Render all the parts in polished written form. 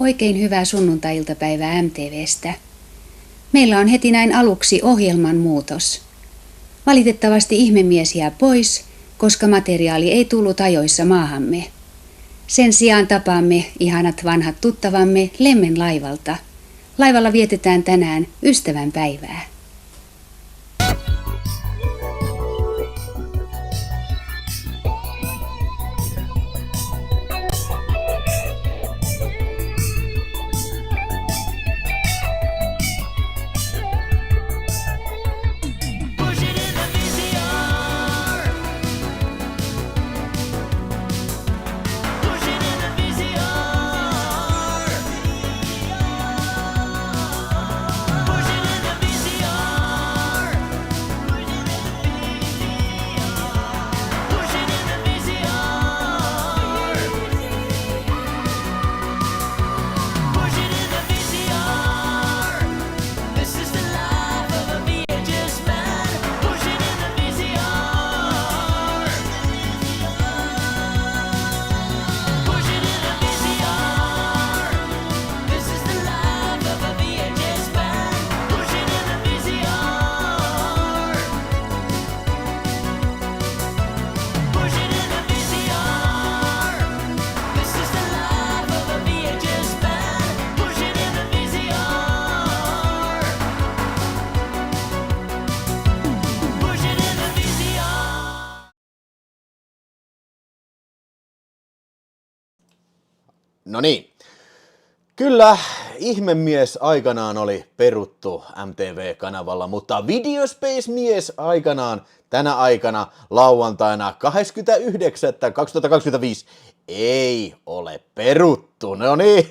Oikein hyvää sunnuntai-iltapäivää MTV:stä. Meillä on heti näin aluksi ohjelman muutos. Valitettavasti ihmemies jää pois, koska materiaali ei tullut ajoissa maahamme. Sen sijaan tapaamme ihanat vanhat tuttavamme Lemmen laivalta. Laivalla vietetään tänään ystävänpäivää. No niin, kyllä ihmemies aikanaan oli peruttu MTV-kanavalla, mutta Videospace-mies aikanaan tänä aikana lauantaina 29.2025 ei ole peruttu. No niin,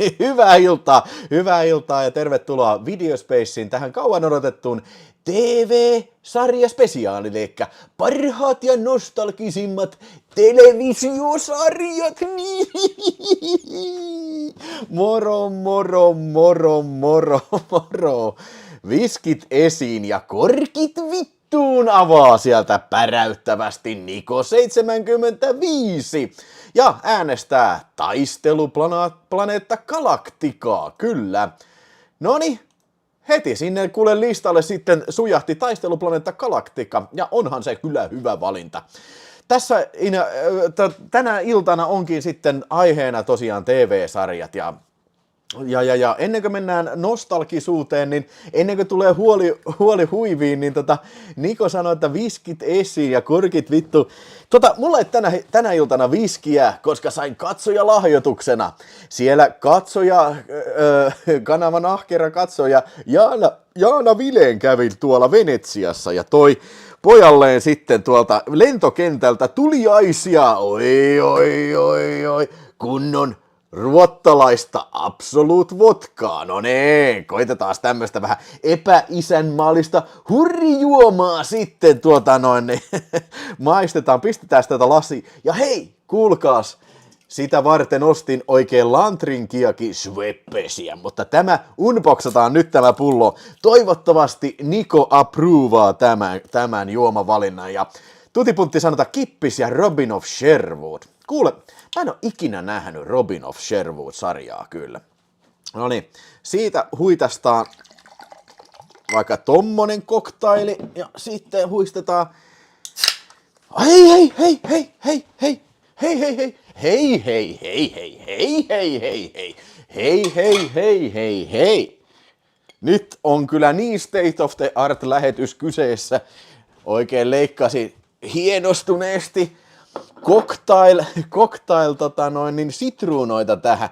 hyvää iltaa ja tervetuloa Videospaceen tähän kauan odotettuun TV-sarjaspesiaaliin, eli parhaat ja nostalgisimmat televisiosarjat. Moro. Viskit esiin ja korkit vittuun avaa sieltä päräyttävästi Niko 75 ja äänestää Taisteluplaneetta Galacticaa, kyllä. Noniin. Heti sinne kuule listalle sitten sujahti Taisteluplaneetta Galactica, ja onhan se kyllä hyvä valinta. Tänä iltana onkin sitten aiheena tosiaan TV-sarjat, ja ennen kuin mennään nostalgisuuteen, niin ennen kuin tulee huoli huiviin, niin Niko sanoi, että viskit esiin ja korkit vittu. Mulla ei tänä iltana viskiä, koska sain katsojalahjoituksena. Siellä kanavan ahkera katsoja Jaana Vileen kävi tuolla Venetsiassa ja toi pojalleen sitten tuolta lentokentältä tuliaisia. Oi, kunnon ruottalaista Absolut vodkaa. No nee, koitetaan tämmöstä vähän epäisänmaallista hurrijuomaa sitten maistetaan, pistetään tätä lasi. Ja hei, kuulkaas, sitä varten ostin oikein lantrinkiakin Schweppesiä, mutta tämä unboxataan nyt tämä pullo. Toivottavasti Niko approvaa tämän juomavalinnan ja tutipuntti sanota Kippis ja Robin of Sherwood. Kuule, mä en oo ikinä nähnyt Robin of Sherwood-sarjaa kyllä. No niin, siitä huitastaan vaikka tommonen koktaili ja sitten huistetaan. Hei. Nyt on kyllä niin state of the art lähetys kyseessä. Oikein leikkasi hienostuneesti cocktail sitruunoita tähän.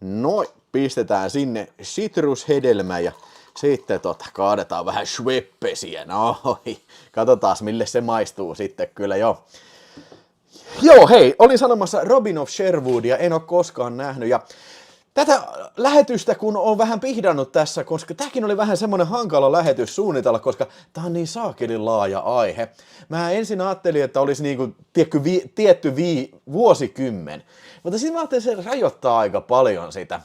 Noin, pistetään sinne sitrushedelmä ja sitten kaadetaan vähän Schweppesiä. Noi, katsotaan mille se maistuu sitten kyllä jo. Joo, hei, olin sanomassa Robin of Sherwoodia, en ole koskaan nähnyt ja tätä lähetystä kun on vähän pihdannut tässä, koska tämäkin oli vähän semmoinen hankala lähetys suunnitella, koska tää on niin saakelin laaja aihe. Mä ensin ajattelin, että olisi niinku tietty vuosikymmen, mutta sitten mä ajattelin, että se rajoittaa aika paljon sitä.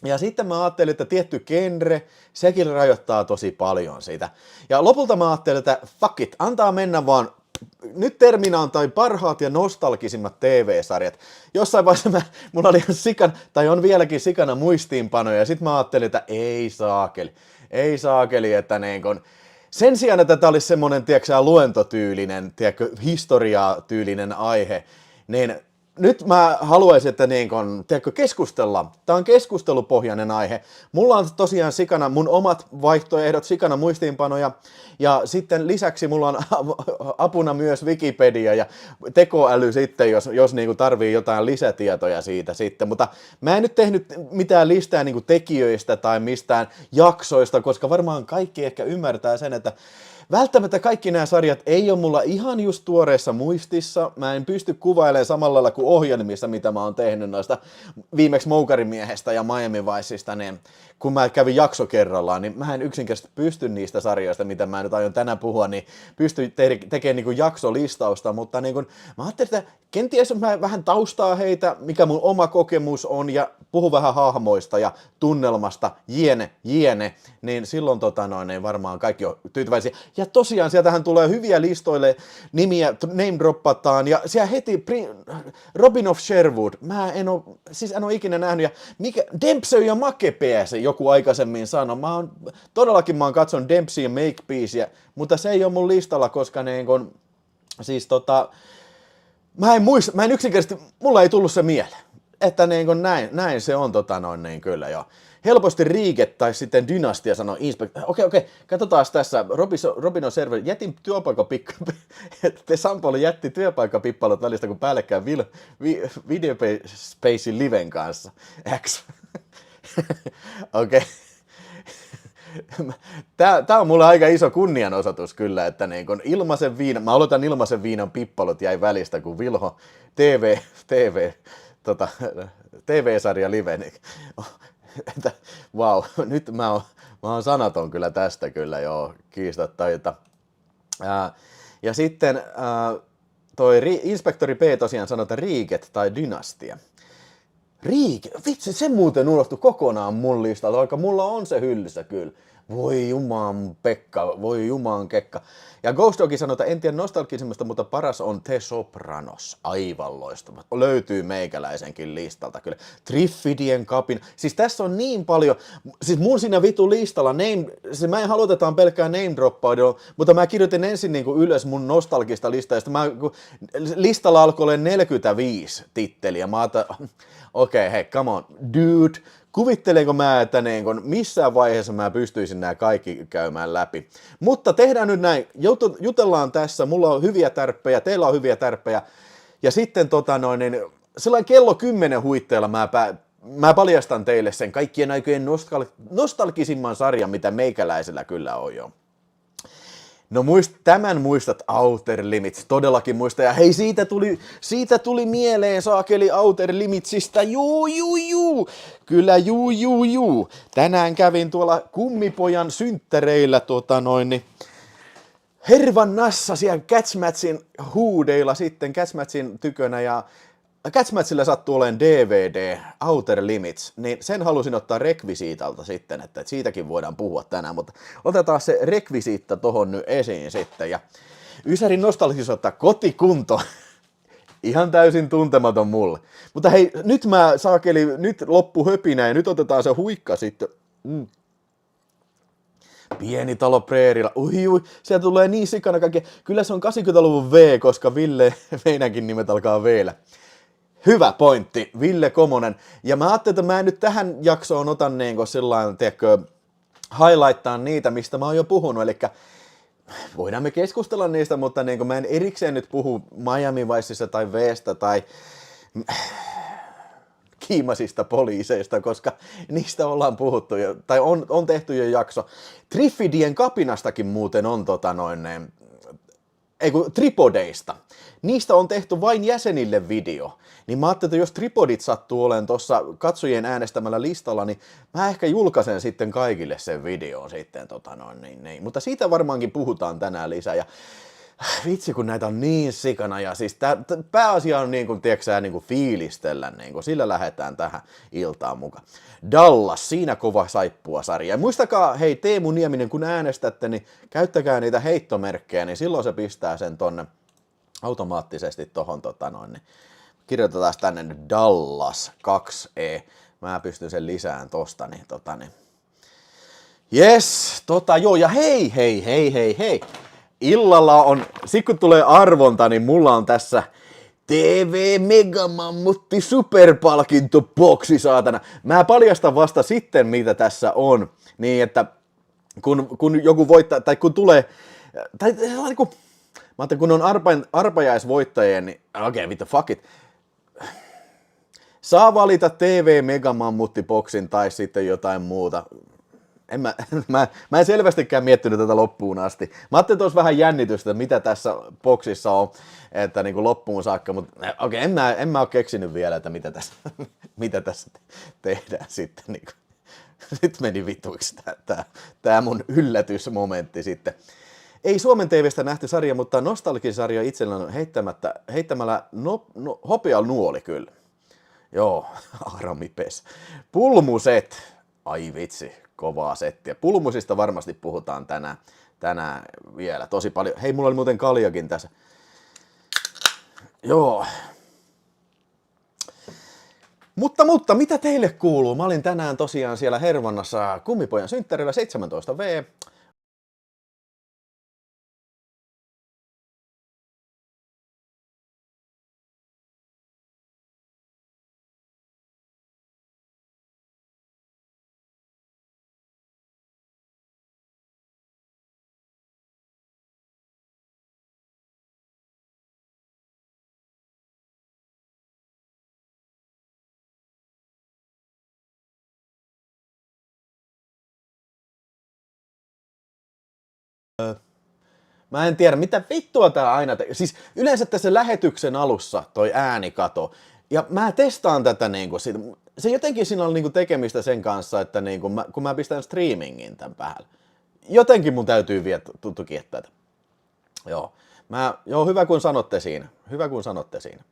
Ja sitten mä ajattelin, että tietty genre, sekin rajoittaa tosi paljon sitä. Ja lopulta mä ajattelin, että fuck it, antaa mennä vaan nyt terminä on tai parhaat ja nostalgisimmat TV-sarjat. Jossain vaiheessa mulla oli on vieläkin sikana muistiinpanoja, ja sit mä ajattelin, että ei saakeli, että niin kun, sen sijaan, että tämä olisi semmoinen, tiedätkö, luentotyylinen, tiedätkö, historiatyylinen aihe, niin nyt mä haluaisin, että niin kun, tiedätkö, keskustellaan. Tämä on keskustelupohjainen aihe. Mulla on tosiaan sikana mun omat vaihtoehdot, sikana muistiinpanoja, ja sitten lisäksi mulla on apuna myös Wikipedia ja tekoäly sitten, jos niin kuin tarvii jotain lisätietoja siitä sitten. Mutta mä en nyt tehnyt mitään listaa niin kuin tekijöistä tai mistään jaksoista, koska varmaan kaikki ehkä ymmärtää sen, että välttämättä kaikki nämä sarjat ei ole mulla ihan just tuoreessa muistissa. Mä en pysty kuvailemaan samalla lailla kuin ohjelmissa, mitä mä oon tehnyt noista viimeksi Moukarimiehestä ja Miami Viceista, niin kun mä kävin jakso kerrallaan, niin mä en yksinkertaisesti pysty niistä sarjoista, mitä mä nyt aion tänään puhua, niin pysty tekemään niin kuin jaksolistausta, mutta niin kuin, mä ajattelin, että kenties mä vähän taustaa heitä, mikä mun oma kokemus on, ja puhun vähän hahmoista ja tunnelmasta, jiene, niin silloin niin varmaan kaikki on tyytyväisiä. Ja tosiaan sieltähän tulee hyviä listoille, nimiä name droppataan, ja siellä heti Robin of Sherwood, mä en ole ikinä nähnyt, ja Dempsey ja Makepeä joku aikaisemmin sanoi, mä oon katsonut Dempsey ja Makepeaceä, mutta se ei ole mun listalla, koska mä en yksinkertaisesti, mulla ei tullut se mieleen, että näin se on niin kyllä joo. Helposti Riiget tai sitten Dynastia sanoo Okei, katsotaan tässä. Robin on server. Jätin Sampoli jätti työpaikkapippalot välistä, kun päällekkäin Videospacein liven kanssa. X. Okei. Tää on mulle aika iso kunnianosoitus kyllä, että niin kun mä aloitan ilmaisen viinan pippalot jäi välistä, kun Vilho TV-sarja live, niin vau, nyt mä oon sanaton kyllä tästä kyllä, joo, kiistatta. Ja sitten toi Inspektori P tosiaan sanoo, että Riiget tai Dynastia. Vitsi, se muuten unohtui kokonaan mun listalta, vaikka mulla on se hyllyssä kyllä. Voi juman kekka. Ja Ghost Doggi sanoo, että en tiedä nostalgisimmasta, mutta paras on The Sopranos. Aivan loistava. Löytyy meikäläisenkin listalta kyllä. Triffidien kapina. Siis tässä on niin paljon. Siis mun siinä vitu listalla, mä en halutetaan pelkkää name droppaudia, mutta mä kirjoitin ensin niin kuin ylös mun nostalgista listaa, ja listalla alkoi olla 45 titteliä. Mä ajattelin, okei, hei, come on, dude. Kuvittelenko mä, että missään vaiheessa mä pystyisin nämä kaikki käymään läpi. Mutta tehdään nyt näin, jutellaan tässä, mulla on hyviä tärppejä, teillä on hyviä tärppejä. Ja sitten sellainen kello 10 huitteella mä paljastan teille sen kaikkien aikojen nostalgisimman sarjan, mitä meikäläisellä kyllä on jo. No tämän muistat, Outer Limits, todellakin muista. Ja hei, siitä tuli mieleen saakeli Outer Limitsistä, juu. Kyllä, juu. Tänään kävin tuolla kummipojan synttäreillä, Hervannassa siellä Catchmatchin huudeilla sitten Catchmatchin tykönä, ja Catchmatchillä sattuu olemaan DVD, Outer Limits, niin sen halusin ottaa rekvisiitalta sitten, että siitäkin voidaan puhua tänään, mutta otetaan se rekvisiitta tohon nyt esiin sitten, ja Ysärin nostalgisuus ottaa kotikunto, ihan täysin tuntematon mulle, mutta hei, nyt loppu höpinä, ja nyt otetaan se huikka sitten, Pieni talo preerillä, sieltä tulee niin sikana kaikkea, kyllä se on 80-luvun V, koska meidänkin nimet alkaa V-llä. Hyvä pointti, Ville Komonen. Ja mä ajattelin, että mä en nyt tähän jaksoon otan highlighttaa niitä, mistä mä oon jo puhunut, eli voidaan me keskustella niistä, mutta mä en erikseen nyt puhu Miami Viceista tai Vstä tai kiimasista poliiseista, koska niistä ollaan puhuttu jo, tai on tehty jo jakso. Triffidien kapinastakin muuten on tripodeista. Niistä on tehty vain jäsenille video. Niin mä ajattelin, että jos tripodit sattuu olemaan tuossa katsojien äänestämällä listalla, niin mä ehkä julkaisen sitten kaikille sen videon sitten. Mutta siitä varmaankin puhutaan tänään lisää. Ja vitsi, kun näitä on niin sikana, ja siis pääasia on fiilistellä, sillä lähdetään tähän iltaan mukaan. Dallas, siinä kova saippua sarja. Ja muistakaa, hei Teemu Nieminen, kun äänestätte, niin käyttäkää niitä heittomerkkejä, niin silloin se pistää sen tonne automaattisesti tohon niin kirjoitetaan tänne Dallas 2E. Mä pystyn sen lisään tosta, niin Jes, joo, ja hei. Illalla on, sit kun tulee arvonta, niin mulla on tässä TV Megamammutti superpalkintoboksi, saatana. Mä paljastan vasta sitten, mitä tässä on. Niin, että kun joku voittaa, tai kun tulee, tai sellainen kuin, mä ajattelin, kun on arpajaisvoittajien, niin okei, vittu, fuck it. Saa valita TV Megamammutti-boksin tai sitten jotain muuta. Mä en selvästikään miettinyt tätä loppuun asti. Mä ajattelin, että olisi vähän jännitystä, mitä tässä boksissa on, että niin kuin loppuun saakka, mutta okei, en mä ole keksinyt vielä, että mitä tässä tehdään sitten. Niin kuin. Nyt meni vituiksi tää mun yllätysmomentti sitten. Ei Suomen TV:stä nähty sarja, mutta nostalgisarja itsellään on heittämällä hopeanuoli kyllä. Joo, Aramipes. Pulmuset. Ai vitsi, kovaa settiä. Pulmusista varmasti puhutaan tänään vielä tosi paljon. Hei, mulla oli muuten kaljakin tässä. Joo. Mutta mitä teille kuuluu? Mä olin tänään tosiaan siellä Hervannassa Kummipojan synttärillä 17V. Mä en tiedä, mitä vittua tää aina siis yleensä tässä lähetyksen alussa toi äänikato. Ja mä testaan tätä niinku siitä. Se jotenkin siinä on niinku tekemistä sen kanssa, että niinku kun mä pistän streamingin tän päälle. Jotenkin mun täytyy vielä tukia tätä. Joo. Hyvä kun sanotte siinä.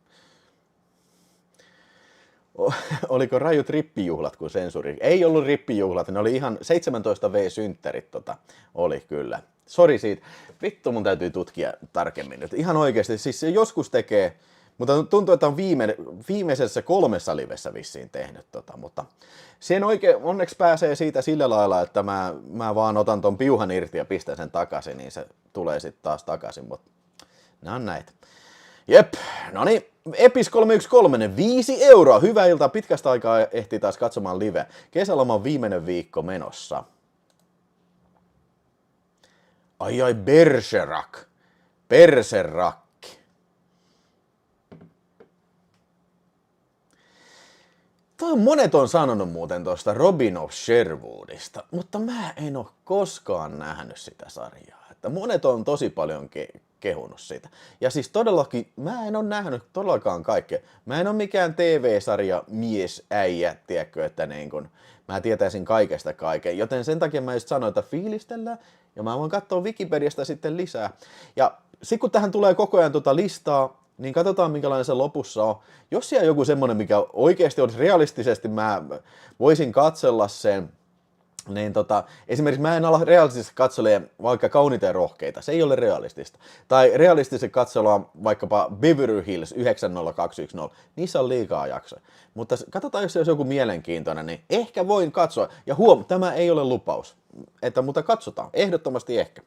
Oliko rajut rippijuhlat kuin sensuuri? Ei ollut rippijuhlat, ne oli ihan 17V-synttärit oli kyllä. Sori siitä. Vittu mun täytyy tutkia tarkemmin nyt. Ihan oikeesti, siis se joskus tekee, mutta tuntuu, että on viimeisessä 3 livessä vissiin tehnyt mutta sen onneksi pääsee siitä sillä lailla, että mä vaan otan ton piuhan irti ja pistän sen takaisin, niin se tulee sitten taas takaisin, mutta nää on näitä. Jep, no niin, Epis 313, 5 €, hyvää iltaa, pitkästä aikaa ehtii taas katsomaan live. Kesäloman viimeinen viikko menossa. Ai, Berserakki. Monet on sanonut muuten tuosta Robin of Sherwoodista, mutta mä en oo koskaan nähnyt sitä sarjaa. Että monet on tosi paljon kehunut sitä. Ja siis todellakin, mä en oo nähnyt todellakaan kaikkea. Mä en oo mikään TV-sarja äijä, tiedätkö, että niin kun mä tietäisin kaikesta kaiken. Joten sen takia mä just sanoin, että fiilistellään ja mä voin katsoa Wikipediasta sitten lisää. Ja sit kun tähän tulee koko ajan listaa, niin katsotaan minkälainen se lopussa on. Jos siellä on joku semmonen, mikä oikeasti olisi realistisesti, mä voisin katsella sen, niin esimerkiksi mä en ala realistisesti katsomaan vaikka Kauniita ja rohkeita, se ei ole realistista. Tai realistisesti katselua vaikkapa Beverly Hills 90210, niissä on liikaa jaksoja. Mutta katsotaan, jos se olisi joku mielenkiintoinen, niin ehkä voin katsoa. Ja tämä ei ole lupaus, mutta katsotaan, ehdottomasti ehkä.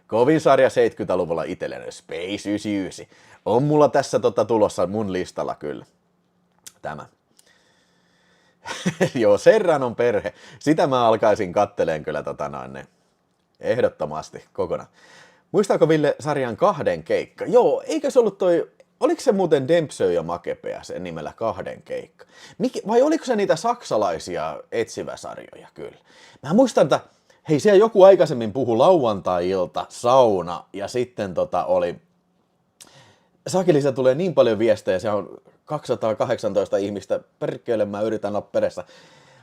Kovin sarja 70-luvulla itselleni, Space 99. On mulla tässä tulossa mun listalla kyllä. Tämä. Joo, Serranon perhe. Sitä mä alkaisin katteleen kyllä ehdottomasti kokonaan. Muistaako Ville sarjan Kahden keikka? Joo, eikö se ollut oliko se muuten Dempsey ja Makepea sen nimellä Kahden keikka? Vai oliko se niitä saksalaisia etsiväsarjoja kyllä? Mä muistan, että hei, siellä joku aikaisemmin puhui lauantai-ilta, sauna ja sitten oli Sakilissa tulee niin paljon viestejä, se on 218 ihmistä, perkkeelle mä yritän olla perässä.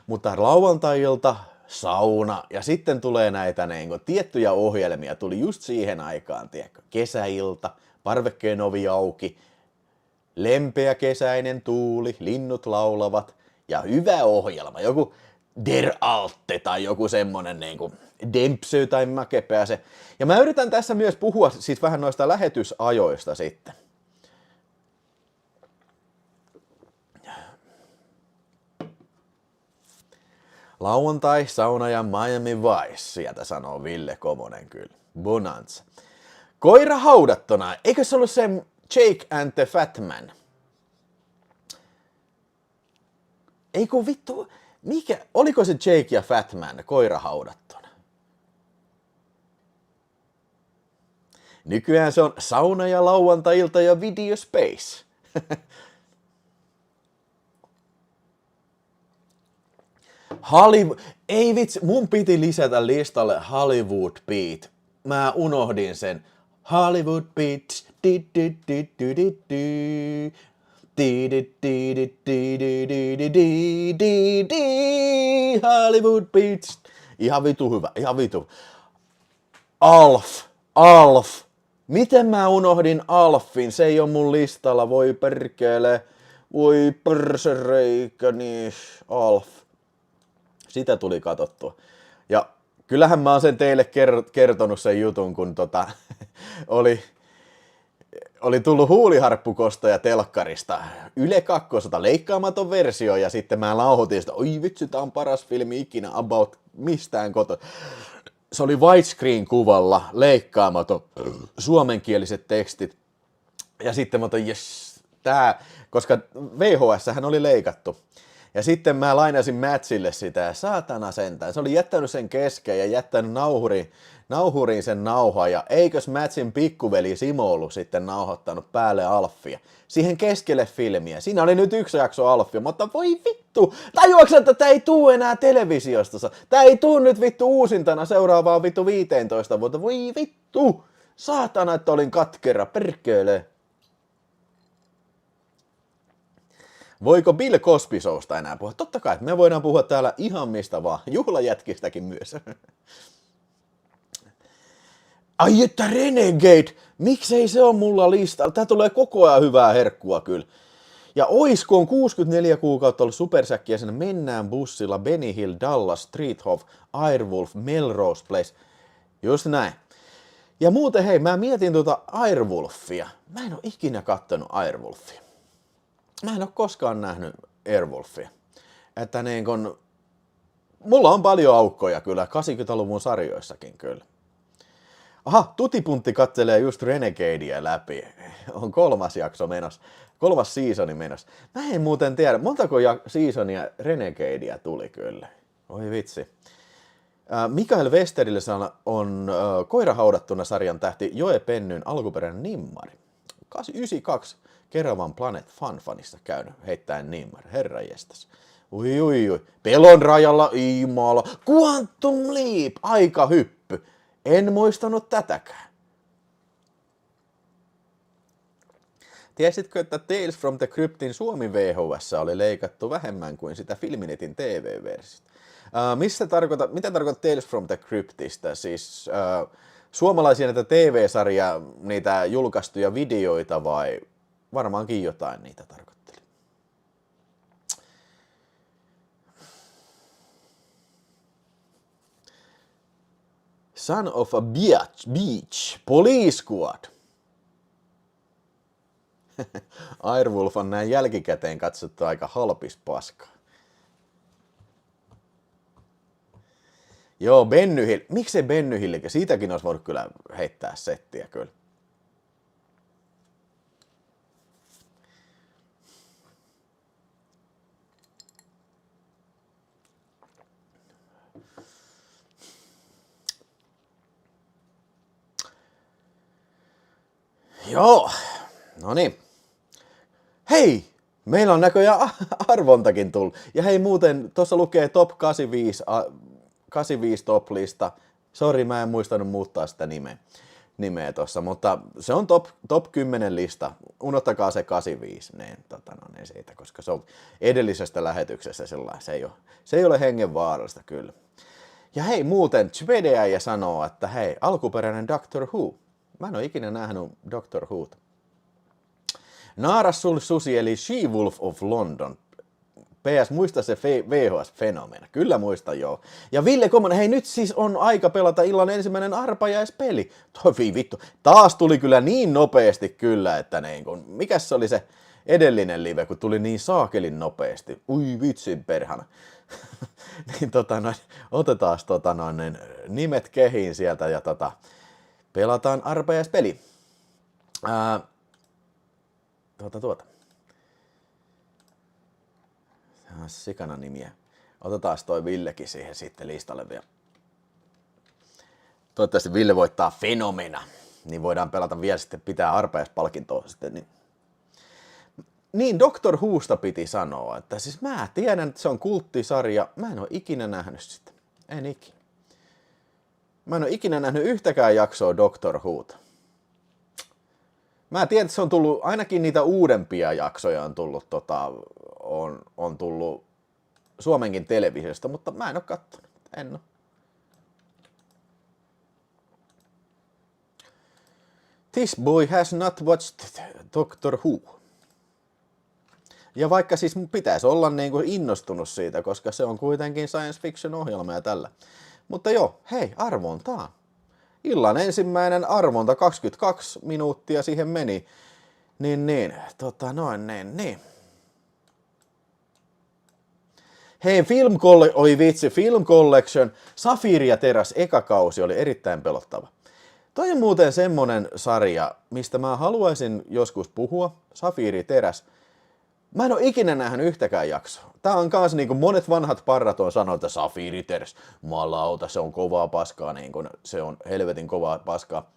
Mutta lauantai-ilta, sauna ja sitten tulee näitä tiettyjä ohjelmia, tuli just siihen aikaan, tiedätkö, kesäilta, parvekkeen ovi auki, lempeä kesäinen tuuli, linnut laulavat ja hyvä ohjelma, joku Der Alte tai joku semmonen Dempsey tai Mäkepääse. Ja mä yritän tässä myös puhua siis vähän noista lähetysajoista sitten. Lauantai, sauna ja Miami Vice, sieltä sanoo Ville Komonen kyllä. Bonanza. Koira haudattuna, eikö se ollut se Jake and the Fat Man? Eikö vittu, oliko se Jake ja Fat Man koira haudattuna? Nykyään se on sauna ja lauantai-ilta ja video space. Ei vitsi, mun piti lisätä listalle Hollywood Beat. Mä unohdin sen. Hollywood Beat. Hollywood Beats. Ihan vitu hyvä, ihan vitu. Alf. Miten mä unohdin Alfin? Se ei ole mun listalla, voi perkele. Voi persereikäni. Alf. Sitä tuli katsottua. Ja kyllähän mä oon sen teille kertonut sen jutun, kun oli tullut huuliharppukostoja telkkarista. Yle 2 leikkaamaton versio ja sitten mä nauhoitin sitä. Oi vitsi, tää on paras filmi ikinä about mistään koto. Se oli widescreen kuvalla, leikkaamaton, suomenkieliset tekstit. Ja sitten mä otin, jes, tää, koska VHS-hän oli leikattu. Ja sitten mä lainasin Matsille sitä ja saatana sentään. Se oli jättänyt sen kesken ja jättänyt nauhuriin sen nauhan. Ja eikös Matsin pikkuveli Simo ollut sitten nauhoittanut päälle Alfia. Siihen keskelle filmiä. Siinä oli nyt 1 jakso Alfia, mutta voi vittu. Tajuaksä, että tää ei tuu enää televisiosta. Tää ei tuu nyt vittu uusintana seuraavaan vittu 15 vuotta. Voi vittu. Saatana, että olin katkera. Perkele. Voiko Bill Cosby Showsta enää puhua? Totta kai, me voidaan puhua täällä ihan mistä vaan. Juhlajätkistäkin myös. Ai että Renegade! Miksei se on mulla listalla? Tää tulee koko ajan hyvää herkkua kyllä. Ja oisko on 64 kuukautta ollut supersäkkiä sinne mennään bussilla Benny Hill, Dallas, Street Hof, Airwolf, Melrose Place. Just näin. Ja muuten hei, mä mietin Airwolfia. Mä en oo ikinä kattonut Airwolfia. Mä en oo koskaan nähnyt Airwolfia. Että niin kun, mulla on paljon aukkoja kyllä, 80-luvun sarjoissakin kyllä. Aha, Tutipuntti katselee just Renegadea läpi. On 3. jakso menossa. 3. seasoni menossa. Mä en muuten tiedä, montako seasonia Renegadea tuli kyllä. Oi vitsi. Mikael Westerille on Koira haudattuna sarjan tähti Joe Pennyn alkuperäinen nimmari. 92 Keravan Planet Funfanissa käynyt heittäen nimmari. Herranjestas. Ui. Pelon rajalla Iimala. Quantum Leap. Aikahyppy. En muistanut tätäkään. Tiesitkö, että Tales from the Cryptin Suomi VHS oli leikattu vähemmän kuin sitä Filminetin TV-versiota? Mitä tarkoittaa Tales from the Cryptistä? Siis suomalaisia näitä TV-sarjaa, niitä julkaistuja videoita vai varmaankin jotain niitä tarkoitteli? Son of a Beach, Police Squad. Airwolf on näin jälkikäteen katsottu aika halpis paska. Joo, Benny Hill. Miksei Benny Hill? Siitäkin olisi voinut kyllä heittää settiä kyllä. Joo, no niin. Hei, meillä on näköjään arvontakin tullut. Ja hei muuten, tuossa lukee top 85 top-lista. Sori, mä en muistanut muuttaa sitä nimeä tuossa, mutta se on top 10 lista. Unohtakaa se 85, niin siitä, koska se on edellisestä lähetyksestä sellainen. Se ei ole hengenvaarallista kyllä. Ja hei muuten, Zvedejä sanoo, että hei, alkuperäinen Doctor Who. Mä en ole ikinä nähnyt Doctor Whota. Naara Susi eli She-Wolf of London PS, muista se VHS-fenomena. Kyllä muista, joo. Ja Ville Komonen, hei nyt siis on aika pelata illan ensimmäinen arpajaispeli. Toi vittu. Taas tuli kyllä niin nopeasti kyllä, että niin kun, mikäs se oli se edellinen live, kun tuli niin saakelin nopeasti. Ui vitsin perhana. Niin otetaan nimet kehiin sieltä ja pelataan arpajaispeli. Sikana nimiä. Otetaan toi Villekin siihen sitten listalle vielä. Toivottavasti Ville voittaa fenomena. Niin voidaan pelata vielä sitten, pitää arpajaispalkintoa sitten. Niin Doctor Whosta piti sanoa, että siis mä tiedän, että se on kulttisarja. Mä en oo ikinä nähnyt sitä. En ikinä. Mä en oo ikinä nähnyt yhtäkään jaksoa Doctor Whota. Mä tiedän, että se on tullut, ainakin niitä uudempia jaksoja on tullut, on tullut Suomenkin televisiosta, mutta mä en oo kattonut. En oo. This boy has not watched Doctor Who. Ja vaikka siis pitäisi olla niin kuin innostunut siitä, koska se on kuitenkin science fiction ohjelma ja tällä. Mutta joo, hei, arvontaan. Illan ensimmäinen arvonta, 22 minuuttia siihen meni. Niin. Hei, Film Collection, Safiri ja Teräs, eka kausi oli erittäin pelottava. Toi on muuten semmonen sarja, mistä mä haluaisin joskus puhua, Safiri Teräs. Mä en oo ikinä nähnyt yhtäkään jaksoa. Tää on kans niinku monet vanhat parrat on sanonut, että Safiri Teräs, malauta, se on kovaa paskaa, niin kun se on helvetin kovaa paskaa.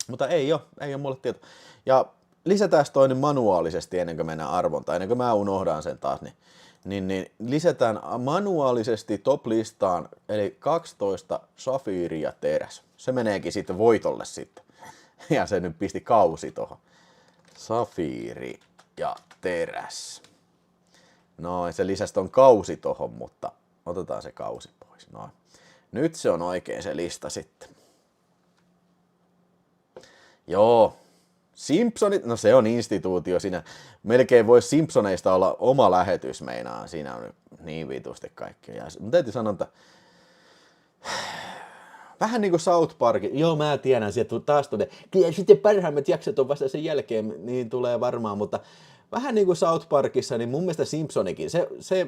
Mutta ei oo mulle tieto. Ja lisätään toi nyt manuaalisesti ennen kuin mennään arvontaan, ennen kuin mä unohdan sen taas, niin lisätään manuaalisesti top-listaan, eli 12 Safiri ja Teräs. Se meneekin sitten voitolle sitten. Ja se nyt pisti kausi tohon. Safiri ja Teräs. No, se lisäsi ton kausi tohon, mutta otetaan se kausi pois. No, nyt se on oikein se lista sitten. Joo. Simpsonit, no se on instituutio siinä. Melkein voisi Simpsoneista olla oma lähetys meinaa. Siinä on niin vitusti kaikkea. Mutta täytyy sanoa, että vähän niin kuin South Park. Joo, mä tiedän, sieltä taas tulee. Kyllä sitten parhaimmat jaksot on vasta sen jälkeen, niin tulee varmaan, mutta vähän niin kuin South Parkissa, niin mun mielestä Simpsonikin, se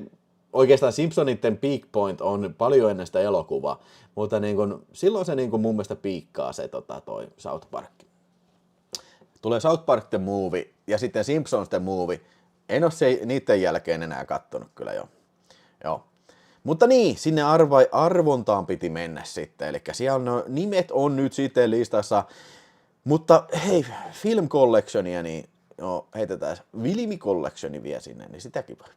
oikeastaan Simpsonitten peak point on paljon ennen sitä elokuvaa, mutta niin kuin, silloin se niin kuin mun mielestä piikkaa se toi South Park. Tulee South Park the Movie ja sitten Simpsons the Movie. En ole niiden jälkeen enää kattonut kyllä jo. Joo. Mutta niin, sinne arvontaan piti mennä sitten. Eli siellä nimet on nyt sitten listassa. Mutta hei, Film Collectionia, niin heitetään Vilmi Collectioni vielä sinne, niin sitäkin voi.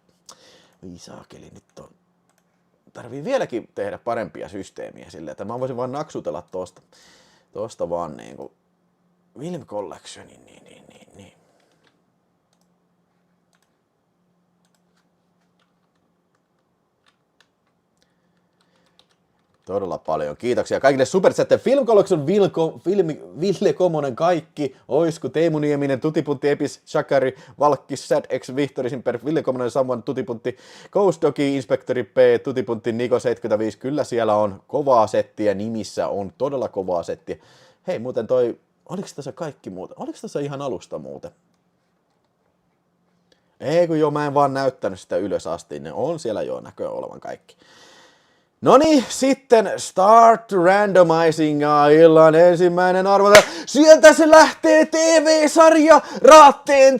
Oi saakeli, nyt on. Tarvii vieläkin tehdä parempia systeemiä silleen, että mä voisin vaan naksutella tosta vaan niinku Film Collectioni, niin. Todella paljon. Kiitoksia kaikille superchatten. Film Collection, Ville Komonen, kaikki. Oisku, Teemu Nieminen, Tutipuntti, Epis, Shakari, Valkkis, Sad X, Vihtori, Simper, Ville Komonen, Samuan, Tutipuntti, Ghost Dogi, Inspektori P, Tutipuntti, Niko 75. Kyllä siellä on kovaa settiä, nimissä on todella kovaa settiä. Hei, muuten oliko tässä kaikki muuten? Oliko tässä ihan alusta muuten? Ei kun joo, mä en vaan näyttänyt sitä ylös asti, ne on siellä jo näköjään olevan kaikki. Noniin, sitten start randomizing illan ensimmäinen arvonta. Sieltä se lähtee TV-sarja, Raatteen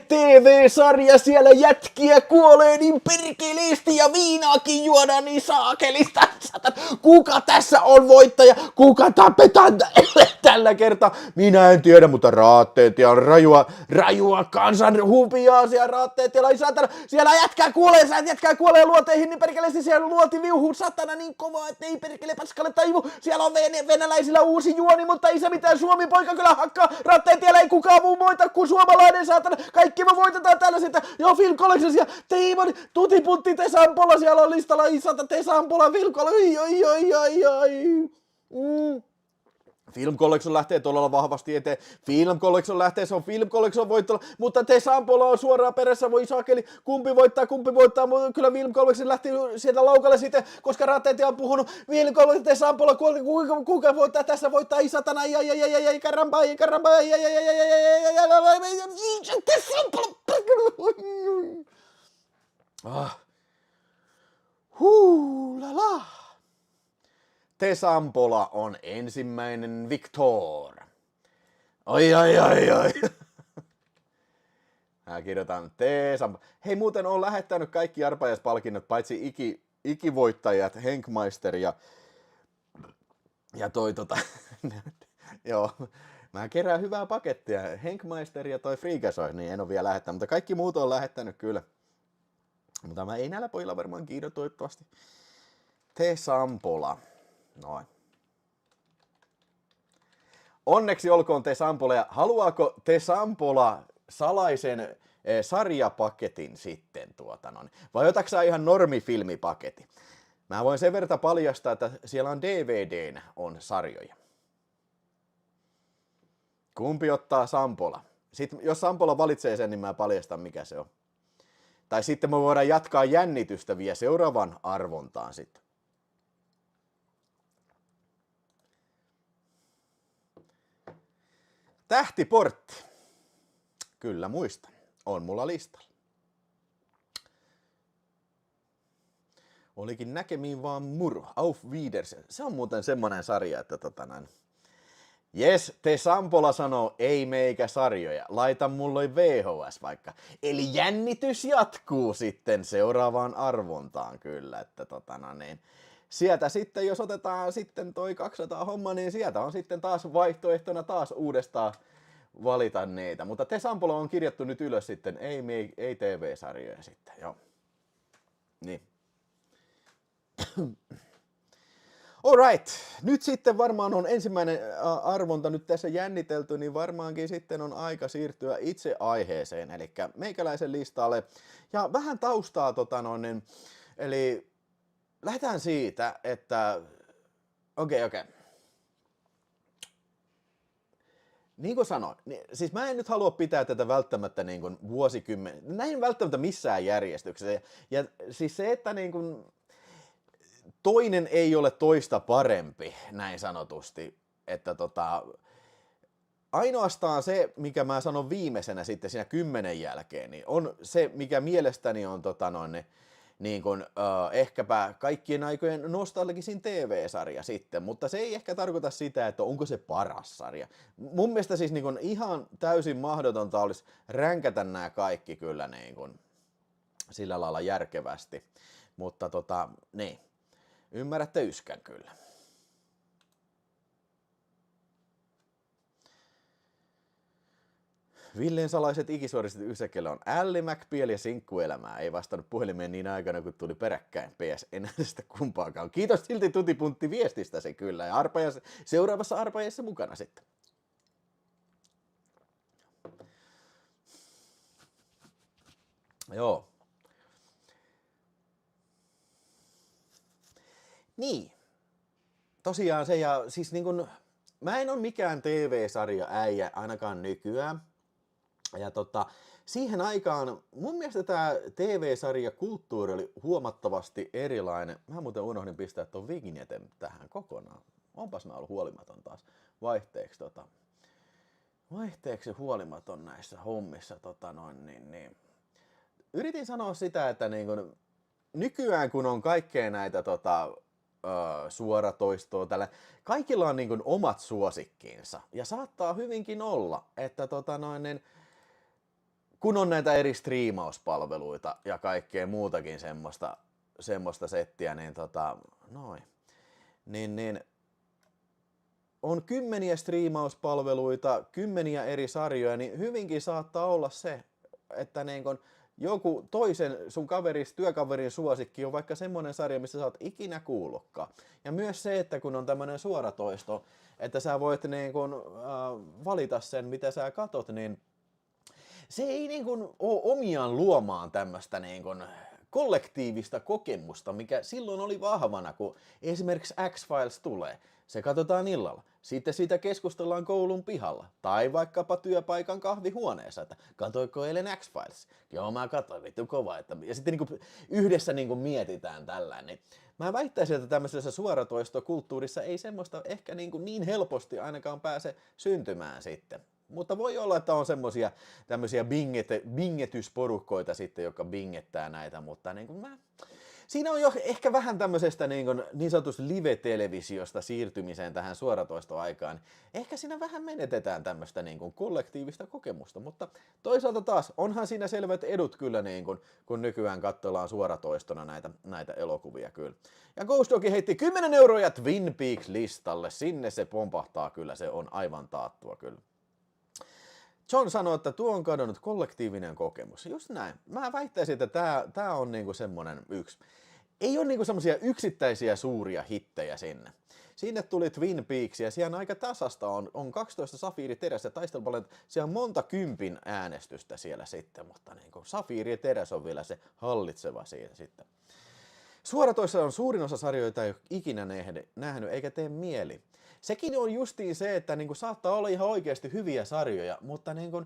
TV-sarja, siellä jätkiä kuolee niin perkeleesti ja viinaakin juodaan niin saakelista. Kuka tässä on voittaja? Kuka tapetaan tällä kertaa? Minä en tiedä, mutta Raatteet ja rajua kansan hupiaa siellä Raatteet ja saatana. Siellä jätkää kuolee luoteihin niin perkeleesti, siellä luoti viuhuu satana niin kovaa, että ei perkele paskalle taivu. Siellä on venäläisillä uusi juoni, mutta ei se mitään, Suomi poika kyllä hakkaa. Raatteen tiellä ei kukaan muu voita kuin suomalainen saatana. Kaikki me voitetaan tällaiset. Joo, Film Collection ja Teimon, Tutipuntti, Tesampola, siellä on listalla isata Tesampola, Film Collection, Film Collection lähtee todella vahvasti eteen. Film Collection lähtee, se on Film Collection voittolla, mutta Te Sampola on suoraan perässä, voi saakeli, kumpi voittaa, mutta kyllä Film Collection lähti sieltä laukalle sitten, koska Rateeti on puhunut, Film Collection, Te Sampola, kuka voittaa tässä, voittaa isatana, karamba, Te Sampola, la. Te Sampola on ensimmäinen Victor. Ai. Mä kirjoitan Te Sampola. Hei, muuten on lähettänyt kaikki arpajaispalkinnot, paitsi ikivoittajat, Henkmeister ja toi joo. Mä kerään hyvää pakettia. Henkmeister ja toi Freakazoid, niin en ole vielä lähettänyt, mutta kaikki muut on lähettänyt kyllä. Mutta mä ei näillä pojilla varmaan kiinno toivottavasti. Te Sampola. Noin. Onneksi olkoon Te Sampola. Ja haluaako Te Sampola salaisen sarjapaketin sitten vai otatko sä ihan normifilmipaketti? Mä voin sen verran paljastaa, että siellä on DVD:nä on sarjoja. Kumpi ottaa Sampola? Sitten jos Sampola valitsee sen, niin mä paljastan mikä se on. Tai sitten me voidaan jatkaa jännitystä vielä seuraavan arvontaan sitten. Tähtiportti. Kyllä muistan. On mulla listalla. Olikin näkemiin vaan muru. Auf Wiedersehen. Se on muuten semmonen sarja, että Jes, Te Sampola sanoo, ei meikä sarjoja. Laita mulle VHS vaikka. Eli jännitys jatkuu sitten seuraavaan arvontaan kyllä, että sieltä sitten, jos otetaan sitten toi 200 homma, niin sieltä on sitten taas vaihtoehtona taas uudestaan valita niitä. Mutta Te Sampola on kirjattu nyt ylös sitten, ei TV-sarjoja sitten, joo. Niin. Alright, nyt sitten varmaan on ensimmäinen arvonta nyt tässä jännitelty, niin varmaankin sitten on aika siirtyä itse aiheeseen, eli meikäläisen listalle. Ja vähän taustaa, eli lähdetään siitä, että okei. Niin kuin sanoin, siis mä en nyt halua pitää tätä välttämättä niin kuin näin välttämättä missään järjestyksessä. Ja siis se, että niin kuin toinen ei ole toista parempi, näin sanotusti, että ainoastaan se, mikä mä sanon viimeisenä sitten siinä 10 jälkeen, niin on se, mikä mielestäni on niin kuin, ehkäpä kaikkien aikojen nostalgisin TV-sarja sitten, mutta se ei ehkä tarkoita sitä, että onko se paras sarja. Mun mielestä siis niin kuin ihan täysin mahdotonta olisi ränkätä nämä kaikki kyllä niin kuin sillä lailla järkevästi, mutta niin. Ymmärrätte yskän kyllä. Villen salaiset ikisuoriset ysäkellä on Ally McBeal ja sinkkuelämää. Ei vastannut puhelimeen niin aikana, kun tuli peräkkäin. PS, en näe sitä kumpaakaan. Kiitos silti tutipuntti viestistä se kyllä. Ja seuraavassa arpajassa mukana sitten. Joo. Niin. Tosiaan se, ja siis niin kun, mä en ole mikään TV-sarja äijä ainakaan nykyään. Ja siihen aikaan mun mielestä tämä TV-sarjakulttuuri oli huomattavasti erilainen. Mä muuten unohdin pistää tuon vignetten tähän kokonaan. Onpas mä ollut huolimaton taas vaihteeksi huolimaton näissä hommissa. Niin. Yritin sanoa sitä, että niin kun, nykyään kun on kaikkea näitä suoratoistoa, kaikilla on niin kuin omat suosikkiinsa. Ja saattaa hyvinkin olla, että kun on näitä eri striimauspalveluita ja kaikkea muutakin semmoista settiä, niin on kymmeniä striimauspalveluita, kymmeniä eri sarjoja, niin hyvinkin saattaa olla se, että niin kun joku toisen sun työkaverin suosikki on vaikka semmoinen sarja, missä sä oot ikinä kuullutkaan. Ja myös se, että kun on tämmöinen suoratoisto, että sä voit niin kun, valita sen, mitä sä katot, niin se ei niin kun ole omiaan luomaan tämmöistä niin kun kollektiivista kokemusta, mikä silloin oli vahvana, kun esimerkiksi X-Files tulee. Se katsotaan illalla. Sitten siitä keskustellaan koulun pihalla tai vaikkapa työpaikan kahvihuoneessa, että katoiko eilen X-Files? Joo, mä katsoin, vittu kova. Ja sitten niinku yhdessä niinku mietitään tällainen. Niin mä väittäisin, että tämmöisessä suoratoistokulttuurissa ei semmoista ehkä niin helposti ainakaan pääse syntymään sitten. Mutta voi olla, että on semmoisia tämmöisiä bingetysporukkoita sitten, jotka bingettää näitä, mutta niin kuin siinä on jo ehkä vähän tämmöisestä niin sanotusta live-televisiosta siirtymiseen tähän suoratoistoaikaan. Ehkä siinä vähän menetetään tämmöistä niin kuin kollektiivista kokemusta, mutta toisaalta taas onhan siinä selvät edut kyllä, niin kuin, kun nykyään katsellaan suoratoistona näitä elokuvia kyllä. Ja Ghost Dog heitti 10 euroja Twin Peaks-listalle, sinne se pompahtaa kyllä, se on aivan taattua kyllä. John sanoi, että tuo on kadonnut kollektiivinen kokemus. Just näin. Mä väittäisin, että tää on niinku semmonen yksi. Ei ole niinku semmosia yksittäisiä suuria hittejä sinne. Sinne tuli Twin Peaks ja siellä aika tasasta on 12 Safiiri Teräs ja taistelupallo. Siellä on monta kympin äänestystä siellä sitten, mutta niinku Safiiri ja Teräs on vielä se hallitseva siitä sitten. Suoratoissa on suurin osa sarjoita ei ole ikinä nähnyt eikä tee mieli. Sekin on justiin se, että niinku saattaa olla ihan oikeasti hyviä sarjoja, mutta niinku,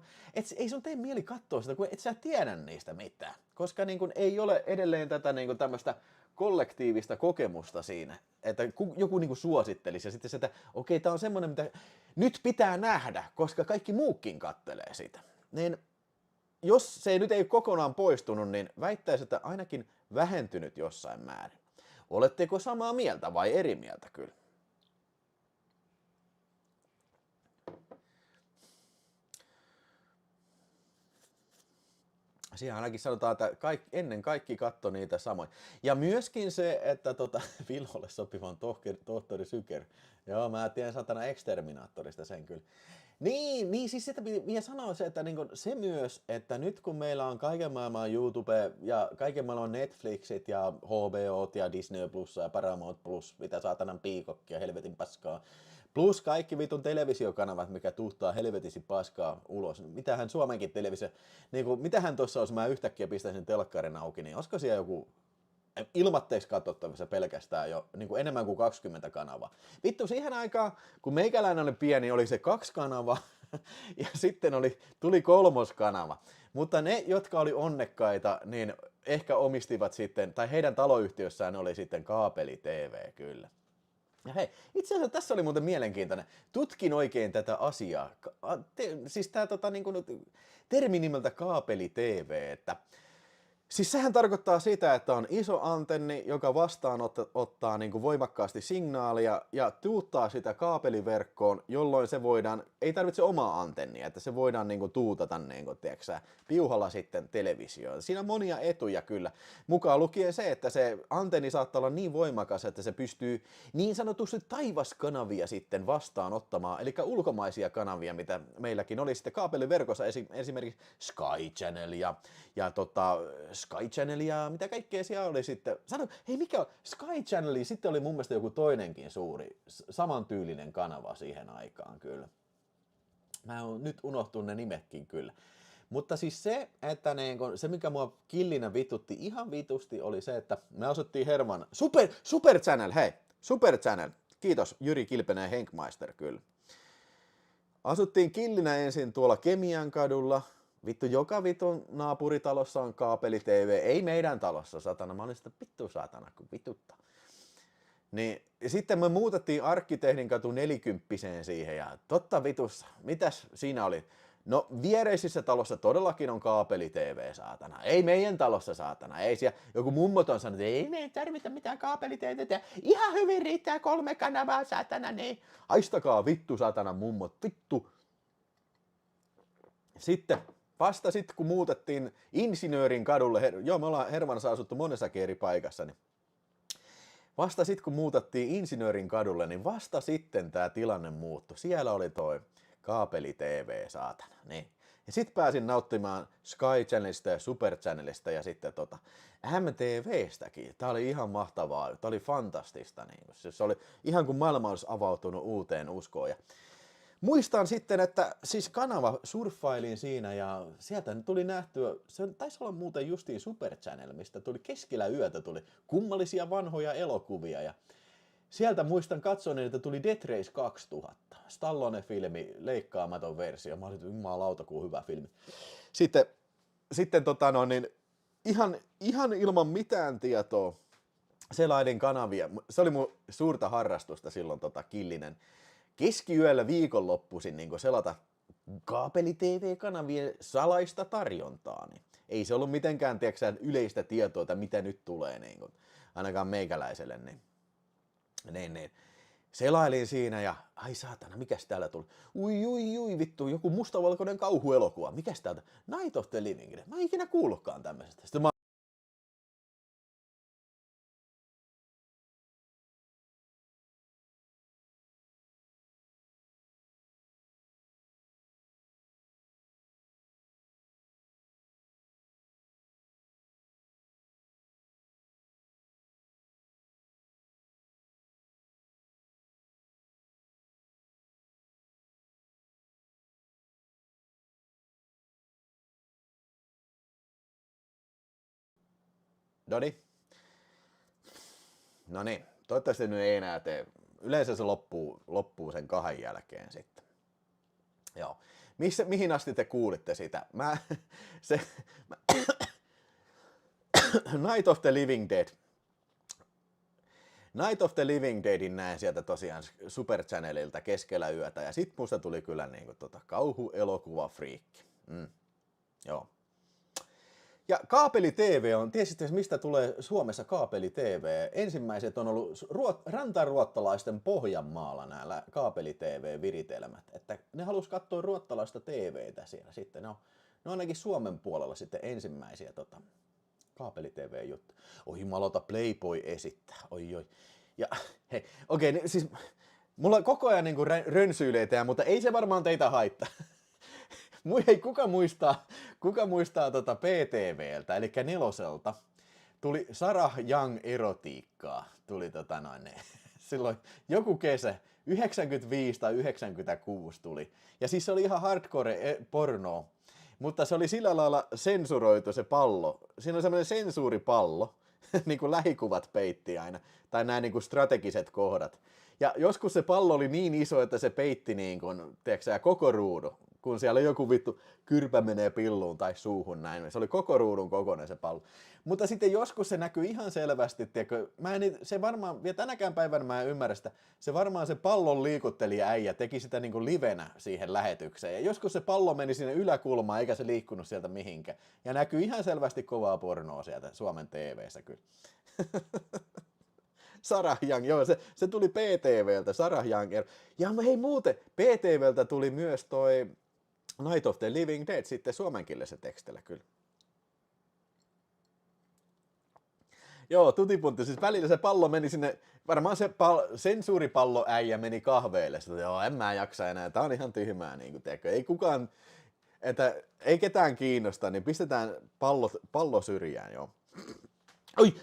ei sun tee mieli katsoa sitä, kun et sä tiedä niistä mitään. Koska niinku ei ole edelleen tätä niinku tämmöistä kollektiivista kokemusta siinä, että joku niinku suosittelisi ja sitten se, että okei, tää on semmoinen, mitä nyt pitää nähdä, koska kaikki muukin kattelee sitä. Niin jos se nyt ei kokonaan poistunut, niin väittäisi, että ainakin vähentynyt jossain määrin. Oletteko samaa mieltä vai eri mieltä kyllä? Siinä ainakin sanotaan, että ennen kaikki katto niitä samoja. Ja myöskin se, että Vilholle sopivan tohtori Syker. Joo, mä tiedän satana Exterminaattorista sen kyllä. Niin siis sitä minä sanoin se, että niinku, se myös, että nyt kun meillä on kaiken maailman YouTube ja kaiken maailman Netflixit ja HBOt ja Disney Plus ja Paramount Plus, mitä saatanan piikokkia, helvetin paskaa, plus kaikki vitun televisiokanavat, mikä tuuttaa helvetisi paskaa ulos. Mitähän Suomenkin televisio, niinku, mitähän tuossa olisi, mä yhtäkkiä pistäisin telkkarin auki, niin olisiko siellä joku ilmatteeksi katsottavissa pelkästään jo niin kuin enemmän kuin 20 kanavaa. Vittu, siihen aikaan, kun meikäläinen oli pieni, oli se 2 kanavaa ja sitten tuli 3. kanava. Mutta ne, jotka oli onnekkaita, niin ehkä omistivat sitten, tai heidän taloyhtiössään oli sitten kaapeli-TV kyllä. Ja hei, itse asiassa tässä oli muuten mielenkiintoinen. Tutkin oikein tätä asiaa. Siis tämä niin termi nimeltä kaapeli-TV, että siis sehän tarkoittaa sitä, että on iso antenni, joka vastaanottaa niin kuin voimakkaasti signaalia ja tuuttaa sitä kaapeliverkkoon, jolloin se voidaan, ei tarvitse omaa antennia, että se voidaan niin kuin tuutata niin kuin, tiedätkö, piuhalla sitten televisioon. Siinä on monia etuja kyllä, mukaan lukien se, että se antenni saattaa olla niin voimakas, että se pystyy niin sanotusti taivaskanavia sitten vastaanottamaan, eli ulkomaisia kanavia, mitä meilläkin oli sitten kaapeliverkossa, esimerkiksi Sky Channel ja Sky Channel ja mitä kaikkea siellä oli sitten. Sano, hei mikä on? Sky Channel, sitten oli mun mielestä joku toinenkin suuri, samantyylinen kanava siihen aikaan kyllä. Mä oon nyt unohtunut ne nimetkin kyllä. Mutta siis se, että se mikä mua killinä vitutti ihan vitusti oli se, että me asuttiin Herman, Super Channel, hei, Super Channel, kiitos Jyri Kilpenen ja Henkmeister kyllä. Asuttiin killinä ensin tuolla Kemiankadulla. Vittu, joka vitun naapuritalossa on kaapeli-TV, ei meidän talossa, satana. Mä olin sitä vittu saatana, kun vituttaa. Niin, ja sitten me muutettiin Arkkitehdin katu 40 siihen ja totta vitussa, mitäs siinä oli? No viereisissä talossa todellakin on kaapeli-TV, saatana. Ei meidän talossa, saatana. Ei siellä, joku mummot on sanonut, että ei me ei tarvita mitään kaapeli-TVtä. Ihan hyvin riittää 3 kanavaa, saatana, niin. Haistakaa vittu, saatana mummot, vittu. Vasta sitten kun muutettiin Insinöörin kadulle, joo me ollaan Hermannassa asuttu monessakin eri paikassa, niin vasta sitten kun muutettiin Insinöörin kadulle, niin vasta sitten tämä tilanne muuttui. Siellä oli toi kaapeli-TV, saatana. Niin. Ja sitten pääsin nauttimaan Sky Channelista ja Super Channelista ja sitten MTVstäkin. Tämä oli ihan mahtavaa, tämä oli fantastista. Niin. Se oli ihan kuin maailma olisi avautunut uuteen uskoon. Ja muistan sitten, että siis kanava surffailin siinä ja sieltä tuli nähtyä, se taisi olla muuten justiin Super Channel, mistä tuli keskellä yötä tuli kummallisia vanhoja elokuvia ja sieltä muistan katsoneeni, että tuli Death Race 2000. Stallone-filmi, leikkaamaton versio. Mä olin, jumalauta, kuin hyvä filmi. Sitten ihan ilman mitään tietoa, selailin kanavia. Se oli mun suurta harrastusta silloin Killinen. Keskiyöllä viikonloppuisin niin selata kaapeli-tv-kanavien salaista tarjontaa. Niin ei se ollut mitenkään yleistä tietoa, että mitä nyt tulee, niin kuin, ainakaan meikäläiselle. Niin. Selailin siinä ja ai saatana, mikäs täällä tuli? Ui, vittu, joku mustavalkoinen kauhuelokuva. Mikäs täältä? Night of the Living Dead. Mä en ikinä kuullutkaan tämmöisestä. Sitten no niin, toivottavasti nyt ei enää tee. Yleensä se loppuu sen 2 jälkeen sitten. Joo. Mihin asti te kuulitte sitä? Night of the Living Dead. Night of the Living Deadin näin sieltä tosiaan Super Channelilta keskellä yötä. Ja sit musta tuli kyllä niinku kauhuelokuva friikki. Joo. Ja kaapeli-TV on, tiesitte mistä tulee Suomessa kaapeli-TV? Ensimmäiset on ollut rantaruottalaisten Pohjanmaalla nämä kaapeli-TV-viritelmät. Että ne halus katsoa ruottalaista TVtä siellä sitten. Ne on ainakin Suomen puolella sitten ensimmäisiä kaapeli-TV-juttuja. Oi jumalauta, Playboy esittää. Oi. Ja hei, okei, siis mulla koko ajan niinku rönsyileitä, mutta ei se varmaan teitä haittaa. Hei, kuka muistaa PTVltä, eli Neloselta, tuli Sarah Young erotiikkaa, tuli silloin joku kesä, 95 tai 96 tuli. Ja siis se oli ihan hardcore porno, mutta se oli sillä lailla sensuroitu se pallo. Siinä oli semmoinen sensuuripallo, niin kuin lähikuvat peitti aina, tai nämä niin kuin strategiset kohdat. Ja joskus se pallo oli niin iso, että se peitti niin kuin, tiedätkö, koko ruudun. Kun siellä joku vittu kyrpä menee pilluun tai suuhun näin. Se oli koko ruudun kokoinen se pallo. Mutta sitten joskus se näkyy ihan selvästi, tiedätkö, se varmaan, vielä tänäkään päivänä mä en ymmärrä sitä, se varmaan se pallon liikuttelija äijä teki sitä niin kuin livenä siihen lähetykseen. Ja joskus se pallo meni sinne yläkulmaan eikä se liikkunut sieltä mihinkään. Ja näkyy ihan selvästi kovaa pornoa sieltä Suomen TV:ssä kyllä. Sarah Young, joo, se tuli PTVltä, Sarah Young. Ja hei muuten, PTVltä tuli myös toi Night of the Living Dead sitten suomenkielisen tekstillä kyllä. Joo, tutipuntti, siis välillä se pallo meni sinne, varmaan se sensuuripallo äijä meni kahveille. Sitten, joo, en mä jaksa enää, tää on ihan tyhmää, niin kuin, tiedätkö. Ei kukaan, että ei ketään kiinnosta, niin pistetään pallo syrjään, joo. Oi,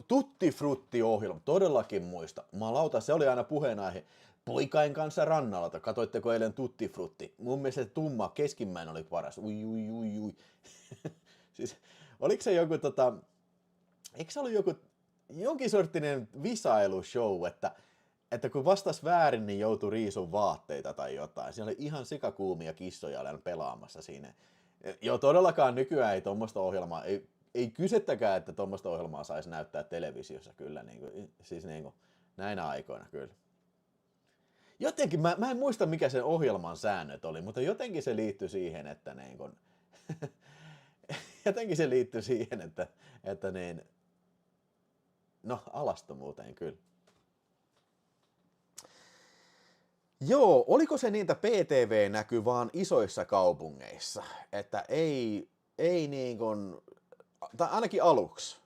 Tutti Frutti-ohjelma, todellakin muista. Malauta, se oli aina puheenaihe. Poikain kanssa rannalla, katoitteko eilen Tutti Frutti? Mun mielestä se tumma keskimmäinen oli paras. Ui. Siis, oliko se joku eikö se ollut jonkin sorttinen visailushow, että kun vastas väärin, niin joutui riisun vaatteita tai jotain. Siinä oli ihan sikakuumia kissoja aina pelaamassa siinä. Joo, todellakaan nykyään ei tuommoista ohjelmaa, ei kysettäkään, että tuommoista ohjelmaa saisi näyttää televisiossa kyllä, siis näinä aikoina kyllä. Jotenkin, mä en muista mikä sen ohjelman säännöt oli, mutta jotenkin se liittyi siihen, että alastomuuteen kyllä. Joo, oliko se niitä PTV näkyy vaan isoissa kaupungeissa, että ei niin kuin, tai ainakin aluksi,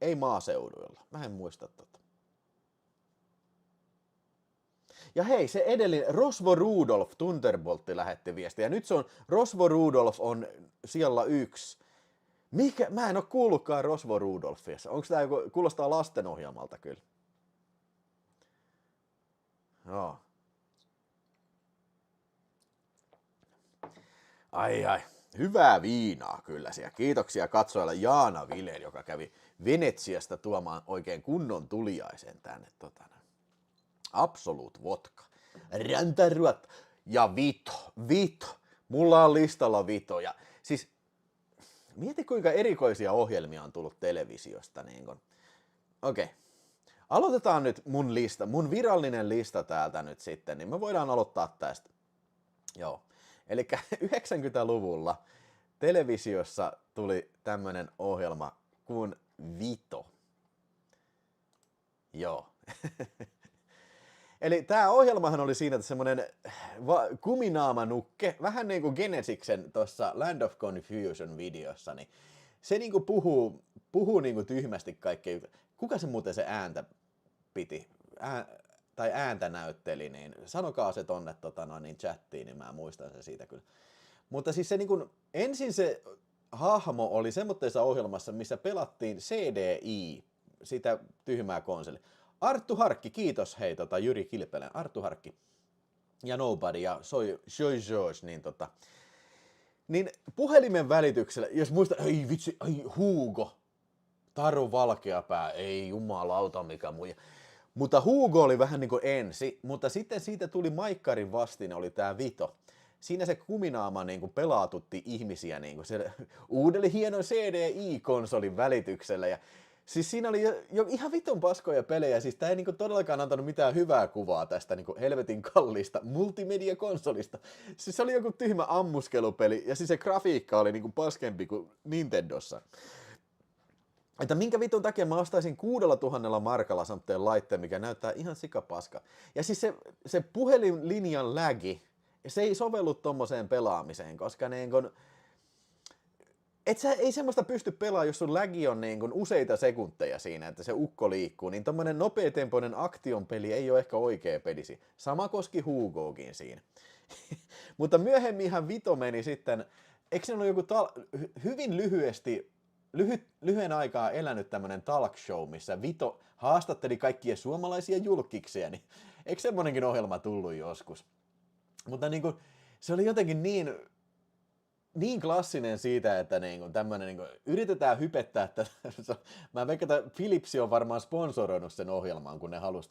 ei maaseuduilla, mä en muista tota. Ja hei, se edellinen, Rosvo Rudolf, Thunderboltti lähetti viestiä. Ja nyt se on, Rosvo Rudolf on siellä 1. Mä en oo kuullutkaan Rosvo Rudolfia. Onko tää joku, kuulostaa lastenohjelmalta kyllä. Joo. Ai. Hyvää viinaa kyllä siellä. Kiitoksia katsojalle Jaana Vileen, joka kävi Venetsiasta tuomaan oikein kunnon tuliaisen tänne. Absolut vodka, räntäruot ja Vito. Mulla on listalla Vito. Ja siis mieti kuinka erikoisia ohjelmia on tullut televisiosta. Niin okei. Aloitetaan nyt mun virallinen lista täältä nyt sitten, niin me voidaan aloittaa tästä. Joo. Eli 90-luvulla televisiossa tuli tämmönen ohjelma kuin Vito. Joo. Eli tää ohjelmahan oli siinä semmonen kuminaamanukke, vähän niin kuin Genesiksen tuossa Land of Confusion videossa, niin se niinku puhuu niinku tyhmästi kaikkea. Kuka se muuten se ääntä piti? Tai ääntä näytteli, niin sanokaa se tonne niin chattiin, niin mä muistan sen siitä kyllä. Mutta siis se niinku, ensin se hahmo oli semmoisessa ohjelmassa, missä pelattiin CDI, sitä tyhmää konsoli. Arttu Harkki, kiitos hei Jyri Kilpelän, Arttu Harkki ja Nobody ja Soy George, niin puhelimen välityksellä, jos muistat, ei vitsi, ai Hugo, Taru Valkeapää, ei jumalauta mikä muija. Mutta Hugo oli vähän niin kuin ensi, mutta sitten siitä tuli Maikkarin vastine, oli tää Vito. Siinä se kuminaama niin kuin pelaatutti ihmisiä niin kuin se uudelle hienon CDI-konsolin välityksellä. Ja siis siinä oli jo ihan vitun paskoja pelejä, siis tää ei niinku todellakaan antanut mitään hyvää kuvaa tästä niinku helvetin kalliista multimedia-konsolista. Siis se oli joku tyhmä ammuskelupeli, ja siis se grafiikka oli niinku paskempi kuin Nintendossa. Että minkä vitun takia mä ostaisin 6000 markalla samteen laitteen, mikä näyttää ihan sikapaska. Ja siis se puhelinlinjan lagi, se ei sovellu tommoseen pelaamiseen, koska niin kun, ei semmoista pysty pelaamaan, jos sun lagi on niin kuin useita sekunteja siinä, että se ukko liikkuu, niin tommonen nopeatempoinen aktionpeli ei ole ehkä oikea pelisi. Sama koski Hugokin siinä. Mutta myöhemminhän Vito meni sitten, eikö se ollut joku hyvin lyhyen aikaa elänyt tämmönen talk show, missä Vito haastatteli kaikkia suomalaisia julkkiksia, niin eikö semmonenkin ohjelma tullut joskus? Mutta niin kuin, se oli jotenkin niin klassinen siitä, että niinku tämmönen niinku yritetään hypettää, että mä veikkaan, että Philips on varmaan sponsoroinut sen ohjelman, kun ne halusi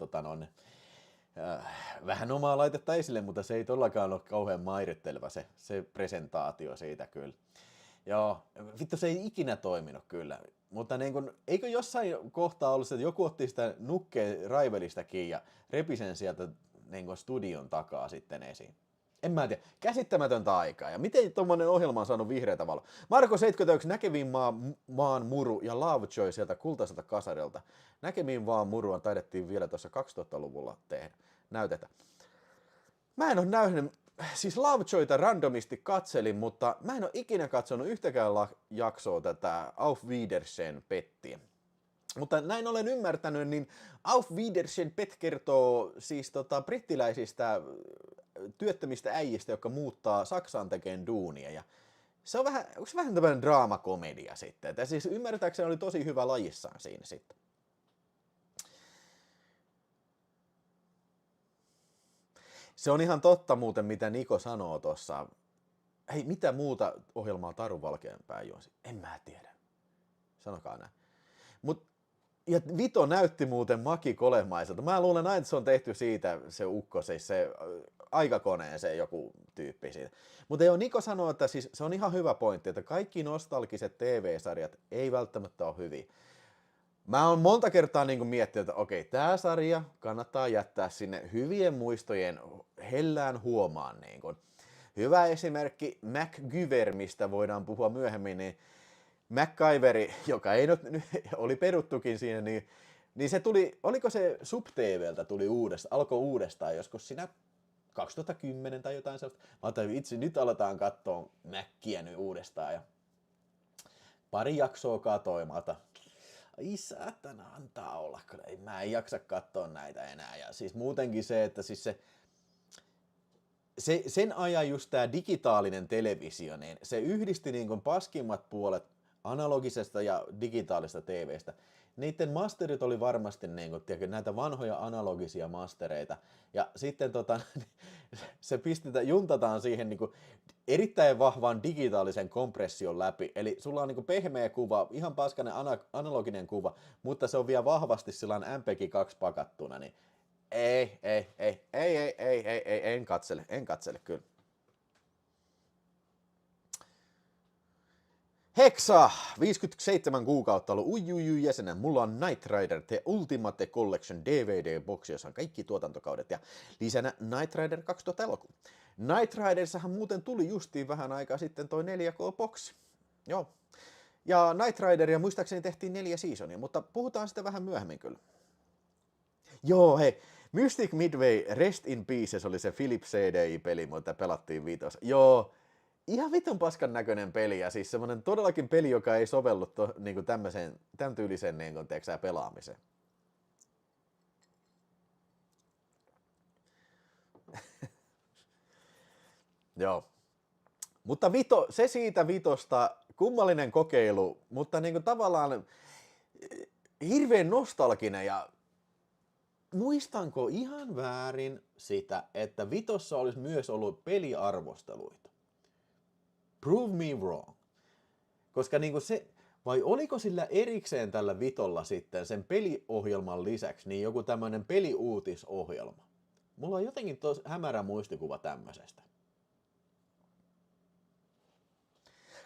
vähän omaa laitetta esille, mutta se ei todellakaan ole kauhean mairitteleva se presentaatio siitä kyllä. Joo, vittu se ei ikinä toiminut kyllä, mutta niin kun, eikö jossain kohtaa ollut se, että joku otti sitä nukkeen raivelistakin ja repi sen sieltä niin kun studion takaa sitten esiin. En mä tiedä. Käsittämätöntä aikaa. Ja miten tommonen ohjelma on saanut vihreätä valoa? Marko 71, Näkeviin maan muru ja Lovejoy sieltä kultaiselta kasarilta. Näkeviin vaan murua taidettiin vielä tuossa 2000-luvulla tehdä. Näytetä. Mä en ole nähnyt, siis Lovejoyta randomisti katselin, mutta mä en ole ikinä katsonut yhtäkään jaksoa tätä Auf Wiedersehen Pettiä. Mutta näin olen ymmärtänyt, niin Auf Wiedersehen Pet kertoo siis brittiläisistä työttömistä äijistä, jotka muuttaa Saksaan tekemään duunia. Ja se on onko se vähän tämmöinen draamakomedia sitten? Ja siis ymmärtääkseni oli tosi hyvä lajissaan siinä sitten. Se on ihan totta muuten, mitä Niko sanoo tuossa. Hei, mitä muuta ohjelmaa Taru Valkeanpää juonsi? En mä tiedä. Sanokaa näin. Ja Vito näytti muuten Maki Kolemaiselta. Mä luulen aina, että se on tehty siitä, se ukko, siis se aikakoneen se joku tyyppi siitä. Mutta joo, Niko sanoo, että siis se on ihan hyvä pointti, että kaikki nostalgiset TV-sarjat ei välttämättä ole hyviä. Mä oon monta kertaa niin kuin miettinyt, että okei, tää sarja kannattaa jättää sinne hyvien muistojen hellään huomaan. Niin kuin. Hyvä esimerkki MacGyver, mistä voidaan puhua myöhemmin, niin MacGyveri, joka ei nyt oli peruttukin siinä, niin se tuli, oliko se SubTVltä tuli alkoi uudestaan joskus siinä 2010 tai jotain sellaista. Mä ajattelin, itse nyt aletaan katsoa Mackiä nyt uudestaan ja pari jaksoa katoimalta. Ai saatana, antaa olla, kyllä mä en jaksa katsoa näitä enää. Ja siis muutenkin se, että siis sen ajan just tää digitaalinen televisio, niin se yhdisti niin kuin paskimmat puolet analogisesta ja digitaalista TVstä. Niiden masterit oli varmasti niin kuin, tiedätkö, näitä vanhoja analogisia mastereita. Ja sitten se juntataan siihen niin kuin, erittäin vahvan digitaalisen kompression läpi. Eli sulla on niin kuin, pehmeä kuva, ihan paskainen analoginen kuva, mutta se on vielä vahvasti sellainen MPEG 2 pakattuna. Niin Ei, en katsele kyllä. Hexa, 57 kuukautta ollut jäsenä. Mulla on Knight Rider The Ultimate Collection DVD-boksi, jossa on kaikki tuotantokaudet ja lisänä Knight Rider 2000 elokuva. Knight Riderssahan muuten tuli justiin vähän aikaa sitten toi 4K-boksi. Joo. Ja Knight Rideria muistaakseni tehtiin 4 seasonia, mutta puhutaan sitä vähän myöhemmin kyllä. Joo, hei. Mystic Midway Rest in Pieces oli se Philips CDI-peli, mutta pelattiin viitos. Joo, ihan vitun paskan näköinen peli ja siis semmonen todellakin peli, joka ei sovellu niinku tämmöiseen, tämän tyylisen niinku, pelaamiseen. Joo. Mutta se siitä vitosta, kummallinen kokeilu, mutta niinku tavallaan hirveän nostalginen ja muistanko ihan väärin sitä, että vitossa olisi myös ollut peliarvosteluita? Prove me wrong. Koska niinku se, vai oliko sillä erikseen tällä vitolla sitten sen peliohjelman lisäksi niin joku tämmöinen peliuutisohjelma? Mulla on jotenkin hämärä muistikuva tämmöisestä.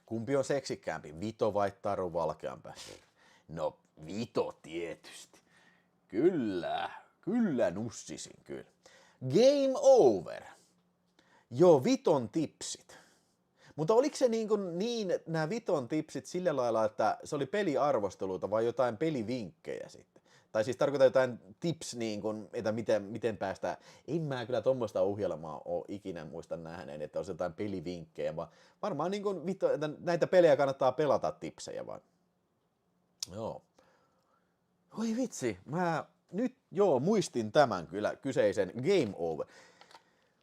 Kumpi on seksikkäämpi, Vito vai Taru Valkeanpää? No, Vito tietysti. Kyllä nussisin kyllä. Game over. Joo, Viton tipsit. Mutta oliko se niin nämä Viton tipsit sillä lailla, että se oli peliarvosteluita vai jotain pelivinkkejä sitten? Tai siis tarkoittaa jotain tips, niin kuin, että miten päästään. En mä kyllä tuommoista ohjelmaa ole ikinä muista nähneen, että olisi jotain pelivinkkejä, vaan varmaan niin kuin, että näitä pelejä kannattaa pelata tipsejä vaan. Joo. Oi vitsi, mä nyt muistin tämän kyllä kyseisen Game Over.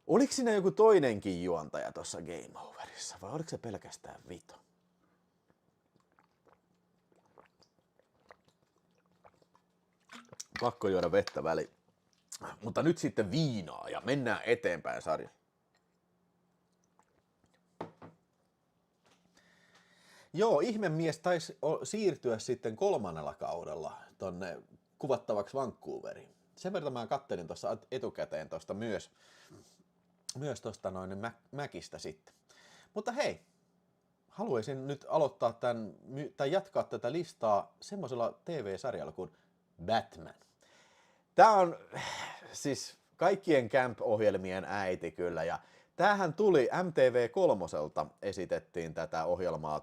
Oliko siinä joku toinenkin juontaja tuossa Game Overissa vai oliko se pelkästään Vito? Pakko juoda vettä väliin. Mutta nyt sitten viinaa ja mennään eteenpäin sarja. Joo, ihmemies taisi siirtyä sitten 3. kaudella tonne kuvattavaksi Vancouveriin. Sen verran mä kattelin tuossa etukäteen tuosta myös tuosta noin Mäkistä sitten. Mutta hei, haluaisin nyt aloittaa tai jatkaa tätä listaa semmoisella TV-sarjalla kuin Batman. Tää on siis kaikkien camp-ohjelmien äiti kyllä, ja tämähän tuli MTV3:lta esitettiin tätä ohjelmaa,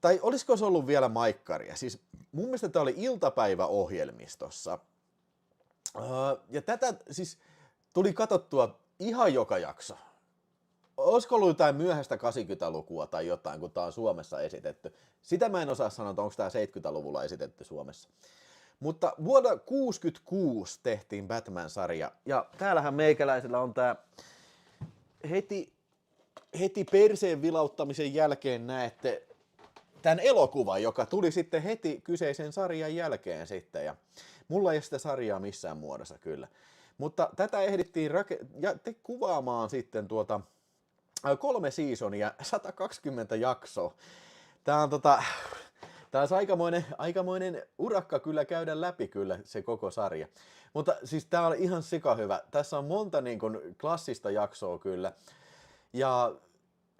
tai olisiko se ollut vielä maikkaria, siis mun mielestä tämä oli iltapäiväohjelmistossa, ja tätä siis tuli katsottua ihan joka jakso. Olisiko ollut jotain myöhäistä 80-lukua tai jotain, kun tämä on Suomessa esitetty. Sitä mä en osaa sanoa, että onko tämä 70-luvulla esitetty Suomessa. Mutta vuonna 1966 tehtiin Batman-sarja, ja täällähän meikäläisellä on tämä heti perseen vilauttamisen jälkeen näette tämän elokuvan, joka tuli sitten heti kyseisen sarjan jälkeen sitten, ja mulla ei ole sitä sarjaa missään muodossa kyllä. Mutta tätä ehdittiin kuvaamaan sitten 3 seasonia, 120 jaksoa. Tämä on olisi aikamoinen urakka kyllä käydä läpi kyllä se koko sarja. Mutta siis tää on ihan sikahyvä. Tässä on monta niin kuin klassista jaksoa kyllä. Ja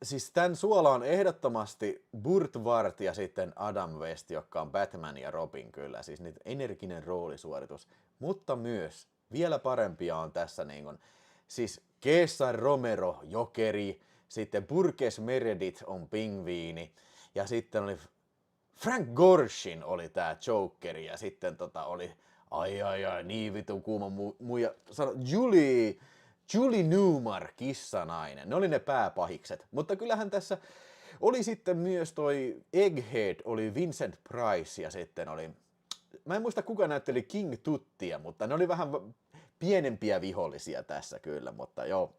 siis tämän suola on ehdottomasti Burt Ward ja sitten Adam West, joka on Batman ja Robin kyllä. Siis niitä energinen roolisuoritus. Mutta myös vielä parempia on tässä niin kuin, siis Cesar Romero, Jokeri, sitten Burgess Meredith on Pingviini ja sitten oli Frank Gorshin oli tää Jokeri ja sitten oli ai niin vitun kuuma muija sano Julie Newmar, kissanainen. Ne oli ne pääpahikset. Mutta kyllähän tässä oli sitten myös toi Egghead, oli Vincent Price ja sitten oli, mä en muista kuka näytteli King Tuttia, mutta ne oli vähän pienempiä vihollisia tässä kyllä, mutta joo.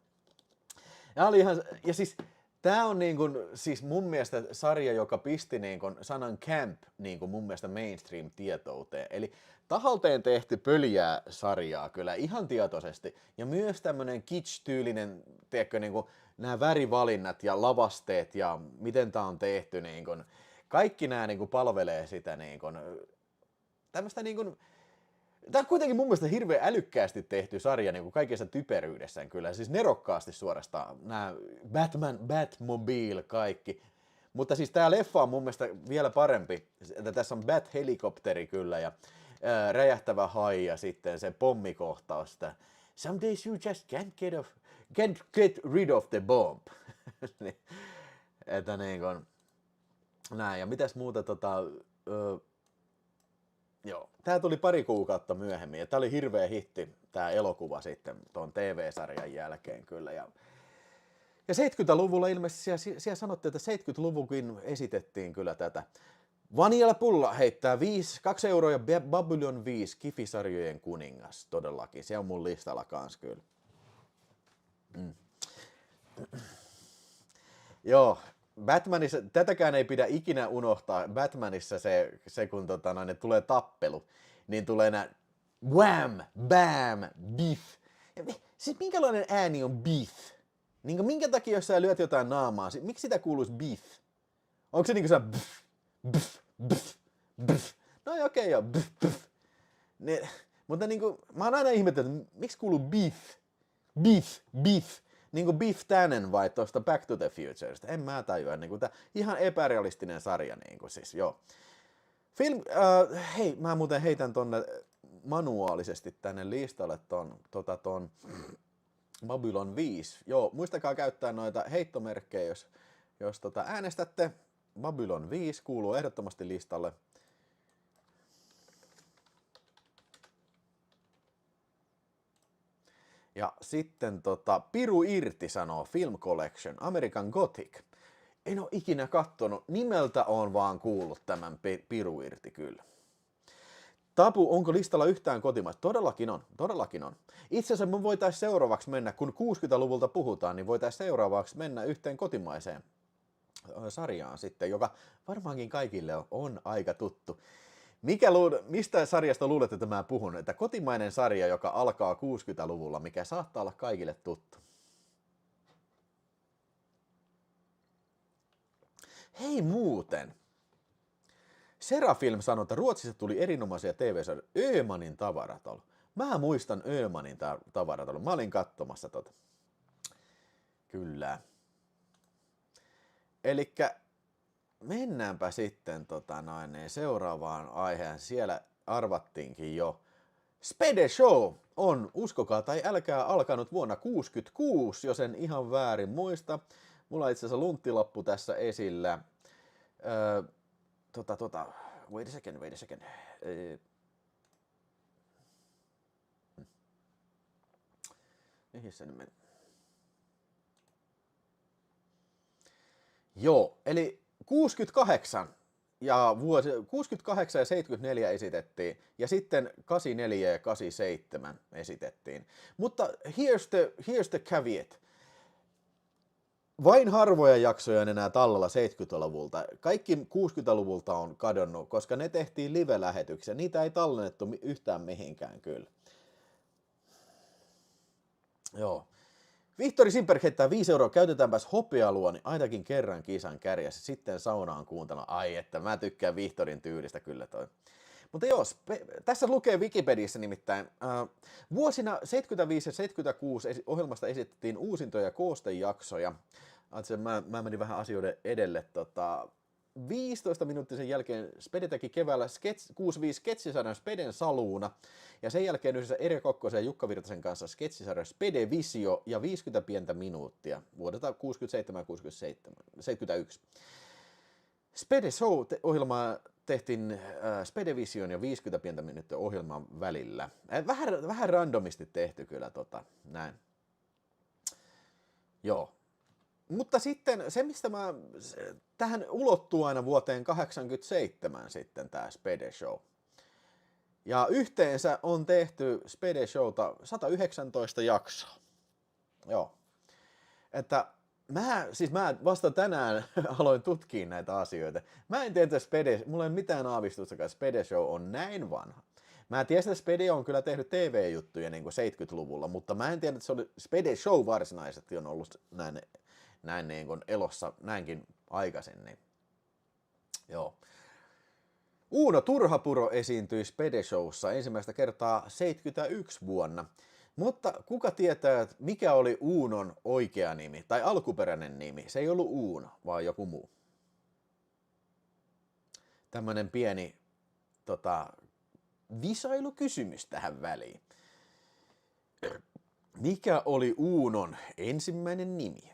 Ja siis tää on niin kuin, siis mun mielestä sarja, joka pisti niin kuin sanan camp niin kuin mun mielestä mainstream-tietouteen. Eli tahalteen tehty pöljää sarjaa kyllä ihan tietoisesti. Ja myös tämmönen kitsch-tyylinen, tiedätkö, niin kuin nämä värivalinnat ja lavasteet ja miten tää on tehty. Niin kuin, kaikki nämä niin kuin palvelee sitä niin kuin, tämmöistä niin kuin Tämä on kuitenkin mun mielestä hirveän älykkäästi tehty sarja niin kuin kaikessa typeryydessään kyllä. Siis nerokkaasti suorastaan nämä Batman, Batmobile, kaikki. Mutta siis tämä leffa on mun mielestä vielä parempi. Että tässä on Bat-helikopteri kyllä ja räjähtävä hai ja sitten se pommikohtaus. Some days you just can't get rid of the bomb. Että niin kuin, näin. Ja mitäs muuta joo, tää tuli pari kuukautta myöhemmin ja tää oli hirveä hitti, tää elokuva sitten tuon TV-sarjan jälkeen kyllä. Ja 70-luvulla ilmeisesti siellä sanottiin, että 70-luvukin esitettiin kyllä tätä. Vanilla Pulla heittää 2 euroa ja Babylon 5 Kifisarjojen kuningas, todellakin. Se on mun listalla kans kyllä. Joo, Batmanissa, tätäkään ei pidä ikinä unohtaa. Batmanissa se kun ne tulee tappelu, niin tulee nää wham, bam, biff. Siis minkälainen ääni on biff? Niin minkä takia, jos sä lyöt jotain naamaa, miksi sitä kuuluisi biff? Onko se niinku se biff, biff, biff, biff? No okei, joo, biff, biff. Mutta niinku, mä oon aina ihmetellyt, että miksi kuuluu biff, biff, biff? Niin kuin Biff Tannen vai tuosta Back to the Futuresta. En mä tajua. Niin kuin ihan epärealistinen sarja. Niin kuin siis, joo. Hei, mä muuten heitän tonne manuaalisesti tänne listalle ton Babylon 5. Joo, muistakaa käyttää noita heittomerkkejä, jos äänestätte. Babylon 5 kuuluu ehdottomasti listalle. Ja sitten Piru irti sanoo Film Collection, American Gothic. En ole ikinä kattonut, nimeltä on vaan kuullut tämän Piru irti kyllä. Tapu, onko listalla yhtään kotimaista? Todellakin on. Itse asiassa me voitaisiin seuraavaksi mennä, kun 60-luvulta puhutaan, niin voitaisiin seuraavaksi mennä yhteen kotimaiseen sarjaan sitten, joka varmaankin kaikille on aika tuttu. Mistä sarjasta luulet, että mä puhun? Että kotimainen sarja, joka alkaa 60-luvulla, mikä saattaa olla kaikille tuttu. Hei muuten! Serafilm sanoi, että Ruotsissa tuli erinomaisia TV-sarjoja. Öhmanin tavaratalo. Mä muistan Öhmanin tavaratalo. Mä olin katsomassa tota. Kyllä. Elikkä mennäänpä sitten seuraavaan aiheen. Siellä arvattiinkin jo. Spede Show on, uskokaa tai älkää, alkanut vuonna 1966, jos en ihan väärin muista. Mulla on itse asiassa lunttilappu tässä esillä. Wait a second. Mihin se nyt meni? Joo, eli 68 ja 68 ja 74 esitettiin, ja sitten 84 ja 87 esitettiin. Mutta here's the caveat. Vain harvoja jaksoja on enää tallella 70-luvulta. Kaikki 60-luvulta on kadonnut, koska ne tehtiin live-lähetyksiä. Niitä ei tallennettu yhtään mihinkään kyllä. Joo. Vihtori Simperg heittää 5 euroa, käytetäänpäs hopealuoni ainakin kerran kisan kärjessä, sitten saunaan kuuntella. Ai että, mä tykkään Vihtorin tyylistä kyllä toi. Mutta joo, tässä lukee Wikipediassa nimittäin, vuosina 75 ja 76 ohjelmasta esitettiin uusintoja ja koostejaksoja. Mä menin vähän asioiden edelle. 15 minuuttisen jälkeen Spede teki keväällä 65 sketsisarjan Speden Saluuna, ja sen jälkeen yhdessä Ere Kokkosen ja Jukka Virtasen kanssa sketsisarja Spede Visio ja 50 pientä minuuttia vuodelta 67 ja 71. Spede Show-ohjelmaa tehtiin Spede Vision ja 50 pientä minuuttia ohjelman välillä. Vähän randomisti tehty kyllä näin. Joo. Mutta sitten se, mistä tähän ulottuu aina vuoteen 1987 sitten tämä Spede Show. Ja yhteensä on tehty Spede Showta 119 jaksoa. Joo. Että mä vasta tänään aloin tutkia näitä asioita. Mä en tiedä, että mulla ei ole mitään aavistustakaan, että Spede Show on näin vanha. Mä tiesin, että Spede on kyllä tehnyt TV-juttuja niin kuin 70-luvulla, mutta mä en tiedä, että se oli Spede Show varsinaisesti on ollut näin niin kuin elossa näinkin aikaisin. Niin. Joo. Uuno Turhapuro esiintyi Spede-showssa ensimmäistä kertaa 71 vuonna. Mutta kuka tietää, että mikä oli Uunon oikea nimi tai alkuperäinen nimi? Se ei ollut Uuno, vaan joku muu. Tämmönen pieni visailukysymys tähän väliin. Mikä oli Uunon ensimmäinen nimi?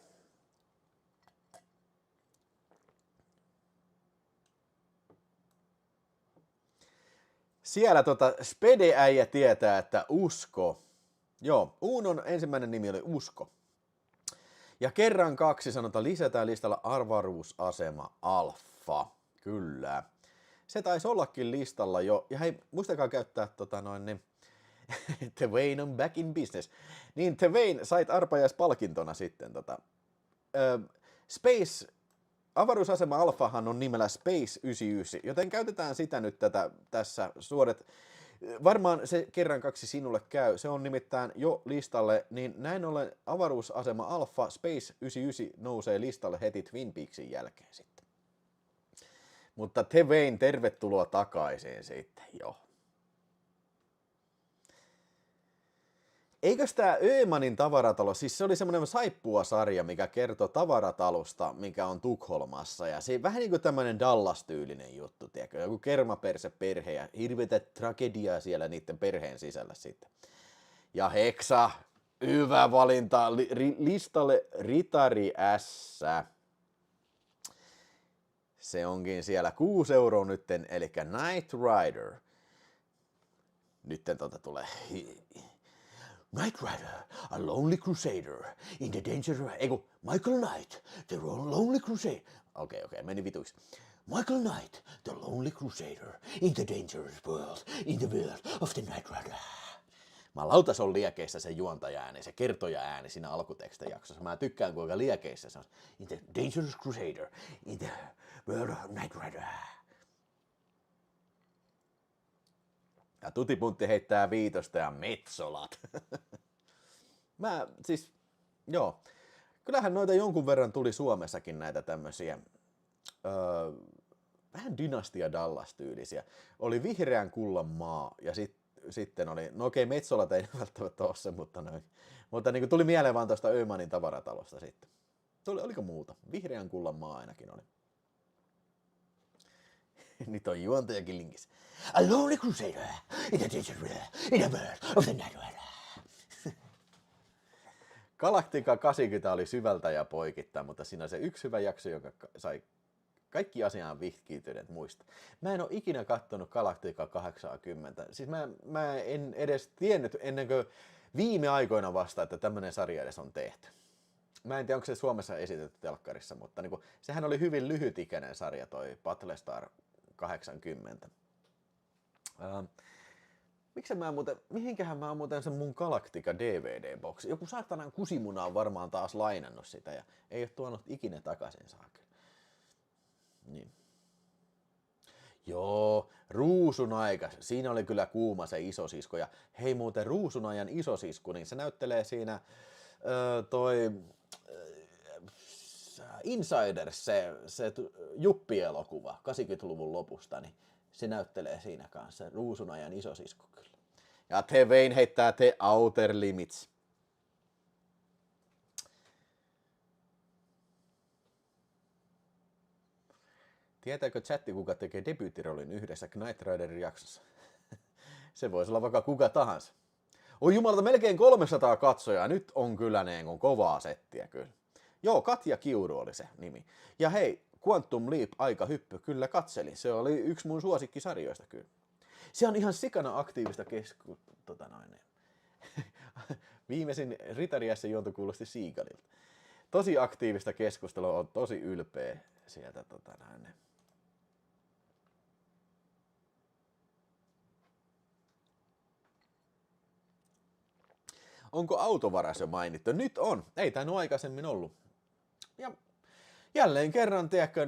Siellä Spede-äijä tietää, että Usko. Joo, Uunon ensimmäinen nimi oli Usko. Ja kerran 2 sanotaan lisätään listalla avaruusasema Alfa. Kyllä. Se taisi ollakin listalla jo. Ja hei, muistakaa käyttää The Wayne on back in business. Niin The Wayne sait arpajaispalkintona sitten Space, avaruusasema Alfahan on nimellä Space 99, joten käytetään sitä nyt tässä suoret. Varmaan se kerran 2 sinulle käy, se on nimittäin jo listalle, niin näin ollen avaruusasema Alpha Space 99 nousee listalle heti Twin Peaksin jälkeen sitten. Mutta The Wayne, tervetuloa takaisin sitten, joo. Eikös tää Öhmanin tavaratalo, siis se oli semmoinen saippua-sarja, mikä kertoi tavaratalosta, mikä on Tukholmassa, ja se vähän niin kuin tämmöinen Dallas-tyylinen juttu, tiedätkö, joku kermaperse-perhe, ja hirveitä tragediaa siellä niiden perheen sisällä sitten. Ja Heksa, hyvä valinta, listalle Ritari S. Se onkin siellä 6 € nytten, eli Knight Rider. Nytten tulee... Knight Rider, a lonely crusader, in the danger... Michael Knight, the lonely crusader... Okei, meni vituiksi. Michael Knight, the lonely crusader, in the dangerous world, in the world of the Knight Rider. Lautas on liekeissä se juontaja-ääni, se kertoja-ääni siinä alkutekstijaksossa. Mä tykkään kuinka liekeissä se on. In the dangerous crusader, in the world of Knight Rider. Ja Tutipuntti heittää 5 ja Metsolat. Joo. Kyllähän noita jonkun verran tuli Suomessakin näitä tämmösiä, vähän Dynastia Dallas-tyylisiä. Oli Vihreän kullan maa ja sitten oli, no okei, Metsolat ei välttämättä ole se, mutta niin tuli mieleen vaan tuosta Öhmanin tavaratalosta sitten. Oliko muuta? Vihreän kullan maa ainakin oli. Nyt on juontajakin linkissä. A lonely crusader in the desert river, in the world of the Night Rider. Galactica 80 oli syvältä ja poikittaa, mutta siinä on se yksi hyvä jakso, joka sai kaikki asiaan vihkiytyneet muista. Mä en ole ikinä kattonut Galactica 80. Siis mä en edes tiennyt ennen kuin viime aikoina vasta, että tämmönen sarja edes on tehty. Mä en tiedä, onko se Suomessa esitetty telkkarissa, mutta sehän oli hyvin lyhytikäinen sarja toi Battlestar 80. Mihinkähän mä oon muuten sen mun Galactica DVD-boksi? Joku saatanan kusimuna on varmaan taas lainannut sitä ja ei ole tuonut ikinä takaisin saakka. Niin. Joo, Ruusun aika. Siinä oli kyllä kuuma se isosisko. Ja hei muuten Ruusun ajan isosisku, niin se näyttelee siinä Insiders, se Juppi-elokuva 80-luvun lopusta, niin se näyttelee siinä kanssa. Ruusun ajan isosisku kyllä. Ja The Wayne heittää The Outer Limits. Tietääkö chatti, kuka tekee debyyttiroolin yhdessä Knight Riderin jaksossa? Se voisi olla vaikka kuka tahansa. Oi jumalata, melkein 300 katsojaa. Nyt on kyllä kovaa settiä kyllä. Joo, Katja Kiuru oli se nimi. Ja hei, Quantum Leap aikahyppy, kyllä katselin. Se oli yksi mun suosikkisarjoista kyllä. Se on ihan sikana aktiivista Viimeisin Ritari S juonto kuulosti Seagalilta. Tosi aktiivista keskustelua, on tosi ylpeä sieltä Onko autovaras jo mainittu? Nyt on. Ei tää ole aikaisemmin ollut. Ja jälleen kerran, tiedätkö,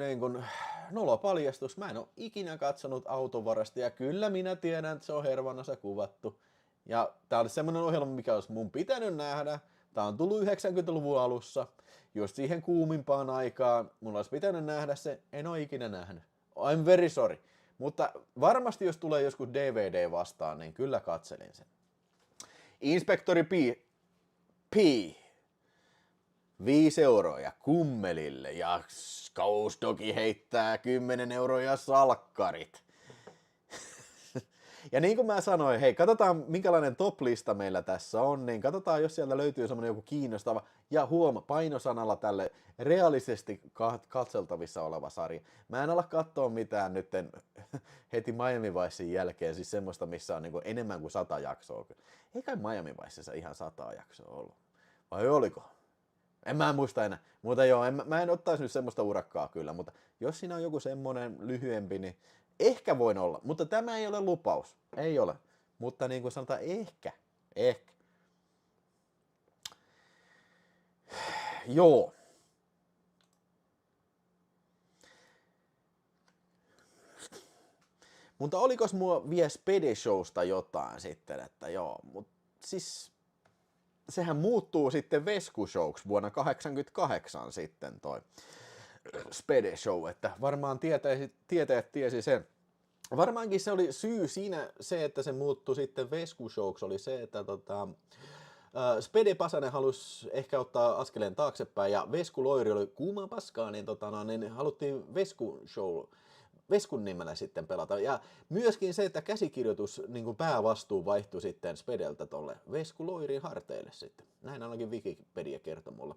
nolopaljastus. Mä en ole ikinä katsonut autovarasta ja kyllä minä tiedän, että se on Hervannassa kuvattu. Ja tää oli semmonen ohjelma, mikä olisi mun pitänyt nähdä. Tää on tullut 90-luvun alussa, just siihen kuumimpaan aikaan. Mulla olisi pitänyt nähdä se, en ole ikinä nähnyt. I'm very sorry. Mutta varmasti jos tulee joskus DVD vastaan, niin kyllä katselin sen. Inspektori P. 5 euroa ja kummelille ja Kausdoki heittää 10 euroa ja salkkarit. Ja niin kuin mä sanoin, hei, katsotaan minkälainen top-lista meillä tässä on, niin katsotaan, jos sieltä löytyy semmoinen joku kiinnostava, ja painosanalla tälle realistisesti katseltavissa oleva sarja. Mä en ala katsoa mitään nytten heti Miami Vicein jälkeen, siis semmoista, missä on niin kuin enemmän kuin 100 jaksoa. Ei kai Miami Viceissa ihan 100 jaksoa ollut, vai oliko? En mä muista enää, mutta joo, mä en ottaisi nyt semmoista urakkaa kyllä, mutta jos siinä on joku semmoinen lyhyempi, niin ehkä voin olla, mutta tämä ei ole lupaus, ei ole, mutta niin kuin sanotaan ehkä. Joo. Mutta olikos mua vielä Spede Showsta jotain sitten, että joo, mutta siis sehän muuttuu sitten Vesku Showksi vuonna 1988 sitten toi Spede Show, että varmaan tietäjät tiesi sen. Varmaankin se oli syy siinä se, että se muuttui sitten Vesku Showksi, oli se, että Spede Pasanen halusi ehkä ottaa askeleen taaksepäin ja Vesku Loiri oli kuumaa paskaa, niin haluttiin Veskun nimellä sitten pelata. Ja myöskin se, että käsikirjoitus, niin kuin päävastuu vaihtui sitten Spedeltä tolle Vesku Loirin harteille sitten. Näin ainakin Wikipedia kertoi mulle.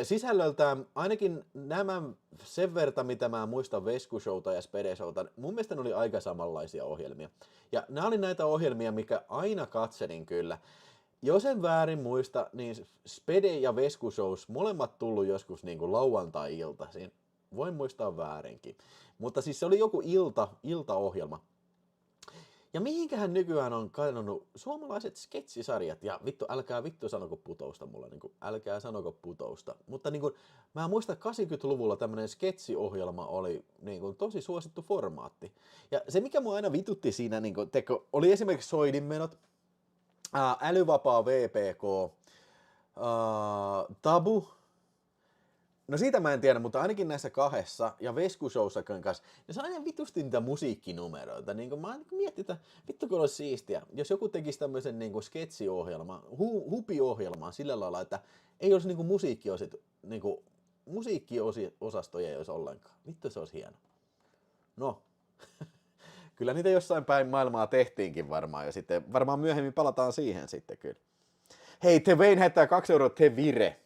Sisällöltään ainakin nämä sen verta, mitä mä muistan Vesku Showta ja Spede Showta, mun mielestä ne oli aika samanlaisia ohjelmia. Ja nämä oli näitä ohjelmia, mikä aina katselin kyllä. Jos en väärin muista, niin Spede ja Vesku Shows molemmat tullut joskus niin kuin lauantai-iltaisin. Voin muistaa väärinkin. Mutta siis se oli joku iltaohjelma. Ja mihinkähän nykyään on kadonnut suomalaiset sketsisarjat. Ja älkää sanoko putousta mulle. Niin kuin, älkää sanoko putousta. Mutta niin kuin, mä muistan, että 80-luvulla tämmöinen sketsiohjelma oli niin kuin, tosi suosittu formaatti. Ja se, mikä mua aina vitutti siinä, niin kuin, oli esimerkiksi Soidinmenot, Älyvapaa VPK, Tabu. No siitä mä en tiedä, mutta ainakin näissä kahdessa ja Vesku Showssa kanssa, ne saa aina vitusti niitä musiikkinumeroita. Niin mä mietin, että vittu kun olisi siistiä, jos joku tekisi tämmöisen niin sketsiohjelman, hupiohjelman sillä lailla, että ei olisi niin musiikkiosastoja ei olisi ollenkaan. Vittu se olisi hieno. No, kyllä niitä jossain päin maailmaa tehtiinkin varmaan ja sitten varmaan myöhemmin palataan siihen sitten kyllä. Hei, te Vein heittää 2 euroa, te Vire.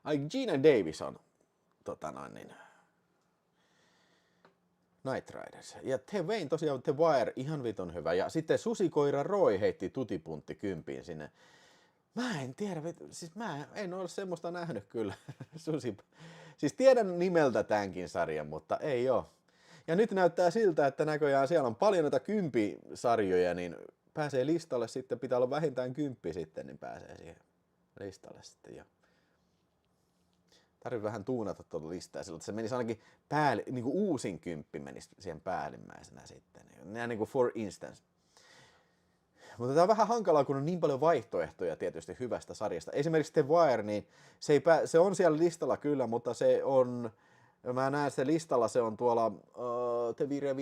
Ai Gina Davis on Night Riders. Ja The Vein tosiaan The Wire ihan vitun hyvä. Ja sitten Susikoira Roy heitti tutipuntti 10 sinne. Mä en tiedä, siis mä en ole semmoista nähnyt kyllä. Siis tiedän nimeltä tämänkin sarjan, mutta ei oo. Ja nyt näyttää siltä, että näköjään siellä on paljon näitä 10-sarjoja, niin pääsee listalle sitten, pitää olla vähintään 10 sitten, niin pääsee siihen listalle sitten jo. Tarvii vähän tuunata tuota listaa sillä, että se menisi ainakin niin kuin uusin 10 menisi siihen päällimmäisenä sitten. Nämä niin kuin for instance. Mutta tämä on vähän hankalaa, kun on niin paljon vaihtoehtoja tietysti hyvästä sarjasta. Esimerkiksi The Wire, niin se on siellä listalla kyllä, mutta se on, mä näen se listalla, se on tuolla The Vire,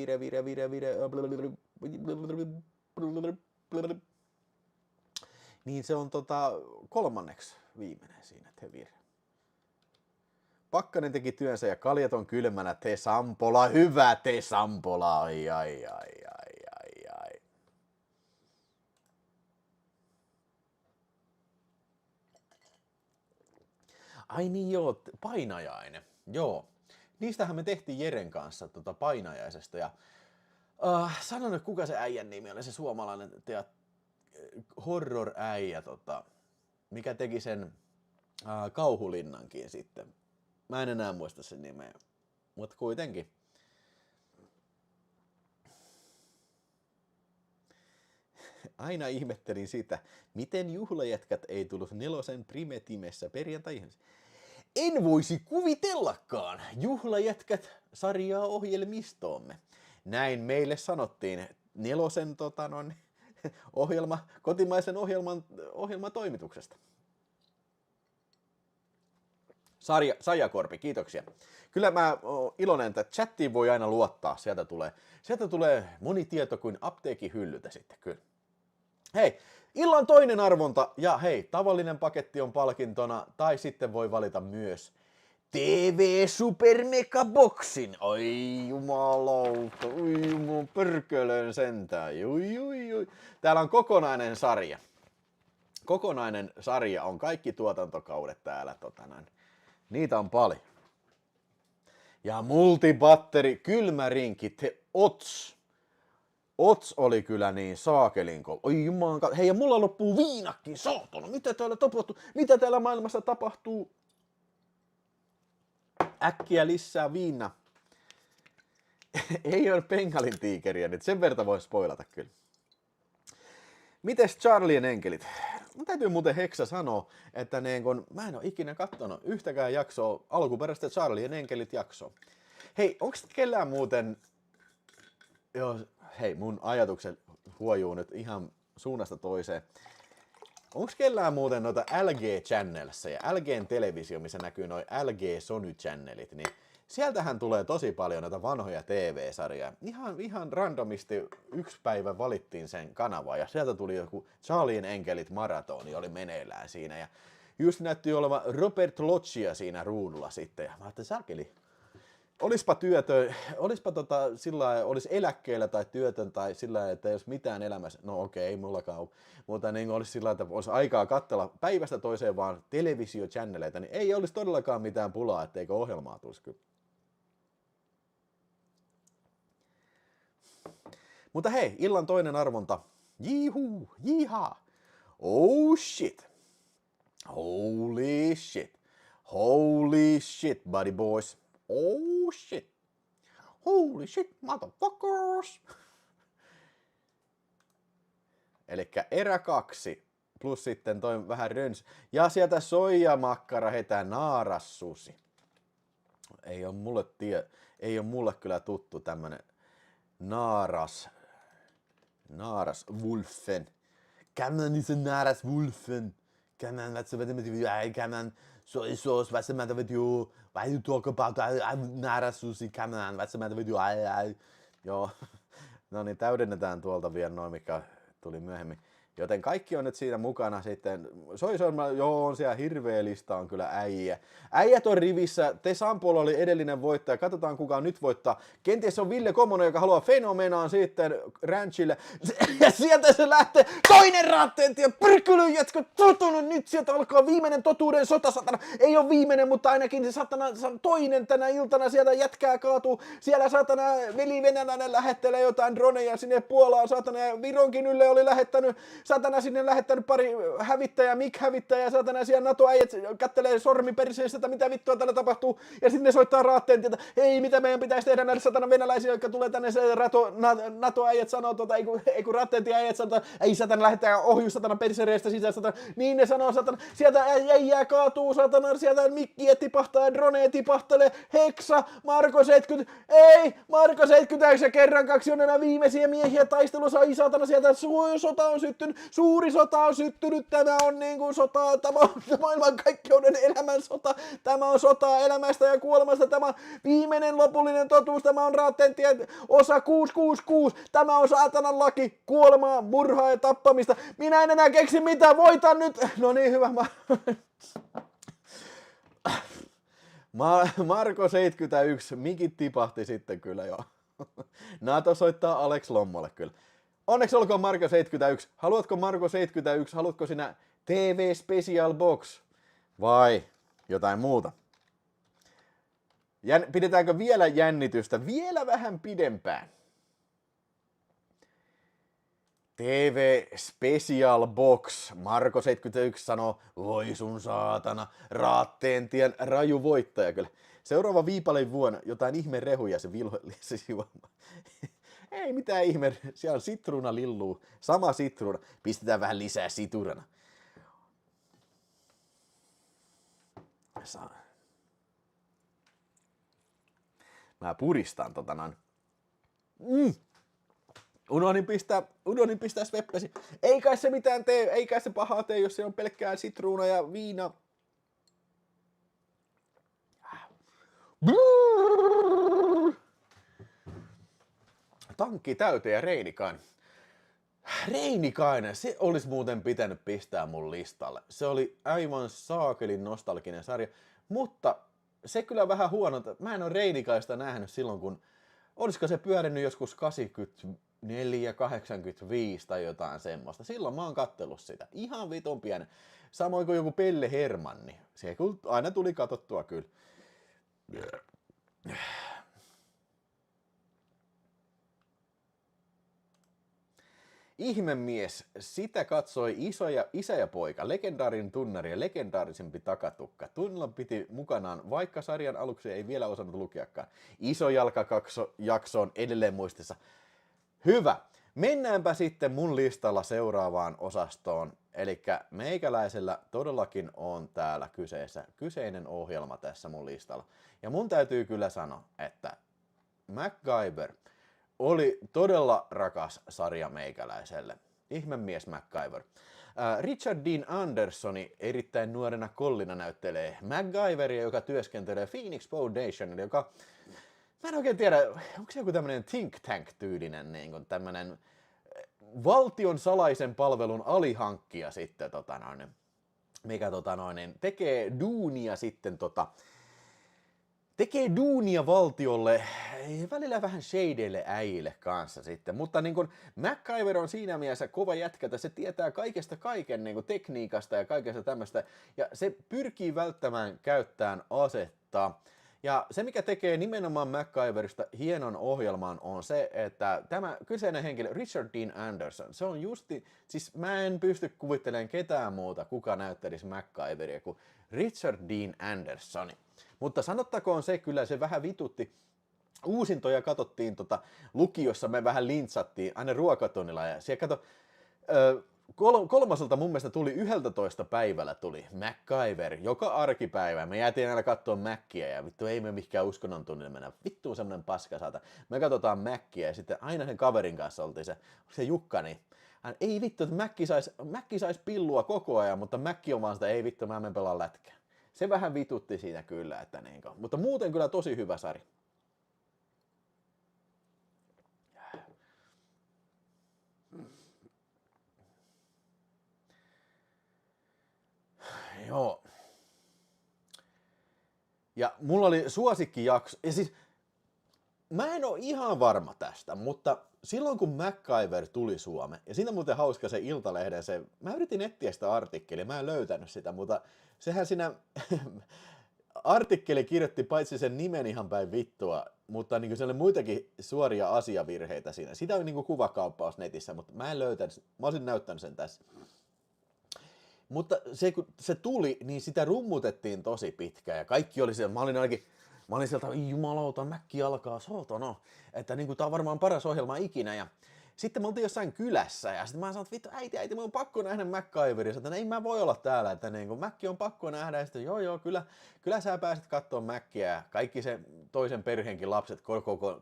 niin se on 3. viimeinen siinä The Vire. Pakkanen teki työnsä ja kaljat on kylmänä, te Sampola, hyvä te Sampola, ai. Ai niin joo, painajainen, joo. Niistähän me tehtiin Jeren kanssa painajaisesta ja sanon nyt kuka se äijän nimi oli, se suomalainen horror-äijä, mikä teki sen Kauhulinnankin sitten. Mä en enää muista sen nimeä, mutta kuitenkin. Aina ihmettelin sitä, miten juhlajätkät ei tullut 4 Primetimessä perjantai-ihmis. En voisi kuvitellakaan juhlajätkät sarjaa ohjelmistoomme. Näin meille sanottiin 4 kotimaisen ohjelman toimituksesta. Saijakorpi, kiitoksia. Kyllä mä oon iloinen, että chattiin voi aina luottaa. Sieltä tulee moni tieto kuin apteekin hyllyltä sitten, kyllä. Hei, illan toinen arvonta ja hei, tavallinen paketti on palkintona tai sitten voi valita myös TV Super Mega Boxin. Oi jumalauta, oi juman pörkölön sentään. Ui. Täällä on kokonainen sarja. Kokonainen sarja on kaikki tuotantokaudet täällä. Niitä on paljon. Ja multibatteri, kylmärinki, Ots oli kyllä niin saakelin kova. Oi juman, hei ja mulla loppuu viinakin, saatana. Mitä täällä tapahtuu? Mitä täällä maailmassa tapahtuu? Äkkiä lisää viina. Ei ole Bengalin tiikeriä, nyt sen verta voi spoilata kyllä. Mites Charlien enkelit? Mun täytyy muuten Heksa sanoa, että mä en ole ikinä katsonut yhtäkään jaksoa, alkuperäistä Charlien enkelit jaksoa. Hei, onks kellään muuten... Joo, hei, mun ajatukset huojuu nyt ihan suunnasta toiseen. Onks kellään muuten noita LG Channels ja LGn televisio, missä näkyy noi LG Sony Channelit, niin sieltähän tulee tosi paljon noita vanhoja TV-sarjoja. Ihan randomisti yksi päivä valittiin sen kanava ja sieltä tuli joku Charlien enkelit maratoni, oli meneillään siinä. Ja just näytti olevan Robert Loggia siinä ruudulla sitten. Ja mä ajattelin, särkeli. Olispa olisi eläkkeellä tai työtön tai sillä että ei olisi mitään elämässä, no okei, ei mullakaan ole, mutta niin olisi sillä että olisi aikaa katsella päivästä toiseen vaan televisio-channeleita, niin ei olisi todellakaan mitään pulaa, etteikö ohjelmaa tulisi kyllä. Mutta hei, illan toinen arvonta. Jihuu, jihaa. Oh shit. Holy shit. Holy shit, buddy boys. Oh shit. Holy shit, motherfuckers. Elikkä erä 2 plus sitten toi vähän röns. Ja sieltä soijamakkara heitä naarassusi. Ei ole mulle kyllä tuttu tämmönen Naaras Wolfen. Kan man inte Naaras Wolfen? Kan man, kan man soy sauce, vad som man vet ju, why you talk about Naaras sushi, kan man, vad som man vet ju, joo. No niin, täydennetään tuolta vielä noin, mikä tuli myöhemmin. Joten kaikki on nyt siinä mukana sitten. Joo, on siellä hirveä lista, on kyllä äijä. Äijät on rivissä. Sampolla oli edellinen voittaja. Katsotaan kuka nyt voittaa. Kenties on Ville Komonen, joka haluaa Fenomenaan sitten ranchille. Ja sieltä se lähtee. Toinen raatteentien pyrkylyn jätkä totunut. Nyt sieltä alkaa viimeinen totuuden sota, satana. Ei ole viimeinen, mutta ainakin se satana toinen tänä iltana. Sieltä jätkää kaatuu. Siellä satana veli venäläinen lähettelee jotain droneja sinne Puolaan. Satana ja Vironkin ylle oli lähettänyt. Satana sinne lähettänyt pari hävittäjää, MiG-hävittäjää, satana siellä NATO-äijät kattelee sormi perseestä, että mitä vittua täällä tapahtuu, ja sitten ne soittaa raatteen, että hei, mitä meidän pitäisi tehdä näille satana venäläisiä, jotka tulee tänne, se NATO-äijät sanoo, ei kun raatteentien-äijät sanoo, ei satana lähettää ohjus satana perseestä sisään, satana, niin ne sanoo, satana, sieltä äijää kaatuu, satana, sieltä mikkiä tipahtaa ja droneja tipahtelee, Heksa, Marko 70, ei, Marko 70, ja kerran 2 on enää viimeisiä miehiä taistelussa, ei satana, sieltä sota on syttynyt, suuri sota on syttynyt, tämä on niinku sota, tämä on maailmankaikkeuden elämän sota, tämä on sotaa elämästä ja kuolemasta, tämä on viimeinen lopullinen totuus, tämä on Raatteentien osa 666, tämä on saatanan laki, kuolemaa, murhaa ja tappamista, minä en enää keksi mitään, voitan nyt, no niin hyvä, Marko 71, mikit tipahti sitten kyllä jo. NATO soittaa Alex Lommolle kyllä. Onneksi olkoon Marko 71. Haluatko Marko 71? Haluatko sinä TV Special Box? Vai jotain muuta? Pidetäänkö vielä jännitystä? Vielä vähän pidempään. TV Special Box. Marko 71 sanoo, voi sun saatana, Raatteentien raju voittaja kyllä. Seuraava viipalein vuonna jotain ihme rehuja se juoma. Ei mitään ihme, siellä on sitruuna lilluu, sama sitruuna, pistetään vähän lisää siturana. Mä puristan Unohdin pistää sveppesi. Ei kai se mitään tee, ei kai se pahaa tee, jos se on pelkkää sitruuna ja viina. Tankki täyteen ja Reinikainen. Reinikainen, se olisi muuten pitänyt pistää mun listalle. Se oli aivan saakelin nostalginen sarja, mutta se kyllä vähän huono, että mä en ole Reinikaista nähnyt silloin, kun olisiko se pyörinyt joskus 84, 85 tai jotain semmoista. Silloin mä oon kattellut sitä. Ihan vitun pienen. Samoin kuin joku Pelle Hermanni. Se aina tuli katsottua kyllä. Ihmemies, sitä katsoi isä ja poika, legendaarinen tunnari ja legendaarisempi takatukka. Tunnilla piti mukanaan, vaikka sarjan aluksi ei vielä osannut lukeakaan. Iso jalkajakso on edelleen muistissa. Hyvä. Mennäänpä sitten mun listalla seuraavaan osastoon. Eli meikäläisellä todellakin on täällä kyseinen ohjelma tässä mun listalla. Ja mun täytyy kyllä sanoa, että MacGyver oli todella rakas sarja meikäläiselle. Ihmemies MacGyver. Richard Dean Andersoni erittäin nuorena kollina näyttelee MacGyveria, joka työskentelee Phoenix Foundationille, joka... Mä en oikein tiedä, onko se joku tämmönen think tank-tyylinen niin kuin tämmönen valtion salaisen palvelun alihankkija sitten, mikä tekee duunia sitten tekee duunia valtiolle, välillä vähän shadeille äijille kanssa sitten, mutta niin kuin MacGyver on siinä mielessä kova jätkä, että se tietää kaikesta kaiken niin kuin tekniikasta ja kaikesta tämmöistä, ja se pyrkii välttämään käyttämään asetta. Ja se, mikä tekee nimenomaan MacGyverista hienon ohjelman, on se, että tämä kyseinen henkilö, Richard Dean Anderson, se on siis mä en pysty kuvittelemaan ketään muuta, kuka näyttelisi MacGyveria kuin Richard Dean Andersoni. Mutta sanottakoon se, kyllä se vähän vitutti. Uusintoja katsottiin lukiossa, me vähän lintsattiin aina ruokatunnilla ja siellä kato, kolmaselta mun mielestä tuli 11 päivällä tuli MacGyver, joka arkipäivä. Me jäätiin aina katsoa Mackiä ja vittu ei me mihinkään uskonnon tunnille mennä. Vittu on semmonen paskasaata. Me katsotaan Mackiä ja sitten aina sen kaverin kanssa oltiin se Jukka, niin hän, ei vittu, että Macki sais pillua koko ajan, mutta Macki on vaan sitä, ei vittu, mä menen pelaan lätkää. Se vähän vitutti siinä kyllä, että niinku. Mutta muuten kyllä tosi hyvä sarja. Joo. Ja mulla oli suosikkijakso, ja siis mä en oo ihan varma tästä, mutta silloin kun MacGyver tuli Suomeen, ja siinä muuten hauska se Iltalehden, mä yritin etsiä sitä artikkelia, mä en löytänyt sitä, mutta sehän siinä artikkeli kirjoitti paitsi sen nimen ihan päin vittua, mutta niin siellä oli muitakin suoria asiavirheitä siinä. Sitä oli niin kuvakauppaus netissä, mutta mä en löytänyt, mä olisin näyttänyt sen tässä. Mutta se, kun se tuli, niin sitä rummutettiin tosi pitkään ja kaikki oli siellä, mä olin sieltä, jumalauta, Mäkki alkaa, sotono, että niin kuin, tää on varmaan paras ohjelma ikinä ja sitten me oltiin jossain kylässä ja sitten mä sanoin, että vittu äiti, mun on pakko nähdä MacGyveria, että ei mä voi olla täällä, että niin kuin, Mäkki on pakko nähdä ja sitten joo, kyllä sä pääsit katsoa Mäkkiä ja kaikki se toisen perheenkin lapset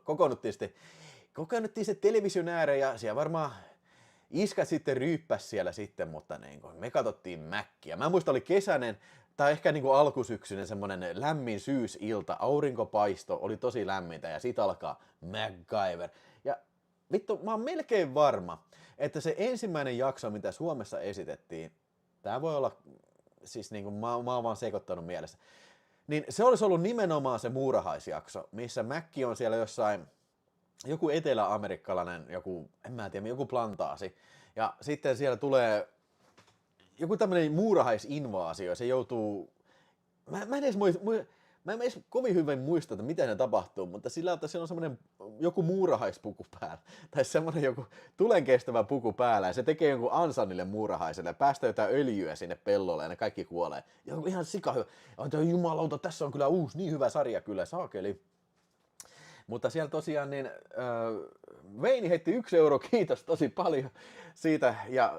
kokoonnuttiin sitten television ääreen ja siellä varmaan iskät sitten ryyppäs siellä sitten, mutta niin kuin, me katsottiin Mäkkiä. Mä muistan, oli kesäinen tai ehkä niin kuin alkusyksyinen semmonen lämmin syysilta, aurinkopaisto, oli tosi lämmintä ja sit alkaa MacGyver. Ja vittu, mä oon melkein varma, että se ensimmäinen jakso, mitä Suomessa esitettiin, tää voi olla, siis niin kuin mä oon vaan sekoittanut mielessä, niin se olisi ollut nimenomaan se muurahaisjakso, missä Mäkki on siellä jossain, joku eteläamerikkalainen, en mä tiedä, joku plantaasi. Ja sitten siellä tulee joku tämmöinen muurahaisinvaasio, se joutuu... Mä en edes kovin hyvin muista, että miten ne tapahtuu, mutta sillä että siellä on semmoinen joku muurahaispuku päällä, tai semmoinen joku tulenkestävä puku päällä, ja se tekee jonkun ansan muurahaiselle, ja päästää jotain öljyä sinne pellolle, ja ne kaikki kuolee. Ja on ihan sika hyvä. Jumalauta, tässä on kyllä uusi, niin hyvä sarja kyllä, saakeli. Mutta siellä tosiaan niin Veini heitti 1 euro, kiitos tosi paljon siitä, ja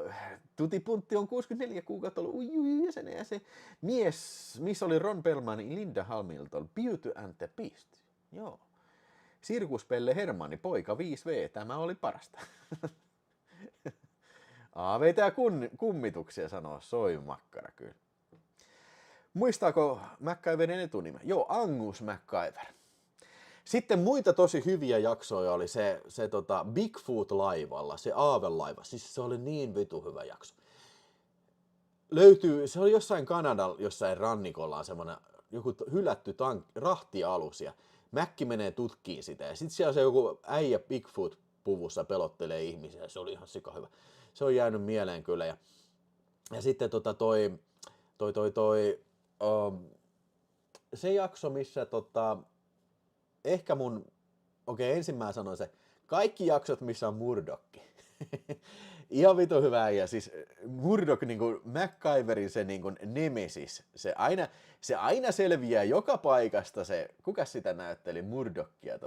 Tuti Puntti on 64 kuukautta ollut jäsen, ja se mies, missä oli Ron Perlman, Linda Hamilton, Beauty and the Beast, joo. Sirkuspelle Hermanni, poika 5V, tämä oli parasta. AVT ja kummituksia sanoo, soi makkara kyllä. Muistaako MacGyverin etunimen? Joo, Angus MacGyver. Sitten muita tosi hyviä jaksoja oli se Bigfoot-laivalla, se aavelaiva. Siis se oli niin vitu hyvä jakso. Löytyy, se oli jossain Kanadalla, jossain rannikolla on semmoinen joku hylätty rahtialus ja Mäkki menee tutkiin sitä ja sitten siellä se joku äijä Bigfoot-puvussa pelottelee ihmisiä. Se oli ihan sika hyvä. Se on jäänyt mieleen kyllä ja sitten se jakso, missä ehkä ensin mä sanoin se, kaikki jaksot, missä on Murdoch. Ihan vitu hyvä ja siis Murdoch, niinku MacGyverin se niinku nemesis, se aina selviää joka paikasta se, kuka sitä näytteli, Murdochia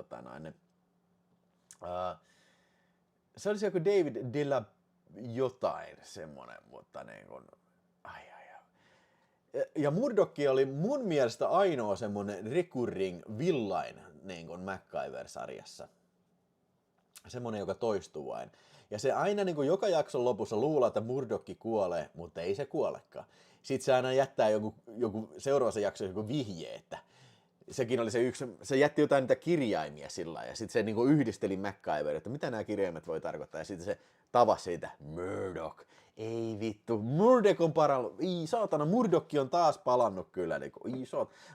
se olisi joku David Della jotain semmonen, mutta niinku, Ja Murdoch oli mun mielestä ainoa semmonen recurring villain niin kuin MacGyver-sarjassa. Semmonen, joka toistuu vain. Ja se aina niin kuin joka jakson lopussa luulee, että Murdoch kuolee, mutta ei se kuolekaan. Sitten se aina jättää joku seuraavassa jaksossa joku vihje, että sekin oli se yksi, se jätti jotain niitä kirjaimia sillä ja sitten se niinku yhdisteli MacGyver, että mitä nämä kirjaimet voi tarkoittaa, ja sitten se tavasi siitä, Murdoch, ei vittu, Murdoch on parannut, saatana, Murdoch on taas palannut kyllä, niinku,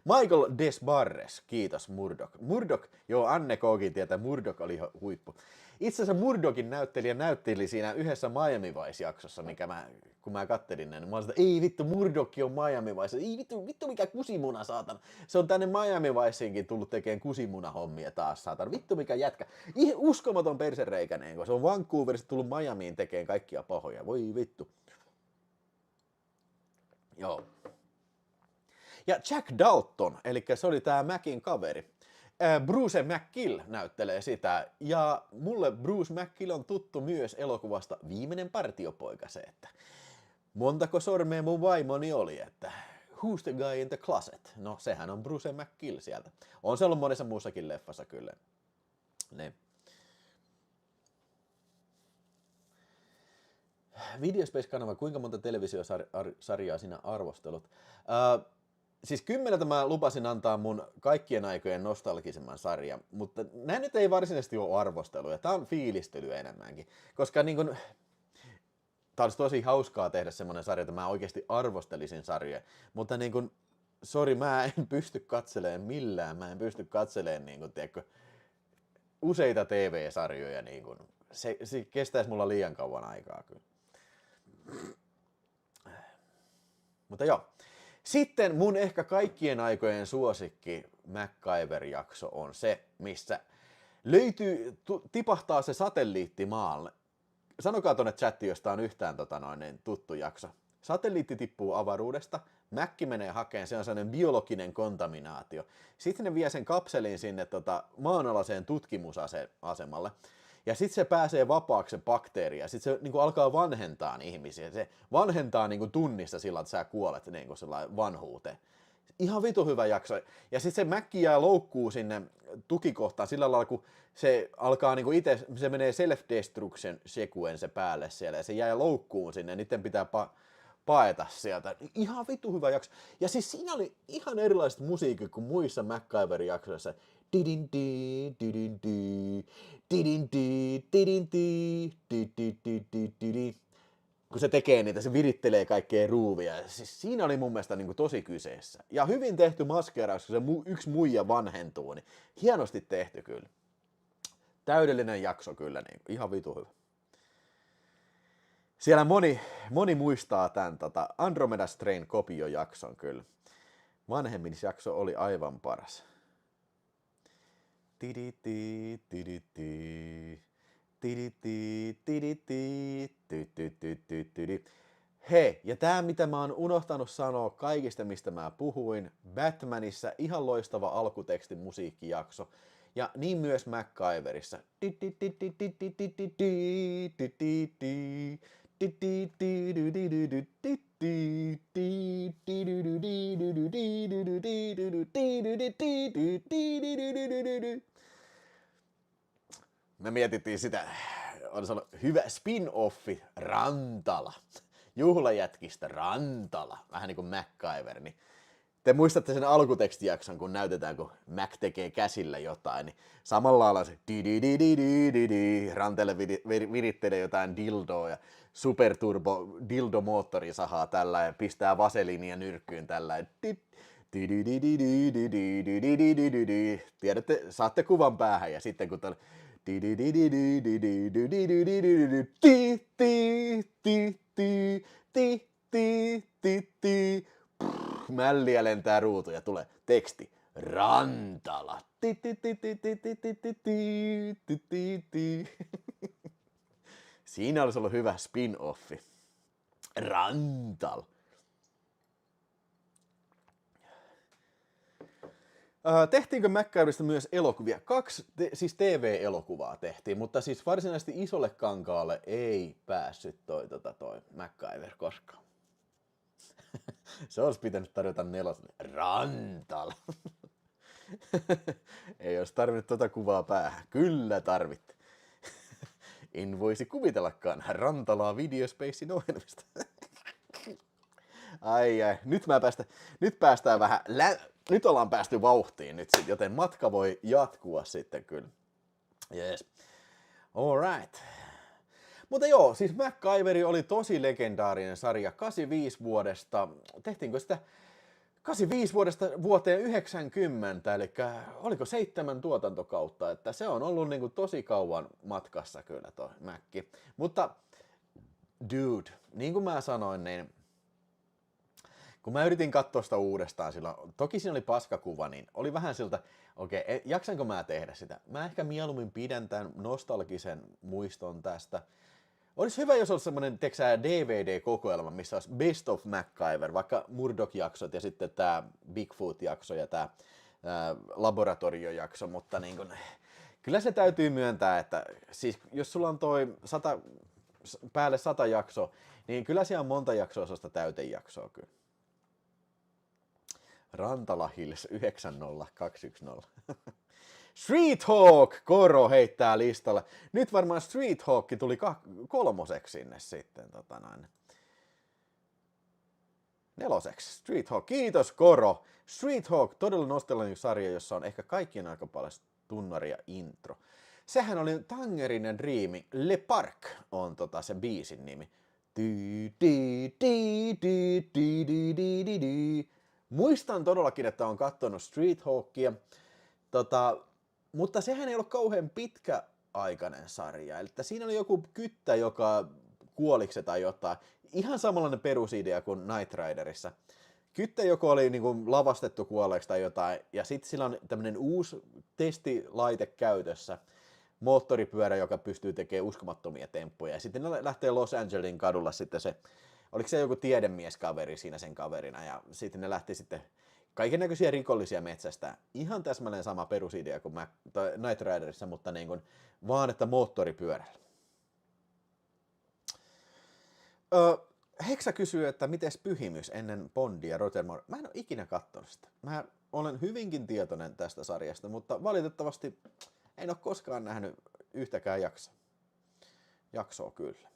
Michael Desbarres, kiitos Murdoch. Murdoch, joo, Anne Kookin tietää, Murdoch oli huippu. Itse asiassa Murdochin näyttelijä näytteli siinä yhdessä Miami Vice-jaksossa, kun mä kattelin näin, mä olin sitä, ei vittu, Murdoch on Miami Vice, ei vittu mikä kusimuna, saatana. Se on tänne Miami Viceinkin tullut tekemään kusimuna-hommia taas, saatana. Vittu mikä jätkä. Uskomaton persereikäinen, kun se on Vancouverista tullut Miamiin tekemään kaikkia pahoja, voi vittu. Joo. Ja Jack Dalton, eli se oli tää Macin kaveri. Bruce McGill näyttelee sitä, ja mulle Bruce McGill on tuttu myös elokuvasta Viimeinen partiopoika se, että montako sormea mun vaimoni oli, että who's the guy in the closet? No sehän on Bruce McGill sieltä. On se ollut monessa muussakin leffassa kyllä. Ne. Videospace-kanava, kuinka monta televisiosarjaa sinä arvostelut? Siis 10 mä lupasin antaa mun kaikkien aikojen nostalgisemman sarjan, mutta nämä nyt ei varsinaisesti ole arvosteluja, tää on fiilistely enemmänkin, koska niin kun, tää olisi tosi hauskaa tehdä semmonen sarja, että mä oikeasti arvostelisin sarjoja, mutta niin kun, sori, mä en pysty katselemaan millään, mä en pysty katselemaan niin kun, tiedätkö, useita TV-sarjoja, niin kun, se kestäisi mulla liian kauan aikaa kyllä. Mutta joo. Sitten mun ehkä kaikkien aikojen suosikki MacGyver-jakso on se, missä tipahtaa se satelliitti maalle. Sanokaa tonne chattiin, jos tää on yhtään tuttu jakso. Satelliitti tippuu avaruudesta, Mäkki menee hakemaan, se on sellainen biologinen kontaminaatio. Sitten ne vie sen kapselin sinne maanalaiseen tutkimusasemalle. Ja sitten se pääsee vapaaksi se bakteeri ja sitten se niinku alkaa vanhentaa ihmisiä. Se vanhentaa niinku tunnissa sillä, että sä kuolet niinku vanhuuteen. Ihan vitu hyvä jakso. Ja sitten se Mäkki jää loukkuu sinne tukikohtaan sillä lailla, kun se alkaa niinku itse, se menee self-destruction sequence päälle siellä ja se jää loukkuun sinne ja niiden pitää paeta sieltä. Ihan vitu hyvä jakso. Ja siis siinä oli ihan erilaiset musiikit kuin muissa MacGyverin jaksoissa. Kun se tekee niitä, se virittelee kaikkea ruuvia. Siis siinä oli mun mielestä niin kuin tosi kyseessä. Ja hyvin tehty maskeraus, kun se yksi muija vanhentuu, niin hienosti tehty kyllä. Täydellinen jakso kyllä, niin kuin, ihan vitu hyvä. Siellä moni muistaa tämän Andromeda Strain kopiojakson kyllä. Vanhemmisjakso oli aivan paras. Hei, ja tää mitä mä oon unohtanut sanoa kaikista mistä mä puhuin, Batmanissa ihan loistava alkutekstin musiikkijakso, ja niin myös MacGyverissa. Me mietittiin sitä, on sanonut, hyvä spin-offi, Rantala. Juhlajätkistä Rantala, vähän niin kuin MacGyver, niin te muistatte sen alkutekstijakson, kun näytetään, kun Mac tekee käsillä jotain, niin samalla lailla se ranteelle virittelee jotain dildoa ja superturbo dildomoottori sahaa tällä ja pistää vaseliinia nyrkkyyn tällä. Tiedätte, saatte kuvan päähän ja sitten kun tällä mälliä lentää ruutu ja tulee teksti. Rantala. Siinä olisi ollut hyvä spin-offi. Rantala. Tehtiinkö MacGyverista myös elokuvia? 2 siis TV-elokuvaa tehtiin, mutta siis varsinaisesti isolle kankaalle ei päässyt toi MacGyver koskaan. Se olisi pitänyt tarjota 4. Rantala. Ei olisi tarvinnut tuota kuvaa päähän. Kyllä tarvitte. En voisi kuvitellakaan Rantalaa Videospacein ohjelmista. Ai, nyt päästään vähän, nyt ollaan päästy vauhtiin nyt, joten matka voi jatkua sitten kyllä. Yes. Alright. Mutta joo, siis MacGyver oli tosi legendaarinen sarja 85 vuodesta. Tehtiinkö sitä 85 vuodesta vuoteen 90, eli oliko 7 tuotantokautta, että se on ollut niinku tosi kauan matkassa kyllä toi Mac. Mutta dude, niin kuin mä sanoin, niin kun mä yritin katsoa sitä uudestaan silloin, toki siinä oli paskakuva, niin oli vähän siltä, okei, jaksanko mä tehdä sitä? Mä ehkä mieluummin pidän tämän nostalgisen muiston tästä. Olisi hyvä, jos olisi semmoinen, DVD-kokoelma, missä olisi Best of MacGyver, vaikka Murdoch-jaksot ja sitten tämä Bigfoot-jakso ja tämä laboratoriojakso, mutta niin kun, kyllä se täytyy myöntää, että siis jos sulla on toi päälle 100 jaksoa, niin kyllä siellä on monta jaksoa sellaista täytejaksoa kyllä. Rantala Hills 90210. Street Hawk Koro heittää listalle. Nyt varmaan Street Hawk tuli 3. sinne sitten. 4. Street Hawk. Kiitos Koro. Street Hawk, todella nostalginen sarja, jossa on ehkä kaikkien aika paljon tunnari ja intro. Sehän oli Tangerinen Dreami. Le Parc on se biisin nimi. Muistan todellakin, että olen katsonut Street Hawkia, mutta sehän ei ollut kauhean pitkäaikainen sarja. Eli siinä oli joku kyttä, joka kuoliko tai jotain. Ihan samanlainen perusidea kuin Knight Riderissa. Kyttä, joka oli niin kuin lavastettu kuolleeksi tai jotain, ja sitten sillä on tämmöinen uusi testilaite käytössä, moottoripyörä, joka pystyy tekemään uskomattomia temppuja. Ja sitten ne lähtee Los Angelesin kadulla sitten se, oliko se joku tiedemieskaveri siinä sen kaverina, ja sitten ne lähti sitten kaikennäköisiä rikollisia metsästä. Ihan täsmälleen sama perusidea kuin Knight Riderissa, mutta niin kuin, vaan että moottoripyörällä. Heksa kysyy, että mites Pyhimys ennen Bondia ja Roger Moore. Mä en ole ikinä katsonut sitä. Mä olen hyvinkin tietoinen tästä sarjasta, mutta valitettavasti en ole koskaan nähnyt yhtäkään jaksoa kyllä.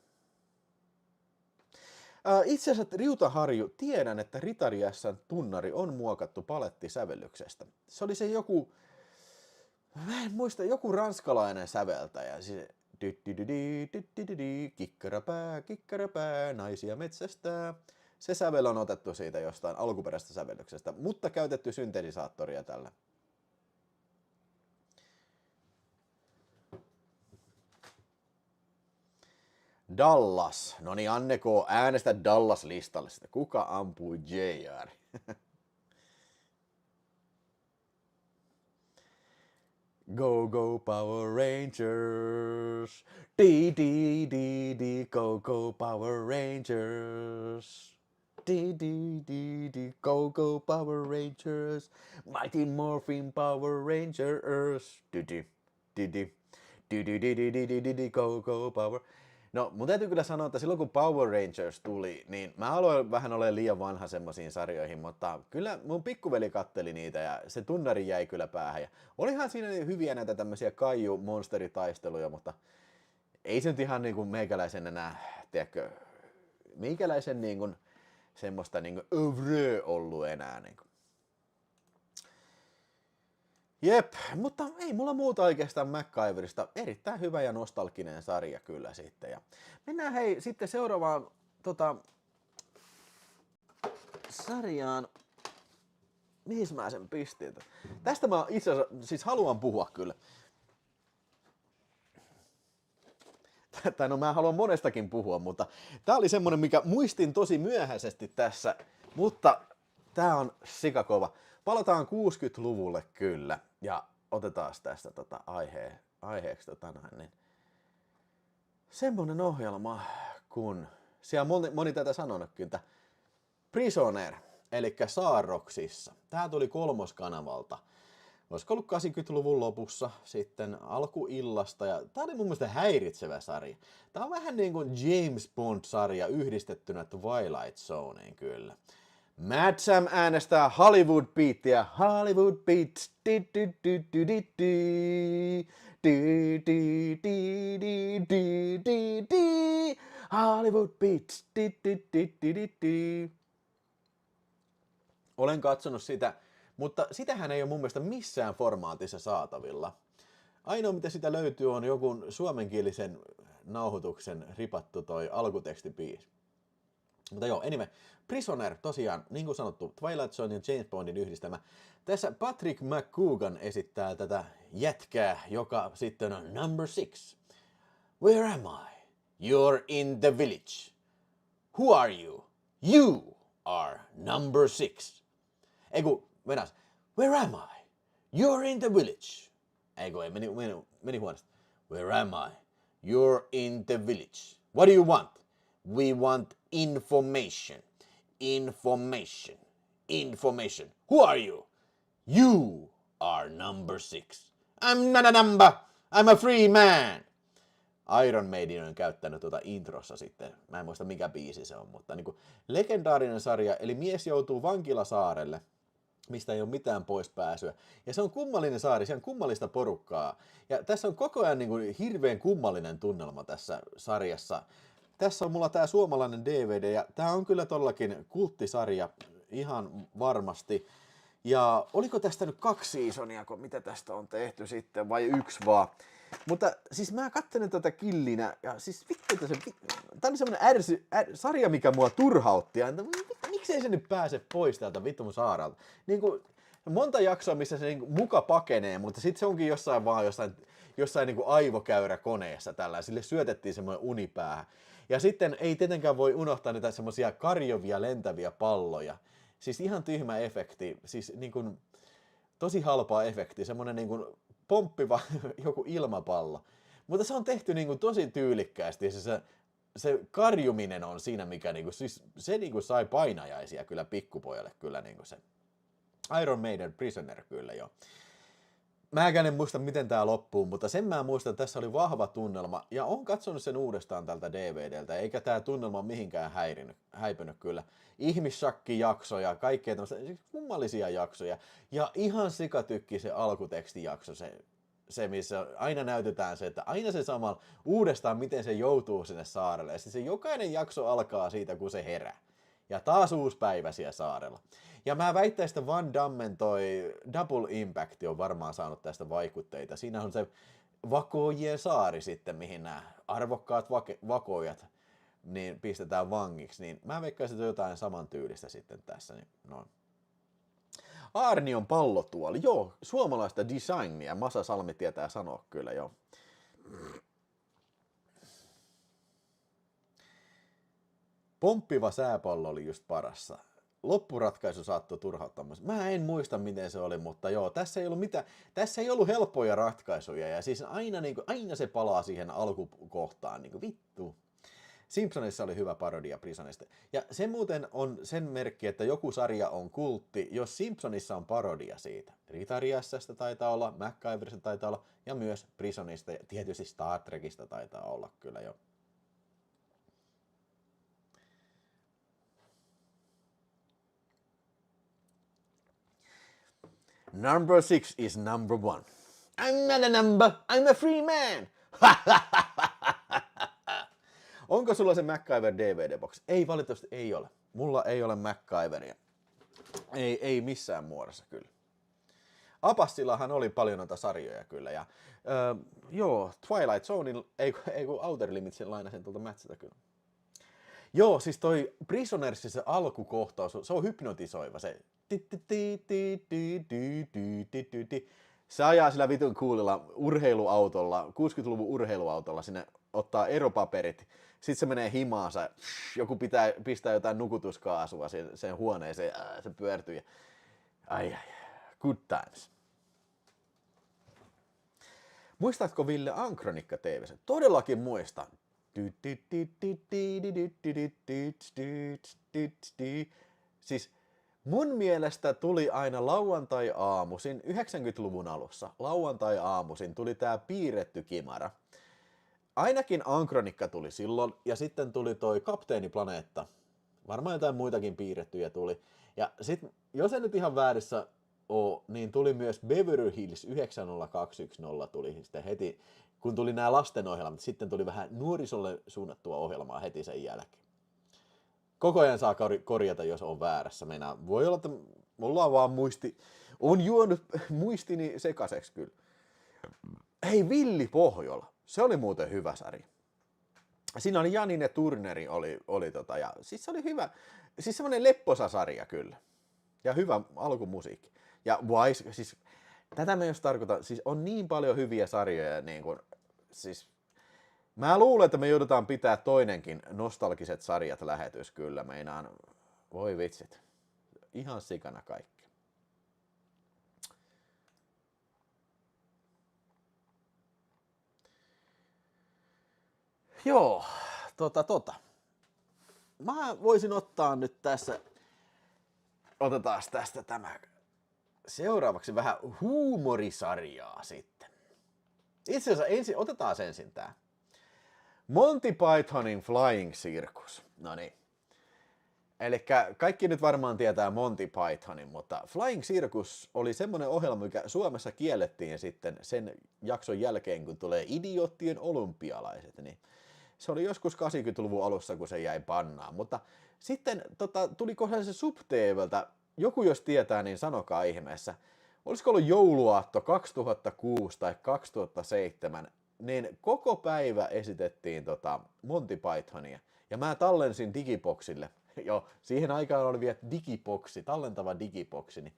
Itse asiassa Riuta Harju, tiedän, että Ritari S:n tunnari on muokattu palettisävellyksestä. Se oli se joku, mä en muista, joku ranskalainen säveltäjä. Siis, kikkarapää, naisia metsästää. Se sävel on otettu siitä jostain alkuperäisestä sävellyksestä, mutta käytetty syntetisaattoria tällä. Dallas. No niin, Anne K. äänestä Dallas-listalle. Kuka ampui JR? Go, go, Power Rangers. Go, go, Power Rangers. Go, go, Power Rangers. Mighty Morphin Power Rangers. Go, go, Power. No, mun täytyy kyllä sanoa, että silloin kun Power Rangers tuli, niin mä aloin vähän olemaan liian vanha semmoisiin sarjoihin, mutta kyllä mun pikkuveli katteli niitä ja se tunnari jäi kyllä päähän. Ja olihan siinä hyviä näitä tämmöisiä kaiju-monsteritaisteluja, mutta ei se nyt ihan niin kuin meikäläisen enää, tiedätkö, meikäläisen niin kuin semmoista niin kuin oeuvre ollut enää. Niin kuin. Jep, mutta ei mulla muuta oikeastaan MacGyverista. Erittäin hyvä ja nostalginen sarja kyllä sitten. Ja mennään hei sitten seuraavaan sarjaan. Mihin mä sen pistin? Tästä mä itse asiassa siis haluan puhua kyllä. Tai no mä haluan monestakin puhua, mutta tää oli semmonen, mikä muistin tosi myöhäisesti tässä, mutta tää on sikakova. Palataan 60-luvulle kyllä ja otetaan tästä aiheeksi niin semmonen ohjelma, kun siellä moni tätä sanonutkin, että Prisoner, eli Saarroksissa. Tää tuli kolmoskanavalta. Olisiko ollut 80-luvun lopussa, sitten alkuillasta, ja tää oli mun mielestä häiritsevä sarja. Tää on vähän niin kuin James Bond-sarja yhdistettynä Twilight Zoneen kyllä. Mad Sam äänestää Hollywood Beatia. Hollywood Beats. Hollywood Beats. Olen katsonut sitä, mutta sitähän ei ole mun mielestä missään formaatissa saatavilla. Ainoa mitä sitä löytyy on joku suomenkielisen nauhoituksen ripattu toi alkutekstibiisi. Mutta joo, anyway, Prisoner tosiaan, niin kuin sanottu, Twilight Zone ja James Bondin yhdistelmä. Tässä Patrick McGoogan esittää tätä jätkää, joka sitten on number 6. Where am I? You're in the village. Who are you? You are number 6. Eiku, venäs. Where am I? You're in the village. Eiku, ei, meni huonosti. Where am I? You're in the village. What do you want? We want information. Information. Information. Who are you? You are number 6. I'm not a number. I'm a free man. Iron Maiden on käyttänyt introssa sitten, mä en muista mikä biisi se on, mutta niin kuin legendaarinen sarja, eli mies joutuu vankilasaarelle, mistä ei ole mitään poispääsyä. Ja se on kummallinen saari, se on kummallista porukkaa. Ja tässä on koko ajan niin kuin hirveän kummallinen tunnelma tässä sarjassa. Tässä on mulla tää suomalainen DVD, ja tää on kyllä todellakin kulttisarja, ihan varmasti. Ja oliko tästä nyt 2 seasonia, mitä tästä on tehty sitten, vai 1 vaan? Mutta siis mä katselin tätä killinä, ja siis vittu, tää on semmonen sarja, mikä mua turhautti. Miksei se nyt pääse pois täältä vittu saaralta? Niin kuin, monta jaksoa, missä se niin muka pakenee, mutta sitten se onkin jossain niin kuin aivokäyräkoneessa tällä. Sille syötettiin semmoinen unipäähän. Ja sitten ei tietenkään voi unohtaa niitä semmoisia karjovia lentäviä palloja. Siis ihan tyhmä efekti, siis niin kuin, tosi halpa efekti, semmoinen niin kuin pomppiva joku ilmapallo. Mutta se on tehty niin kuin tosi tyylikkäästi ja se karjuminen on siinä, mikä niin kuin, siis se niin kuin sai painajaisia kyllä pikkupojalle kyllä niin kuin se. Iron Maiden Prisoner kyllä jo. Mäkään en muista, miten tää loppuu, mutta sen mä muistan, että tässä oli vahva tunnelma, ja on katsonut sen uudestaan tältä DVDltä, eikä tää tunnelma mihinkään häipynyt kyllä. Ihmissakki-jaksoja, kaikkea tämmöistä kummallisia jaksoja, ja ihan sikatykki se alkutekstijakso, se missä aina näytetään se, että aina se sama uudestaan, miten se joutuu sinne saarelle, ja se jokainen jakso alkaa siitä, kun se herää. Ja taas uusi päivä siellä saarella. Ja mä väittäisin, että Van Dammen toi Double Impact on varmaan saanut tästä vaikutteita. Siinä on se vakoojien saari sitten, mihin nämä arvokkaat vakoojat niin pistetään vangiksi. Niin mä veikkaisin, että jotain samantyylistä sitten tässä. Niin noin. Aarnion pallotuoli. Joo, suomalaista designia. Masa Salmi tietää sanoa kyllä, joo. Pomppiva sääpallo oli just parassa. Loppuratkaisu saattoi turhauttaa. Mä en muista, miten se oli, mutta joo, tässä ei ollut helppoja ratkaisuja, ja siis aina se palaa siihen alkukohtaan, niin kuin vittu. Simpsonissa oli hyvä parodia Prisonista. Ja se muuten on sen merkki, että joku sarja on kultti, jos Simpsonissa on parodia siitä. Ritariassasta taitaa olla, MacGyverista taitaa olla, ja myös Prisonista, ja tietysti Star Trekista taitaa olla kyllä jo. Number 6 is number 1. I'm not a number, I'm a free man. Onko sulla se MacGyver DVD-box? Ei, valitettavasti ei ole. Mulla ei ole MacGyveria. Ei missään muodossa kyllä. Apassillahan oli paljon noita sarjoja kyllä. Ja, joo, Twilight Zonein, ei kun Outer Limitsin lainasin tuolta Mätsiltä kyllä. Joo, siis toi Prisonersin se alkukohtaus, se on hypnotisoiva, se se ajaa sillä vitun coolilla urheiluautolla, 60-luvun urheiluautolla, sinne ottaa eropaperit, sitten se menee himaansa, joku pistää jotain nukutuskaasua sen huoneeseen, se pyörtyy ja ai, good times. Muistatko Ville Ankronikka TV:ssä? Todellakin muistan. Siis mun mielestä tuli aina lauantai-aamuisin, 90-luvun alussa, lauantai-aamuisin tuli tää piirretty kimara. Ainakin Ankronikka tuli silloin, ja sitten tuli toi Kapteeniplaneetta. Varmaan jotain muitakin piirrettyjä tuli. Ja sit, jos en nyt ihan väärissä oo, niin tuli myös Beverly Hills 90210 tuli sitten heti, kun tuli nämä lastenohjelmat, sitten tuli vähän nuorisolle suunnattua ohjelmaa heti sen jälkeen. Koko ajan saa korjata, jos on väärässä. Voi olla, että mulla on vaan on juonut muistini sekaiseksi kyllä. Hei, Villi Pohjola. Se oli muuten hyvä sarja. Siinä oli Janine Turneri, ja siis se oli hyvä, siis semmoinen lepposa sarja kyllä. Ja hyvä alkumusiikki. Ja siis tätä me jos tarkoitan, siis on niin paljon hyviä sarjoja, niin kuin, siis mä luulen, että me joudutaan pitää toinenkin nostalgiset sarjat lähetys kyllä, meinaan, voi vitsit, ihan sikana kaikki. Joo, Mä voisin ottaa nyt tässä, otetaan tästä tämä seuraavaksi vähän huumorisarjaa sitten. Itse asiassa otetaan ensin tää. Monty Pythonin Flying Circus. No niin. Elikkä kaikki nyt varmaan tietää Monty Pythonin, mutta Flying Circus oli semmoinen ohjelma, mikä Suomessa kiellettiin sitten sen jakson jälkeen, kun tulee Idioottien olympialaiset. Niin se oli joskus 80-luvun alussa, kun se jäi pannaan. Mutta sitten tulikohan se Sub-TV:ltä, joku jos tietää, niin sanokaa ihmeessä. Olisiko ollut jouluaatto 2006 tai 2007, niin koko päivä esitettiin Monty Pythonia. Ja mä tallensin digiboksille. Joo, siihen aikaan oli vielä digiboksi, tallentava digiboksi. Niin.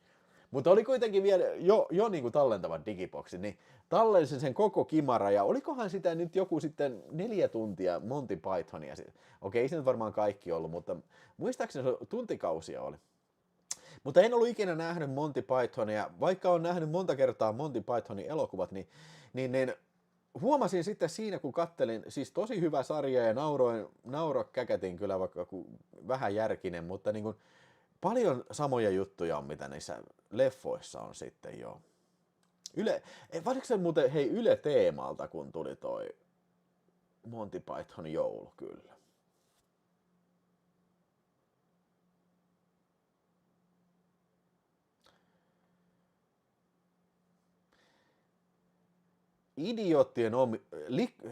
Mutta oli kuitenkin vielä jo niin kuin tallentava digiboksi, niin tallensin sen koko kimara. Ja olikohan sitä nyt joku sitten 4 tuntia Monty Pythonia. Okei, ei se nyt varmaan kaikki ollut, mutta muistaakseni se tuntikausia oli. Mutta en ollut ikinä nähnyt Monty Pythonia, vaikka olen nähnyt monta kertaa Monty Pythonin elokuvat, niin huomasin sitten siinä, kun kattelin, siis tosi hyvä sarja ja käkätin kyllä, vaikka vähän järkinen, mutta niin kuin paljon samoja juttuja on, mitä niissä leffoissa on sitten jo. Varsinkin se muuten, hei, Yle Teemalta, kun tuli toi Monty Python joulu kyllä.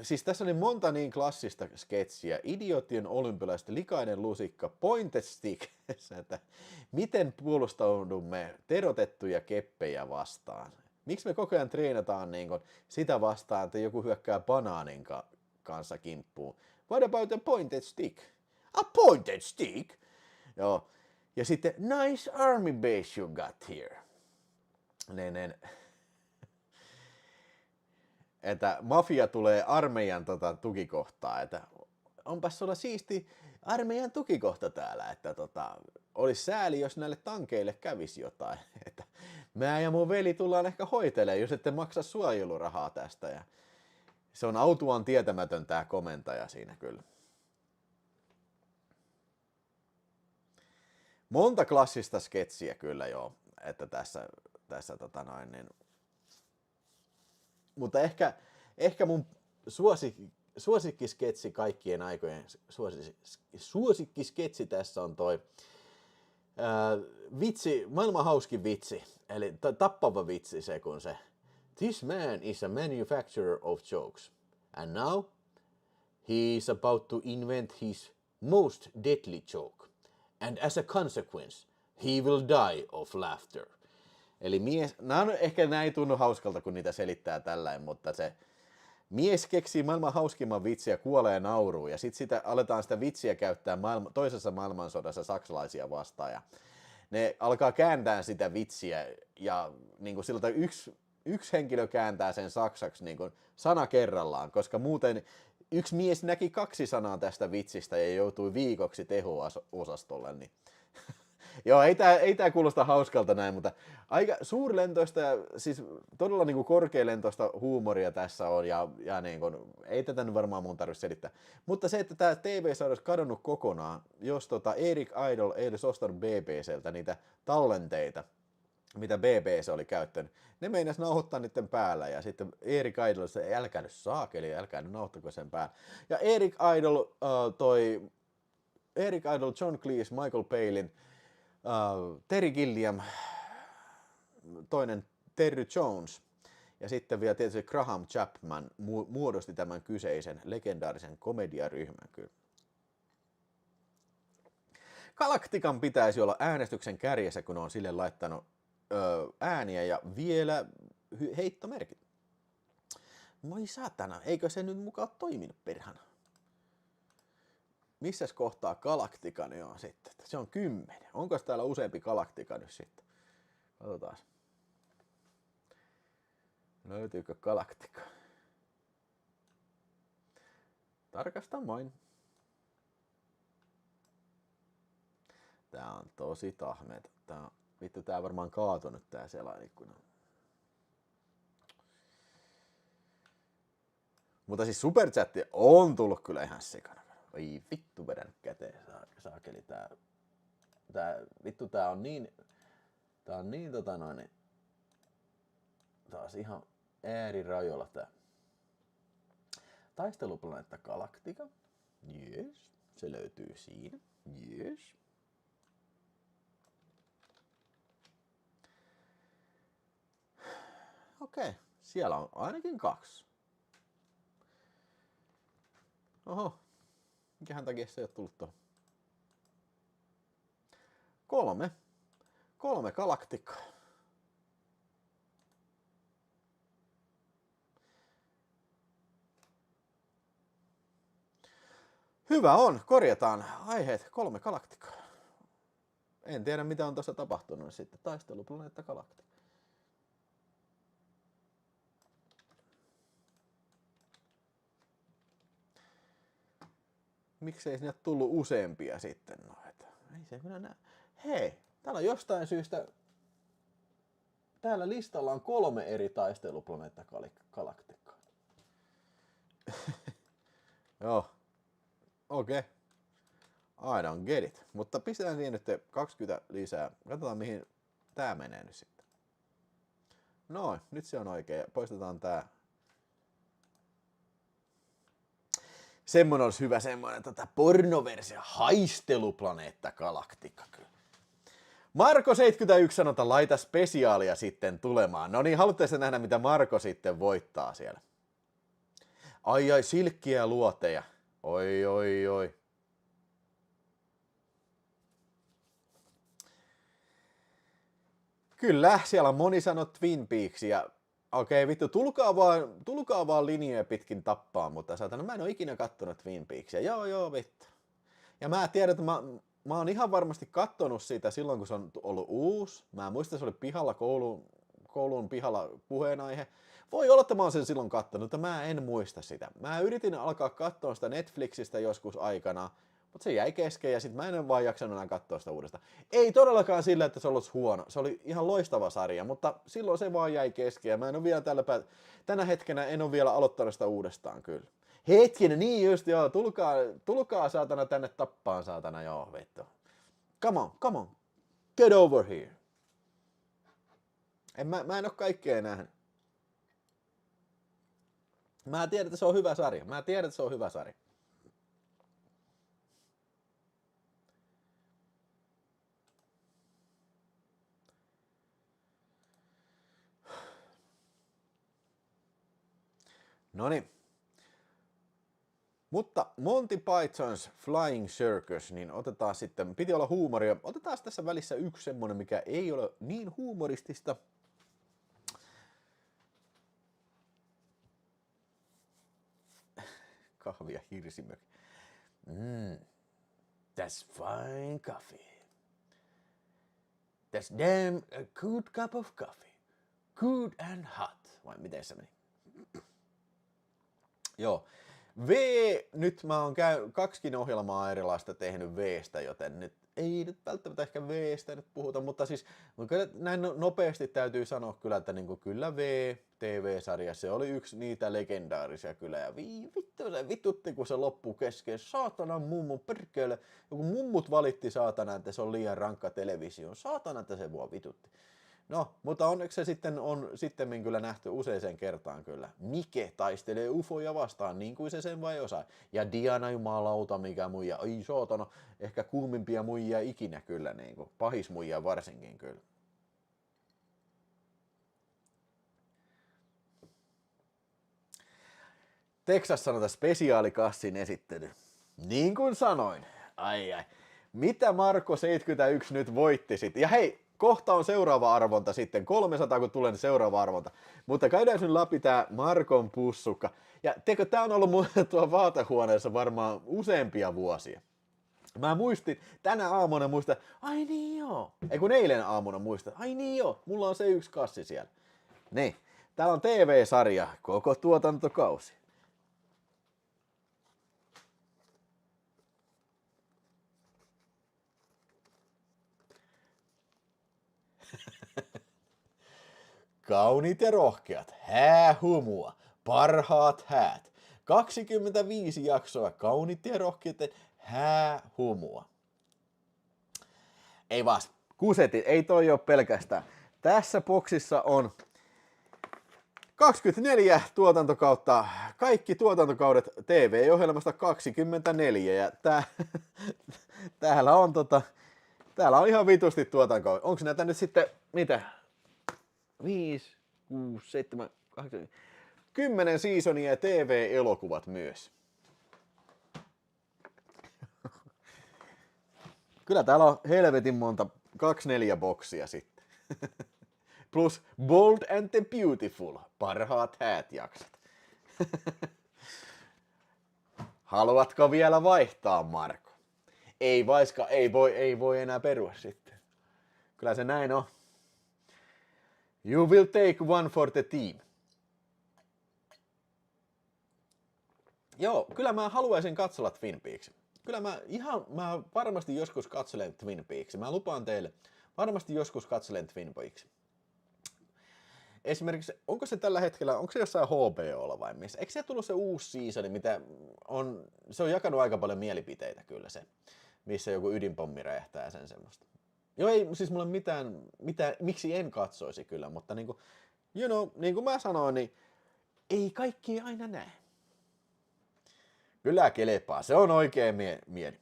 Siis tässä oli monta niin klassista sketsiä. Idioottien olympialaiset, likainen lusikka, pointed stick, että miten puolustaudumme terotettuja keppejä vastaan. Miksi me koko ajan treenataan niin kuin sitä vastaan, että joku hyökkää banaanin kanssa kimppuun. What about a pointed stick? A pointed stick? Joo. Ja sitten, nice army base you got here. Että mafia tulee armeijan tukikohtaa, että onpas sulla siisti armeijan tukikohta täällä, että olisi sääli, jos näille tankeille kävisi jotain, että mä ja mun veli tullaan ehkä hoitelemaan, jos ette maksa suojelurahaa tästä, ja se on autuaan tietämätön tää komentaja siinä kyllä. Monta klassista sketsiä kyllä joo, että tässä niin. Mutta ehkä mun suosikkisketsi kaikkien aikojen suosikkisketsi tässä on toi vitsi, maailman hauskin vitsi, eli tappava vitsi se kun se This man is a manufacturer of jokes, and now he is about to invent his most deadly joke, and as a consequence he will die of laughter. Eli ehkä näin ei tunnu hauskalta, kun niitä selittää tällainen, mutta se mies keksii maailman hauskimman vitsiä, kuolee nauruun, ja sitten sitä aletaan sitä vitsiä käyttää toisessa maailmansodassa saksalaisia vastaan, ja ne alkaa kääntää sitä vitsiä, ja niin kuin siltä yksi henkilö kääntää sen saksaksi niin kuin sana kerrallaan, koska muuten yksi mies näki 2 sanaa tästä vitsistä ja joutui viikoksi teho-osastolle, niin joo, ei tää kuulosta hauskalta näin, mutta aika suurlentoista ja siis todella niin kuin korkealentoista huumoria tässä on ja niin kuin, ei tätä nyt varmaan mun tarvitse selittää. Mutta se, että tämä TV-sarja olisi kadonnut kokonaan, jos Eric Idle ei olisi ostanut BBCltä niitä tallenteita, mitä BBC oli käyttänyt, ne meinas nauhoittaa niiden päällä ja sitten Eric Idle se älkää nyt saakeli, älkää nyt nauhoittako sen päällä. Ja Eric Idle, John Cleese, Michael Palin, Terry Gilliam, toinen Terry Jones ja sitten vielä tietysti Graham Chapman muodosti tämän kyseisen legendaarisen komediaryhmän kyllä. Galactican pitäisi olla äänestyksen kärjessä, kun on sille laittanut ääniä ja vielä heittomerkit. Moi saatana, eikö se nyt mukaan toiminut perhana? Missäs kohtaa Galactica nyt on sitten? Se on 10. Onko täällä useampi Galactica nyt sitten? Katsotaan. Löytyykö Galactica? Tarkastamoin. Tää on tosi tahmeeta. Vittu, tää varmaan kaatunut tää selaikkuna. Mutta siis superchatti on tullut kyllä ihan sekana. Ei vittu vedän käteen, saakeli tää vittu tää on niin taas ihan äärirajoilla tää. Taisteluplaneetta Galactica. Yes, se löytyy siinä. Yes. Okei, siellä on ainakin 2. Oho, mikähän takia se ei ole tullut tuohon? 3 Galactica. Hyvä on, korjataan aiheet 3 Galactica. En tiedä mitä on tuossa tapahtunut sitten. Taisteluplaneetta Galactica. Miksei sinne tullut useampia sitten noita? Ei se kyllä näe. Hei, täällä on jostain syystä... Täällä listalla on 3 eri taisteluplaneetta Galacticaa. Joo. Okei. I don't get it. Mutta pistetään siihen nyt 20 lisää. Katsotaan mihin tää menee nyt sitten. Noin, nyt se on oikein. Poistetaan tää. Semmoinen olisi hyvä semmoinen pornoversio. Haisteluplaneetta Galactica kyllä. Marko 71 sanoo, että laita spesiaalia sitten tulemaan. No niin, haluatteko nähdä mitä Marko sitten voittaa siellä? Ai, silkkiä luoteja. Oi. Kyllä, siellä on moni sanonut Twin Peaks ja okei, vittu, tulkaa vaan linjoja pitkin tappaa, mutta saatana, mä en ole ikinä kattonut Twin Peaksia. Joo, vittu. Ja mä tiedän, että mä oon ihan varmasti kattonut sitä silloin, kun se on ollut uusi. Mä muistan, että se oli pihalla koulun pihalla puheenaihe. Voi olla, että mä oon sen silloin kattonut, mutta mä en muista sitä. Mä yritin alkaa katsoa sitä Netflixistä joskus aikana, mutta se jäi kesken ja sit mä en vaan jaksanut enää katsoa sitä uudestaan. Ei todellakaan sillä, että se olisi huono. Se oli ihan loistava sarja, mutta silloin se vaan jäi kesken ja mä en ole vielä tänä hetkenä en ole vielä aloittanut sitä uudestaan kyllä. Hetkinen, niin just joo, tulkaa saatana tänne tappaan saatana, joo vittu. Come on, get over here. Mä en oo kaikkea nähnyt. Mä tiedän, että se on hyvä sarja. Noniin. Mutta Monty Python's Flying Circus, niin otetaan sitten, piti olla huumoria, otetaan tässä välissä yksi semmonen, mikä ei ole niin huumoristista, kahvia hirsimök. That's fine coffee. That's damn a good cup of coffee. Good and hot. Vai miten se meni? Joo. Nyt mä oon kaksikin ohjelmaa erilaista tehnyt V:stä, joten nyt ei nyt välttämättä ehkä V:stä nyt puhuta, mutta siis kyllä näin nopeasti täytyy sanoa kyllä, että niin kuin kyllä V TV-sarja, se oli yksi niitä legendaarisia kyllä, ja vittu se vitutti, kun se loppui kesken, saatana mummu perkele, joku mummut valitti saatana, että se on liian rankka televisio, saatana, että se vaan vitutti. No, mutta onneksi se sitten on sittemmin kyllä nähty useaseen kertaan kyllä. Mike taistelee ufoja vastaan, niin kuin se sen vai osaa. Ja Diana jumalauta, mikä muija, ai saatana, ehkä kuumimpia muijia ikinä kyllä, niin kuin pahismuijia varsinkin kyllä. Texas sanota spesiaalikassin esittely. Niin kuin sanoin. Ai. Mitä Marko 71 nyt voitti sitten? Ja hei, kohta on seuraava arvonta sitten. 300 kun tulee, niin seuraava arvonta. Mutta käydään nyt läpi tää Markon pussukka. Ja teikö, tää on ollut mulle tuolla vaatehuoneessa varmaan useampia vuosia. Mä muistin, tänä aamuna muistan, ai niin joo. Ei kun eilen aamuna muistan, ai niin joo, mulla on se yksi kassi siellä. Niin, täällä on TV-sarja, koko tuotantokausi. Kauniit ja rohkeat, häähumua, parhaat häät. 25 jaksoa kauniit ja rohkeat häähumua. Ei vaan, kusetit, ei toi ole pelkästään. Tässä boksissa on 24 tuotantokautta, kaikki tuotantokaudet TV-ohjelmasta 24 ja täällä on ihan vitusti tuotantokaudet. Onko näitä nyt sitten, mitä? 5, 6, 7, 8, 10 seasonia ja TV-elokuvat myös. Kyllä täällä on helvetin monta 24 boksia sitten. Plus Bold and the Beautiful, parhaat häät-jaksot. Haluatko vielä vaihtaa, Marko? Ei vaiska, ei voi enää perua sitten. Kyllä se näin on. You will take one for the team. Joo, kyllä mä haluaisin katsella Twin Peaksin. Kyllä mä varmasti joskus katselen Twin Peaksin. Mä lupaan teille, varmasti joskus katselen Twin Peaksin. Esimerkiksi, onko se tällä hetkellä, onko se jossain HBOlla vai missä? Eikö se tullut se uusi seasoni, mitä on, se on jakanut aika paljon mielipiteitä kyllä se, missä joku ydinpommi räjähtää ja sen semmoista. Joo, ei siis mulla mitään, miksi en katsoisi kyllä, mutta niinku, niin kuin mä sanoin, niin ei kaikki aina näe. Kyllä kelepaa, se on oikein mieli.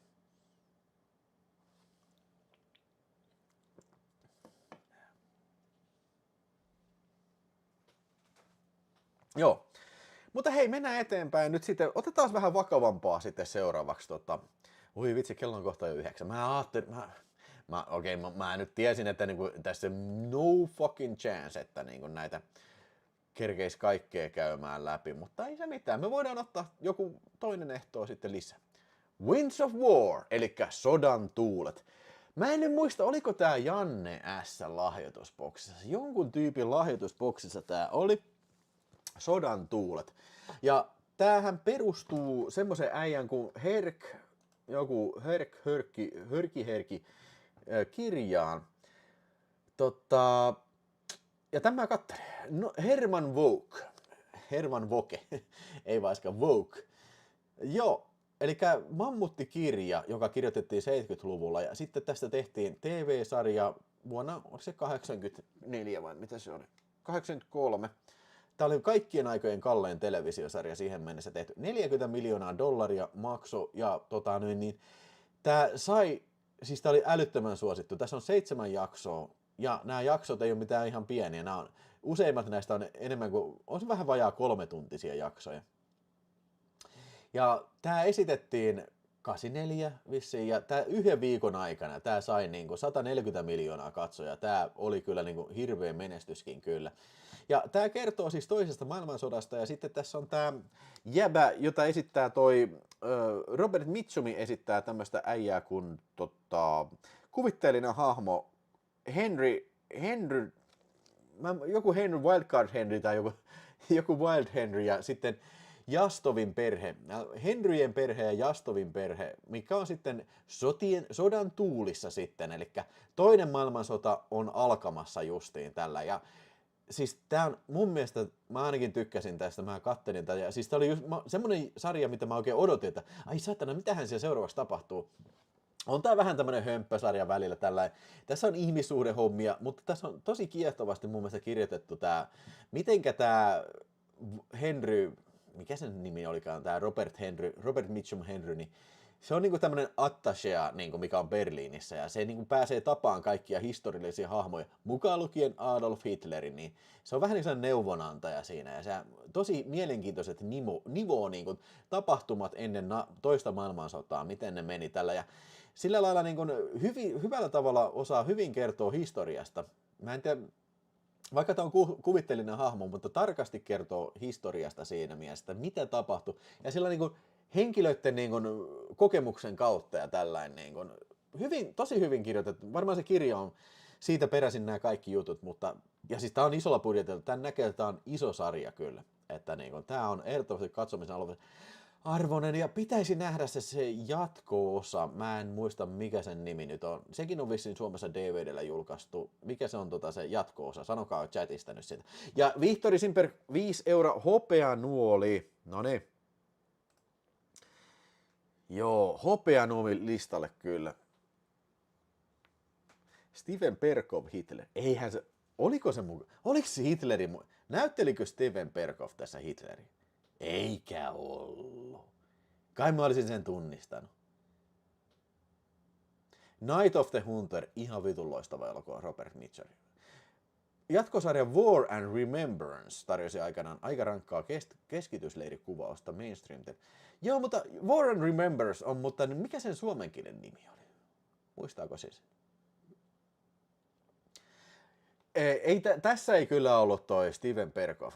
Joo, mutta hei, mennään eteenpäin. Nyt sitten otetaan vähän vakavampaa sitten seuraavaksi. Ui vitsi, kello on kohta jo 9. Mä ajattelin, mä nyt tiesin, että niinku, tässä no fucking chance, että niinku näitä kerkeisi kaikkea käymään läpi, mutta ei se mitään. Me voidaan ottaa joku toinen ehtoo sitten lisää. Winds of War, eli sodan tuulet. Mä en nyt muista, oliko tää Janne S. lahjoitusboksissa. Jonkun tyypin lahjoitusboksissa tää oli sodan tuulet. Ja tämähän perustuu semmoisen äijän kuin Hörki kirjaan. Ja tämä katselin. No, Herman Woke, ei vaikka Woke. Joo, eli mammuttikirja, joka kirjoitettiin 70-luvulla, ja sitten tästä tehtiin TV-sarja vuonna, onko se 84 vai mitä se oli? 83. Tämä oli kaikkien aikojen kallein televisiosarja siihen mennessä tehty. $40 miljoonaa maksoi, ja tämä sai, siis tämä oli älyttömän suosittu. Tässä on 7 jaksoa, ja nämä jaksot ei ole mitään ihan pieniä. Useimmat näistä on enemmän kuin, on se vähän vajaa 3-tuntisia jaksoja. Ja tämä esitettiin 84 vissiin, ja tämä yhden viikon aikana tämä sai 140 miljoonaa katsojaa. Tämä oli kyllä hirveä menestyskin kyllä. Ja tämä kertoo siis toisesta maailmansodasta, ja sitten tässä on tämä jäbä, jota esittää Robert Mitchum esittää tämmöistä äijää kuin kuvitteellinen hahmo Henry, joku Henry Wildcard Henry tai joku Wild Henry, ja sitten Jastovin perhe, Henryjen perhe ja Jastovin perhe, mikä on sitten sodan tuulissa sitten, eli toinen maailmansota on alkamassa justiin tällä, ja siis tää on mun mielestä, mä ainakin tykkäsin tästä, mä kattelin tätä, ja siis tää oli just semmonen sarja, mitä mä oikein odotin, että ai satana, mitähän siellä seuraavaksi tapahtuu. On tää vähän tämmönen hömppäsarja välillä tällainen. Tässä on ihmissuhdehommia, mutta tässä on tosi kiehtovasti mun mielestä kirjoitettu tää, mitenkä tää Henry, mikä sen nimi olikaan, tää Robert Mitchum Henry, niin se on niinku tämmönen attachea, niinku mikä on Berliinissä, ja se niinku pääsee tapaan kaikkia historiallisia hahmoja, mukaan lukien Adolf Hitlerin, niin se on vähän niin kuin neuvonantaja siinä, ja se tosi mielenkiintoiset nivoo niinku tapahtumat ennen toista maailmansotaa, miten ne meni tällä, ja sillä lailla niinku hyvällä tavalla osaa hyvin kertoa historiasta. Mä en tiedä, vaikka tämä on kuvitteellinen hahmo, mutta tarkasti kertoo historiasta siinä mielessä, mitä tapahtui, ja sillä niinku henkilöiden niin kuin, kokemuksen kautta ja tällainen niin kuin, tosi hyvin kirjoitettu. Varmaan se kirja on siitä peräisin nämä kaikki jutut, mutta ja siis tämä on isolla budjetilla. Tämän näkee, että tämä on iso sarja kyllä. Että niin kuin, tämä on ehdottomasti katsomisen arvoinen ja pitäisi nähdä se jatko-osa. Mä en muista mikä sen nimi nyt on. Sekin on vissiin Suomessa DVDllä julkaistu. Mikä se on se jatko-osa? Sanokaa chatista nyt sitä. Ja Vihtori Simper 5 € hopeanuoli. Noniin. Joo, hopeanuomi listalle kyllä. Steven Perkov Hitler. Eihän se, oliko se Hitlerin, näyttelikö Steven Perkov tässä Hitlerin? Eikä ollut. Kai mä olisin sen tunnistanut. Night of the Hunter, ihan vitun loistava elokuva Robert Mitchum. Jatkosarja War and Remembrance tarjosi aikanaan aika rankkaa keskitysleirikuvausta mainstream. Joo, mutta War and Remembrance on, mutta mikä sen suomenkielen nimi oli? Muistaako siis? Tässä ei kyllä ollut toi Steven Perkov,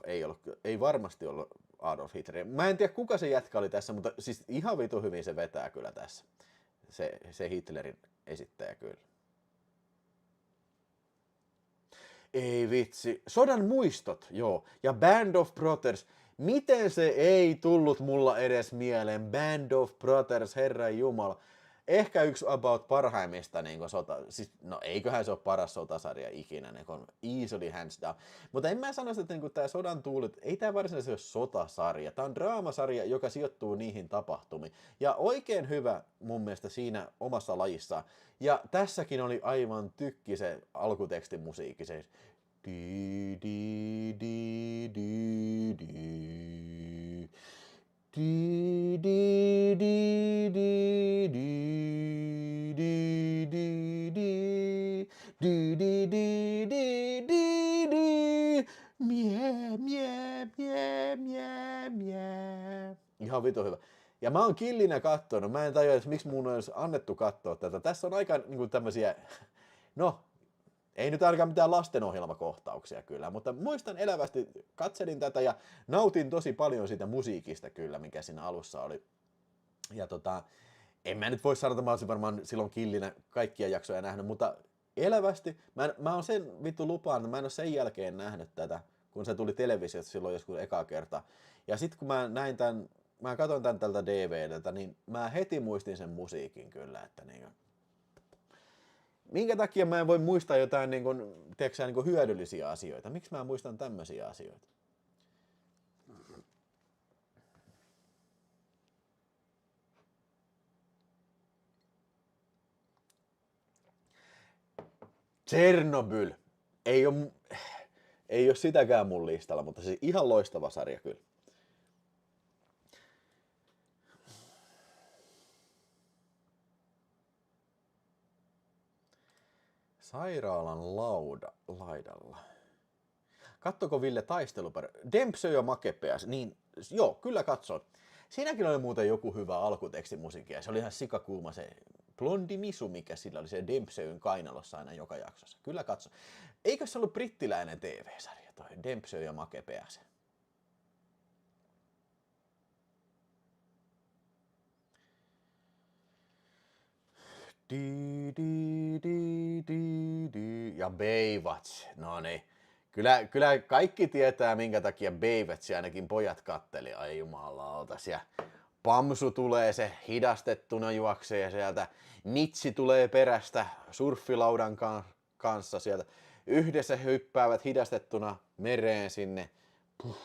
ei varmasti ollut Adolf Hitler. Mä en tiedä kuka se jätkä oli tässä, mutta siis ihan vitu hyvin se vetää kyllä tässä. Se Hitlerin esittäjä kyllä. Ei vitsi. Sodan muistot, joo. Ja Band of Brothers. Miten se ei tullut mulla edes mieleen? Band of Brothers, herran jumala. Ehkä yksi about parhaimmista niin siis, no eiköhän se ole paras sotasarja ikinä, niin on easily hands down. Mutta en mä sano, että niin tämä Sodan tuulet, ei tämä varsinaisesti ole sotasarja. Tämä on draamasarja, joka sijoittuu niihin tapahtumiin. Ja oikein hyvä mun mielestä siinä omassa lajissaan. Ja tässäkin oli aivan tykki se alkutekstin musiikki, se di di di di di. Di di di di di di di di di di di di di di mie mie mie mie mie. Ihan vitu hyvä. Ja mä oon killinä kattonut, mä en tajua, että miksi mun olisi annettu katsoa tätä. Tässä on aika niinku tämmösiä, no ei nyt ainakaan mitään lastenohjelmakohtauksia kyllä, mutta muistan elävästi, katselin tätä ja nautin tosi paljon siitä musiikista kyllä, mikä siinä alussa oli. Ja en mä nyt voi sanoa, että mä olisin varmaan silloin killinä kaikkia jaksoja nähnyt, mutta elävästi, mä oon sen vittu lupaan, mä en ole sen jälkeen nähnyt tätä, kun se tuli televisiosta silloin joskus ekaa kertaa. Ja sit kun mä katsoin tän tältä DVDltä, niin mä heti muistin sen musiikin kyllä, että niin. Minkä takia mä en voi muistaa jotain niin kuin hyödyllisiä asioita? Miksi mä muistan tämmöisiä asioita? Chernobyl. Ei ole sitäkään mun listalla, mutta se ihan loistava sarja kyllä. Sairaalan laidalla. Kattoko Ville Dempsey ja Makepeas? Niin, joo, kyllä katsoin. Siinäkin oli muuten joku hyvä alkutekstimusiikki, ja se oli ihan sikakuuma se blondi misu, mikä sillä oli se Dempseyn kainalossa aina joka jaksossa. Kyllä katso. Eikö se ollut brittiläinen TV-sarja? toi Dempsey ja make pääse. Ja Baywatch, no niin. Kyllä kaikki tietää, minkä takia Baywatch ainakin pojat katteli. Ai jumalautas. Ja Pamsu tulee se hidastettuna juoksee sieltä. Mitsi tulee perästä surffilaudan kanssa sieltä. Yhdessä hyppäävät hidastettuna mereen sinne. Puh.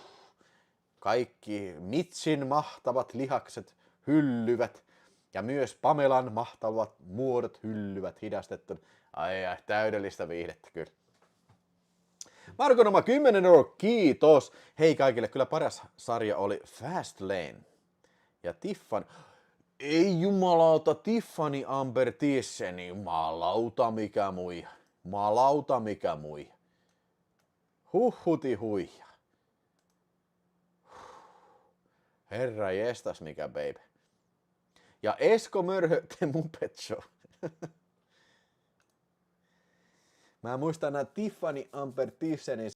Kaikki Mitsin mahtavat lihakset hyllyvät. Ja myös Pamelan mahtavat muodot hyllyvät hidastettuna. Ai, täydellistä viihdettä kyllä. Marko Noma 10 €, kiitos. Hei kaikille, kyllä paras sarja oli Fastlane. Ja Tiffany. Ei jumalauta, Tiffany Amber Thiessen, jumalauta mikä mui. Jumalauta mikä mui. Huhhuti huija. Herra jestas mikä baby. Ja Esko Mörhö, The Muppet Show. Mä muistan nää Tiffany Amber Thiesenin.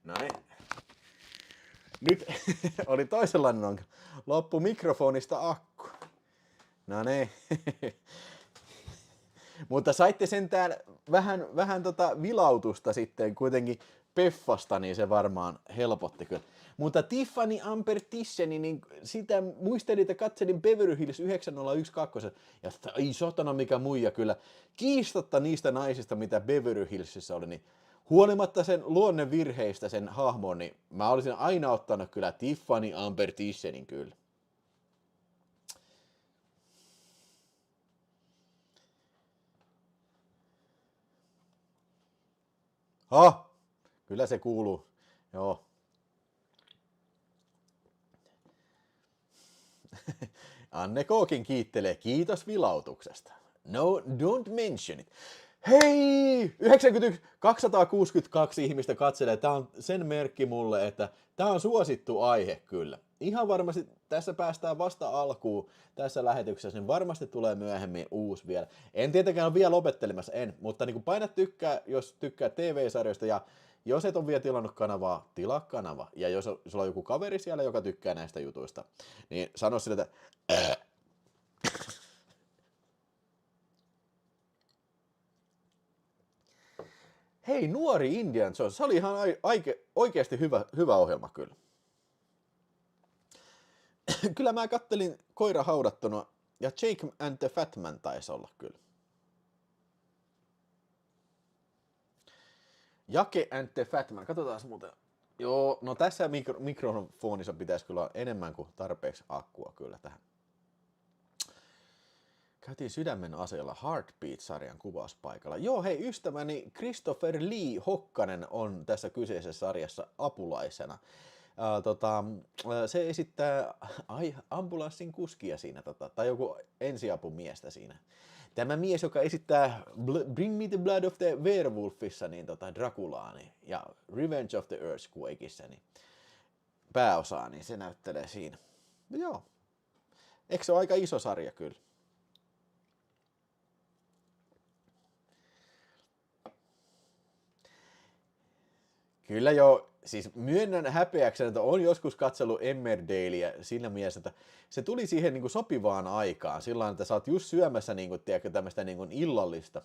Noin. Nyt oli toisenlainen ongelma. Loppu mikrofonista akku. No niin. Mutta saitte sentään vähän vilautusta sitten kuitenkin Peffasta, niin se varmaan helpotti kyllä. Mutta Tiffany Amber Thiessen, niin sitä muistelin, että katselin Beverly Hills 9012 ja ei sotana mikä muija kyllä. Kiistatta niistä naisista, mitä Beverly Hillsissä oli, niin huolimatta sen luonnevirheistä sen hahmon, niin mä olisin aina ottanut kyllä Tiffany Amber Thiessenin kyllä. Kyllä se kuuluu. Joo. Anne Kookin kiittelee. Kiitos vilautuksesta. No, don't mention it. Hei! 262 ihmistä katselee. Tää on sen merkki mulle, että tää on suosittu aihe kyllä. Ihan varmasti tässä päästään vasta alkuun tässä lähetyksessä, niin varmasti tulee myöhemmin uusi vielä. En tietenkään ole vielä lopettelemassa, mutta niin paina tykkää, jos tykkää TV-sarjoista ja jos et ole vielä tilannut kanavaa, tilaa kanava. Ja jos sulla on joku kaveri siellä, joka tykkää näistä jutuista, niin sano sille, että hei, nuori Indiana Jones, se oli ihan oikeasti hyvä ohjelma kyllä. Kyllä mä kattelin Koira haudattuna ja Jake and the Fat Man taisi olla kyllä. Jake and the Fat Man, katsotaan muuten. Joo, no tässä mikrofonissa pitäisi kyllä olla enemmän kuin tarpeeksi akkua kyllä tähän. Käytiin Sydämen aseella Heartbeat-sarjan kuvauspaikalla. Joo, hei, ystäväni Christopher Lee Hokkanen on tässä kyseisessä sarjassa apulaisena. Se esittää ambulanssin kuskia siinä, tai joku ensiapumiestä siinä. Tämä mies, joka esittää Bring Me the Blood of the Werewolfissa, niin Draculaa, niin, ja Revenge of the Earthquakeissa, niin pääosaa, niin se näyttelee siinä. Joo. Eikö se ole aika iso sarja kyllä? Kyllä jo, siis myönnän häpeäkseni, että on joskus katsellut Emmerdaleä siinä mielessä, että se tuli siihen niin kuin sopivaan aikaan, sillä että sä oot just syömässä niin kuin, tiedätkö, tämmöistä niin kuin illallista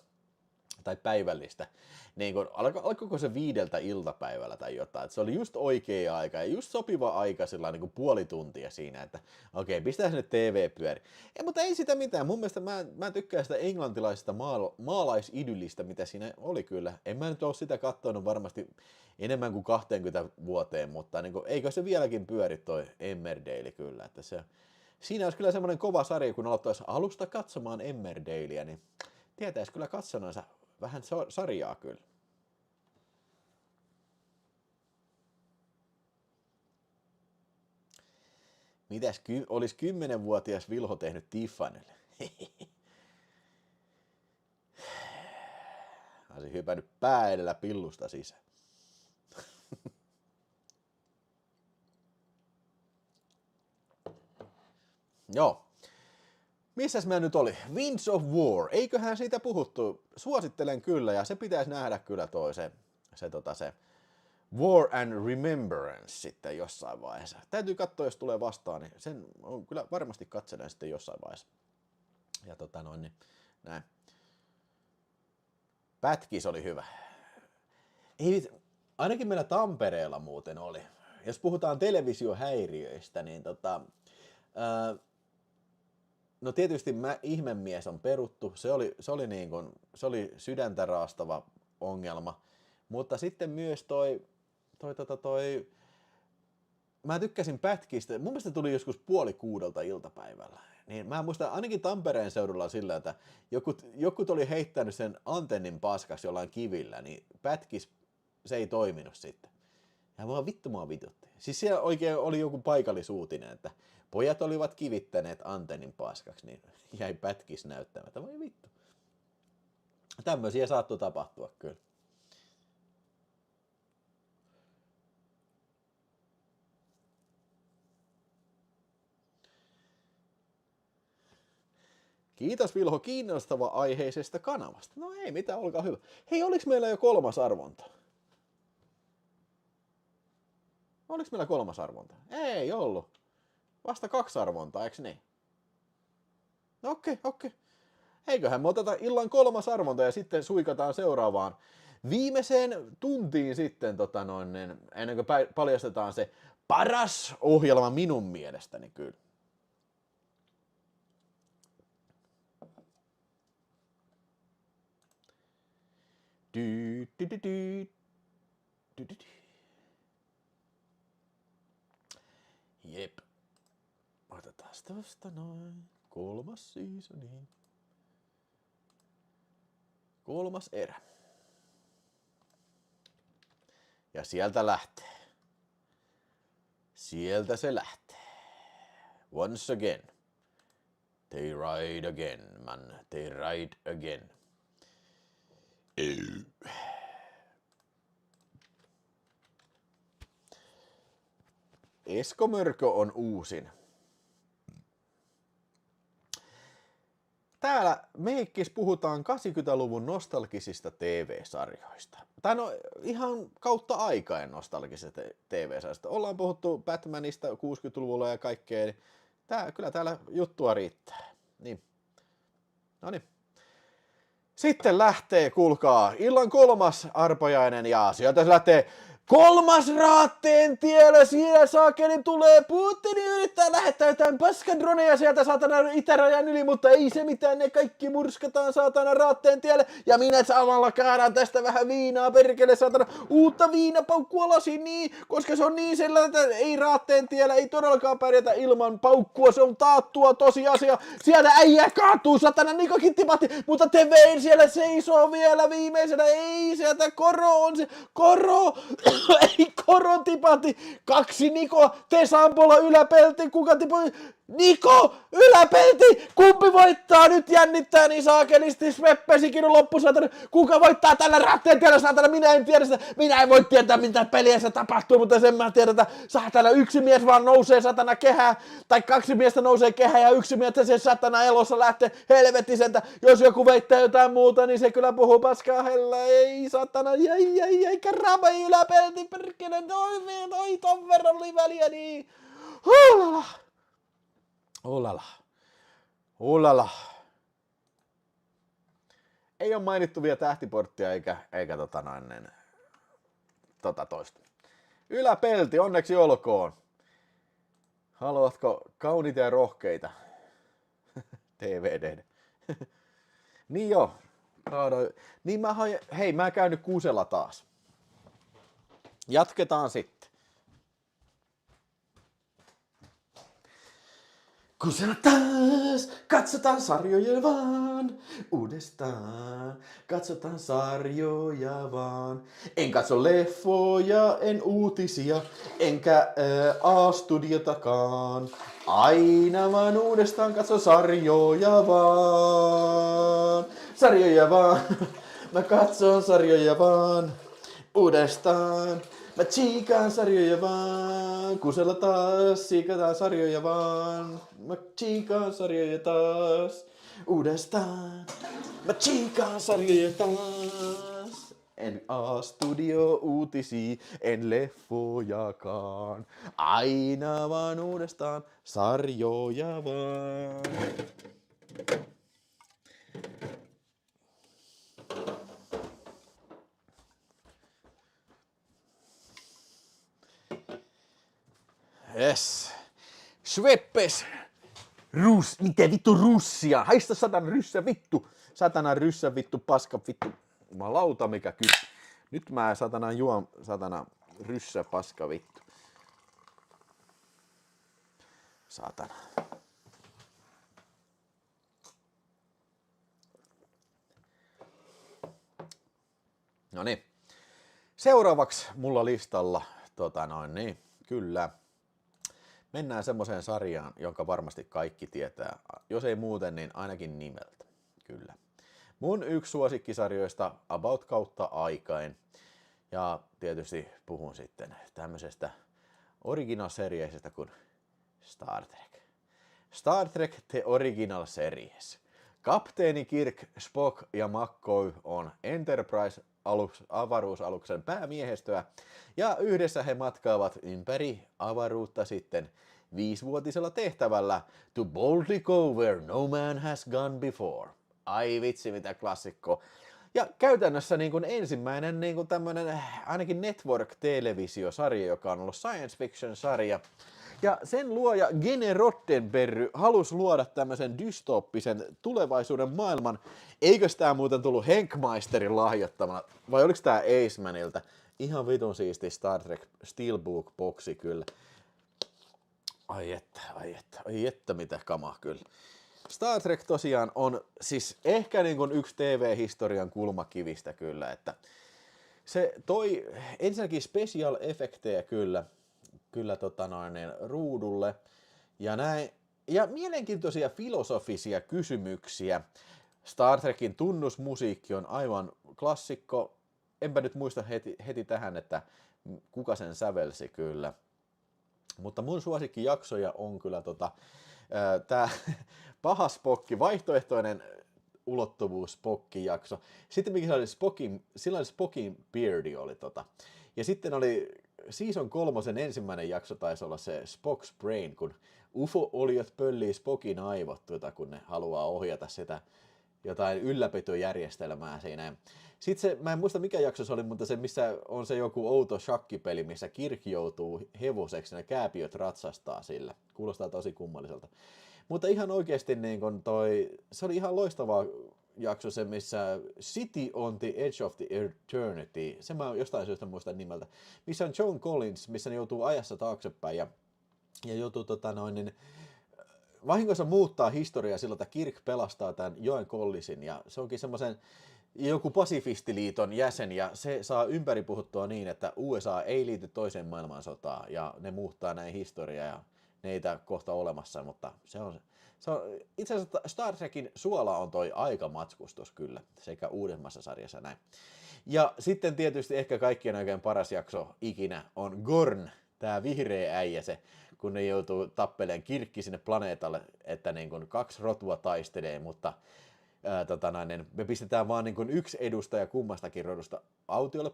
tai päivällistä, niin kuin, alkoiko se 5 iltapäivällä tai jotain, että se oli just oikea aika ja just sopiva aika sillä niin kuin puoli tuntia siinä, että okei, pistää sinne TV pyöri. Ja, mutta ei sitä mitään, mun mielestä mä tykkään sitä englantilaisesta maalaisidylistä, mitä siinä oli kyllä. En mä nyt ole sitä katsonut varmasti enemmän kuin 20 vuoteen, mutta niin kuin, eikö se vieläkin pyöri toi Emmerdale kyllä, että siinä olisi kyllä semmoinen kova sarja, kun aloittaisi alusta katsomaan Emmerdalea, niin tietäisi kyllä katsonansa vähän sarjaa kyllä. Mitäs olisi 10-vuotias Vilho tehnyt Tiffanylle? Olisin hypännyt pää edellä pillusta sisään. Joo. Missäs mä nyt oli? Winds of War. Eiköhän siitä puhuttu? Suosittelen kyllä ja se pitäisi nähdä kyllä se War and Remembrance sitten jossain vaiheessa. Täytyy katsoa, jos tulee vastaan, niin sen on kyllä varmasti katselen sitten jossain vaiheessa. Ja niin näin. Pätkis oli hyvä. Ei, ainakin meillä Tampereella muuten oli. Jos puhutaan televisiohäiriöistä, niin no tietysti Ihmemies on peruttu, se oli sydäntä raastava ongelma, mutta sitten myös mä tykkäsin pätkistä, mun mielestä tuli joskus 5:30 iltapäivällä, niin mä muistan ainakin Tampereen seudulla sillä, että joku oli heittänyt sen antennin paskaksi jollain kivillä, niin pätkis, se ei toiminut sitten. Ja mua vitutti. Siis siellä oikein oli joku paikallisuutinen, että pojat olivat kivittäneet antennin paskaksi, niin jäi pätkis näyttämättä. Voi vittu. Tämmöisiä saattoi tapahtua kyllä. Kiitos Vilho kiinnostava aiheisesta kanavasta. No ei mitään, olkaa hyvä. Hei, oliks meillä jo 3. arvonta? Oliko meillä 3. arvonta? Ei ollut. Vasta 2 arvontaa, eikö niin? Okei. Eiköhän me oteta illan 3. arvonta ja sitten suikataan seuraavaan viimeiseen tuntiin sitten, ennen kuin paljastetaan se paras ohjelma minun mielestäni kyllä. Jep. Otetaan tosta noin. 3. seasoni. 3. erä. Ja sieltä lähtee. Sieltä se lähtee. Once again. They ride again, man. They ride again. Esko Mörkö on uusin. Täällä meikkis puhutaan 80-luvun nostalgisista TV-sarjoista. Tai no ihan kautta aikain nostalgisista TV-sarjoista. Ollaan puhuttu Batmanista 60-luvulla ja kaikkea. Niin kyllä täällä juttua riittää. Niin. Noniin. Sitten lähtee, kuulkaa, illan 3. arpajainen ja sieltä se lähtee 3. raatteen tiellä, siellä saakeli tulee Putin yrittää lähettää jotain paskadroneja sieltä saatana itärajan yli, mutta ei se mitään, ne kaikki murskataan saatana raatteen tielle ja minä samalla kaadaan tästä vähän viinaa perkele saatana uutta viinapaukkua lasiin niin, koska se on niin sellainen, että ei raatteen tiellä ei todellakaan pärjätä ilman paukkua, se on taattua tosiasia, sieltä äijä kaatuu satana Nikokin tipahti, mutta te vein siellä seisoo vielä viimeisenä, ei sieltä Koro on se, Koro! Ei Koron tipahti, 2 Niko, te Sampola yläpelti, kuka tipahti, Niko, yläpelti, kumpi voittaa nyt jännittää niin saakelisti, Sveppesikin loppusatana, kuka voittaa tällä ratteen saatana, minä en tiedä sitä, minä en voi tietää mitä pelissä tapahtuu, mutta sen mä tiedän, että saatana yksi mies vaan nousee satana kehää, tai kaksi miestä nousee kehää ja yksi mies se satana elossa lähtee helvettisentä, jos joku väittää jotain muuta, niin se kyllä puhuu paskaa hella, ei satana, ei karama, yläpelti, perkele, noi ton verran oli väliä, niin, huolala. Olala. Ei ole mainittu vielä tähtiporttia eikä toista. Yläpelti, onneksi olkoon. Haluatko kauniita ja rohkeita? TVD. Niin joo. Niin mä käyn nyt Kuusella taas. Jatketaan sitten. Kusella taas, katsotaan sarjoja vaan, uudestaan, katsotaan sarjoja vaan. En katso leffoja, en uutisia, enkä A-studiotakaan. Aina vaan uudestaan katso sarjoja vaan, sarjoja vaan. Mä katson sarjoja vaan, uudestaan. Mä tsiikaan sarjoja vaan, Kusella taas, siikataan sarjoja vaan. Mä tsiikaan sarjoja taas, uudestaan. Mä tsiikaan sarjoja taas. En A-studio-uutisia, en leffojakaan. Aina vaan uudestaan, sarjoja vaan. Yes. Schweppes. Mitä vittu russia? Haista satana ryssä vittu. Satana ryssä vittu, paska vittu. Jumalauta mikä Nyt mä satana juon satana ryssä paska vittu. Satana. Noniin. Seuraavaksi mulla listalla kyllä. Mennään semmoiseen sarjaan, jonka varmasti kaikki tietää. Jos ei muuten, niin ainakin nimeltä. Kyllä. Mun yksi suosikkisarjoista about kautta aikain. Ja tietysti puhun sitten tämmöisestä original-seriesistä kuin Star Trek. Star Trek The Original Series. Kapteeni Kirk, Spock ja McCoy on Enterprise-avaruusaluksen päämiehistöä ja yhdessä he matkaavat ympäri avaruutta sitten 5-vuotisella tehtävällä To boldly go where no man has gone before. Ai vitsi mitä klassikko. Ja käytännössä niin kuin ensimmäinen niin kuin tämmönen ainakin network-televisiosarja, joka on ollut science fiction-sarja. Ja sen luoja Gene Roddenberry halusi luoda tämmöisen dystooppisen tulevaisuuden maailman. Eikös tää muuten tullut Henkmeisterin lahjoittamana? Vai oliks tää Acemanilta? Ihan vitun siisti Star Trek Steelbook-boksi kyllä. Ai että mitä kamaa kyllä. Star Trek tosiaan on siis ehkä niin kuin yksi TV-historian kulmakivistä kyllä, että se toi ensinnäkin special efektejä kyllä ruudulle ja näin. Ja mielenkiintoisia filosofisia kysymyksiä. Star Trekin tunnusmusiikki on aivan klassikko. Enpä nyt muista heti tähän, että kuka sen sävelsi kyllä. Mutta mun suosikkijaksoja on kyllä tää paha Spokki, vaihtoehtoinen ulottuvuus Spokki-jakso. Sitten mikä sillä oli Spokin Beardi oli Ja sitten oli Season 3 ensimmäinen jakso taisi olla se Spock's Brain, kun UFO-oliot pöllii Spokin aivot, kun ne haluaa ohjata sitä jotain ylläpitojärjestelmää siinä. Sitten mä en muista mikä jakso se oli, mutta se missä on se joku outo shakkipeli, missä Kirk joutuu hevoseksi ja ne kääpiöt ratsastaa sillä. Kuulostaa tosi kummalliselta. Mutta ihan oikeasti niin kun se oli ihan loistava jakso se, missä City on the Edge of the Eternity, se mä jostain syystä muistan nimeltä, missä on John Collins, missä ne joutuu ajassa taaksepäin ja joutuu vahingossa muuttaa historiaa sillä, että Kirk pelastaa tämän Joan Collinsin ja se onkin semmoisen joku pasifistiliiton jäsen ja se saa ympäri puhuttua niin, että USA ei liity toiseen maailmansotaan ja ne muuttaa näin historiaa ja neitä kohta olemassa, mutta se on itse asiassa Star Trekin suola on toi aikamatkustus kyllä, sekä uudemmassa sarjassa näin. Ja sitten tietysti ehkä kaikkien oikein paras jakso ikinä on Gorn, tää vihreä äijä, se, kun ne joutuu tappeleen Kirkki sinne planeetalle, että niin kun 2 rotua taistelee, mutta me pistetään vaan niin kun yksi edustaja kummastakin rodusta autiolle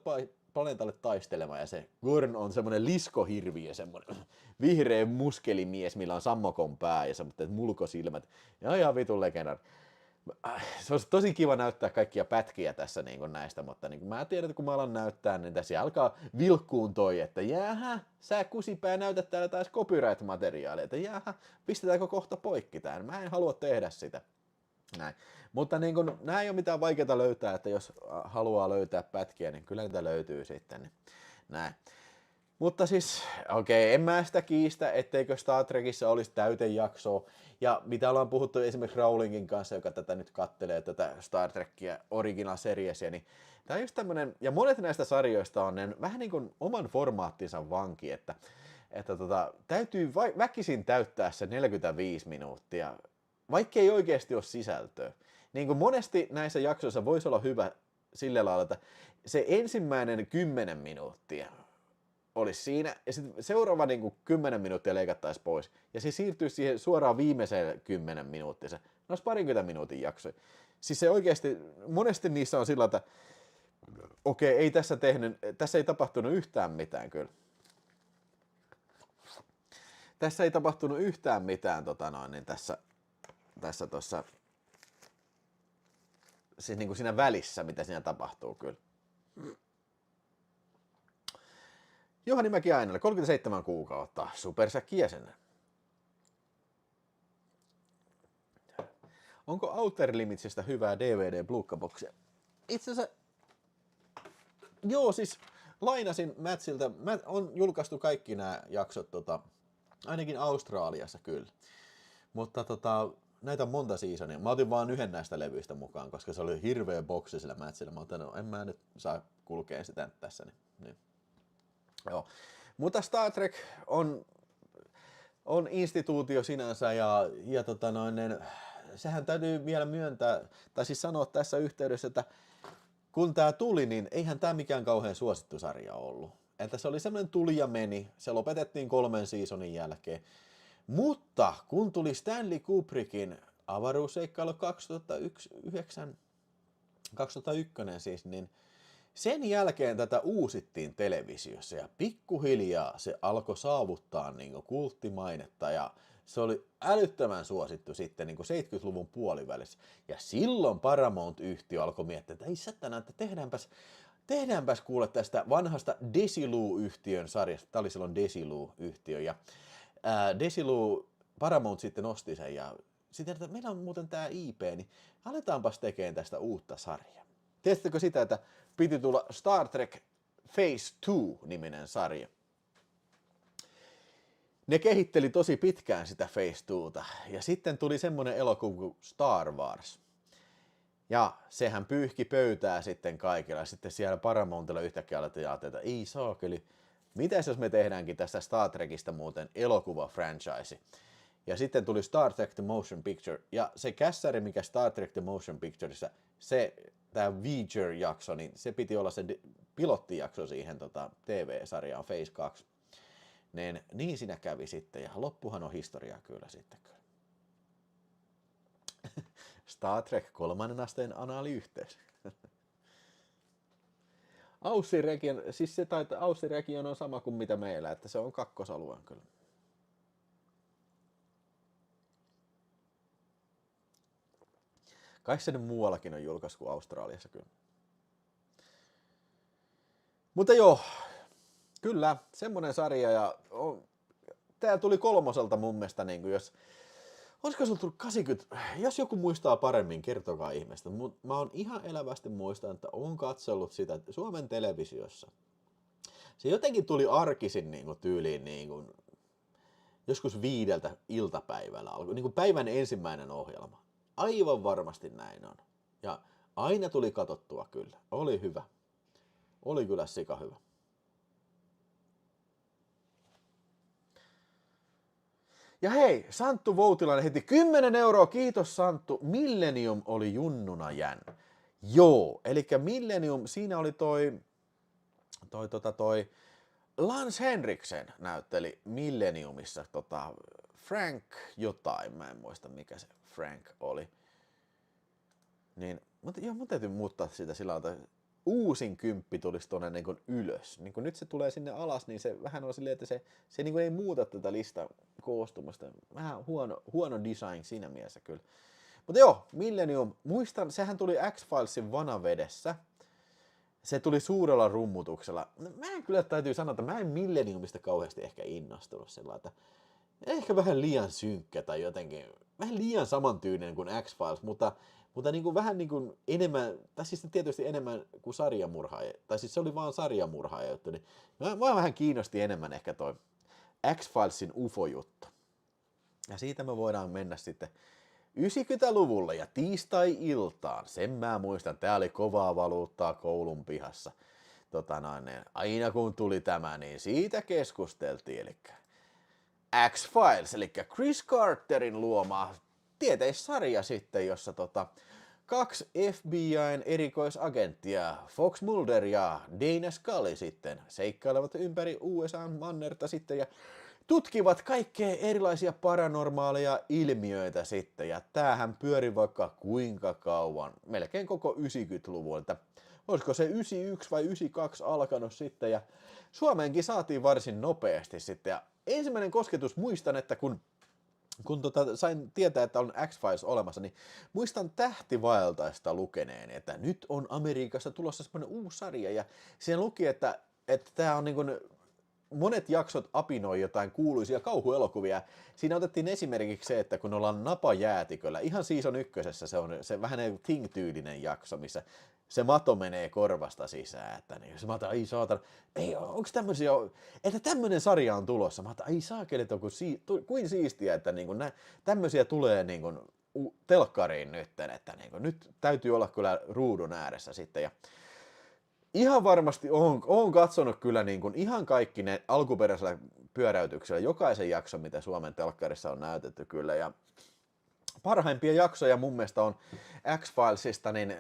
planeetalle taistelemaan, ja se Gorn on semmoinen liskohirviö, semmoinen vihreä muskelimies, millä on sammokon pää ja semmoiset mulkosilmät, ja ihan vitun legendar. Se olisi tosi kiva näyttää kaikkia pätkiä tässä niin kuin näistä, mutta niin kuin mä tiedän, että kun mä alan näyttää, niin tässä alkaa vilkkuun toi, että jäähä, sä kusipää näytät täällä taas copyright-materiaalia, että jäähä, pistetäänkö kohta poikki tämän, mä en halua tehdä sitä. Näin. Mutta niin kuin, nämä ei ole mitään vaikeaa löytää, että jos haluaa löytää pätkiä, niin kyllä niitä löytyy sitten. Niin. Näin. Mutta siis, okei, en mä sitä kiistä, etteikö Star Trekissä olisi täytejaksoa. Ja mitä ollaan puhuttu esimerkiksi Rowlingin kanssa, joka tätä nyt kattelee, tätä Star Trekkiä Original Seriesia, niin tämä on just tämmönen, ja monet näistä sarjoista on vähän niin kuin oman formaattinsa vanki, että täytyy väkisin täyttää se 45 minuuttia, vaikka ei oikeasti ole sisältöä. Niin kuin monesti näissä jaksoissa voisi olla hyvä sillä lailla, että se ensimmäinen 10 minuuttia olisi siinä, ja sitten seuraava niin kuin 10 minuuttia leikattaisiin pois, ja se siirtyisi siihen suoraan viimeiseen 10 minuuttia. Ne olisi 20 minuutin jaksoja. Siis se oikeasti, monesti niissä on sillä, että okei, ei tässä ei tapahtunut yhtään mitään kyllä. Tässä ei tapahtunut yhtään mitään niin tässä siis niin kuin siinä välissä, mitä siinä tapahtuu kyllä. Juhani Mäki Ainola, 37 kuukautta, supersäkkijäsen. Onko Outer Limitsistä hyvää DVD-blukkaboxia? Itse asiassa, joo siis lainasin Mätsiltä, on julkaistu kaikki nämä jaksot, ainakin Australiassa kyllä. Mutta näitä on monta seasonia. Mä otin vaan yhden näistä levyistä mukaan, koska se oli hirveä boksi sillä Mätsillä. Mä otin, en mä nyt saa kulkea sitä tässä. Niin. Joo. Mutta Star Trek on instituutio sinänsä ja sehän täytyy vielä myöntää, tai siis sanoa tässä yhteydessä, että kun tämä tuli, niin eihän tämä mikään kauhean suosittu sarja ollut. Että se oli semmoinen tuli ja meni, se lopetettiin 3 seasonin jälkeen. Mutta kun tuli Stanley Kubrickin avaruusseikkailu 2001 siis, niin sen jälkeen tätä uusittiin televisiossa ja pikkuhiljaa se alkoi saavuttaa niin kuin kulttimainetta ja se oli älyttömän suosittu sitten niin kuin 70-luvun puolivälissä. Ja silloin Paramount-yhtiö alkoi miettiä, että ei satana, että tehdäänpäs kuule tästä vanhasta Desilu-yhtiön sarjasta. Tämä oli silloin Desilu-yhtiö ja Desilu Paramount sitten osti sen ja sitten, että meillä on muuten tämä IP, niin aletaanpas tekemään tästä uutta sarjaa. Tiedättekö sitä, että piti tulla Star Trek Phase 2-niminen sarja? Ne kehitteli tosi pitkään sitä Phase 2:ta, ja sitten tuli semmoinen elokuva kuin Star Wars. Ja sehän pyyhki pöytää sitten kaikilla. Sitten siellä Paramountilla yhtäkkiä alettiin ajatella, että ei saakeli, mitäs jos me tehdäänkin tästä Star Trekista muuten elokuva-franchise? Ja sitten tuli Star Trek The Motion Picture, ja se kässäri, mikä Star Trek The Motion Pictureissa, tämä Voyager-jakso, niin se piti olla se pilottijakso siihen TV-sarjaan Phase 2. Niin siinä kävi sitten, ja loppuhan on historiaa kyllä sitten. Star Trek 3. asteen anaaliyhteys. Aussi-region on sama kuin mitä meillä, että se on kakkosalue kyllä. Kai se nyt muuallakin on julkaistu kuin Australiassa kyllä. Mutta joo, kyllä, semmonen sarja ja tää tuli 3. mun mielestä, niin jos olisiko se tullut 80, jos joku muistaa paremmin, kertokaa ihmeestä, mutta mä oon ihan elävästi muistan, että oon katsellut sitä Suomen televisiossa. Se jotenkin tuli arkisin tyyliin joskus 5 iltapäivällä alkoi, niin kuin päivän ensimmäinen ohjelma. Aivan varmasti näin on. Ja aina tuli katsottua kyllä. Oli hyvä. Oli kyllä sika hyvä. Ja hei, Santtu Voutilainen heti 10 euroa, kiitos Santtu. Millennium oli junnuna jän. Joo, eli Millennium, siinä oli toi Lance Henriksen näytteli Millenniumissa Frank jotain, mä en muista mikä se Frank oli. Niin, mun täytyy muuttaa sitä sillä tavalla, että uusin kymppi tulisi tuonne niin kuin ylös. Niin kun nyt se tulee sinne alas, niin se vähän on silleen, että se niin kuin ei muuta tätä listan koostumasta. Vähän huono design siinä mielessä kyllä. Mutta joo, Millennium, muistan, sehän tuli X-Filesin vanavedessä. Se tuli suurella rummutuksella. Mä en kyllä täytyy sanoa, että mä en Millenniumista kauheasti ehkä innostunut sillä, että ehkä vähän liian synkkä tai jotenkin, vähän liian samantyylinen kuin X-Files, mutta niin kuin vähän niin kuin enemmän, tai siis tietysti enemmän kuin sarjamurhaaja, tai siis se oli vaan sarjamurhaaja juttu, niin mua vähän kiinnosti enemmän ehkä toi X-Filesin UFO-juttu. Ja siitä me voidaan mennä sitten 90-luvulle ja tiistai-iltaan, sen mä muistan, tää oli kovaa valuuttaa koulun pihassa. Aina kun tuli tämä, niin siitä keskusteltiin, eli X-Files, eli Chris Carterin luoma tieteissarja sitten, jossa kaksi FBI:n erikoisagenttia, Fox Mulder ja Dana Scully sitten, seikkailevat ympäri USA-mannerta sitten ja tutkivat kaikkea erilaisia paranormaaleja ilmiöitä sitten, ja tämähän pyöri vaikka kuinka kauan, melkein koko 90-luvun, että olisiko se 91 vai 92 alkanut sitten, ja Suomeenkin saatiin varsin nopeasti sitten, ja ensimmäinen kosketus muistan, että kun sain tietää, että on X-Files olemassa, niin muistan Tähtivaeltaista lukeneeni, että nyt on Amerikassa tulossa semmoinen uusi sarja, ja siinä luki, että tämä on niin kuin monet jaksot apinoi jotain kuuluisia kauhuelokuvia. Siinä otettiin esimerkiksi se, että kun ollaan napajäätiköllä, ihan season ykkösessä se on se vähän Thing-tyylinen jakso, missä se mato menee korvasta sisään, että niin, se mato, ei saatana, ei, onko tämmöisiä, että tämmöinen sarja on tulossa, mä otan, ei saakeli, kuin siistiä, että niin kuin tämmöisiä tulee niin kuin telkkariin nyt, että niin kuin, nyt täytyy olla kyllä ruudun ääressä sitten, ja ihan varmasti on katsonut kyllä niin kuin ihan kaikki ne alkuperäisellä pyöräytyksellä, jokaisen jakson, mitä Suomen telkkarissa on näytetty kyllä, ja parhaimpia jaksoja mun mielestä on X-Filesista, niin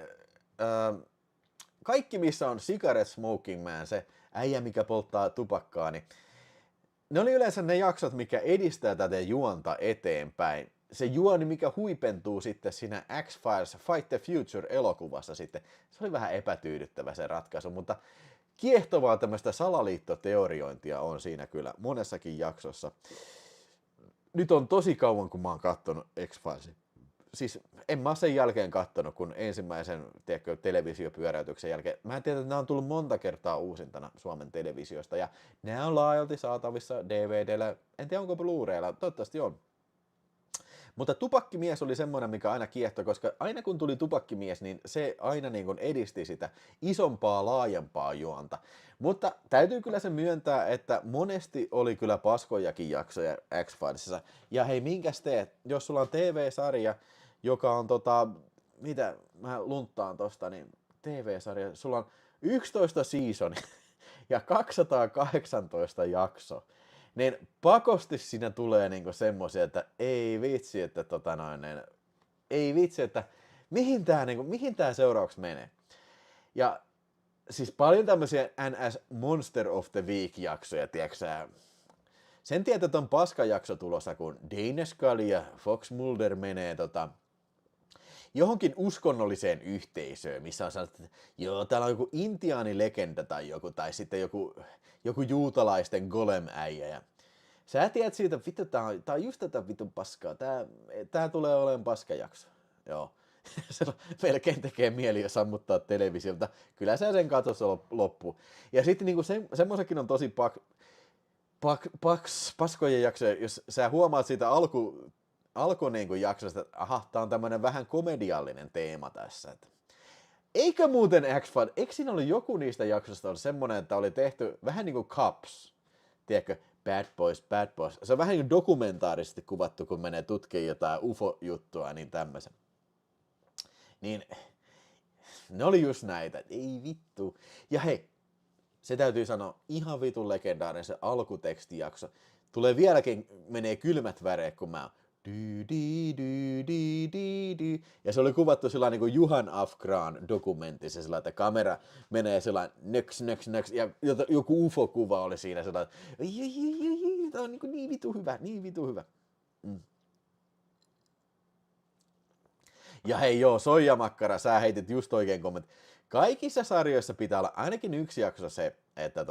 kaikki missä on Cigarette Smoking Man, se äijä mikä polttaa tupakkaa, niin ne oli yleensä ne jaksot, mikä edistää tätä juonta eteenpäin. Se juoni, mikä huipentuu sitten siinä X-Files Fight the Future-elokuvassa sitten, se oli vähän epätyydyttävä se ratkaisu, mutta kiehtovaa tämmöistä salaliittoteoriointia on siinä kyllä monessakin jaksossa. Nyt on tosi kauan, kun mä oon kattonut X-Filesin. Siis en mä sen jälkeen kattonut, kun ensimmäisen televisiopyöräytyksen jälkeen. Mä en tiedä, että nämä on tullut monta kertaa uusintana Suomen televisiosta, ja nämä on laajalti saatavissa DVDllä, en tiedä onko Blu-raylla, toivottavasti on. Mutta Tupakkimies oli semmoinen, mikä aina kiehtoi, koska aina kun tuli Tupakkimies, niin se aina niin kuin edisti sitä isompaa, laajempaa juonta. Mutta täytyy kyllä se myöntää, että monesti oli kyllä paskojakin jaksoja X-Filesissa. Ja hei, minkäs teet, jos sulla on TV-sarja, joka on mitä mä lunttaan tosta, niin TV-sarja, sulla on 11 seasoni ja 218 jaksoa. Niin pakosti siinä tulee niinku semmoisia, että ei vitsi, että ei vitsi, että mihin tää seuraavaksi menee. Ja siis paljon tämmöisiä NS Monster of the Week -jaksoja, tiiäksä. Sen tietää, että on paskajakso tulossa, kun Dana Scully ja Fox Mulder menee johonkin uskonnolliseen yhteisöön, missä on sanottu, että joo, täällä on joku intiaanilegenda tai joku, tai sitten joku juutalaisten golem-äijä. Ja sä tiedät siitä, että vittu, tää on just tätä vitun paskaa, tää tulee olemaan paskajakso. Joo, se melkein tekee mieli jo sammuttaa televisio, mutta kyllä sä sen katsot loppuun. Ja sitten niinku semmoisenkin on tosi paskojen jaksoja, jos sä huomaat siitä alku niin kuin jaksosta, että aha, tää on tämmönen vähän komediallinen teema tässä. Että eikö muuten X-Files, eikö siinä ollut joku niistä jaksoista on semmonen, että oli tehty vähän niin kuin Cops, tiedätkö, Bad Boys. Se on vähän niin kuin dokumentaarisesti kuvattu, kun menee tutkimaan jotain UFO-juttua, niin tämmöisen. Niin ne oli just näitä, ei vittu. Ja hei, se täytyy sanoa, ihan vitun legendaarinen se alkutekstijakso. tulee vieläkin, menee kylmät väreet, kun mä oon dy, dy, dy, dy, dy, dy. Ja se oli kuvattu sellainen niin kuin Juhan Afgran dokumentissa, sellainen, että kamera menee sellainen nöks, nöks, nöks, ja joku UFO-kuva oli siinä sellainen, tämä on niin vitu hyvä, niin vitu hyvä. Ja hei joo, soijamakkara, sä heitit just oikein kommentti. Kaikissa sarjoissa pitää olla ainakin yksi jakso se, että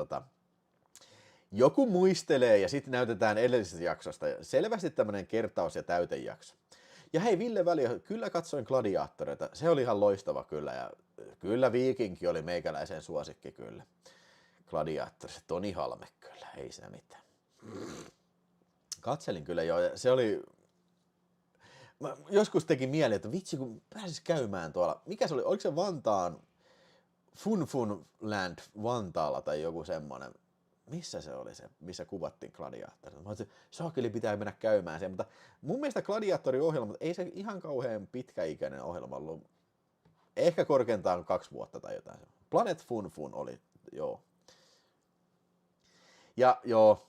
joku muistelee ja sitten näytetään edellisestä jaksosta. Selvästi tämmönen kertaus- ja täytejakso. Ja hei, Ville Väliö, kyllä katsoin Gladiaattoreita. Se oli ihan loistava kyllä. Ja kyllä Viikinki oli meikäläisen suosikki kyllä. Gladiaattorissa. Toni Halme kyllä, ei siinä mitään. Katselin kyllä jo, ja se oli... Mä joskus teki mieli, että vitsi kun pääsis käymään tuolla. Mikä se oli? Oliko se Vantaan Fun Land Vantaalla tai joku semmonen? Missä se oli se, missä kuvattiin Gladiaattoria? Mä olisin, saakeli pitää mennä käymään sen, mutta mun mielestä Gladiaattori-ohjelma, ei se ihan kauhean pitkäikäinen ohjelma ollut. Ehkä korkeintaan 2 vuotta tai jotain. Planet Fun oli, joo. Ja joo.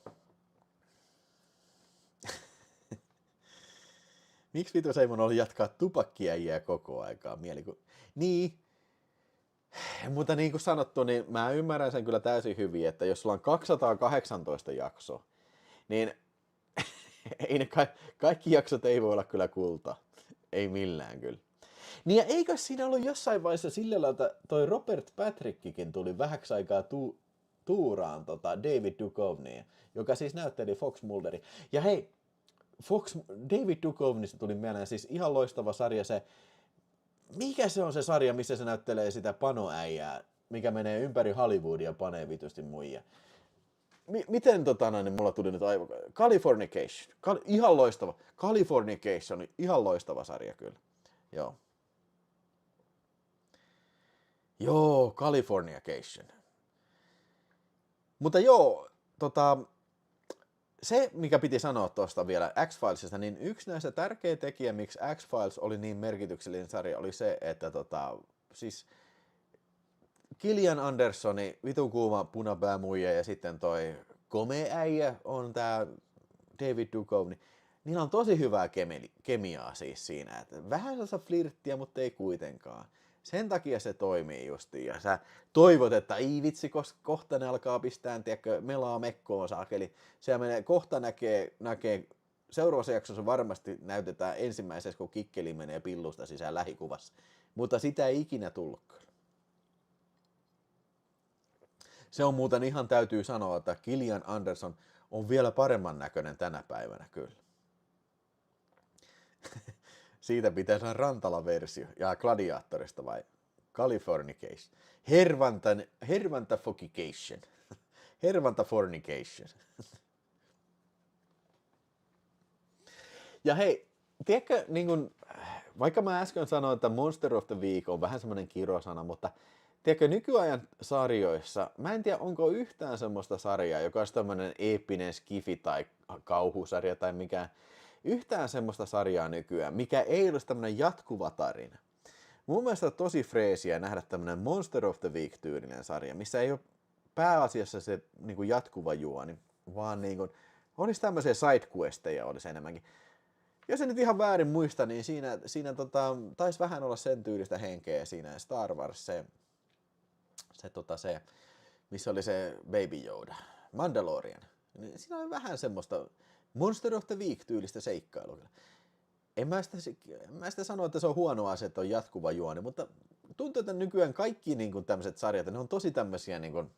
Miksi vitus ei mun ollut jatkaa tupakkiäjiä koko aikaa Niin, mutta niin kuin sanottu, niin mä ymmärrän sen kyllä täysin hyvin, että jos sulla on 218 jaksoa, niin ei ne kaikki jaksot ei voi olla kyllä kulta. Ei millään kyllä. Niin ja eikö siinä ollut jossain vaiheessa sillä lailla, että toi Robert Patrickikin tuli vähäksi aikaa tuuraan David Duchovnyin, joka siis näytteli Fox Mulderi. Ja hei, David Duchovnysta tuli mieleen siis ihan loistava sarja se, mikä se on se sarja, missä se näyttelee sitä panoäijää, mikä menee ympäri Hollywoodia ja panee vitusti muija. Miten niin mulla tuli nyt aivan... Californication. Ihan loistava. Californication, ihan loistava sarja kyllä. Joo. Joo, Californication. Mutta joo, se, mikä piti sanoa tuosta vielä X-Filesista, niin yksi näistä tärkeä tekijä, miksi X-Files oli niin merkityksellinen sarja, oli se, että siis Gillian Andersoni, vitun kuuma punapäämuija ja sitten toi komeäijä on tää David Duchovny. Niillä on tosi hyvää kemiaa siis siinä, että vähän sellaista flirttiä, mutta ei kuitenkaan. Sen takia se toimii justiin, ja sä toivot, että ei vitsi, koska kohta ne alkaa pistää, tiedätkö, melaa mekkoon saakeli. Se menee, kohta näkee, seuraavassa jaksossa varmasti näytetään ensimmäisessä, kun kikkeli menee pillusta sisään lähikuvassa. Mutta sitä ei ikinä tullutkaan. Se on muuten ihan täytyy sanoa, että Gillian Anderson on vielä paremman näköinen tänä päivänä kyllä. Siitä pitäisi olla Rantala-versio. Ja Gladiaattorista vai Californication. Hervantafornication. Hervantafornication. Ja hei, tiedätkö, niin kun, vaikka mä äsken sanoin, että Monster of the Week on vähän semmoinen kirosana, mutta tiedätkö, nykyajan sarjoissa, mä en tiedä, onko yhtään semmoista sarjaa, joka olisi tämmöinen eeppinen skifi tai kauhusarja tai mikä, yhtään semmoista sarjaa nykyään, mikä ei olisi tämmöinen jatkuva tarina. Mun mielestä on tosi freesiä nähdä tämmöinen Monster of the Week-tyylinen sarja, missä ei ole pääasiassa se niin kuin jatkuva juoni, vaan niin kuin, olisi tämmöisiä sidequesteja olisi enemmänkin. Jos en nyt ihan väärin muista, niin siinä taisi vähän olla sen tyylistä henkeä siinä Star Wars, se missä oli se Baby Yoda, Mandalorian. Niin siinä oli vähän semmoista Monster of the Week-tyylistä seikkailua. En mä sitä sano, että se on huono asia, että on jatkuva juoni, mutta tuntuu, että nykyään kaikki niin kuin tämmöiset sarjat, ne on tosi tämmöisiä niin kuin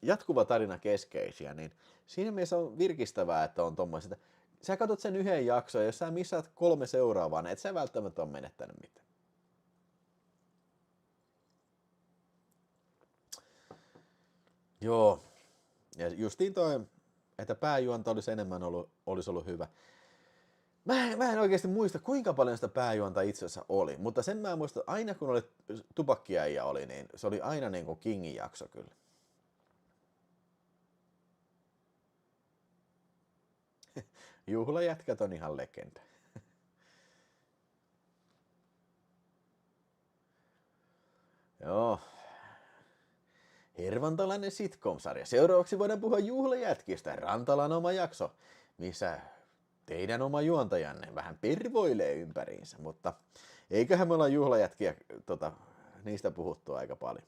jatkuva tarina keskeisiä, niin siinä mielessä on virkistävää, että on tommoista. Sä katsot sen yhden jakson, ja jos sä missaat 3 seuraavaa, niin et sä välttämättä ole menettänyt mitään. Joo, ja justiin toi, että pääjuonta olisi enemmän olisi ollut hyvä. Mä en oikeasti muista, kuinka paljon sitä pääjuonta itse asiassa oli, mutta sen mä muistan, että aina kun oli tupakkiäijä oli, niin se oli aina niin kuin Kingin jakso kyllä. Juhlajätkät on ihan legenda. Joo. Hervantalainen sitcom-sarja. Seuraavaksi voidaan puhua juhlajätkistä. Rantalan oma jakso, missä teidän oma juontajanne vähän pervoilee ympäriinsä, mutta eiköhän me olla juhlajätkiä niistä puhuttu aika paljon.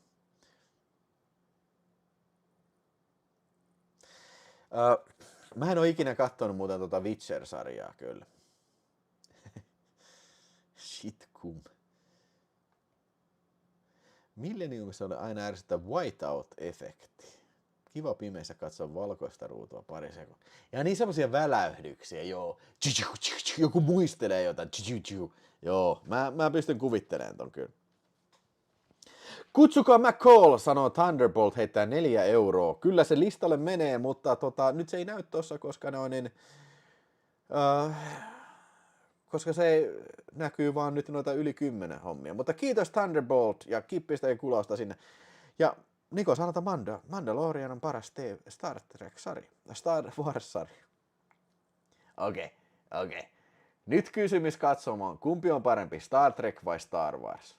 Mä en ole ikinä katsonut muuten Witcher-sarjaa kyllä. Sitcom. Millenniumissa oli aina ärsyttävä whiteout-efekti. Kiva pimeässä katsoa valkoista ruutua pari sekuntia. Ja niin semmosia väläyhdyksiä, joo. Joku muistelee jotain. Joo, mä pystyn kuvittelemaan ton kyllä. Kutsukaa McCall, sanoo Thunderbolt, heittää 4 euroa. Kyllä se listalle menee, mutta nyt se ei näy tossa, koska ne on koska se näkyy vaan nyt noita yli 10 hommia. Mutta kiitos Thunderbolt ja kippistä ja kulausta sinne. Ja Niko sanota Mandalorian on paras Star Trek-sarja. Star Wars-sarja. Okei. Nyt kysymys katsomaan, kumpi on parempi, Star Trek vai Star Wars?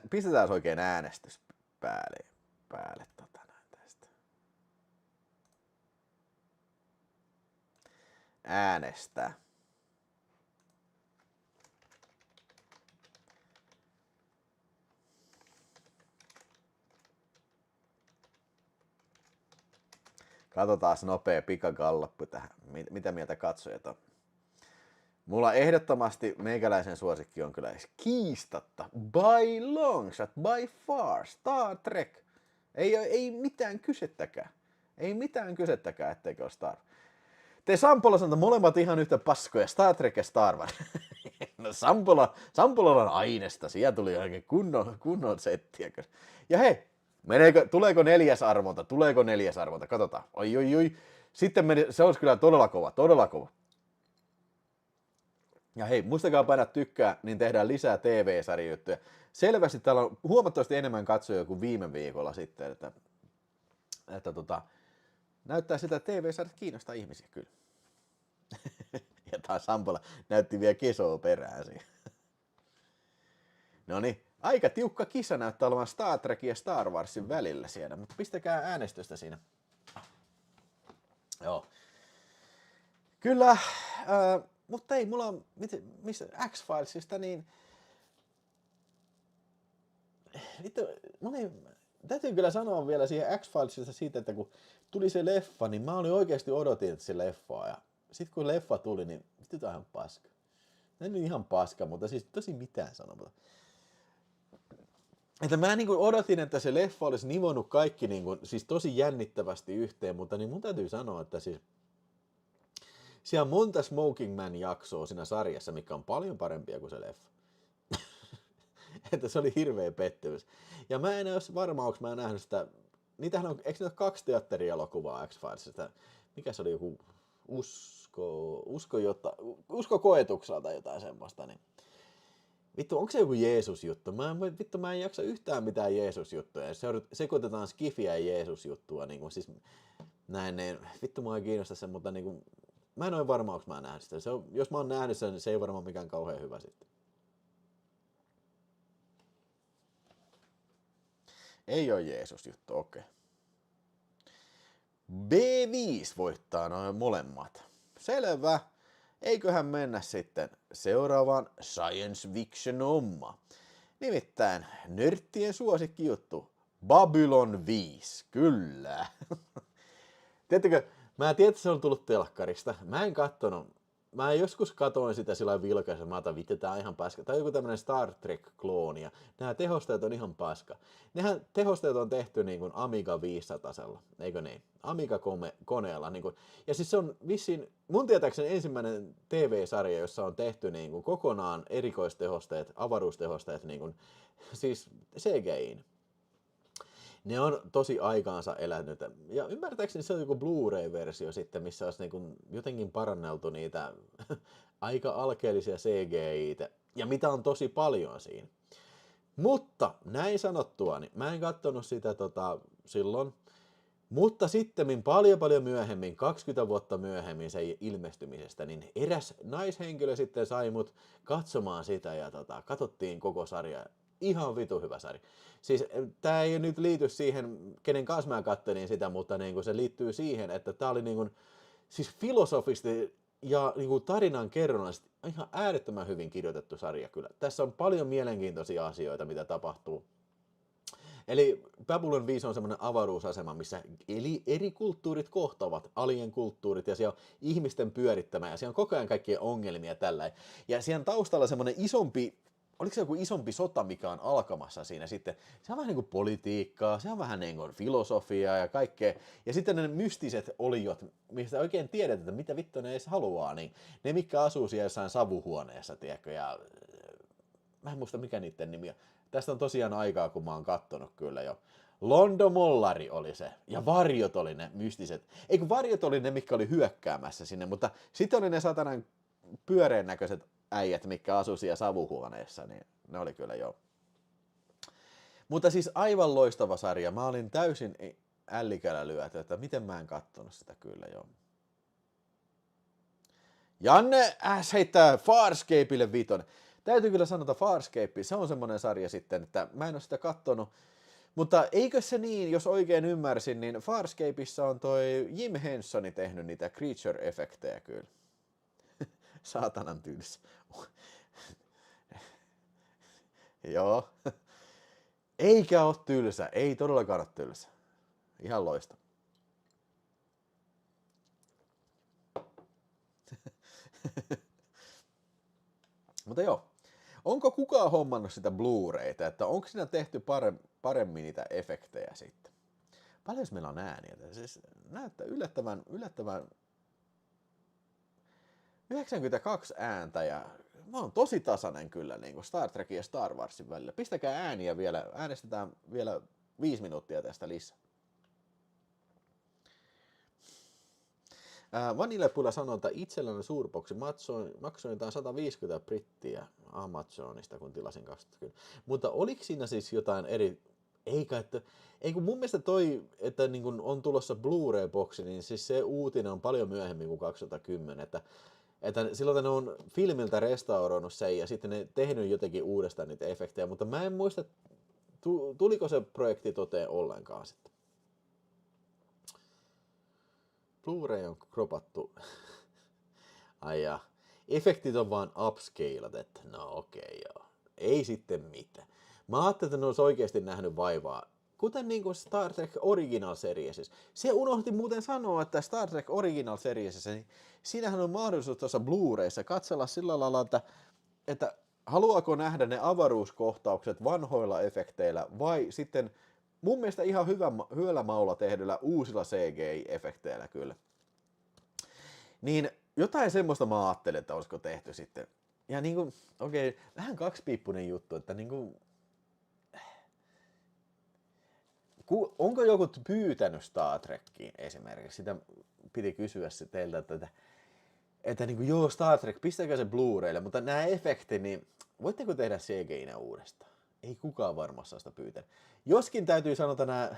Pistetään oikein äänestys päälle tästä. Äänestä. Katsotaan nopea pikagalloppu tähän. Mitä mieltä katsojat on? Mulla ehdottomasti meikäläisen suosikki on kyllä kiistatta by long shot, by far, Star Trek. Ei mitään kysettäkään. Ei mitään kysettäkään, etteikö ole Star. Te Sampola sanoo, molemmat ihan yhtä paskoja, Star Trek ja Star Wars. No Sampola on aineesta, siellä tuli oikein kunnon settiä. Ja hei, tuleeko 4. arvonta? Katsotaan. Oi. Sitten se olisi kyllä todella kova. Ja hei, muistakaa painaa tykkää, niin tehdään lisää TV-sarjajuttuja. Selvästi täällä on huomattavasti enemmän katsojia kuin viime viikolla sitten, että näyttää siltä, että TV-sarjat kiinnostaa ihmisiä kyllä. Ja taas Sampola näytti vielä kesoa perään siinä. Noniin, aika tiukka kisa näyttää olevan Star Trekin ja Star Warsin välillä siellä, mutta pistäkää äänestystä siinä. Joo. Kyllä, mutta ei, mulla on, missä X-Filesista, niin täytyy kyllä sanoa vielä siihen X-Filesista siitä, että kun tuli se leffa, niin mä olin oikeasti odotin se leffaa, ja sit kun leffa tuli, niin tää on ihan paska. Tämä on ihan paska, mutta siis tosi mitään sanomatta. Että mä niin kuin odotin, että se leffa olisi nivonnut kaikki niin kuin, siis tosi jännittävästi yhteen, mutta niin mun täytyy sanoa, että siis siellä on monta Smoking Man jaksoa siinä sarjassa, mikä on paljon parempia kuin se leffa. Että se oli hirveä pettymys. Ja mä en ole varma, onko mä nähnyt sitä, niitähän on, eikö ne ole 2 teatterielokuvaa X-Filesista? Mikä se oli joku usko koetuksella tai jotain semmoista, niin vittu, onko se joku Jeesus-juttu? Mä en jaksa yhtään mitään Jeesus-juttuja. Sekoitetaan Skifiä ja Jeesus-juttua, niin kuin siis näin, niin vittu mua ei kiinnosta se, mutta niin kuin, mä en ole varma, onko mä nähnyt sitä. Jos mä oon nähnyt sen, niin se ei varmaan mikään kauhean hyvä sitten. Ei ole Jeesus-juttu, okei. B5 voittaa noin molemmat. Selvä. Eiköhän mennä sitten seuraavaan science fiction homma. Nimittäin nörttien suosikkijuttu. Babylon 5. Kyllä. Tiedättekö, mä tiedän, että se on tullut telkkarista. Mä en kattonut. Mä joskus katoin sitä sillä vilkaisen, mä otan vittu, tää on ihan paska. Tää on joku tämmönen Star Trek-klooni, ja nämä tehosteet on ihan paska. Nehän tehosteet on tehty niin kuin Amiga 500-tasella, eikö niin? Amiga-koneella. Niin kuin. Ja siis se on vissiin, mun tietääkseni ensimmäinen TV-sarja, jossa on tehty niin kuin kokonaan erikoistehosteet, avaruustehosteet, niin kuin, siis CGIin. Ne on tosi aikaansa elänyt. Ja ymmärtääkseni se on joku Blu-ray-versio sitten, missä olisi niin jotenkin paranneltu niitä aika alkeellisia CGI-tä. Ja mitä on tosi paljon siinä. Mutta näin sanottua, niin mä en katsonut sitä silloin. Mutta sitten paljon myöhemmin, 20 vuotta myöhemmin sen ilmestymisestä, niin eräs naishenkilö sitten sai mut katsomaan sitä ja katsottiin koko sarja. Ihan vitu hyvä sarja. Siis tää ei nyt liity siihen, kenen kanssa mä kattelin sitä, mutta niinku se liittyy siihen, että tää oli niinku, siis filosofisesti ja niinku tarinan kerronnallisesti ihan äärettömän hyvin kirjoitettu sarja kyllä. Tässä on paljon mielenkiintoisia asioita, mitä tapahtuu. Eli Babylon 5 on semmoinen avaruusasema, missä eri kulttuurit kohtaavat, alien kulttuurit, ja siellä on ihmisten pyörittämä, ja siellä on koko ajan kaikkia ongelmia tällä. Ja siellä on taustalla semmoinen isompi, oliko se joku isompi sota, mikä on alkamassa siinä sitten? Se on vähän niin kuin politiikkaa, se on vähän niin kuin filosofiaa ja kaikkea. Ja sitten ne mystiset oliot, mistä oikein tiedät, että mitä vittu ne edes haluaa, niin ne, mitkä asuu siellä jossain savuhuoneessa, tiedätkö, ja mä en muista mikä niiden nimi on. Tästä on tosiaan aikaa, kun mä oon kattonut kyllä jo. Londomollari oli se, ja varjot oli ne mystiset. Eikö varjot oli ne, mitkä oli hyökkäämässä sinne, mutta sitten oli ne satanan pyöreän näköiset äijät, mitkä asui siellä savuhuoneessa, niin ne oli kyllä jo. Mutta siis aivan loistava sarja. Mä olin täysin ällikällä lyöty, että miten mä en kattonut sitä kyllä jo. Janne heittää Farscapeille 5. Täytyy kyllä sanoa, että Farscape, se on semmoinen sarja sitten, että mä en ole sitä kattonut. Mutta eikö se niin, jos oikein ymmärsin, niin Farscapeissa on toi Jim Hensoni tehnyt niitä creature-efektejä kyllä. Saatanan tylsä. Joo. Eikä ole tylsä, ei todellakaan ole tylsä. Ihan loista. Mutta joo. Onko kukaan hommannut sitä Blu-rayta, että onko siinä tehty paremmin niitä efektejä sitten? Paljon meillä on ääniä? Siis näyttää yllättävän 92 ääntä ja mä oon tosi tasainen kyllä niin kuin Star Trekin ja Star Warsin välillä. Pistäkää ääniä vielä, äänestetään vielä 5 minuuttia tästä lisää. Vanillepulla sanoo, että itselläni suurboksi maksoin jotain 150 brittiä Amazonista, kun tilasin 20. Mutta oliko siinä siis jotain eri... Ei kun mun mielestä toi, että niin kun on tulossa Blu-ray-boksi, niin siis se uutinen on paljon myöhemmin kuin 2010, että silloin ne on filmiltä restauroinut sen ja sitten ne tehnyt jotenkin uudestaan niitä efektejä, mutta mä en muista, tuliko se projekti toteen ollenkaan sitten. Blu-ray on kropattu. Ai ja. Efektit on vaan upscalat, että no okei joo. Ei sitten mitään. Mä ajattelin, että ne olisi oikeasti nähnyt vaivaa. Kuten niin kuin Star Trek Original Seriesissä. Se unohti muuten sanoa, että Star Trek Original Seriesissä, niin siinähän on mahdollisuus tuossa Blu-rayssa katsella sillä lailla, että haluaako nähdä ne avaruuskohtaukset vanhoilla efekteillä vai sitten mun mielestä ihan hyvällä maulla tehdyllä uusilla CGI-efekteillä kyllä. Niin jotain semmoista mä ajattelin, että olisiko tehty sitten. Ja niinku, okei, vähän kaksipiippunen juttu, että niinku... Onko joku pyytänyt Star Trekkiin esimerkiksi? Sitä piti kysyä se teiltä, että niinku, joo, Star Trek, pistäkää se Blu-raylle, mutta nämä efektit, niin voitteko tehdä CGI-nä uudestaan? Ei kukaan varmasti sitä pyytänyt. Joskin täytyy sanoa, että nämä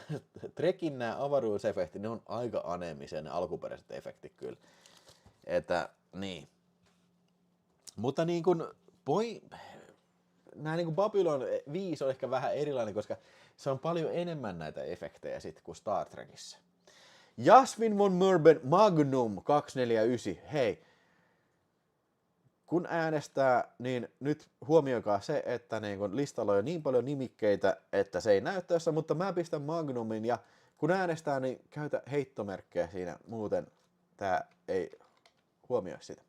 Trekin nämä avaruusefektit, ne on aika aneemisia, ne alkuperäiset efektit kyllä. Että, niin. Mutta niin kuin, nämä niin kuin Babylon 5 on ehkä vähän erilainen, koska se on paljon enemmän näitä efektejä sitten kuin Star Trekissä. Jasmin von Mörben Magnum 249, hei. Kun äänestää, niin nyt huomioikaa se, että niin kun listalla on jo niin paljon nimikkeitä, että se ei näy tässä, mutta mä pistän Magnumin ja kun äänestää, niin käytä heittomerkkejä siinä, muuten tää ei huomioi sitä.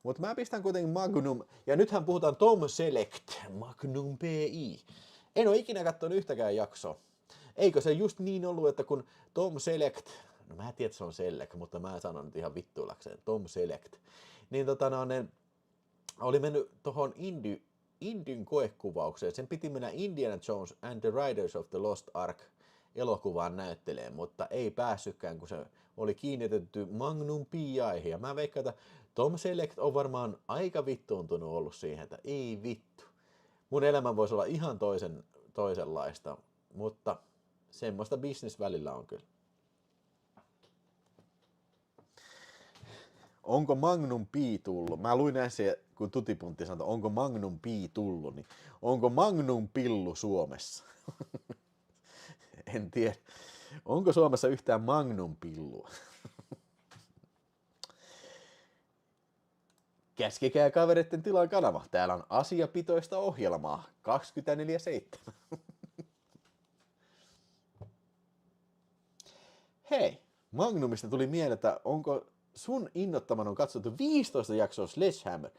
Mutta mä pistän kuitenkin Magnum, ja nythän puhutaan Tom Select, Magnum PI. En ole ikinä katsonut yhtäkään jaksoa. Eikö se just niin ollut, että kun Tom Select, no mä en tiedä, että se on Select, mutta mä sanon nyt ihan vittuillakseen, Tom Select, niin ne oli mennyt tohon Indyn koekuvaukseen. Sen piti mennä Indiana Jones and the Raiders of the Lost Ark elokuvaan näytteleen, mutta ei päässytkään, kun se oli kiinnitetty Magnum PI:hin. Ja mä veikkaan, että Tom Select on varmaan aika vittuuntunut ollut siihen, että ei vittu. Mun elämä voisi olla ihan toisenlaista, mutta semmoista business välillä on kyllä. onko Magnum Pi tullut? Mä luin äsken, kun Tutipuntti sanoi, onko Magnum Pi tullut, niin onko Magnum Pillu Suomessa? En tiedä. Onko Suomessa yhtään Magnum Pillua? Käskekää kavereiden tilan kanava. Täällä on asiapitoista ohjelmaa 24/7. Hei, Magnumista tuli mieleen, että onko sun innottamana on katsottu 15 jaksoa Sledgehammer.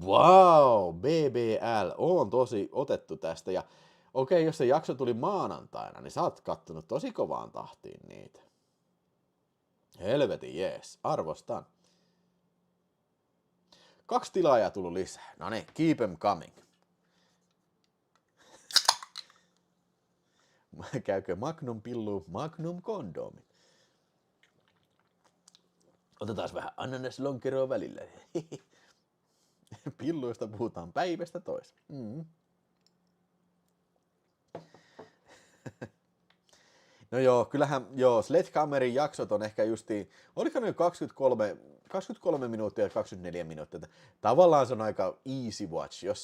Wow, BBL, on tosi otettu tästä. Ja okei, jos se jakso tuli maanantaina, niin sä oot kattonut tosi kovaan tahtiin niitä. Helvetin jees, arvostan. 2 tilaajaa tullut lisää. No niin, keep them coming. Käykö Magnum pillu, Magnum kondomi? Otetaan vähän ananaslonkeroa välillä. Pilluista puhutaan päivästä toiseen. No joo, kyllähän Sledgehammerin jaksot on ehkä justiin, oliko ne 23 minuuttia ja 24 minuuttia. Tavallaan se on aika easy watch, jos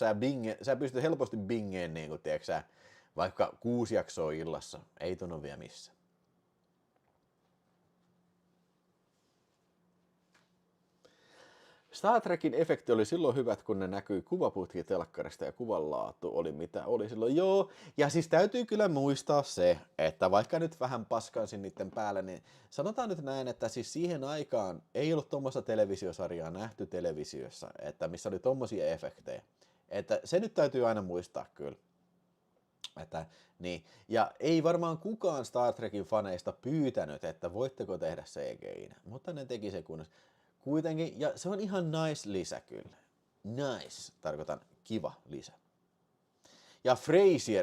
sä pystyt helposti bingeen niin kuin, tiedätkö, vaikka 6 jaksoa illassa, ei tunnu vielä missään. Star Trekin efekti oli silloin hyvät, kun ne näkyi kuvaputki telkkarista ja kuvan laatu oli mitä oli silloin. Joo, ja siis täytyy kyllä muistaa se, että vaikka nyt vähän paskansin niiden päälle, niin sanotaan nyt näin, että siis siihen aikaan ei ollut tuommoista televisiosarjaa nähty televisiossa, että missä oli tommosia efektejä. Että se nyt täytyy aina muistaa kyllä. Että, niin. Ja ei varmaan kukaan Star Trekin faneista pyytänyt, että voitteko tehdä CGI-nä, mutta ne teki se kunnossa. Kuitenkin, ja se on ihan nice lisä kyllä. Nice, tarkoitan kiva lisä. Ja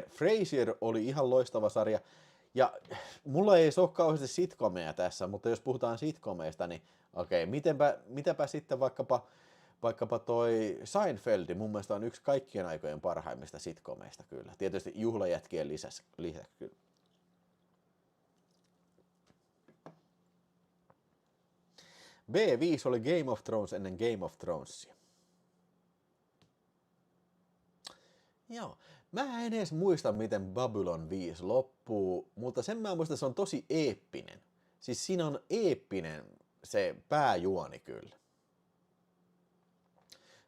Frasier oli ihan loistava sarja. Ja mulla ei ole kauheasti sitcomeja tässä, mutta jos puhutaan sitcomeista, niin okei, mitäpä sitten vaikkapa toi Seinfeld, mun mielestä on yksi kaikkien aikojen parhaimmista sitcomeista kyllä. Tietysti juhlajätkien lisäksi kyllä. B5 oli Game of Thrones ennen Game of Thronesia. Joo, mä en edes muista, miten Babylon 5 loppuu, mutta sen mä muistan, että se on tosi eeppinen. Siis siinä on eeppinen se pääjuoni kyllä.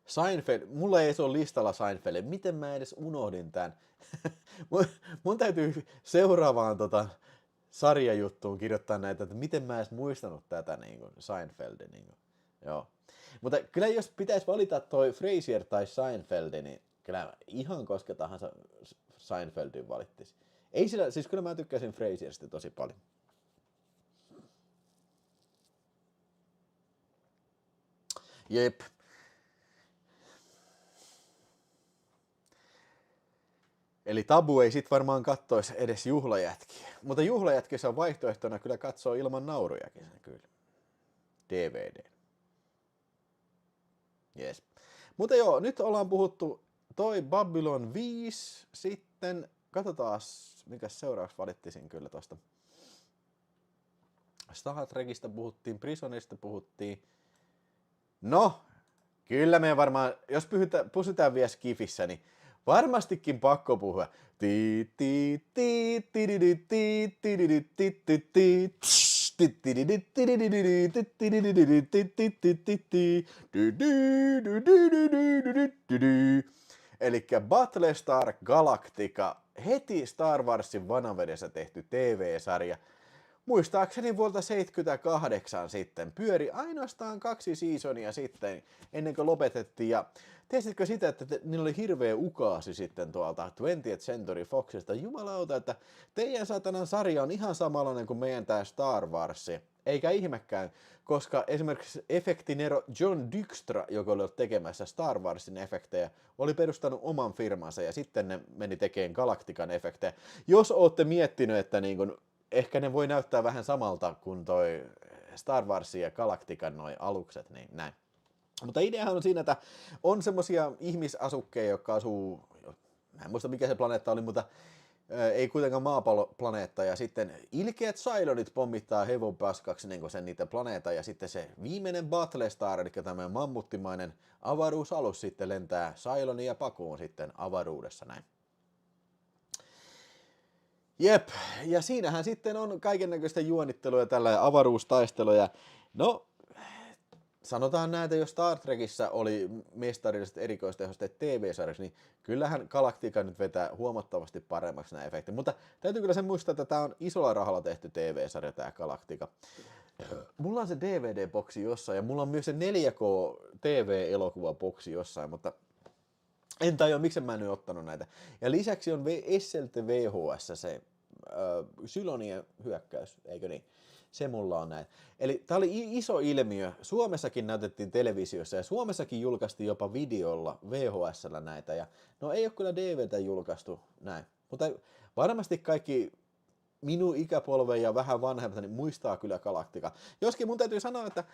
Seinfeld, mulla ei edes ole listalla Seinfeld, miten mä edes unohdin tän? mun täytyy seuraavaan sarjajuttuun kirjoittaa näitä, että miten mä edes muistanut tätä niin kuin Seinfeldin. Niin kuin. Joo. Mutta kyllä jos pitäisi valita toi Frasier tai Seinfeld, niin kyllä ihan koska tahansa Seinfeldin valittis. Ei sillä, siis kyllä mä tykkäsin Frasierista tosi paljon. Jep. Eli Tabu ei sit varmaan kattoisi edes juhlajätkiä. Mutta juhlajätkissä on vaihtoehtona kyllä katsoa ilman naurujakin kyllä. DVD. Yes. Mutta joo, nyt ollaan puhuttu toi Babylon 5, sitten katsotaan, mikä seuraavaksi valittisin kyllä tosta. Star Trekista puhuttiin, Prisonista puhuttiin. No, kyllä me varmaan, jos pysytään vielä Skifissä, niin varmastikin pakko puhua. Elikkä Battlestar Galactica, heti Star Warsin vanavedessä tehty TV-sarja. Muistaakseni vuolta 1978 sitten pyöri ainoastaan 2 seasonia sitten ennen kuin lopetettiin. Ja tiesitkö sitä, että niillä oli hirveä ukaasi sitten tuolta 20th Century Foxista. Jumalauta, että teidän satanan sarja on ihan samanlainen kuin meidän tää Star Wars. Eikä ihmekään, koska esimerkiksi efektinero John Dykstra, joka oli ollut tekemässä Star Warsin efektejä, oli perustanut oman firmansa ja sitten ne meni tekemään Galactican efektejä. Jos ootte miettinyt, että niin kun ehkä ne voi näyttää vähän samalta kuin toi Star Warsin ja Galactican noi alukset, niin näin. Mutta ideahan on siinä, että on semmosia ihmisasukkeja, jotka asuu, mä en muista mikä se planeetta oli, mutta ei kuitenkaan maapalloplaneetta, ja sitten ilkeät Cylonit pommittaa hevon paskaksi niin sen niitä planeeta, ja sitten se viimeinen Battlestar, eli tämmöinen mammuttimainen avaruusalus sitten lentää Cylonin ja pakuun sitten avaruudessa näin. Jep, ja siinähän sitten on kaikennäköistä juonittelua tällä avaruustaisteluja. No, sanotaan näitä, jos Star Trekissä oli mestarilliset erikoistehosteet TV-sarjaksi, niin kyllähän Galactica nyt vetää huomattavasti paremmaksi nämä efektit. Mutta täytyy kyllä sen muistaa, että tämä on isolla rahalla tehty TV-sarja, tämä Galactica. Mulla on se DVD-boksi jossain, ja mulla on myös se 4K TV-elokuvaboksi jossain, mutta en tajua, miksi mä en ole ottanut näitä. Ja lisäksi on SLT VHS se Cylonien hyökkäys, eikö niin? Se mulla on näin. Eli tää oli iso ilmiö. Suomessakin näytettiin televisiossa ja Suomessakin julkaistiin jopa videolla VHS:llä näitä. Ja no ei ole kyllä DV:tä julkaistu näin. Mutta varmasti kaikki minun ikäpolven ja vähän vanhemmat niin muistaa kyllä Galactica. Joskin mun täytyy sanoa, että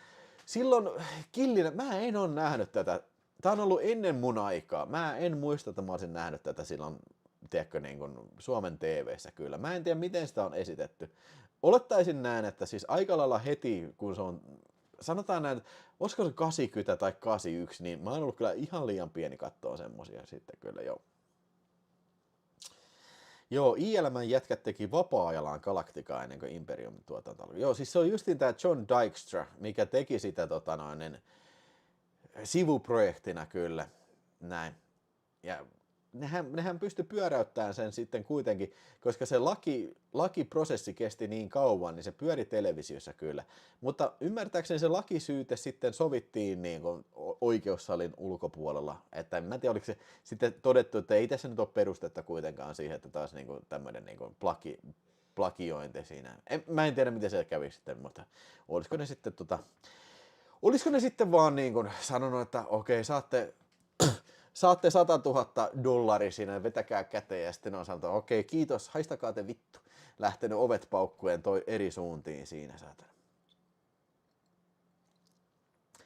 silloin killinä mä en ole nähnyt tätä. Tää on ollut ennen mun aikaa. Mä en muista, että mä olisin nähnyt tätä silloin, tiedätkö, niin kuin Suomen TV:ssä kyllä. Mä en tiedä, miten sitä on esitetty. Olettaisin näin, että siis aika lailla heti, kun se on, sanotaan näin, että olisiko se 80 tai 81, niin mä oon ollut kyllä ihan liian pieni katsoa semmosia sitten kyllä, joo. Joo, ILM:n jätkät teki vapaa-ajallaan Galacticaa ennen kuin Imperiumin tuotanto alkoi. Joo, siis se on justiin tää John Dykstra, mikä teki sitä sivuprojektina kyllä, näin. Ja nehän pystyi pyöräyttämään sen sitten kuitenkin, koska se lakiprosessi kesti niin kauan, niin se pyöri televisiossa kyllä. Mutta ymmärtääkseni se lakisyyte sitten sovittiin niin kuin oikeussalin ulkopuolella, että en mä tiedä, oliko se sitten todettu, että ei tässä nyt ole perustetta kuitenkaan siihen, että taas niin kuin tämmöinen niin kuin plagiointi siinä. Mä en tiedä, miten se kävi sitten, mutta olisiko ne sitten vaan niin kuin sanonut, että okei, saatte 100 000 $ siinä, vetäkää käteen, ja sitten on sanonut, okei, kiitos, haistakaa te vittu. Lähtenyt ovet paukkuen eri suuntiin siinä, saatana. 81-82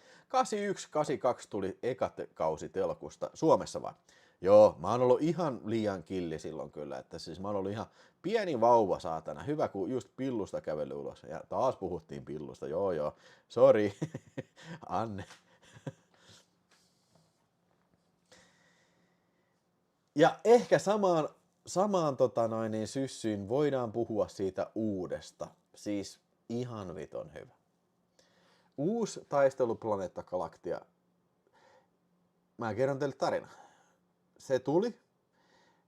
tuli ekat kausi telkusta, Suomessa vaan. Joo, mä oon ollut ihan liian killi silloin kyllä, että siis mä oon ollut ihan pieni vauva, saatana. Hyvä, kun just pillusta kävely ulos. Ja taas puhuttiin pillusta, joo, sori, Anne. Ja ehkä samaan syssyyn voidaan puhua siitä uudesta, siis ihan viton hyvä. Uusi taisteluplaneetta Galactica. Mä kerron teille tarina. Se tuli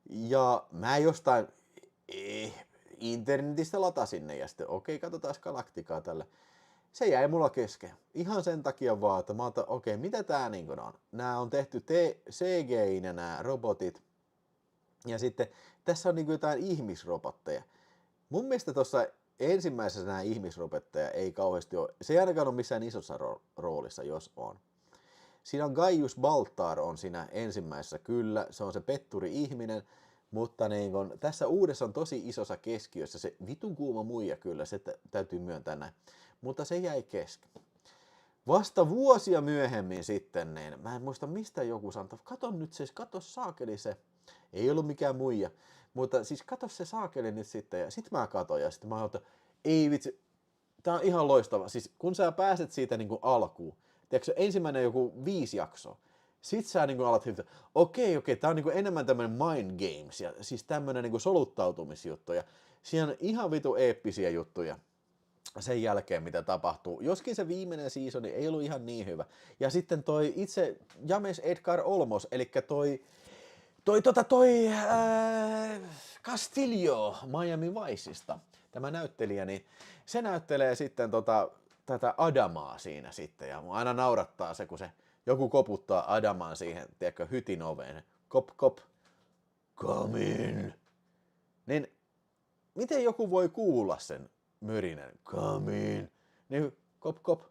ja mä jostain internetistä latasin ne ja sitten okei, katsotaan Galacticaa tällä. Se jäi mulla kesken. Ihan sen takia vaan, että mä otan, okei, mitä tää niin on? Nää on tehty CGI-nä nää robotit. Ja sitten tässä on niin kuin jotain ihmisrobotteja. Mun mielestä tuossa ensimmäisessä nämä ihmisrobotteja ei kauheasti ole, se ei ainakaan ole missään isossa roolissa, jos on. Siinä on Gaius Baltar on siinä ensimmäisessä, kyllä, se on se petturi-ihminen, mutta niin kun, tässä uudessa on tosi isossa keskiössä se vitun kuuma muija kyllä, se täytyy myöntää näin, mutta se jäi kesken. Vasta vuosia myöhemmin sitten, niin mä en muista mistä joku sanoi, kato nyt se, kato saakeli se. Ei ollut mikään muija, mutta siis kato se saakeli nyt sitten, ja sit mä katon, ja sitten mä oon, että ei vitsi, tää on ihan loistava. Siis kun sä pääset siitä niin kuin alkuun, tiedätkö, ensimmäinen joku 5 jaksoa, sit sä niin kuin alat hyvää, okei, tää on niin kuin enemmän tämmönen mind games, ja siis tämmönen niin kuin soluttautumisjuttu, ja siinä on ihan vitu eeppisiä juttuja sen jälkeen, mitä tapahtuu. Joskin se viimeinen seasoni ei ollut ihan niin hyvä. Ja sitten toi itse James Edgar Olmos, eli toi Castillo Miami Viceista, tämä näyttelijä, niin se näyttelee sitten tätä Adamaa siinä sitten, ja mua aina naurattaa se, kun se joku koputtaa Adamaan siihen, tiedätkö, hytin oveen, kop, come in. Niin miten joku voi kuulla sen mörinen, come in, niin kop,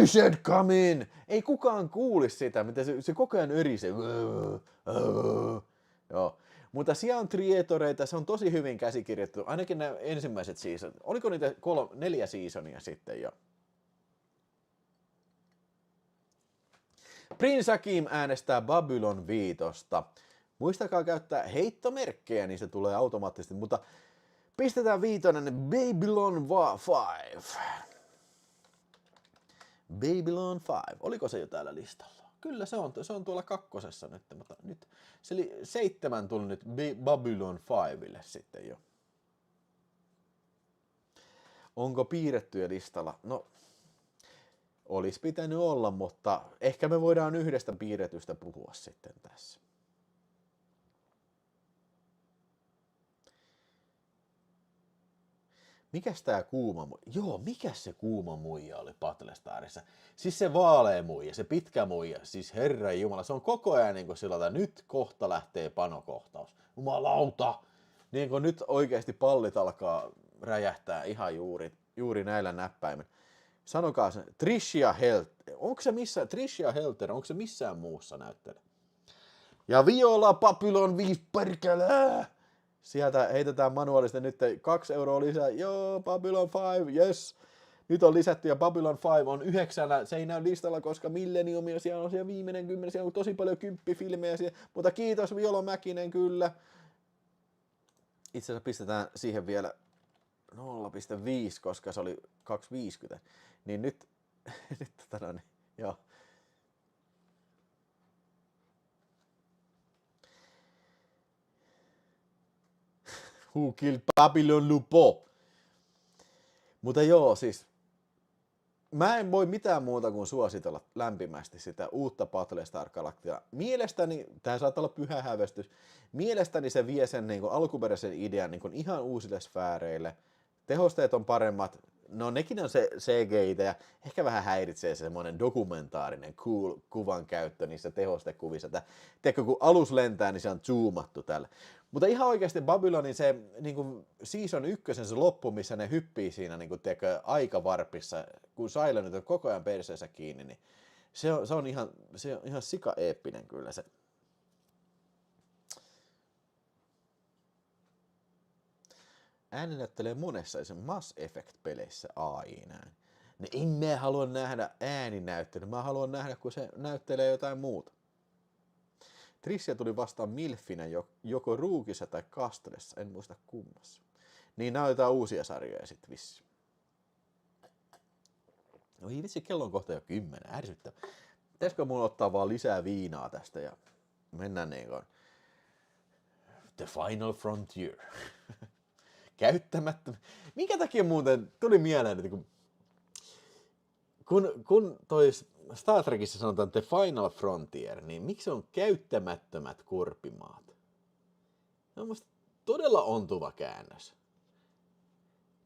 I said come in! Ei kukaan kuulisi sitä, mitä se koko ajan örisee. Joo. Mutta siellä on trietoreita, se on tosi hyvin käsikirjoittu. Ainakin nämä ensimmäiset seasonit. Oliko niitä 4 seasonia sitten jo? Prince Hakim äänestää Babylon 5. Muistakaa käyttää heittomerkkejä, niin se tulee automaattisesti, mutta pistetään 5, Babylon 5. Babylon 5. Oliko se jo täällä listalla? Kyllä se on tuolla 2. nyt, mutta nyt se oli 7 tuli nyt Babylon 5:lle sitten jo. Onko piirrettyjä listalla? No, olisi pitänyt olla, mutta ehkä me voidaan yhdestä piirretystä puhua sitten tässä. Mikäs tää kuuma muija? Joo, mikäs se kuuma muija oli Battlestarissa? Siis se vaalea muija, se pitkä muija, siis herran jumala, se on koko ajan niin kuin sillä, että nyt kohta lähtee panokohtaus. Jumalauta! Niin kuin nyt oikeasti pallit alkaa räjähtää ihan juuri näillä näppäimin. Sanokaa se, Tricia Helter, onko se missään muussa näyttele? Ja Viola Babylon 5 perkele! Sieltä heitetään manuaalista nyt 2 € lisää. Joo, Babylon 5, yes. Nyt on lisätty ja Babylon 5 on 9. Se ei näy listalla, koska Millenniumia siellä on siellä viimeinen 10. Siellä on tosi paljon 10 filmejä siellä. Mutta kiitos Viola Mäkinen kyllä. Itse asiassa pistetään siihen vielä 0,5, koska se oli 2,50. Niin nyt joo. Who Killed Babylon Lupo. Mutta joo, siis mä en voi mitään muuta kuin suositella lämpimästi sitä uutta Battlestar Galactica. Mielestäni, tämä saattaa olla pyhä hävästys, mielestäni se vie sen niin kuin alkuperäisen idean niin kuin ihan uusille sfääreille. Tehosteet on paremmat, no nekin on se CGI-tä ja ehkä vähän häiritsee se semmoinen dokumentaarinen cool kuvan käyttö niissä tehostekuvissa. Tiedätkö, kun alus lentää, niin se on zoomattu tällä. Mutta ihan oikeasti Babylonin se niin kuin season 1 se loppu, missä ne hyppii siinä niin kuin, tiedätkö, aikavarpissa, kun Silent on koko ajan perseessä kiinni, niin se on ihan sika-eeppinen kyllä se. Ääni näyttelee monessa sen Mass Effect-peleissä AI näin. En mä halua nähdä ääninäyttelyä, mä haluan nähdä, kun se näyttelee jotain muuta. Tricia tuli vastaan Milfinä joko Rookissa tai Castlessa, en muista kummassa. Niin nämä on jotain uusia sarjoja sitten vissi. No ei vitsi, kello on kohta jo 10, ärsyttävä. Pitäisikö mun ottaa vaan lisää viinaa tästä ja mennään niin kuin The Final Frontier. Käyttämättä. Minkä takia muuten tuli mieleen, että kun toi Star Trekissa sanotaan The Final Frontier, niin miksi on käyttämättömät kurpimaat? Se on musta todella ontuva käännös.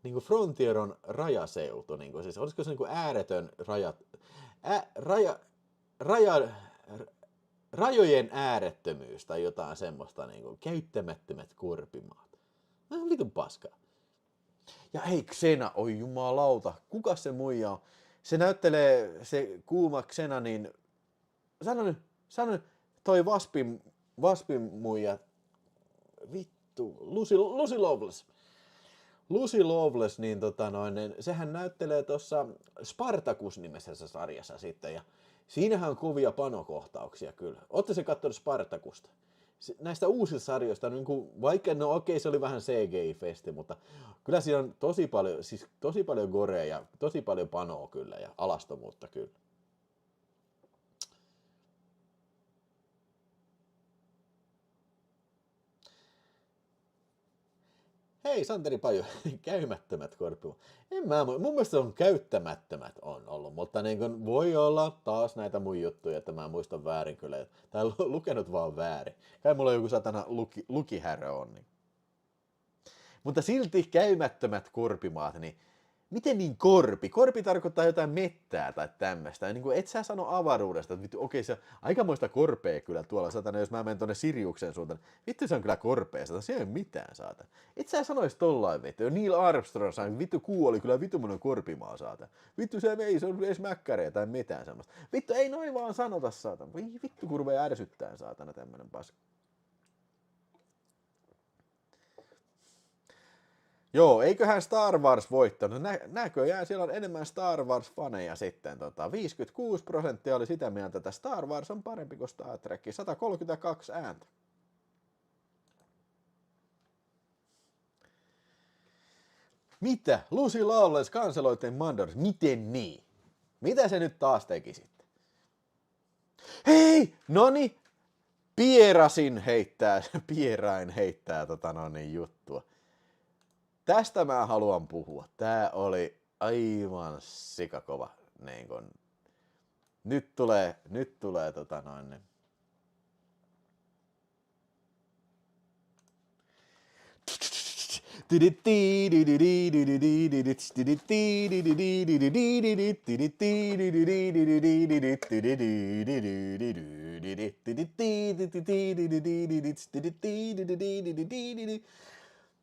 Niin kuin Frontier on rajaseutu, niin kuin siis olisiko se niin kuin ääretön rajojen äärettömyys tai jotain semmoista niin kuin käyttämättömät kurpimaat. No vitun paskaa. Ja hei, Xena, oi jumalauta, kuka se muija on? Se näyttelee, se kuuma Xena, niin sano nyt, toi Waspin muija, vittu, Lucy Loveless. Lucy Loveless, niin sehän näyttelee tuossa Spartacus-nimisessä sarjassa sitten, ja siinähän on kovia panokohtauksia kyllä. Ootte se katsonut Spartacusta? Näistä uusista sarjoista, niin kuin, vaikka no okei, se oli vähän CGI-festi, mutta kyllä siinä on tosi paljon gorea ja tosi paljon panoa kyllä ja alastomuutta kyllä. Hei, Santeri Paju, käymättömät korpimaat. Mun mielestä se on käyttämättömät on ollut, mutta niin kuin voi olla taas näitä mun juttuja, että mä muistan väärin kyllä. Tai lukenut vaan väärin. Kai mulla on joku satana lukihärö on. Niin. Mutta silti käymättömät korpimaat, niin miten niin korpi? Korpi tarkoittaa jotain mettää tai tämmöistä. Niin kuin et sä sano avaruudesta, että vittu, okei, se aikamoista korpea kyllä tuolla, satana, jos mä menen tonne Siriuksen suuntaan. Vittu, se on kyllä korpea, satana, se ei ole mitään, saatana. Et sä sanois tollain, vittu. Neil Armstrong sanoi, vittu, kuu oli kyllä vittumoinen korpimaa, saatana. Vittu, se ei se on edes mäkkäreä tai mitään semmoista. Vittu, ei noin vaan sanota, saatana. Voi vittu, kun rupeaa ärsyttää, saatana, tämmönen paska. Joo, eiköhän Star Wars voittanut. Näköjään siellä on enemmän Star Wars-faneja sitten. 56% oli sitä mieltä, että Star Wars on parempi kuin Star Trek. 132 ääntä. Mitä? Lucy Lawless kanseloiteen Mandalorian. Miten niin? Mitä se nyt taas teki sitten? Hei! Noni! Pierain heittää juttua. Tästä mä haluan puhua. Tää oli aivan sikakova. Niin kun, nyt tulee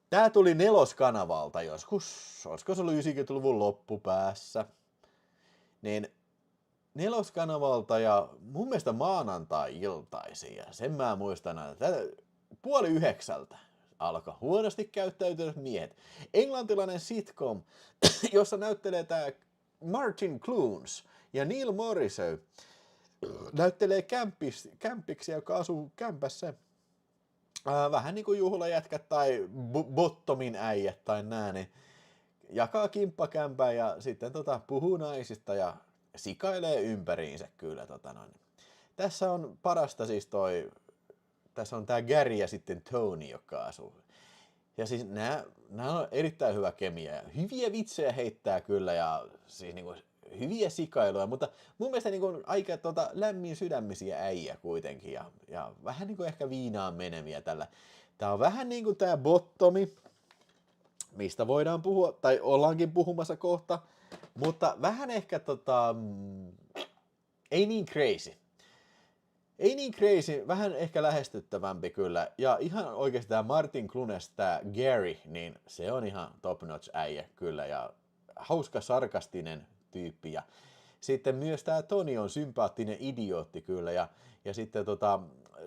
Tää tuli Neloskanavalta joskus, olisiko se ollut 90-luvun loppupäässä, niin Neloskanavalta ja mun mielestä maanantai-iltaisin, ja sen mä muistan, että 8:30 alkoi Huonosti käyttäytyneet miehet. Englantilainen sitcom, jossa näyttelee tää Martin Clunes ja Neil Morrissey näyttelee kämpiksi, joka asuu kämpässä. Vähän niin kuin juhlajätkät tai bottomin äijät tai nää, niin jakaa kimppakämpää ja sitten puhuu naisista ja sikailee ympäriinsä kyllä. Tässä on parasta siis tässä on tää Gary ja sitten Tony, joka asuu. Ja siis nää on erittäin hyvä kemia ja hyviä vitsejä heittää kyllä ja siis niinku hyviä sikailuja, mutta mun mielestä niinku aika lämmin sydämisiä äijä kuitenkin ja vähän niinku ehkä viinaan meneviä tällä. Tää on vähän niinku tää bottomi, mistä voidaan puhua, tai ollaankin puhumassa kohta, mutta vähän ehkä ei niin crazy. Ei niin crazy, vähän ehkä lähestyttävämpi kyllä. Ja ihan oikeasti tämä Martin Clunes, tämä Gary, niin se on ihan top notch äijä kyllä ja hauska sarkastinen tyyppi. Ja sitten myös tämä Tony on sympaattinen idiootti kyllä ja sitten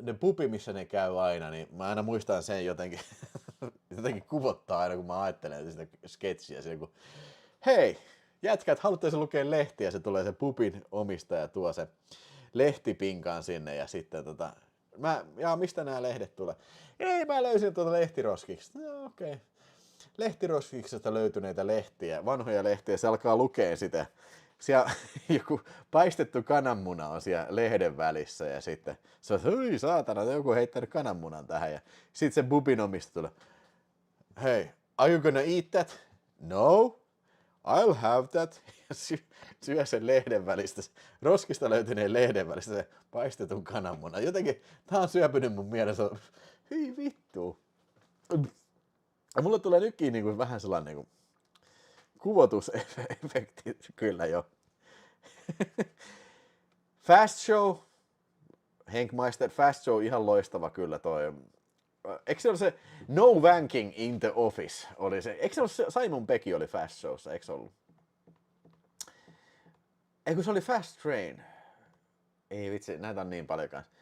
ne pubi, missä ne käy aina, niin mä aina muistan sen jotenkin kuvottaa aina, kun mä ajattelen sitä sketchiä. Siellä, kun, hei, jätkät, haluatte lukea lehtiä, se tulee se pubin omistaja, tuo se lehtipinkaan sinne ja sitten mistä nämä lehdet tulee? Ei, mä löysin lehtiroskiksi. No okei. Lehtiroskiksesta löytyneitä lehtiä, vanhoja lehtiä, se alkaa lukea sitä. Siellä joku paistettu kananmuna on siellä lehden välissä ja sitten se on, hyi saatana, joku heittänyt kananmunan tähän ja sitten se bubin omista tulee. Hey, are you gonna eat that? No. I'll have that. Ja syö sen lehden välistä, roskista löytyneen lehden välistä se paistetun kananmunan. Jotenkin tää on syöpynyt mun mielessä. Hyi vittu. Ja mulle tulee nytkin niinku vähän sellainen niinku kuvotusefekti kyllä jo. Fast Show. Henk Meister, Fast Show, ihan loistava kyllä toi. Eikö se ole se No Wanking in the Office? Oli se. Eikö se ole se Simon Pegg oli Fast Showssa, eikö se ollut? Eikö se oli Fast Train? Ei vitsi, näitä on niin paljon kanssa.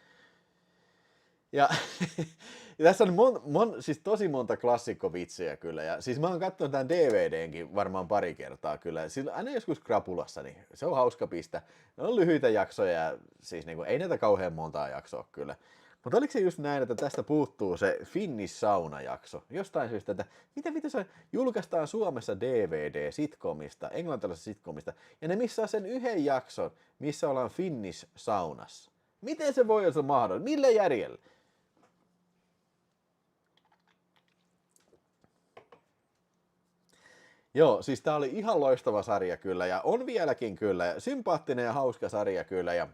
Ja tässä on siis tosi monta klassikkovitsiä kyllä. Ja siis mä oon katsonut tämän DVDnkin varmaan pari kertaa kyllä. Sillä aina joskus krapulassa, niin se on hauska pistää. Ne on lyhyitä jaksoja ja siis niinku, ei näitä kauhean montaa jaksoa kyllä. Mutta oliko se just näin, että tästä puuttuu se Finnish Sauna-jakso? Jostain syystä, että mitä se julkaistaan Suomessa DVD-sitcomista, englantilaisesta sitcomista, ja ne missaa sen yhden jakson, missä ollaan Finnish Saunassa. Miten se voi olla mahdollista? Millä järjellä? Joo, siis tää oli ihan loistava sarja kyllä, ja on vieläkin kyllä, ja sympaattinen ja hauska sarja kyllä, ja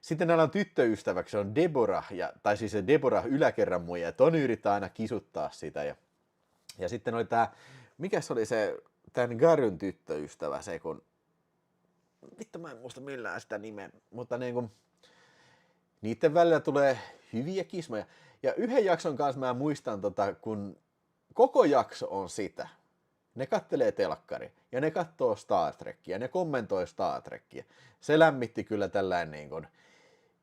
sitten näillä on tyttöystäväksi, se on Deborah, tai siis se Deborah yläkerran muija, ja Tony yrittää aina kisuttaa sitä, ja sitten oli tää, mikä se oli se, tämän Garyn tyttöystävä, se kun, vittu mä en muista millään sitä nimeä, mutta niin kun, niiden välillä tulee hyviä kismoja, ja yhden jakson kanssa mä muistan, kun koko jakso on sitä, ne kattelee telkkari, ja ne katsoo Star Trekkiä, ja ne kommentoi Star Trekkiä. Se lämmitti kyllä tällainen niin kuin,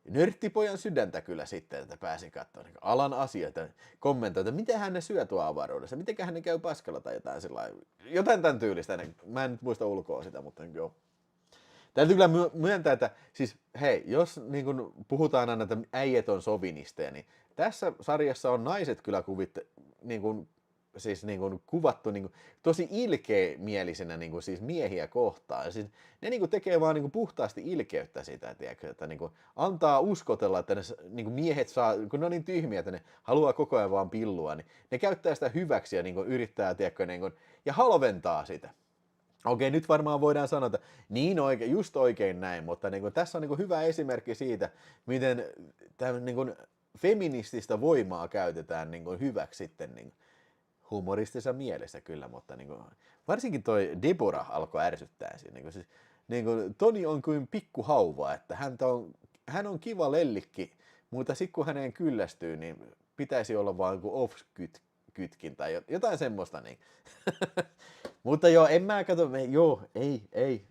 nörttipojan sydäntä kyllä sitten, että pääsi katsomaan niin alan asioita, kommentoida, miten hän ne syö tuo avaruudessa, miten hän ne käy paskalla tai jotain sellainen, jotain tämän tyylistä. Mä en nyt muista ulkoa sitä, mutta joo. Täytyy kyllä myöntää, että siis hei, jos niin kun puhutaan aina, että äijät on sovinisteja, niin tässä sarjassa on naiset kyllä kuvattu niin kuin, tosi ilkeämielisenä niin kuin, siis miehiä kohtaan. Ja siis, ne niin kuin, tekee vaan niin kuin, puhtaasti ilkeyttä sitä, tiedätkö, että niin kuin, antaa uskotella, että ne niin kuin, miehet saa, kun ne on niin tyhmiä, että ne haluaa koko ajan vaan pillua, niin ne käyttää sitä hyväksi ja niin kuin, yrittää, tiedätkö, niin kuin, ja halventaa sitä. Okei, nyt varmaan voidaan sanoa, että niin oikein, just oikein näin, mutta niin kuin, tässä on niin kuin, hyvä esimerkki siitä, miten tämän, niin kuin, feminististä voimaa käytetään niin kuin, hyväksi sitten niin kuin, humoristisessa mielessä kyllä, mutta niin kuin, varsinkin toi Deborah alkoi ärsyttää siinä. Niin kuin, Toni on kuin pikkuhauva, että hän on kiva lellikki, mutta sitten kun häneen kyllästyy, niin pitäisi olla vaan off-kytkin tai jotain semmoista. Niin. Mutta joo, en mä katso, ei.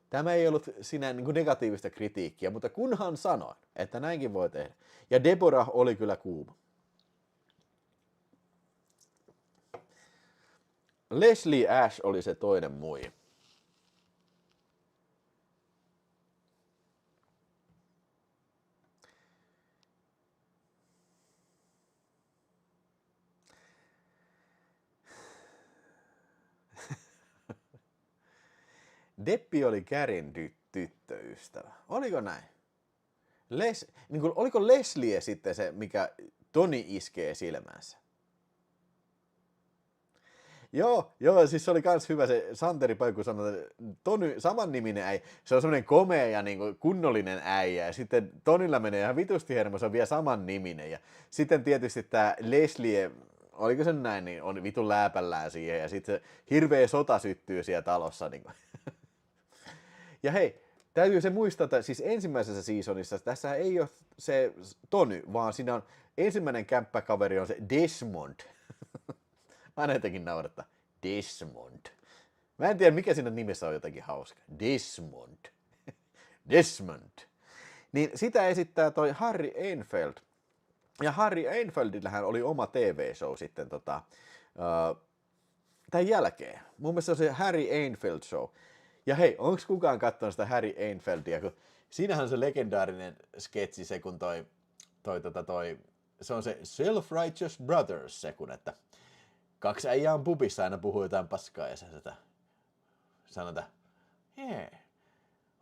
Tämä ei ollut sinä niin kuin negatiivista kritiikkiä, mutta kunhan sanoin, että näinkin voi tehdä. Ja Deborah oli kyllä kuuma. Leslie Ash oli se toinen muija. Deppi oli Kärin tyttöystävä. Oliko näin? Oliko Leslie sitten se, mikä Toni iskee silmänsä? Joo, siis se oli kans hyvä se Santeri Paikku sanoi, että Tony, saman niminen äijä, se on semmoinen komea ja niin kuin kunnollinen äijä, ja sitten Tonilla menee ihan vitusti hermo, se on vielä saman niminen, ja sitten tietysti tämä Leslie, oliko se näin, niin on vitun lääpällään siihen, ja sitten se hirveä sota syttyy siellä talossa. Niin kuin. Ja hei, täytyy se muistaa, että siis ensimmäisessä seasonissa tässä ei ole se Tony, vaan siinä on ensimmäinen kämppäkaveri on se Desmond. Aina jotenkin naurattaa. Desmond. Mä en tiedä, mikä siinä nimessä on jotenkin hauska. Desmond. Desmond. Niin sitä esittää toi Harry Enfield. Ja Harry Enfieldillahän oli oma TV-show sitten tämän jälkeen. Mun mielestä se on se Harry Enfield Show. Ja hei, onko kukaan katsonut sitä Harry Enfieldia? Kun siinähän on se legendaarinen sketsi se, kun se on se Self-Righteous Brothers se, kun että kaksi äijää on pubissa aina puhuu jotain paskaa ja se sanotaan, yeah,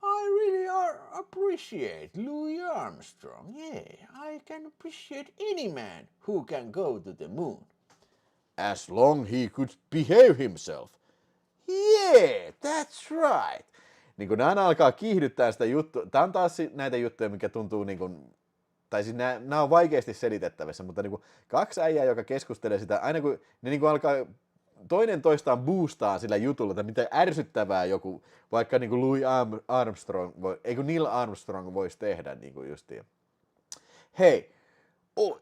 I really appreciate Louis Armstrong. Yeah, I can appreciate any man who can go to the moon. As long he could behave himself. Yeah, that's right. Niin kun ne aina alkaa kiihdyttää sitä juttua. Tää on taas näitä juttuja, mikä tuntuu niin kuin, tai siis nämä on vaikeasti selitettävissä, mutta niin kuin kaksi äijää, joka keskustelee sitä, aina kun ne niin kuin alkaa toinen toistaan boostaa sillä jutulla, että mitä ärsyttävää joku, vaikka niin kuin Louis Armstrong, Neil Armstrong voisi tehdä niin kuin justiin. Hei,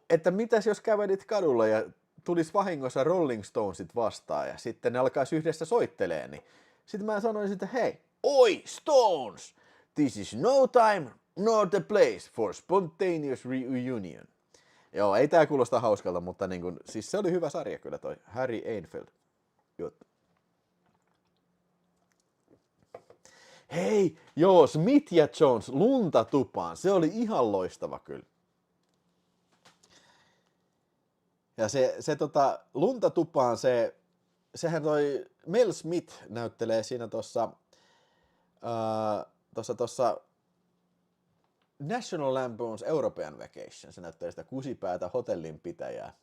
että mitäs jos kävelit kadulla ja tulisi vahingossa Rolling Stonesit vastaan ja sitten ne alkaisi yhdessä soittelee, niin sitten mä sanoin, että hei, oi Stones, this is no time nor the place for spontaneous reunion. Joo, ei tää kuulosta hauskalta, mutta niin kun, siis se oli hyvä sarja kyllä toi Harry Enfield juttu. Hei, joo, Smith ja Jones, lunta tupaan, se oli ihan loistava kyllä. Ja se lunta tupaan, sehän toi Mel Smith näyttelee siinä tuossa National Lampoon's European Vacation. Se näyttelee sitä kusipäätä hotellinpitäjää.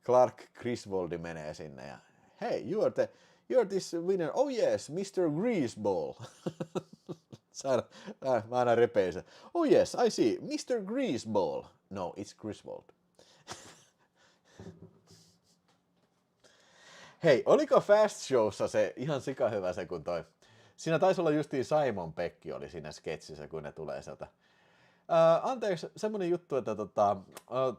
Clark Griswoldi menee sinne ja hey, you're this winner. Oh yes, Mr. Greaseball. Mä aina repeisen. Oh yes, I see. Mr. Greaseball. No, it's Griswold. Hei, oliko Fast Showssa se ihan sikahyvä se, kun toi... Siinä taisi olla justiin Simon Pekki oli siinä sketsissä, kun ne tulee sieltä. Anteeksi, semmonen juttu, että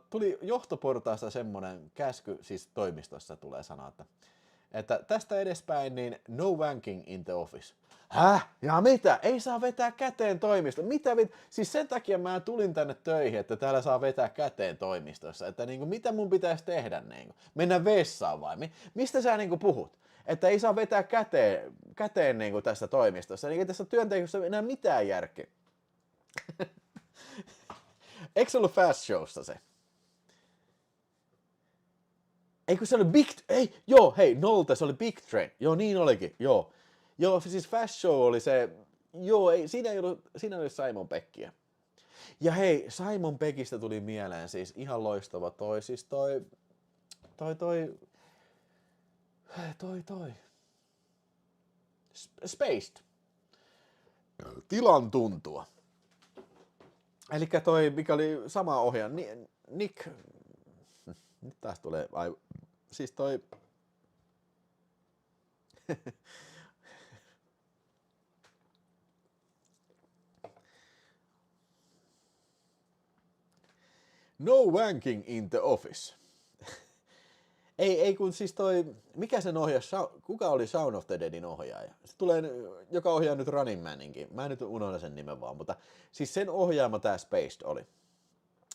tuli johtoportaasta semmonen käsky, siis toimistossa tulee sanoa, että että tästä edespäin niin no wanking in the office. Häh? Ja mitä? Ei saa vetää käteen toimistossa. Mitä Siis sen takia mä tulin tänne töihin, että täällä saa vetää käteen toimistossa. Että niinku, mitä mun pitäisi tehdä? Niinku? Mennä vessaan vai? Mistä sä niinku puhut? Että ei saa vetää käteen niinku tässä toimistossa. Niin tässä työntekijössä ei enää mitään järkeä. Eikö se ollut Fast Showssa se? Eikö se oli Nolte, se oli Big Train. Joo, niin olikin, joo. Joo, siis Fast Show oli se, siinä oli Simon Peggia. Ja hei, Simon Peggistä tuli mieleen siis ihan loistava siis toi. Spaced. Tilan tuntua. Elikkä toi, mikä oli sama ohjaaja, Nick, nyt taas tulee, siis toi, no wanking in the office. Ei kun siis toi, mikä sen ohjasi, kuka oli Shaun of the Deadin ohjaaja? Se tulee, joka ohjaa nyt Running Maninkin. Mä en nyt unohda sen nimen vaan, mutta siis sen ohjaama tää Spaced oli.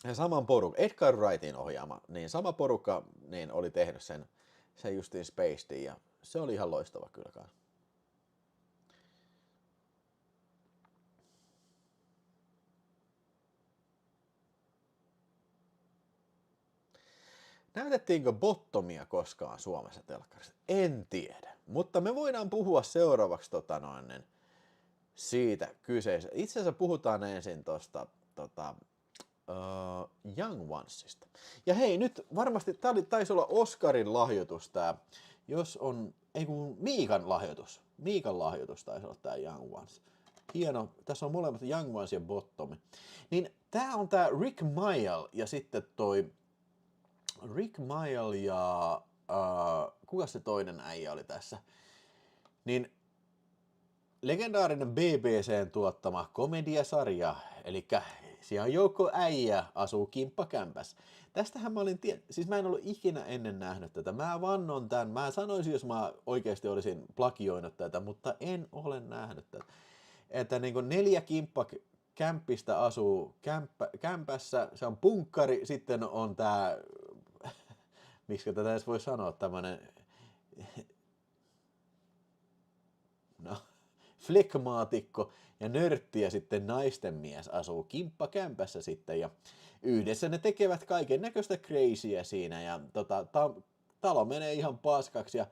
Ja saman porukka, Edgar Wrightin ohjaama, niin sama porukka niin oli tehnyt sen justiin Spacedin ja se oli ihan loistava kyllä kanssa. Näytettiinkö Bottomia koskaan Suomessa telkkarissa? En tiedä, mutta me voidaan puhua seuraavaksi siitä kyseessä. Itse asiassa puhutaan ensin tuosta Young Onesista. Ja hei, nyt varmasti taisi olla Oscarin lahjoitus tää, Miikan lahjoitus. Miikan lahjoitus taisi olla tää Young Ones. Hieno, tässä on molemmat Young Ones ja Bottom. Niin tää on tää Rick Mayall ja sitten toi Rick Mayall ja kuka se toinen äijä oli tässä? Niin legendaarinen BBCn tuottama komediasarja, eli siellä on joukko äijä asuu kimppakämpäs. Tästähän mä olin, siis mä en ollut ikinä ennen nähnyt tätä. Mä vannon tämän, mä sanoisin, jos mä oikeasti olisin plagioinut tätä, mutta en ole nähnyt tätä. Että niin kuin 4 kimppakämppistä asuu kämpässä, se on punkkari, sitten on tää, miksi tätä edes voi sanoa, tämmönen, flekmaatikko ja nörtti ja sitten naisten mies asuu kimppakämpässä sitten ja yhdessä ne tekevät kaiken näköistä crazyä siinä ja talo menee ihan paskaksi ja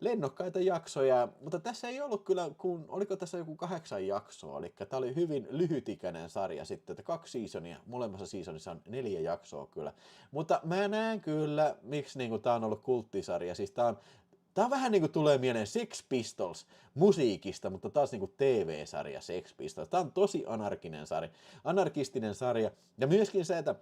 lennokkaita jaksoja, mutta tässä ei ollut kyllä, oliko tässä joku 8 jaksoa, eli tämä oli hyvin lyhytikäinen sarja sitten, että 2 seasonia, molemmassa seasonissa on 4 jaksoa kyllä, mutta mä näen kyllä, miksi niin tämä on ollut kulttisarja, siis tämä on vähän niin kuin tulee mieleen Sex Pistols musiikista, mutta taas niin kuin TV-sarja Sex Pistols. Tämä on tosi anarkistinen sarja. Ja myöskin se, että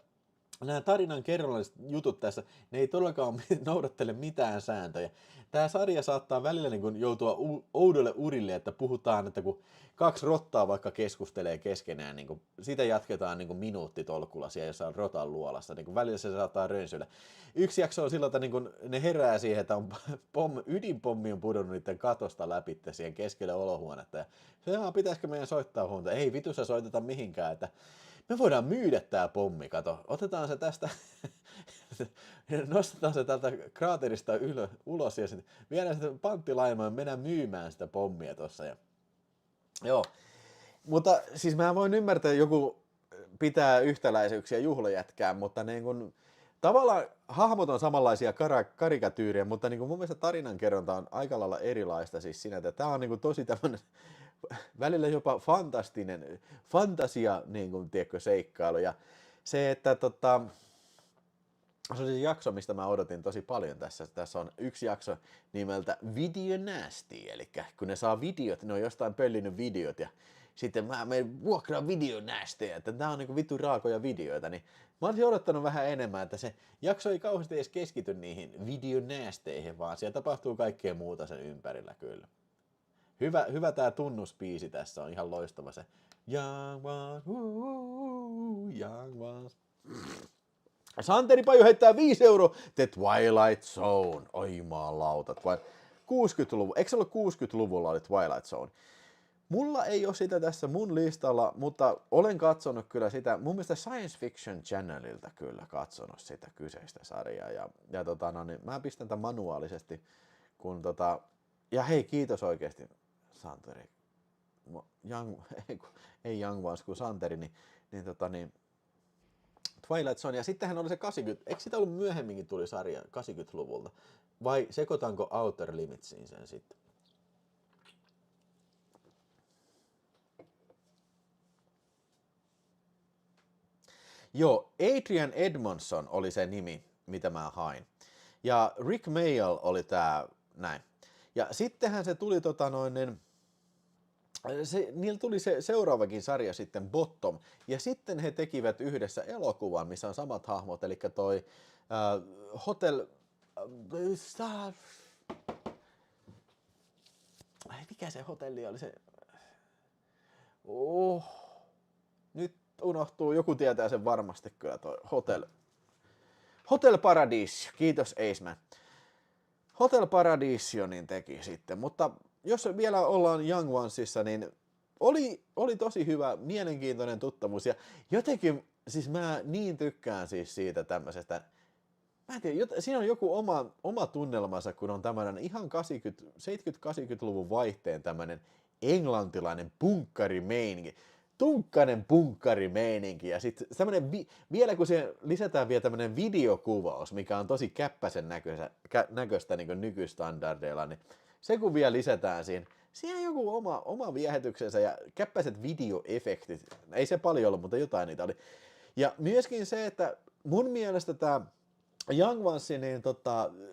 nämä tarinan kerralliset jutut tässä, ne ei todellakaan noudattele mitään sääntöjä. Tämä sarja saattaa välillä niin kuin joutua oudolle urille, että puhutaan, että kun 2 rottaa vaikka keskustelee keskenään, niin kuin, sitä jatketaan niin kuin minuuttitolkulla siellä jossain rotan luolassa, niin kuin välillä se saattaa rönsyillä. Yksi jakso on sillä, että niin kuin ne herää siihen, että ydinpommi on pudonnut niiden katosta läpi siihen keskelle olohuonetta. Ja pitäisikö meidän soittaa huonta? Ei vitussa soiteta mihinkään, että me voidaan myydä tää pommi, kato. Otetaan se tästä, nostetaan se tältä kraaterista ulos ja sitten viedään sitä panttilaimaan ja mennään myymään sitä pommia tossa. Joo, mutta siis mä voin ymmärtää, että joku pitää yhtäläisyyksiä juhlajätkään, mutta niin kun, tavallaan hahmot on samanlaisia karikatyyrejä, mutta niin kun mun mielestä tarinankerronta on aika lailla erilaista siis siinä, että tää on niin kun tosi tämmönen välillä jopa fantasia niin kuin, tiedätkö, seikkailu. Ja se, että se on se jakso, mistä mä odotin tosi paljon tässä. Tässä on yksi jakso nimeltä Video Nasty, eli kun ne saa videot, ne on jostain pöllinyt videot ja sitten mä menen vuokraan Video Nasty, että tää on niinku vittu raakoja videoita, niin mä olisin odottanut vähän enemmän, että se jakso ei kauheasti edes keskity niihin Video Nastyihin, vaan siellä tapahtuu kaikkea muuta sen ympärillä kyllä. Hyvä tää tunnuspiisi tässä on ihan loistava se Young Ones, Young Ones. Santeri Paju heittää 5 €, The Twilight Zone. Oi jumalauta. 60-luvun, eikö se ollut 60-luvulla oli Twilight Zone? Mulla ei ole sitä tässä mun listalla, mutta olen katsonut kyllä sitä, mun mielestä Science Fiction Channelilta kyllä katsonut sitä kyseistä sarjaa. Ja niin mä pistän tämän manuaalisesti, kun ja hei, kiitos oikeasti, Santeri. Ei Young Ones, kuin Santeri, niin Twilight Zone, ja sittenhän oli se 80, eikö sitä ollut myöhemminkin tuli sarja 80-luvulta, vai sekoitanko Outer Limitsin sen sitten? Joo, Adrian Edmondson oli se nimi, mitä mä hain. Ja Rick Mayall oli tää näin. Ja sittenhän se tuli niillä tuli se seuraavakin sarja sitten Bottom, ja sitten he tekivät yhdessä elokuvan, missä on samat hahmot, eli toi Hotel... mikä se hotelli oli se? Nyt unohtuu, joku tietää sen varmasti kyllä, toi Hotel Paradiso, kiitos Aceman. Hotel Paradiso niin teki sitten, mutta jos vielä ollaan Young Onesissa, niin oli tosi hyvä, mielenkiintoinen tuttavuus, ja jotenkin, siis mä niin tykkään siis siitä tämmöisestä, mä en tiedä, siinä on joku oma tunnelmansa, kun on tämmöinen ihan 70-80-luvun vaihteen tämmöinen englantilainen punkkarimeininki, tunkkainen punkkarimeininki, ja sitten vielä kun se lisätään vielä tämmöinen videokuvaus, mikä on tosi käppäisen näköistä niin kuin nykystandardeilla, niin se kun vielä lisätään siihen on joku oma viehätyksensä ja käppäiset videoefektit, ei se paljon ollut, mutta jotain niitä oli. Ja myöskin se, että mun mielestä tämä Young Ones, niin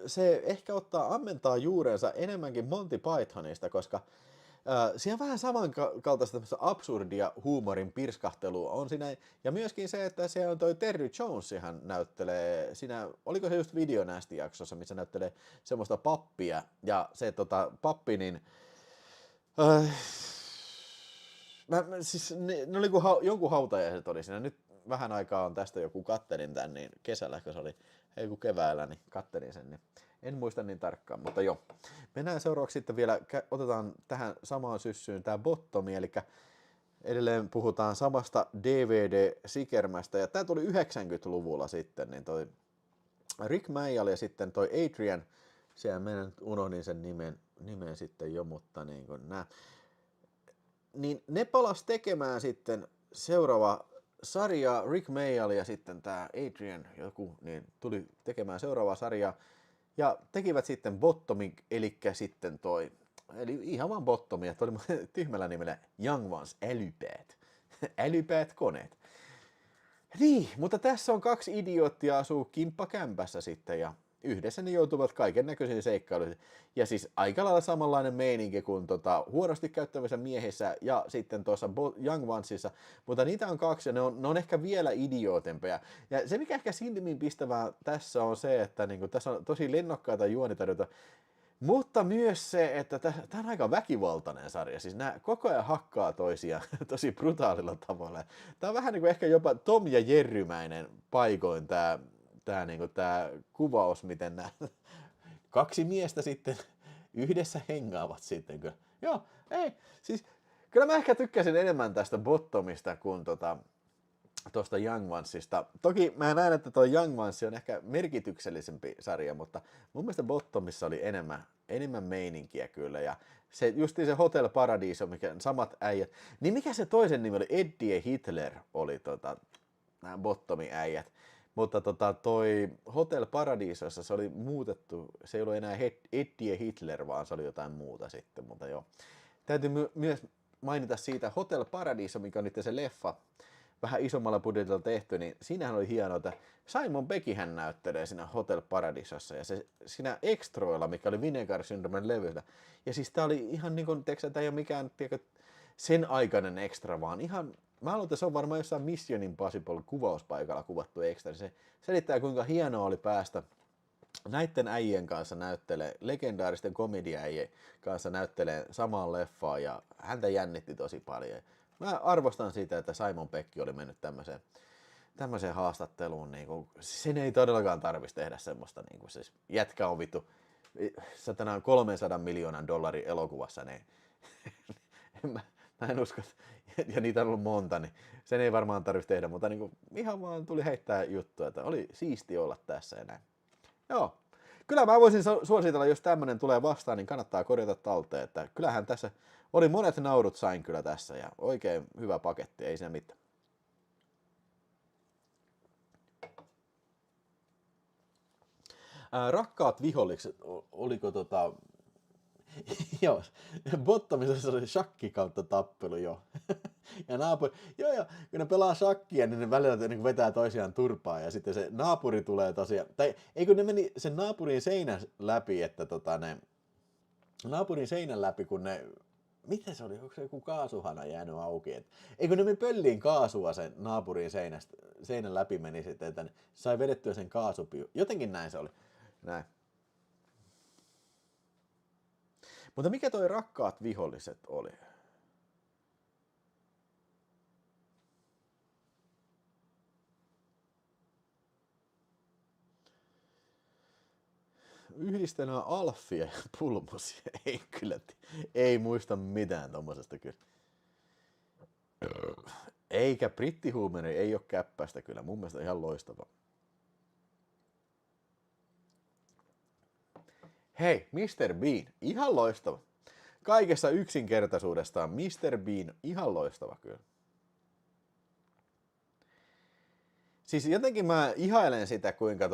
se ehkä ammentaa juurensa enemmänkin Monty Pythonista, koska siinä on vähän samankaltaista absurdia huumorin pirskahtelua on siinä, ja myöskin se, että siellä on toi Terry Jones, hän näyttelee siinä, oliko se just Videonästi-jaksossa, missä näyttelee semmoista pappia, ja se pappi, niin siis ne oli kuin jonkun hautajaiset oli siinä, nyt vähän aikaa on tästä joku kattelin tän, niin kesällä, kun se oli, ei kun keväällä, niin kattelin sen, niin en muista niin tarkkaan, mutta joo. Mennään seuraavaksi sitten vielä, otetaan tähän samaan syssyyn tämä Bottomi, eli edelleen puhutaan samasta DVD-sikermästä, ja tämä tuli 90-luvulla sitten, niin toi Rick Mayall ja sitten toi Adrian, siellä menen unohdin sen nimen sitten jo, mutta niin kuin nämä, niin ne palas tekemään sitten seuraava sarja, Rick Mayall ja sitten tämä Adrian joku, niin tuli tekemään seuraavaa sarjaa, ja tekivät sitten Bottomin, eli sitten eli ihan vaan Bottomia, toi oli tyhmällä nimellä Young Ones, älypäät, älypäät koneet. Niin, mutta tässä on kaksi idioottia asuu kimppakämpässä sitten, ja yhdessä ne joutuvat kaiken näköisiin seikkailuihin. Ja siis aika lailla samanlainen meininki kuin huonosti käyttävissä miehissä ja sitten tuossa Young Onesissa, mutta niitä on kaksi ja ne on ehkä vielä idiootempia. Ja se mikä ehkä silmiin pistävää tässä on se, että niinku, tässä on tosi lennokkaita juonitarjoita, mutta myös se, että tämä on aika väkivaltainen sarja, siis nämä koko ajan hakkaa toisiaan tosi brutaalilla tavalla. Tämä on vähän niin kuin ehkä jopa Tom ja Jerrymäinen paikoin tämä kuvaus, miten nämä kaksi miestä sitten yhdessä hengaavat sitten. Kyllä. Joo, ei, siis kyllä mä ehkä tykkäsin enemmän tästä Bottomista kuin tuosta Young Onesista. Toki mä näen, että tuo Young Ones on ehkä merkityksellisempi sarja, mutta mun mielestä Bottomissa oli enemmän meininkiä kyllä. Ja justiin se Hotel Paradiso, mikä samat äijät. Niin mikä se toisen nimi oli? Eddie Hitler oli nämä Bottomin äijät. Mutta toi Hotel Paradisossa se oli muutettu, se ei ollut enää Eddie Hitler, vaan se oli jotain muuta sitten, mutta joo. Täytyy myös mainita siitä Hotel Paradiso, mikä on nyt se leffa, vähän isommalla budjetilla tehty, niin siinähän oli hienoa, että Simon Peggyhän näyttelee siinä Hotel Paradisossa, ja se siinä Extroilla, mikä oli Vinegar Syndromen levyllä, ja siis tää oli ihan niin kuin, tämä ei ole mikään sen aikainen extra, vaan ihan, mä haluan, että se on varmaan jossain Mission Impossible kuvauspaikalla kuvattu extra, se selittää kuinka hienoa oli päästä näiden äijien kanssa näyttelee, legendaaristen komediaäijien kanssa näyttelee samaan leffaan, ja häntä jännitti tosi paljon. Mä arvostan sitä, että Simon Pegg oli mennyt tämmöiseen haastatteluun. Niin kuin, sen ei todellakaan tarvitsisi tehdä semmoista. Niin kuin, siis jätkä on vittu satanaan 300 miljoonan dollarin elokuvassa, niin mä en usko, ja niitä on ollut monta, niin sen ei varmaan tarvitse tehdä, mutta niin kuin, ihan vaan tuli heittää juttua, että oli siisti olla tässä ja näin. Joo, kyllä mä voisin suositella, jos tämmönen tulee vastaan, niin kannattaa korjata talteen, että kyllähän tässä oli monet naurut sain kyllä tässä ja oikein hyvä paketti, ei se mitään. Rakkaat vihollikset, oliko joo, Bottomisessa oli shakki kautta tappelu, joo. Ja naapuri, joo, kun ne pelaa shakkia, niin ne välillä niin vetää toisiaan turpaa, ja sitten se naapuri tulee tosiaan, tai ei kun ne meni sen naapurin seinän läpi, että ne, naapurin seinän läpi, kun ne, miten se oli, onko se joku kaasuhana jäänyt auki, ei kun ne meni pölliin kaasua sen naapurin seinän läpi meni sitten, että ne sai vedettyä sen kaasupiu, jotenkin näin se oli, näin. Mutta mikä toi Rakkaat viholliset oli? Yhdistelmä Alfia ja Pulmusia. Ei kyllä, ei muista mitään tommosesta kyllä. Eikä brittihuumori, ei ole käppästä kyllä. Mun mielestä ihan loistava. Hei, Mr. Bean, ihan loistava. Kaikessa yksinkertaisuudestaan Mr. Bean, ihan loistava kyllä. Siis jotenkin mä ihailen sitä, kuinka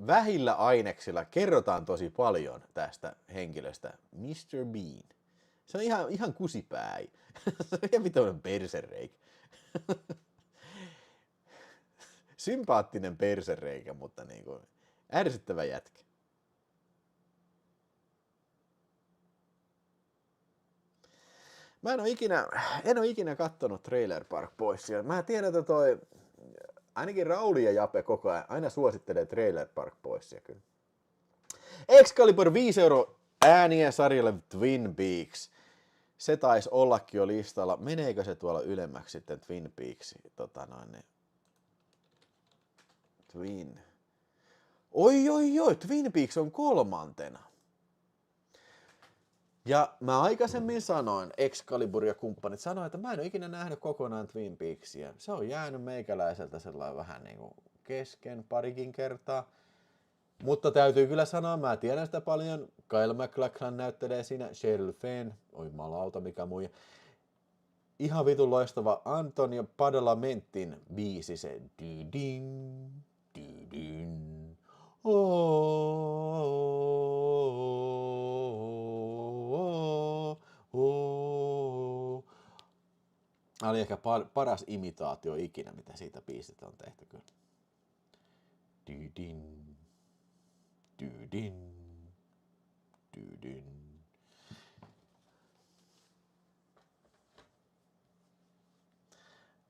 vähillä aineksilla kerrotaan tosi paljon tästä henkilöstä. Mr. Bean. Se on ihan kusipää. Se on ihan vitoinen persereikä. Sympaattinen persereikä, mutta niinku ärsyttävä jätkä. Mä en ole ikinä kattonut Trailer Park Boysia. Mä tiedän, että ainakin Rauli ja Jape koko ajan aina suosittelee Trailer Park Boysia kyllä. Excalibur 5 € ääniä sarjalle Twin Peaks. Se taisi ollakin jo listalla. Meneekö se tuolla ylemmäksi sitten Twin Peaks? Oi, Twin Peaks on 3. Ja mä aikaisemmin sanoin, Excalibur ja kumppanit sanoin, että mä en ole ikinä nähnyt kokonaan Twin Peaksia. Se on jäänyt meikäläiseltä sellainen vähän niin kuin kesken parikin kertaa. Mutta täytyy kyllä sanoa, mä tiedän sitä paljon. Kyle MacLachlan näyttelee siinä, Sheryl Fenn, oi malauta mikä muu. Ihan vitun loistava Antonio Badalamentin biisi, se dydin, dydin. Oli ehkä paras imitaatio ikinä, mitä siitä biisistä on tehty kyllä. Dydin, dydin, dydin.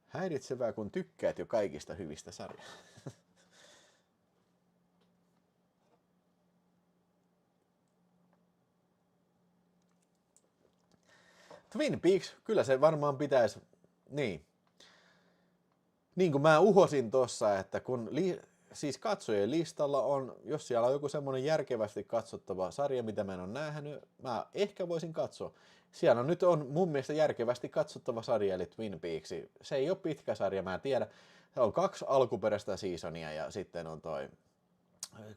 Häiritsevää, kun tykkäät jo kaikista hyvistä sarjoista. Twin Peaks, kyllä se varmaan pitäisi, niin kuin mä uhosin tossa, että kun siis katsojien listalla on, jos siellä on joku semmoinen järkevästi katsottava sarja, mitä mä en ole nähnyt, mä ehkä voisin katsoa. Siellä nyt on mun mielestä järkevästi katsottava sarja, eli Twin Peaks. Se ei ole pitkä sarja, mä en tiedä. Se on 2 alkuperäistä seasonia ja sitten on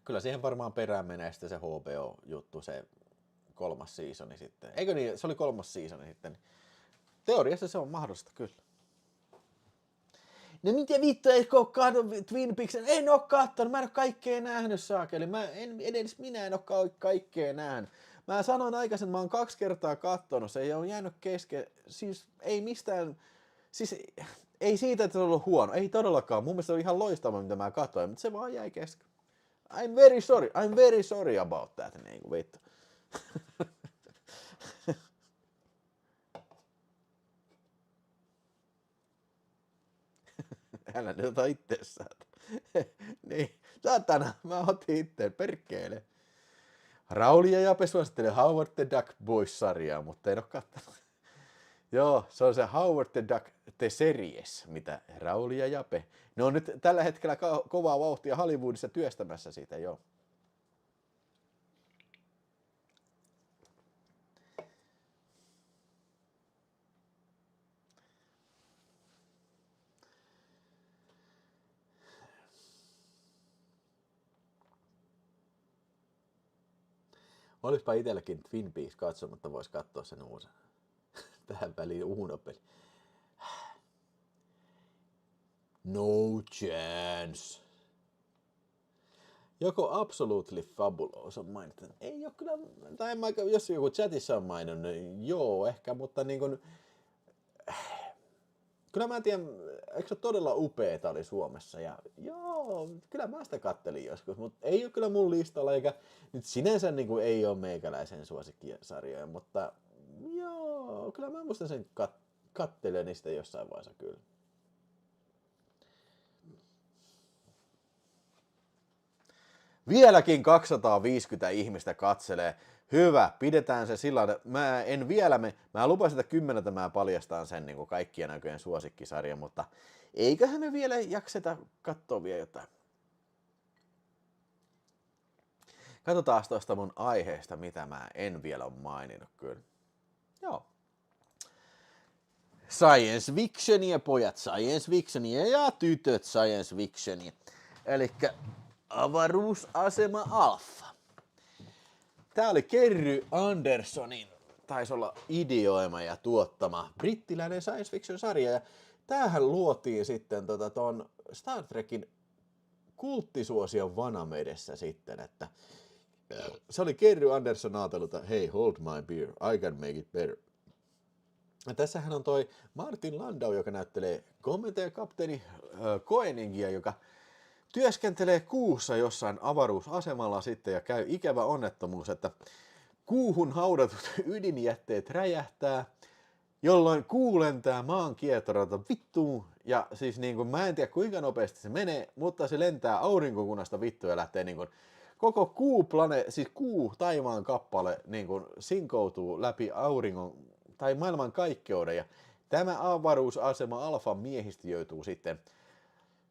kyllä siihen varmaan perään menee sitten se HBO-juttu, se 3. seasoni sitten. Eikö niin, se oli 3. seasoni sitten. Teoriassa se on mahdollista, kyllä. No mitä vittua, etkö ole katsonut Twin Peaks? En ole katsonut, mä en ole kaikkea nähnyt saakeli. Minä en ole kaikkea nähnyt. Mä sanoin aikaisemmin, mä oon 2 kertaa katsonut, se ei ole jäänyt kesken. Siis ei mistään, siis ei siitä, että se on ollut huono, ei todellakaan. Mun mielestä se oli ihan loistava, mitä mä katsoin, mutta se vaan jäi kesken. I'm very sorry about that, niin kuin vittu. Älä nyt ota itsessään. Niin, saatana, mä otin itteen, perkele. Rauli ja Jape suosittelee Howard the Duck Boys-sarjaa, mutta en oo kattonut. Joo, se on se Howard the Duck The Series, mitä Rauli ja Jape. Ne on nyt tällä hetkellä kovaa vauhtia Hollywoodissa työstämässä siitä, joo. Olispa itselläkin Twin Peaks katsomatta, vois katsoa sen uusen. Tähän väliin Uno-peli. No chance. Joko Absolutely Fabulous on mainittu? Ei ole kyllä, tai en mä, jos joku chatissa on maininnut, niin joo ehkä, mutta niin kuin, kyllä mä en tiedä, eikö se ole todella upeeta oli Suomessa, ja joo, kyllä mä sitä kattelin joskus, mutta ei ole kyllä mun listalla, eikä nyt sinänsä niin kuin ei ole meikäläisen suosikkisarjoja, mutta joo, kyllä mä muistan sen kattelen niistä jossain vaiheessa kyllä. Vieläkin 250 ihmistä katselee. Hyvä, pidetään se sillä tavalla. Mä lupasin, että 10 mä paljastan sen niin kuin kaikkien aikojen suosikkisarja, mutta eiköhän me vielä jakseta katsoa vielä jotain. Katsotaan tuosta mun aiheesta, mitä mä en vielä ole maininnut kyllä. Joo. Science fictionia, pojat, science fictionia ja tytöt science fictionia. Elikkä avaruusasema Alpha. Tää oli Kerry Andersonin, taisi olla ideoima ja tuottama brittiläinen science fiction sarja. Ja tämähän luotiin sitten ton Star Trekin kulttisuosion vanamedessä sitten, että se oli Kerry Anderson ajatellut, että hey, hold my beer, I can make it better. Ja tässähän on toi Martin Landau, joka näyttelee komentajakapteeni Koeningia, joka työskentelee kuussa jossain avaruusasemalla sitten ja käy ikävä onnettomuus, että kuuhun haudatut ydinjätteet räjähtää, jolloin kuu lentää maan kiertorata vittuun. Ja siis niin kuin, mä en tiedä kuinka nopeasti se menee, mutta se lentää aurinkokunnasta vittuun ja lähtee niin kuin, koko siis kuu taivaan kappale niin kuin, sinkoutuu läpi auringon tai maailman kaikkeuden. Ja tämä avaruusasema Alphan miehistö joutuu sitten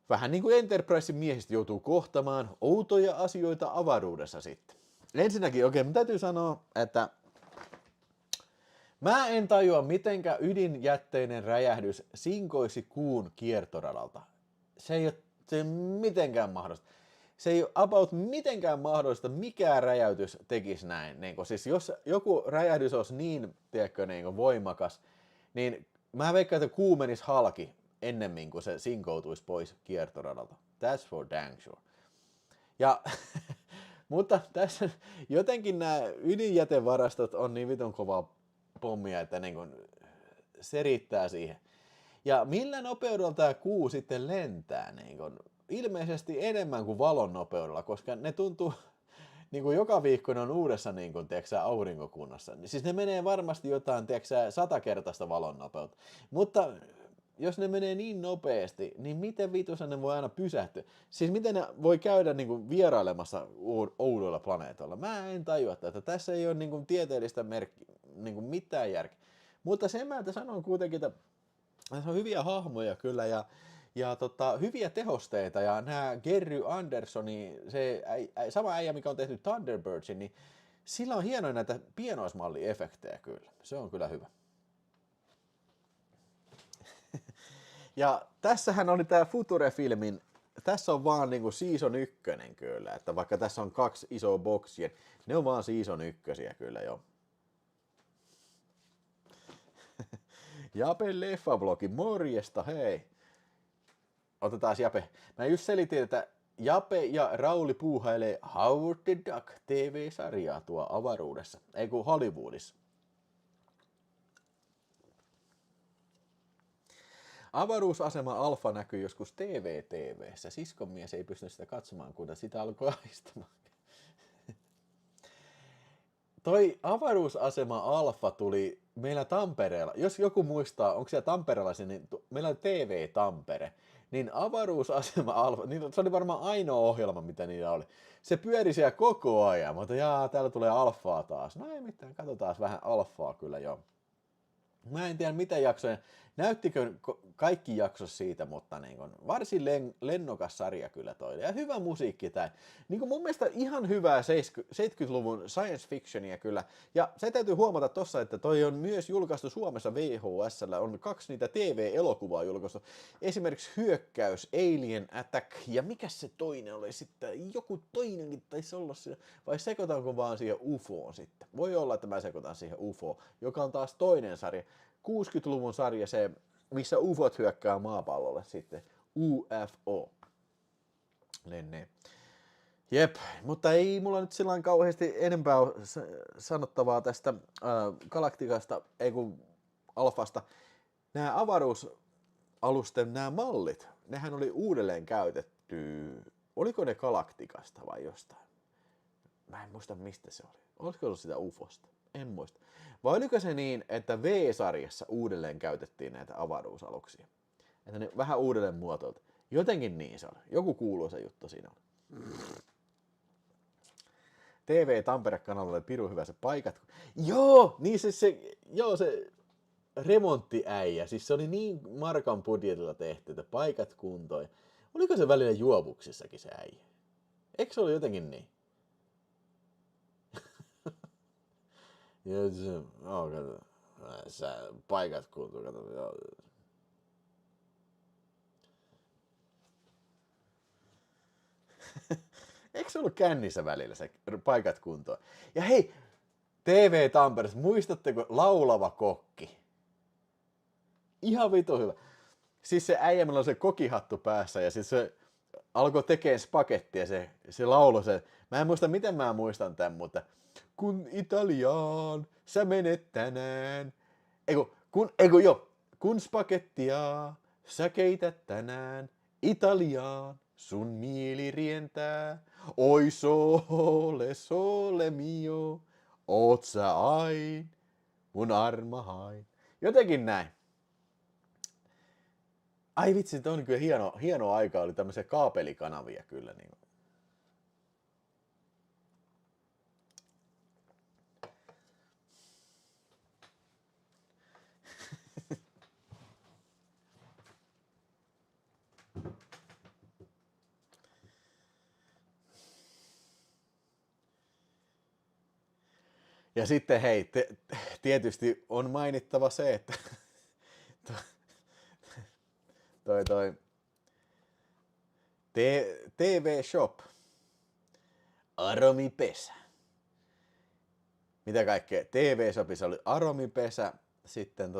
vähän niin kuin Enterprisein miehistä joutuu kohtamaan outoja asioita avaruudessa sitten. Ensinnäkin, mun täytyy sanoa, että mä en tajua, mitenkä ydinjätteinen räjähdys sinkoisi kuun kiertoradalta. Se ei ole mitenkään mahdollista. Se ei ole about mitenkään mahdollista, mikään räjäytys tekisi näin. Niin siis jos joku räjähdys olisi niin, tiedätkö, niin voimakas, niin mä veikkaan, että kuu menisi halki ennemmin kuin se sinkoutuisi pois kiertoradalta. That's for dang sure. Ja, mutta tässä jotenkin nämä ydinjätevarastot on niin vitun kovaa pommia, että niin kuin se riittää siihen. Ja millä nopeudella tämä kuu sitten lentää? Niin kuin, ilmeisesti enemmän kuin valon nopeudella, koska ne tuntuu, niin kuin joka viikko ne on uudessa niin kuin, tiedätkö, aurinkokunnassa. Siis ne menee varmasti jotain, tiedätkö, 100-kertaista valon nopeutta. Mutta jos ne menee niin nopeasti, niin miten vitussa ne voi aina pysähtyä? Siis miten ne voi käydä niin kuin, vierailemassa oudoilla planeetoilla? Mä en tajua, että tässä ei ole niin kuin, tieteellistä niin kuin, mitään järkeä. Mutta sen mä sanon kuitenkin, että tässä on hyviä hahmoja kyllä ja hyviä tehosteita. Ja nämä Gerry Andersoni, se sama äijä, mikä on tehnyt Thunderbirdsin, niin sillä on hienoja näitä pienoismalliefektejä kyllä. Se on kyllä hyvä. Ja tässähän oli tää Future-filmin, tässä on vaan niinku season 1 kyllä, että vaikka tässä on 2 isoa boksia, ne on vaan season 1 kyllä jo. Jape leffablogi, morjesta, hei. Otetaan Jape. Mä just selitin, että Jape ja Rauli puuhailee Howard the Duck TV-sarjaa tuo avaruudessa, ei kun Hollywoodissa. Avaruusasema Alpha näkyy joskus TV:ssä. Siskon mies ei pystynyt sitä katsomaan, kun sitä alkoi aistamaan. Toi avaruusasema Alpha tuli meillä Tampereella. Jos joku muistaa, onko siellä Tampereella, niin meillä oli TV Tampere. Niin avaruusasema Alpha, niin se oli varmaan ainoa ohjelma, mitä niillä oli. Se pyöri siellä koko ajan, mutta täällä tulee Alfaa taas. No ei mitään, katsotaan vähän Alfaa kyllä jo. Mä en tiedä mitä jaksoja. näyttikö kaikki jakso siitä, mutta niin kuin, varsin lennokas sarja kyllä toi. Ja hyvä musiikki tää. Niin kuin mun mielestä ihan hyvää 70-luvun science fictionia kyllä. Ja se täytyy huomata tossa, että toi on myös julkaistu Suomessa VHS:llä. On 2 niitä TV-elokuvaa julkaistu. Esimerkiksi Hyökkäys, Alien Attack ja mikä se toinen oli sitten? Joku toinenkin taisi olla siinä. Vai sekoitanko vaan siihen UFOon sitten? Voi olla, että mä sekoitan siihen UFOon, joka on taas toinen sarja. 60-luvun sarja se, missä UFOt hyökkää maapallolle sitten. UFO. Ne. Jep, mutta ei mulla nyt sillä kauheasti enempää ole sanottavaa tästä galaktikasta, ei kun alfasta. Nämä avaruusalusten, nämä mallit, nehän oli uudelleen käytetty. Oliko ne galaktikasta vai jostain? Mä en muista mistä se oli. Olisiko ollut sitä UFOsta? En muista. Vai oliko se niin, että V-sarjassa uudelleen käytettiin näitä avaruusaluksia? Että ne vähän uudelleen muotoilta. Jotenkin niin se oli. Joku kuuluisa juttu siinä oli. TV Tampere-kanavalle pirun hyvä se paikat. Joo, niin se remonttiäijä. Siis se oli niin markan budjetilla tehty, että paikat kuntoon. Oliko se välillä juovuksissakin se äijä? Eikö se ollut jotenkin niin? Kato. Sä paikat kuntoon, kato. Joo. Eikö se ollut kännissä välillä se paikat kuntoon? Ja hei, TV Tampereessa, muistatteko Laulava kokki? Ihan vitu hyvä. Siis se äijä, millä on se kokihattu päässä ja siis se alkoi tekemään spakettia, se laulu se. Mä en muista, miten mä muistan tämän, mutta kun Italiaan sä menet tänään. Kun spakettia sä keität tänään Italiaan. Sun mieli rientää, oi sole mio, oot sä ain, mun armahain. Jotenkin näin. Ai vitsi, toi on kyllä hieno aika, oli tämmöisiä kaapelikanavia kyllä. Niin. Ja sitten hei, tietysti on mainittava se, että toi TV Shop, Aromipesä. Mitä kaikkea? TV Shopissa oli Aromipesä, sitten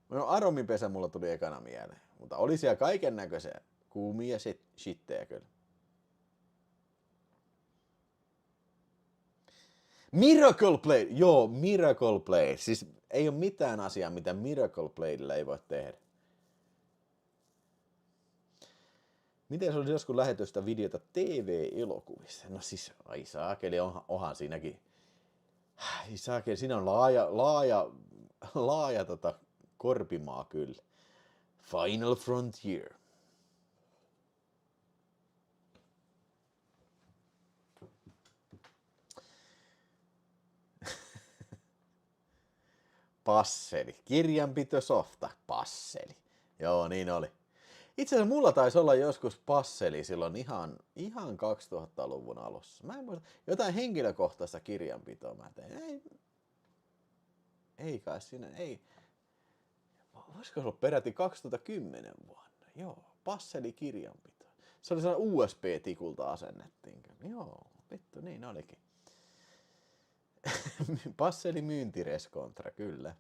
no Aromipesä mulla tuli ekana mieleen, mutta oli siellä kaiken näköisiä kuumia shittejä kyllä. Miracle Blade! Joo, Miracle Blade. Siis ei ole mitään asiaa, mitä Miracle Bladella ei voi tehdä. Miten se olisi joskus lähetystä videota TV-elokuvissa? No siis, ai saakeli, onhan siinäkin. Saakeli, siinä on laaja korpimaa kyllä. Final Frontier. Passeli. Kirjanpitosofta. Passeli. Joo, niin oli. Itse asiassa mulla taisi olla joskus passeli silloin ihan 2000-luvun alussa. Mä en muista. Jotain henkilökohtaista kirjanpitoa mä tein. Ei kai siinä, ei. Voisiko olla peräti 2010 vuonna? Joo, passeli kirjanpito. Se oli sellainen USB-tikulta asennettiin. Joo, vittu, niin olikin. Passeli myyntireskontra, kyllä.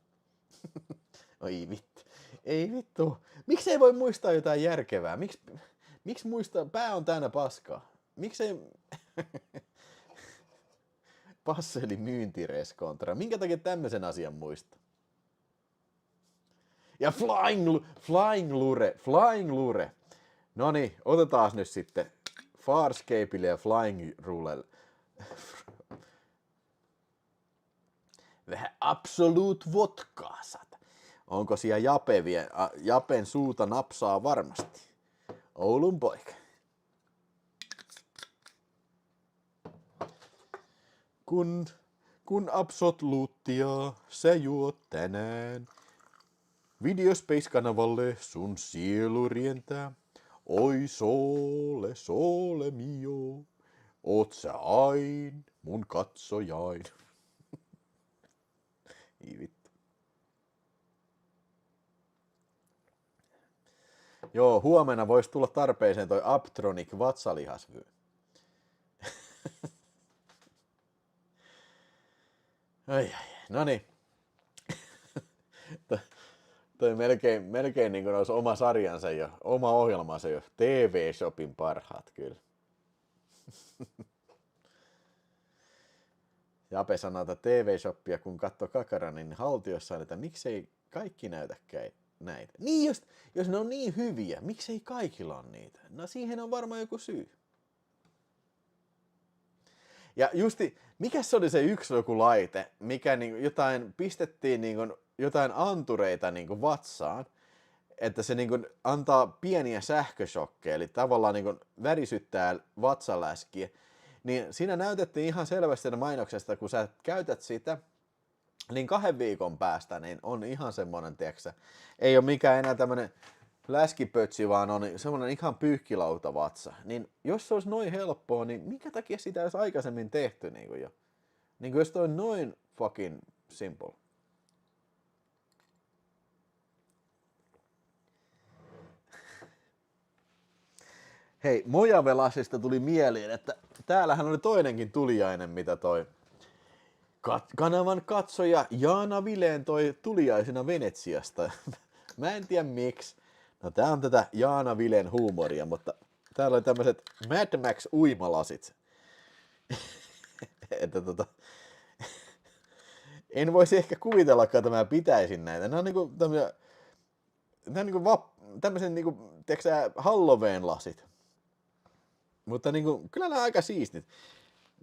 Oi vittu. Ei vittu. Miksi ei voi muistaa jotain järkevää? Miksi muistaa? Pää on täynnä paskaa. Miksi ei... Passeli myyntireskontra. Minkä takia tämmöisen asian muista? Ja Flying Lure. Noniin, otetaan nyt sitten Farscapeille ja Flying Lurelle. Vähän Absolute vodkaa, sata. Onko siellä Japen suuta napsaa varmasti? Oulun poika. Kun kun absoluuttia sä juot tänään. Videospace-kanavalle sun sielu rientää. Oi sole, sole mio, oot sä ain mun katsojain. Ei vittu. Joo, huomenna voisi tulla tarpeeseen toi Aptronic vatsalihasvyö. Ai, no niin. Toi melkein niin kuin olisi oma sarjansa jo, oma ohjelmansa jo. TV-shopin parhaat kyllä. Jape sanoo, että TV-shoppia kun katsoo kakara, niin haltiossaan, että miksei kaikki näytäkään näitä. Niin jos ne on niin hyviä, miksei kaikilla on niitä? No siihen on varmaan joku syy. Ja justi, mikä se oli se yksi joku laite, mikä niin, jotain pistettiin niin kuin, jotain antureita niin kuin vatsaan, että se niin kuin, antaa pieniä sähköshokkeja, eli tavallaan niin kuin, värisyttää vatsaläskiä. Niin siinä näytettiin ihan selvästi mainoksesta, kun sä käytät sitä, niin 2 viikon päästä niin on ihan semmoinen, tiiäksä, ei ole mikään enää tämmöinen läskipötsi, vaan on semmoinen ihan pyyhkilauta vatsa. Niin jos se olisi noin helppoa, niin minkä takia sitä olisi aikaisemmin tehty niin kuin jo? Niin kuin jos toi on noin fucking simple. Hei, Mojavelasista tuli mieleen, että täällähän oli toinenkin tuliainen, mitä toi kanavan katsoja Jaana Vileen toi tuliaisena Venetsiasta. Mä en tiedä miksi. No tää on tätä Jaana Vileen huumoria, mutta täällä oli tämmöiset Mad Max uimalasit. Että en voisi ehkä kuvitellakaan, että mä pitäisin näitä. Nämä on niinku tämmöisen niinku, tiiäksä, Halloween lasit. Mutta niinku, kyllä nämä on aika siistit.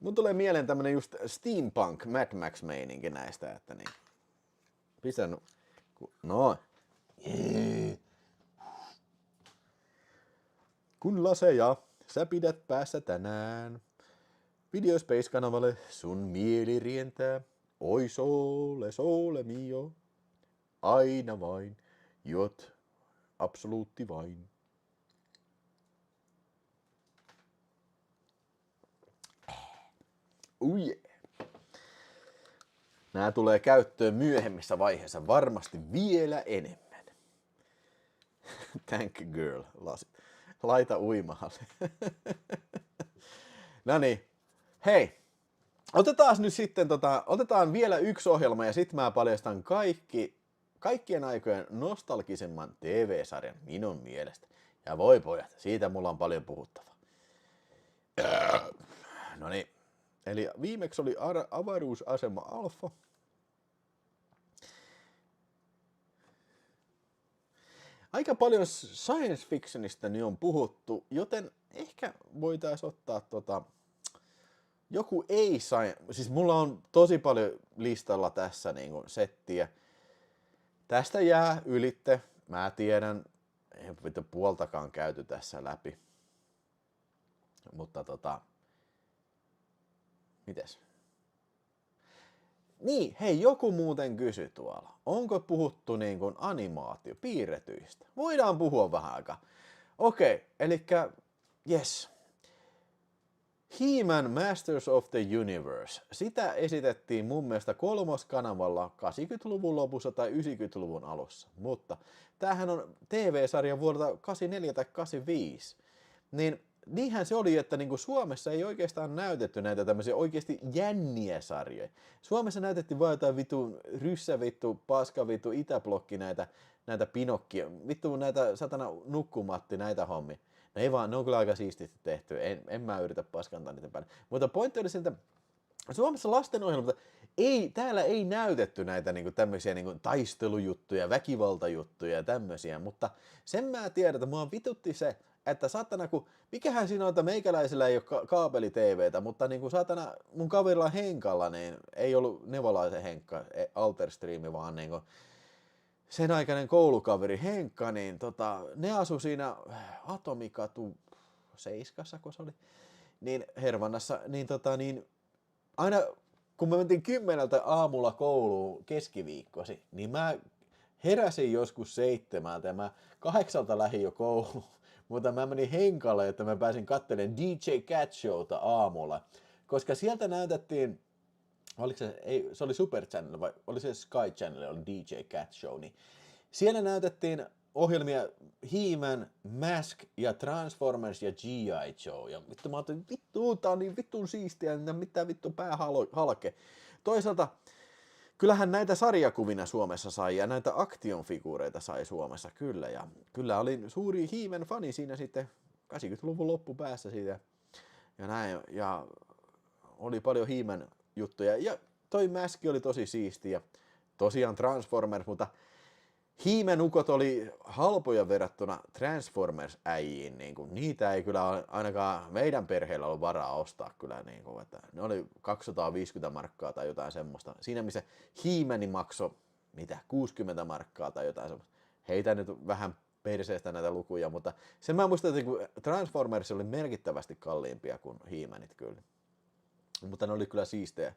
Mun tulee mieleen tämmönen just steampunk Mad Max meininki näistä, että niin. Pistän, no. Kun laseja sä pidät päässä tänään, Videospace-kanavalle sun mieli rientää. Oi sole, sole mio, aina vain, juot absoluutti vain. Yeah. Nämä tulee käyttöön myöhemmissä vaiheissa varmasti vielä enemmän. Thank girl, lasit. Laita uimahalle. No niin, hei. Otetaan nyt sitten, otetaan vielä yksi ohjelma ja sitten mä paljastan kaikkien aikojen nostalgisemman TV-sarjan minun mielestä. Ja voi pojat, siitä mulla on paljon puhuttavaa. No niin, eli viimeksi oli avaruusasema Alfa. Aika paljon science fictionista niin on puhuttu, joten ehkä voitaisiin ottaa joku siis mulla on tosi paljon listalla tässä niin kuin settiä. Tästä jää ylitte, mä tiedän, ei vittu puoltakaan käyty tässä läpi. Mutta mites? Niin, hei, joku muuten kysyi tuolla. Onko puhuttu niin kuin piirretyistä? Voidaan puhua vähän aikaa. Okei, elikkä, yes. He-Man Masters of the Universe. Sitä esitettiin mun mielestä kolmoskanavalla 80-luvun lopussa tai 90-luvun alussa. Mutta tämähän on TV-sarja vuodelta 84 tai 85. Niin niinhän se oli, että niinku Suomessa ei oikeastaan näytetty näitä tämmöisiä oikeasti jänniä sarjoja. Suomessa näytettiin vaan jotain vittu ryssä vittu, paska vittu, itäblokki näitä Pinokkia, vittu näitä satana nukkumatti, näitä hommia. No ei vaan, ne on kyllä aika siististi tehty, en mä yritä paskantaa niitä päälle. Mutta pointti oli se, että Suomessa lastenohjelmia täällä ei näytetty näitä niinku tämmöisiä niinku taistelujuttuja, väkivaltajuttuja ja tämmöisiä, mutta sen mä tiedän, että mua vitutti se, että satana, mikähän siinä on, että meikäläisellä ei ole kaapeli-TVtä, mutta niin kuin satana, mun kaverilla Henkalla, niin ei ollut Nevalaisen Henkka, Alterstreami, vaan niin kuin sen aikainen koulukaveri Henkka, niin ne asui siinä Atomikatu 7, kun se oli, niin Hervannassa, niin aina kun me mentiin 10 aamulla kouluun keskiviikkosi, niin mä heräsin joskus 7 ja mä 8 lähdin jo kouluun, mutta mä menin henkalle, että mä pääsin katselemaan DJ Cat Showta aamulla, koska sieltä näytettiin, oliko se, ei, se oli Super Channel vai oli se Sky Channel, oli DJ Cat Show, niin siellä näytettiin ohjelmia He-Man, Mask ja Transformers ja G.I. Joe. Ja vittu mä ajattelin, vittu, tää on niin vittun siistiä, että mitä vittu pää halke. Toisaalta, kyllähän näitä sarjakuvina Suomessa sai ja näitä action-figuureita sai Suomessa kyllä. Ja kyllä olin suuri He-Man fani siinä sitten 80-luvun loppupäässä siitä. Ja näin, ja oli paljon He-Man juttuja. Ja toi Mask oli tosi siistiä. Tosiaan Transformers, mutta He-Man-ukot oli halpoja verrattuna Transformers-äijiin, niin kuin, niitä ei kyllä ainakaan meidän perheellä ollut varaa ostaa kyllä, niin kuin, että ne oli 250 markkaa tai jotain semmoista. Siinä missä He-Man maksoi, 60 markkaa tai jotain semmoista. Heitä nyt vähän perseestä näitä lukuja, mutta sen mä muistan, että Transformers oli merkittävästi kalliimpia kuin He-Manit kyllä. Mutta ne oli kyllä siistejä.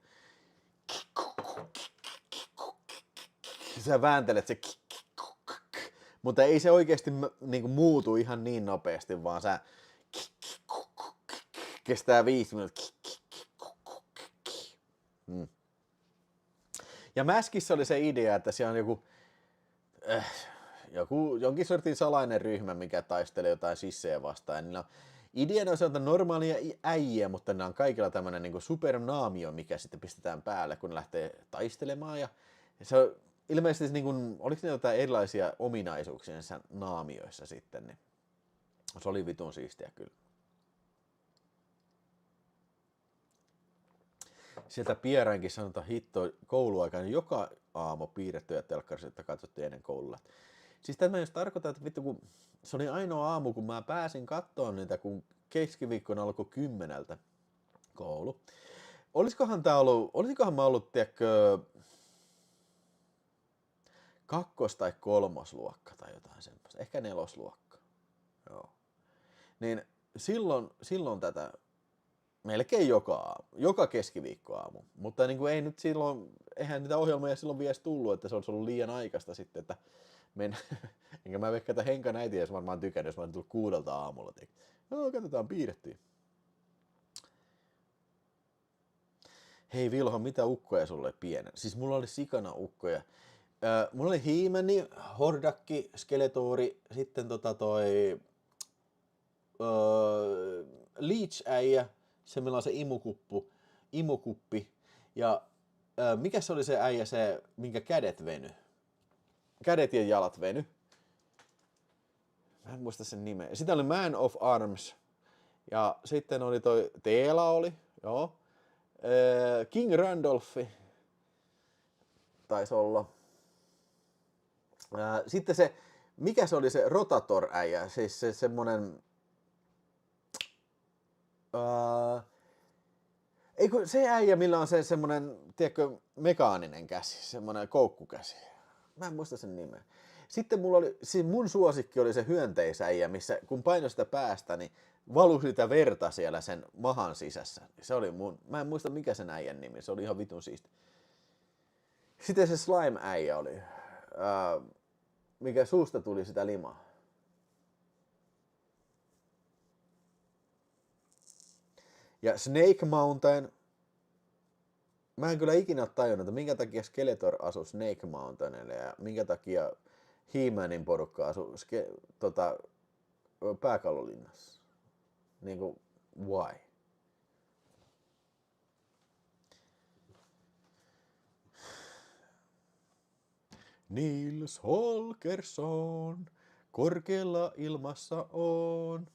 Sä vääntelet se mutta ei se oikeasti niin kuin, muutu ihan niin nopeasti, vaan sä kestää 5 minuuttia. Ja Maskissä oli se idea, että siellä on jonkin sortin salainen ryhmä, mikä taistelee jotain sissejä vastaan. Ja ideana on se, että normaalia äijä, mutta ne on kaikilla tämmöinen niin supernaamio, mikä sitten pistetään päälle, kun ne lähtee taistelemaan. Ja se on ilmeisesti, niin kuin, oliko ne jotain erilaisia ominaisuuksia näissä naamioissa sitten, niin se oli vitun siistiä kyllä. Sieltä Pieränkin sanotaan hitto kouluaikana joka aamu piirrettyjä telkkarissa, että katsottiin ennen koululla. Siis tämä jos tarkoittaa, että vittu, kun se oli ainoa aamu, kun mä pääsin katsoa niitä, kun keskiviikkona alkoi 10 koulu. Olisikohan mä ollut, tiedätkö, 2. tai 3. luokka tai jotain semmoista, ehkä 4. luokka. Joo. Niin silloin tätä melkein joka keskiviikkoaamu, mutta niin kuin ei nyt silloin, eihän niitä ohjelmia silloin vielä tullut, että se olisi ollut liian aikaista sitten, että enkä mä veikkaa, että Henkan äiti ei varmaan tykännyt, jos mä olen tullut 6 aamulla. No, katsotaan, piirrettiin. Hei Vilho, mitä ukkoja sulle pienen? Siis mulla oli sikana ukkoja. Mulla oli He-Mani, Hordakki, Skeletori, sitten Leech-äijä, se meillä on se imukuppi, ja mikä se oli se äijä, se, minkä kädet veny? Kädet ja jalat veny. Mä en muista sen nimeä. Sitten oli Man of Arms, ja sitten oli toi Teela oli, joo. King Randolphi taisi olla. Sitten se, mikä se oli se Rotator-äijä, siis se semmonen, eikö se äijä, millä on se semmonen, tiedätkö, mekaaninen käsi, semmonen koukkukäsi. Mä en muista sen nimeä. Sitten siis mun suosikki oli se hyönteisäijä, missä kun painoi sitä päästä, niin valui sitä verta siellä sen mahan sisässä. Se oli mä en muista mikä sen äijän nimi, se oli ihan vitun siisti. Sitten se slime-äijä oli, mikä suusta tuli sitä limaa. Ja Snake Mountain. Mä en kyllä ikinä ole tajunnut, että minkä takia Skeletor asui Snake Mountainille ja minkä takia He-Manin porukka asui Pääkallolinnassa. Niinku, why? Nils Holgersson, korkealla ilmassa on.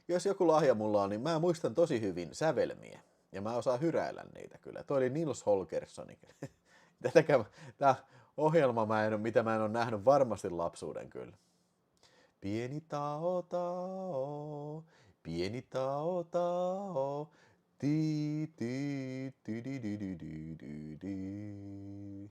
Jos joku lahja mulla on, niin mä muistan tosi hyvin sävelmiä. Ja mä osaan hyräillä niitä kyllä. Toi oli Nils Holgersson. Tää ohjelma, mitä mä en ole nähnyt varmasti lapsuuden kyllä. Pieni Tao Tao, pieni Tao Tao, ti ti ti di di di di di di.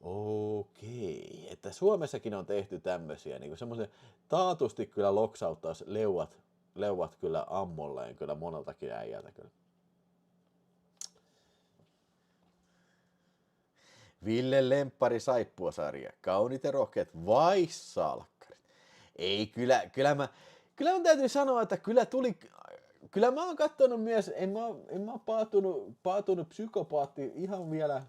Okei, että Suomessakin on tehty tämmöisiä, niin semmoisen taatusti kyllä loksauttaisi leuat kyllä ammolleen kyllä moneltakin äijältä kyllä. Ville Lemppari saippuasarja, kauniit ja rohkeat vai salkkarit? Ei, kyllä mä täytyy sanoa, että kyllä mä oon kattonut myös, en mä oo paatunut psykopaatti ihan vielä,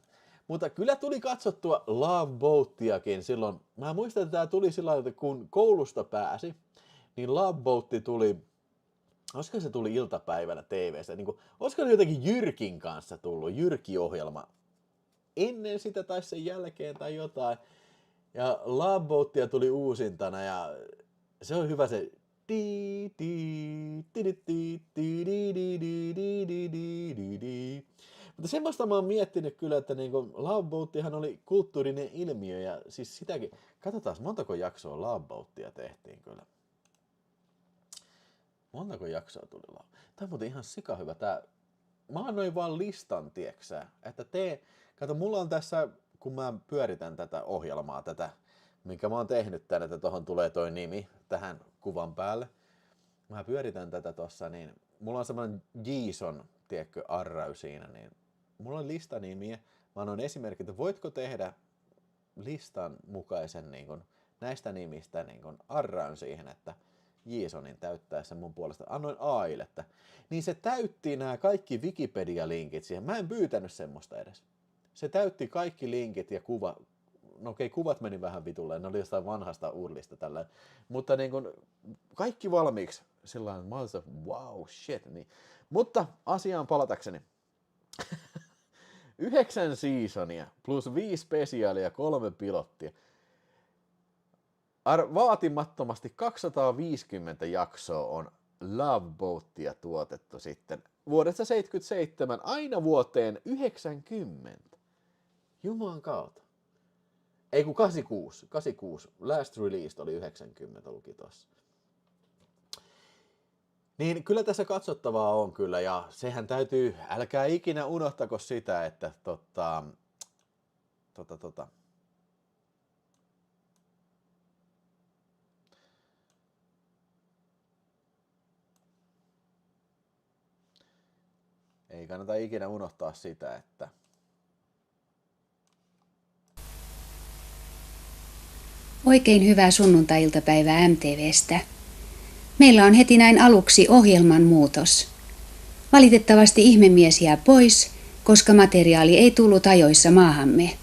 mutta kyllä tuli katsottua Love Boatiakin silloin. Mä muistan, että tää tuli sillä tavalla, että kun koulusta pääsi, niin Love Boat tuli, olisiko se tuli iltapäivänä TV:stä, niin kuin, olisiko se jotenkin Jyrkin kanssa tullut, Jyrki-ohjelma, ennen sitä tai sen jälkeen tai jotain. Ja Love Boatia tuli uusintana ja se on hyvä se mutta semmoista mä oon miettinyt kyllä, että niinku Love Boatihan oli kulttuurinen ilmiö ja siis sitäkin, katsotaan montako jaksoa Love Boatia tehtiin kyllä. Montako jaksoa tuli Love? Tää on muuten ihan sika hyvä tää. Mä annoin vaan listan, tieksää, että kato mulla on tässä, kun mä pyöritän tätä ohjelmaa, minkä mä oon tehnyt tänne, että tohon tulee toi nimi tähän kuvan päälle. Mä pyöritän tätä tossa, niin mulla on semmonen Jason, tiedätkö, arraus siinä, niin mulla on lista nimiä. Mä annoin esimerkki, että voitko tehdä listan mukaisen niin kun, näistä nimistä niin kun arraun siihen, että Jasonin täyttää sen mun puolesta. Annoin Ailetta. Niin se täytti nämä kaikki Wikipedia-linkit siihen. Mä en pyytänyt semmoista edes. Se täytti kaikki linkit ja no okei, kuvat meni vähän vitulleen, ne oli jostain vanhasta urlista tällä. Mutta niin kun, kaikki valmiiksi sillä tavalla, mä olin wow, shit. Niin. Mutta asiaan palatakseni. 9 seasonia plus 5 spesiaalia ja 3 pilottia. Vaatimattomasti 250 jaksoa on Love Boatia tuotettu sitten vuodesta 77 aina vuoteen 90. Jumalan kautta. Ei kun 86. Last release oli 90, luki tossa. Niin kyllä tässä katsottavaa on kyllä, ja sehän täytyy, älkää ikinä unohtako sitä, että ei kannata ikinä unohtaa sitä, että Oikein hyvää sunnuntai-iltapäivää MTVstä. Meillä on heti näin aluksi ohjelman muutos. Valitettavasti ihmemies jää pois, koska materiaali ei tullut ajoissa maahamme.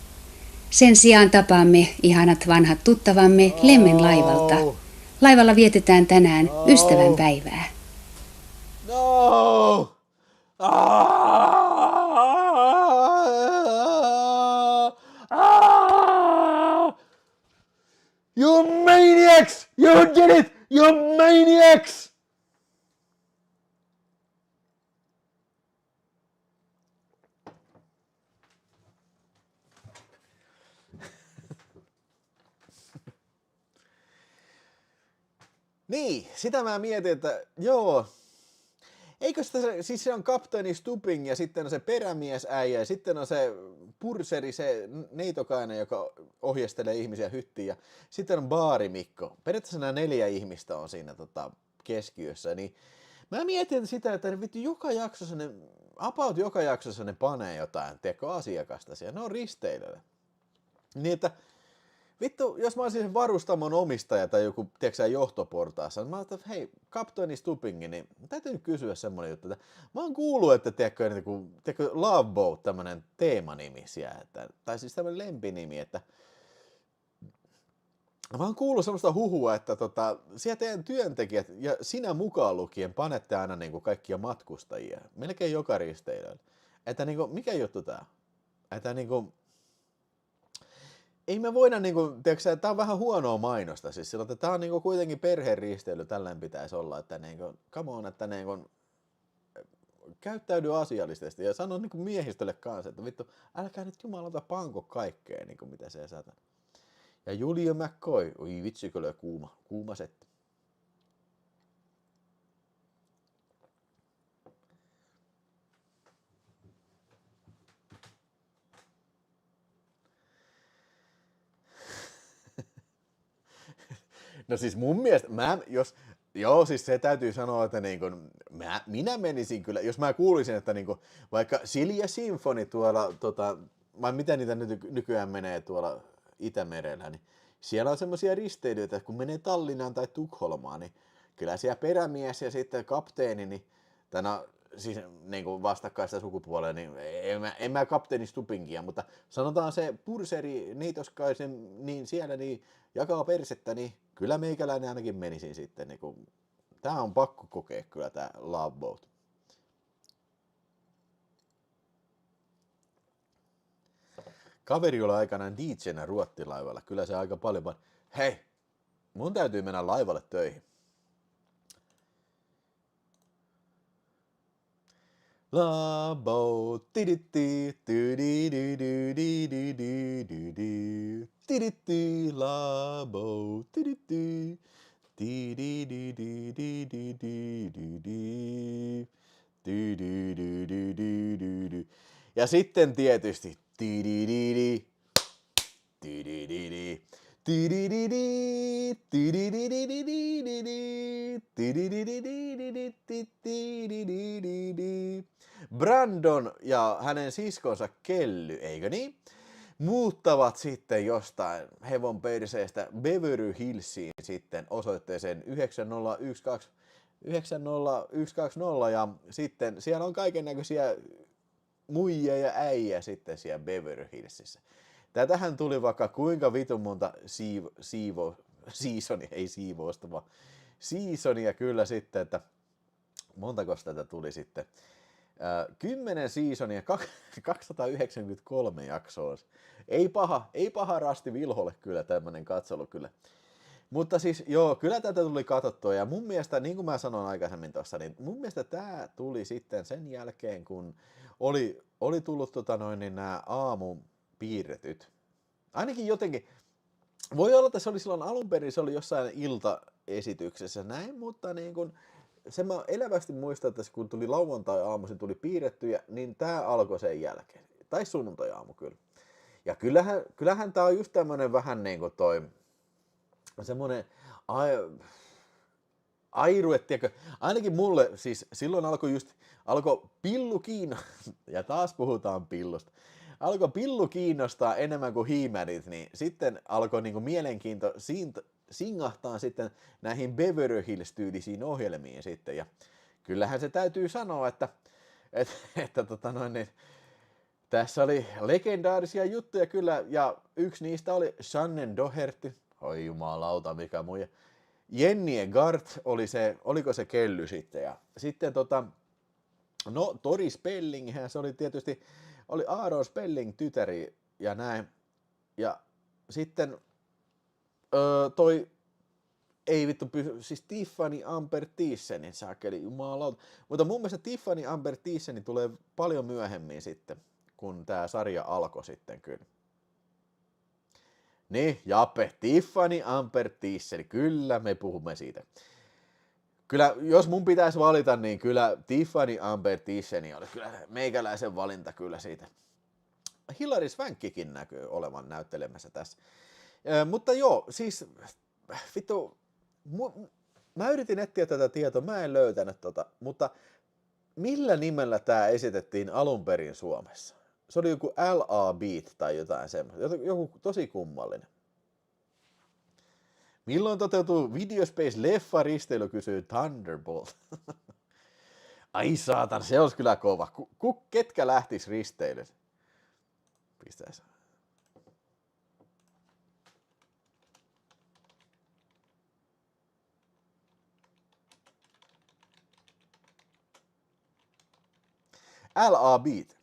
Sen sijaan tapaamme ihanat vanhat tuttavamme Lemmen laivalta. Laivalla vietetään tänään ystävänpäivää. No! You maniacs! You did it! You maniacs! Niin, sitä mä mietin, että joo. Eikö sitä siis se on kapteeni Stubbing ja sitten on se perämiesäijä ja sitten on se purseri, se neitokainen, joka ohjestelee ihmisiä hyttiin ja sitten on baarimikko. Periaatteessa nämä 4 ihmistä on siinä keskiössä, niin mä mietin sitä, että vittu joka jaksossa ne panee jotain, tiedätkö, asiakasta siellä, ne on risteilyllä. Niin että vittu, jos mä olisin varustamon omistaja tai joku, tiedätkö johtoportaassa, niin mä ajattelin, että hei, kapteeni Stubbingi, niin täytyy nyt kysyä semmonen juttu, että mä oon kuullut, että tiedätkö Love Boat, tämmönen teemanimi siellä, tai siis tämmönen lempinimi, että mä oon kuullut semmoista huhua, että siellä teidän työntekijät ja sinä mukaan lukien panette aina niinku kaikkia matkustajia, melkein joka risteilyllä. Että niinku, mikä juttu tää on? Että niinku, ei me voida, tiedätkö, tää on vähän huonoa mainosta, siis silloin, että tää on kuitenkin perheristeily, tällainen pitäisi olla, että come on, että käyttäydy asiallisesti ja sano miehistölle kanssa, että vittu, älkää nyt jumalauta panko kaikkea, mitä se sata. Ja Julia McCoy, oi vitsi, kyllä kuuma setti. No siis mun mielestä, joo siis se täytyy sanoa, että niin kun, minä menisin kyllä, jos mä kuulisin, että niin kun, vaikka Silja Symphony tuolla, vai miten niitä nykyään menee tuolla Itämerellä, niin siellä on semmoisia risteilyitä, että kun menee Tallinnaan tai Tukholmaan, niin kyllä siellä perämies ja sitten kapteeni, niin siis niin kuin vastakkaista sukupuolea, niin en mä kapteeni Stupingia, mutta sanotaan se purseri Niitoskaisen, niin siellä niin jakaa persettä, niin kyllä meikäläinen ainakin menisin sitten. Niin kuin, tää on pakko kokea kyllä tää Love Boat. Kaveri oli aikanaan DJ:nä Ruottilaivalla, kyllä se aika paljon, hei, mun täytyy mennä laivalle töihin. Love boat, tiditti, tiditti, love boat, tiditti, ja sitten tietysti Brandon ja hänen siskonsa Kelly, eikö niin? Muuttavat sitten jostain hevon perseestä Beverly Hillsiin sitten osoitteeseen 90120 ja sitten siellä on kaiken näköisiä muijia ja äijä sitten siellä Beverly Hillsissä. Tätähän tuli vaikka kuinka vitun monta seasonia kyllä sitten, että montako tätä tuli sitten. 10 seasonia, 293 jaksoa. Ei paha rasti Vilholle kyllä tämmönen katselu kyllä. Mutta siis joo, kyllä tätä tuli katsottua ja mun mielestä, niin kuin mä sanoin aikaisemmin tuossa, niin mun mielestä tää tuli sitten sen jälkeen, kun oli tullut niin nämä aamupiirretyt. Ainakin jotenkin, voi olla, että se oli silloin alun perin, se oli jossain iltaesityksessä näin, mutta niin kun, se mä elävästi muistan, että kun tuli lauantai-aamu, tuli piirrettyjä, niin tää alkoi sen jälkeen. Tai sunnuntai-aamu kyllä. Ja kyllähän tää on just tämmönen vähän niin kuin toi, semmonen airu, että ainakin mulle, siis silloin alkoi pillu ja taas puhutaan pillusta, alkoi pillu kiinnostaa enemmän kuin He-Manit, niin sitten alkoi niinku mielenkiinto singahtaa sitten näihin Beverly Hills-tyylisiin ohjelmiin sitten, ja kyllähän se täytyy sanoa, että tässä oli legendaarisia juttuja kyllä, ja yksi niistä oli Shannon Doherty, oi jumalauta mikä muu, Jenny Gart oliko se Kelly sitten, ja sitten no Tori Spelling, se oli tietysti, oli Aaron Spelling tytäri ja näin, ja sitten toi, ei vittu siis Tiffany Amber Thiessen, saakeli jumalauta, mutta mun mielestä Tiffany Amber Thiessen tulee paljon myöhemmin sitten, kun tää sarja alkoi sitten kyllä. Niin, Jape, Tiffany Amber Thiessen, kyllä me puhumme siitä. Kyllä, jos mun pitäisi valita, niin kyllä Tiffany Amber Thiessen olisi kyllä meikäläisen valinta kyllä siitä. Hilary Swankkikin näkyy olevan näyttelemässä tässä. Mutta joo, siis vittu, mä yritin etsiä tätä tietoa, mä en löytänyt mutta millä nimellä tää esitettiin alun perin Suomessa? Se oli joku L.A. Beat tai jotain semmoista, joku tosi kummallinen. Milloin toteutuu Videospace-leffa risteily, kysyy Thunderbolt. Ai saatan, se olisi kyllä kova. Ketkä lähtis risteilyyn? Pistäis. L.A. Beat.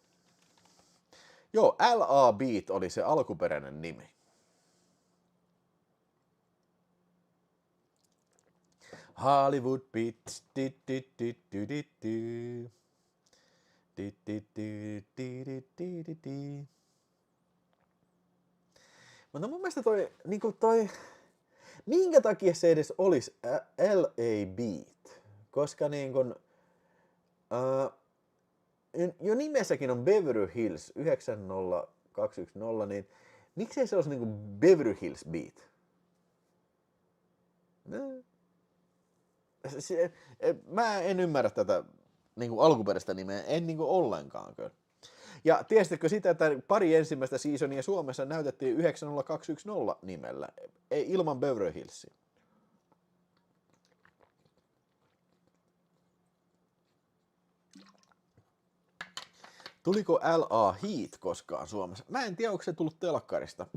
Joo, L.A. Beat oli se alkuperäinen nimi. Hollywood Beat. Mutta mun mielestä minkä takia se edes olisi L.A. Beat? Koska jo nimessäkin on Beverly Hills 90210, niin miksei se olisi Beverly Hills Beat? Mä en ymmärrä tätä niin kuin alkuperäistä nimeä, en niin kuin ollenkaan kyllä. Ja tiesittekö sitä, että pari ensimmäistä seasonia Suomessa näytettiin 90210 nimellä, ei ilman Beverly Hillsia. Tuliko L.A. Heat koskaan Suomessa? Mä en tiedä, onko se tullut telkkarista.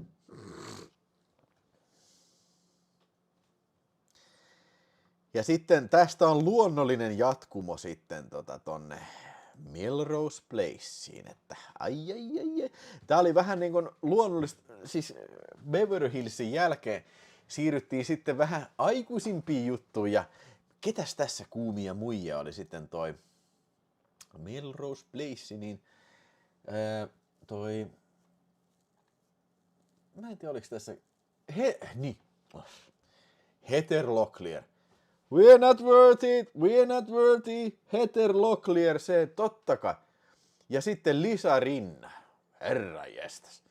Ja sitten tästä on luonnollinen jatkumo sitten tonne Melrose Placeen, että ai. Tää oli vähän niin kuin luonnollista, siis Beverly Hillsin jälkeen siirryttiin sitten vähän aikuisimpiin juttuun ja ketäs tässä kuumia muija oli sitten toi Melrose Place, niin mä en tiedä oliko tässä, Heather Locklear. We're not worth it, Heather Locklear, se totta kai. Ja sitten Lisa Rinna, herranjestas.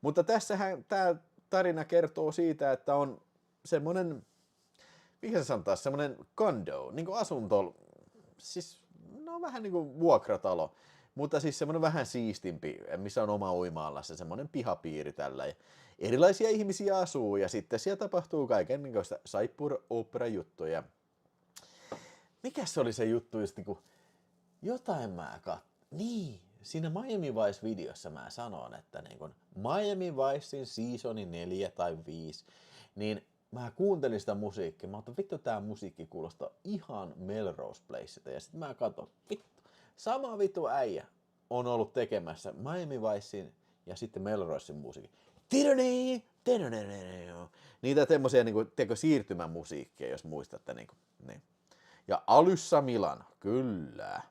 Mutta tässähän tämä tarina kertoo siitä, että on semmoinen, mikä se sanotaan, semmoinen condo, niin kuin asunto, siis no vähän niin kuin vuokratalo, mutta siis semmoinen vähän siistimpi, missä on oma uima-allas, semmoinen pihapiiri tällä. Ja erilaisia ihmisiä asuu ja sitten siellä tapahtuu kaikenlaista saippur-opera-juttuja. Mikäs se oli se juttu, just niinku, jotain niin, siinä Miami Vice-videossa mä sanon, että niin kun Miami Vicein seasoni 4 tai 5, niin mä kuuntelin sitä musiikkia, mä otan vittu tää musiikki kuulostaa ihan Melrose Placeta, ja sitten mä katson, vittu, sama vittu äijä on ollut tekemässä Miami Vicein ja sitten Melrosein musiikin. Niitä temmosia niinku, siirtymämusiikkia, jos muistatte niinku, niin. Ja Alyssa Milano, kyllä.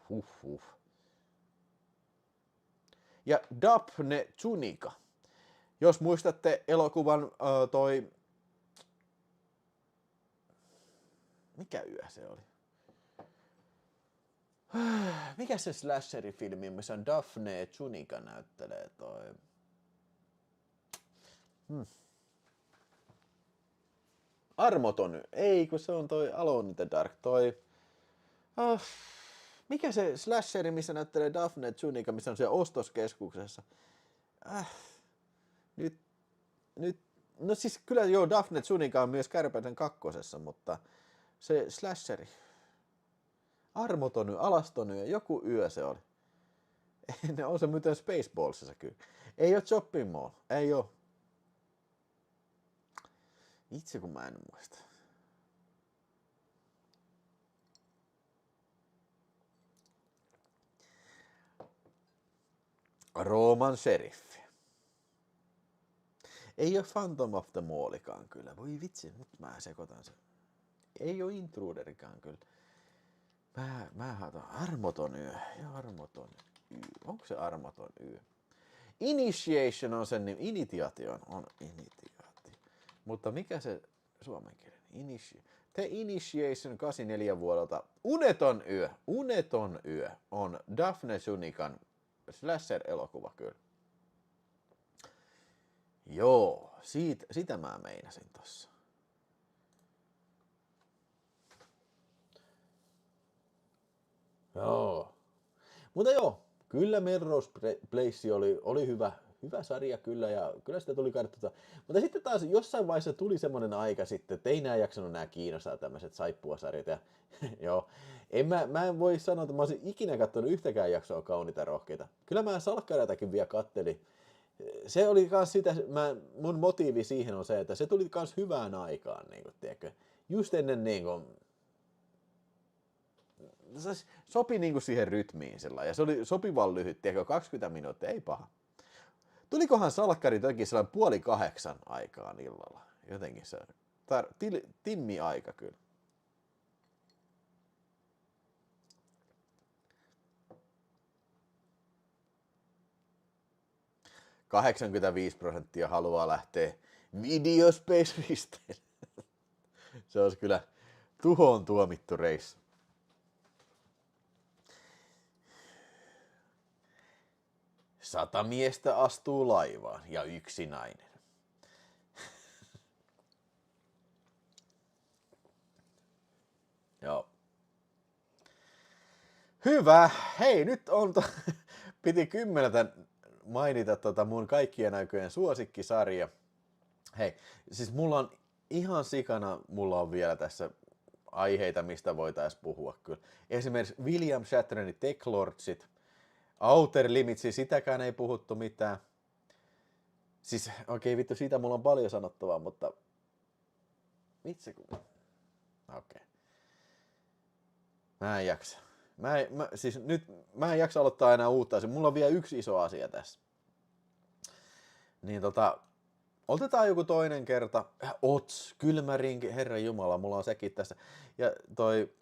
Huh. Ja Daphne Tsunika. Jos muistatte elokuvan mikä yö se oli? Mikä se slasherifilmi, missä on Daphne Tsunika näyttelee toi? Armoton. Ei, kun se on toi Alone in the Dark. Mikä se slasheri, missä näyttelee Daphne Tsunika, missä on siellä ostoskeskuksessa? Nyt, no siis kyllä joo, Daphne Tsunika on myös Kärpäsen kakkosessa, mutta se slasheri. Armoton yö, alaston yö, joku yö se oli. On se miten Spaceballsissa kyllä. Ei ole Shopping Mall, ei oo. Itse kun mä en muista. Rooman sheriffi. Ei ole Phantom of the Mallikaan kyllä. Voi vitsi, nyt mä sekoitan sen. Ei ole Intruderikaan kyllä. Mä haluan Armoton yö. Ja Armoton yö. Onko se Armoton yö? Initiation on sen nimi. Initiation on initiaatio. Mutta mikä se suomenkielinen? The Initiation 84 vuodelta. Uneton yö on Daphne Tsunikan slasher-elokuva kyllä. Joo, sitä mä meinasin tossa. Joo. Mutta joo, kyllä Melrose Place oli hyvä sarja kyllä, ja kyllä sitä tuli katsottua. Mutta sitten taas jossain vaiheessa tuli semmoinen aika sitten, että ei nää jaksanut nää kiinnostaa tämmöiset saippuasarjat. Ja joo, mä en voi sanoa, että mä olisin ikinä katsonut yhtäkään jaksoa Kauniita rohkeita. Kyllä mä Salkkareitakin vielä kattelin. Se oli kans sitä, mun motiivi siihen on se, että se tuli kans hyvään aikaan, niin kuin, tiedätkö? Just ennen niin kuin, se sopi niin kuin siihen rytmiin sillä, ja se oli sopivan lyhyt, tiedätkö, 20 minuuttia, ei paha. Tulikohan salkkari jotenkin sellainen 7:30 aikaan illalla? Jotenkin se timmi aika kyllä. %85 haluaa lähteä Videospace-risteille. Se olisi kyllä tuhoon tuomittu reissu. Sata miestä astuu laivaan ja yksi nainen. Hyvä. Hei, nyt on... Piti 10 mainita mun kaikkien aikojen suosikkisarja. Hei, siis mulla on ihan sikana, mulla on vielä tässä aiheita, mistä voitaisiin puhua kyllä. Esimerkiksi William Shatnerin Tech Lordsit, Outer Limitsi, sitäkään ei puhuttu mitään. Siis okei, vittu, siitä mulla on paljon sanottavaa, mutta... Vitsi kun... Okei. Mä en jaksa. Mä en jaksa aloittaa enää uutta asiaa. Mulla on vielä yksi iso asia tässä. Niin otetaan joku toinen kerta. Kylmärinki, herran jumala, mulla on sekin tässä. Ja toi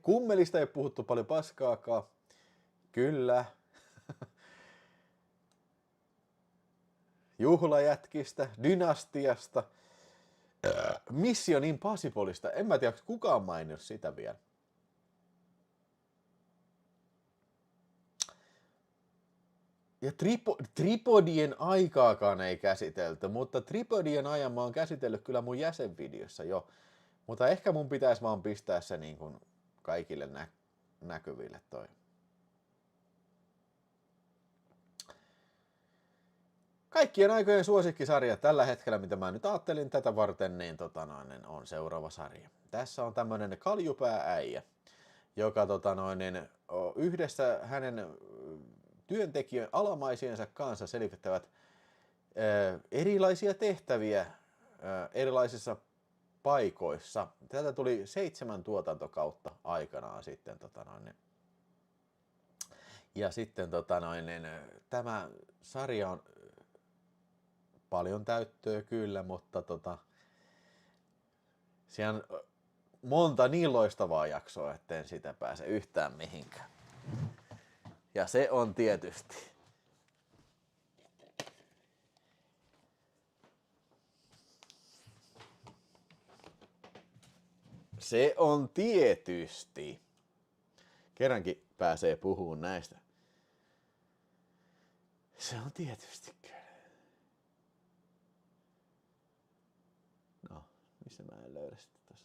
kummelista ei ole puhuttu paljon paskaakaan. Kyllä. Juhlajätkistä, Dynastiasta, Mission Impossibleista. En mä tiedä, kukaan maininnut sitä vielä. Ja tripodien aikaakaan ei käsitelty, mutta tripodien ajan mä oon käsitellyt kyllä mun jäsenvideossa jo. Mutta ehkä mun pitäisi vaan pistää se niin kuin kaikille näkyville toi. Kaikkien aikojen suosikkisarja tällä hetkellä, mitä mä nyt ajattelin tätä varten, niin on seuraava sarja. Tässä on tämmönen kaljupäääijä, joka yhdessä hänen työntekijän alamaisiensa kanssa selvittävät erilaisia tehtäviä erilaisissa paikoissa. Tätä tuli 7 tuotantokautta aikanaan sitten. Ja sitten tämä sarja on paljon täyttöä kyllä, mutta siellä on monta niin loistavaa jaksoa, etten sitä pääse yhtään mihinkään. Ja se on tietysti kerrankin pääsee puhumaan näistä. Se on tietysti kyllä. No, missä mä en löydä sitä tossa.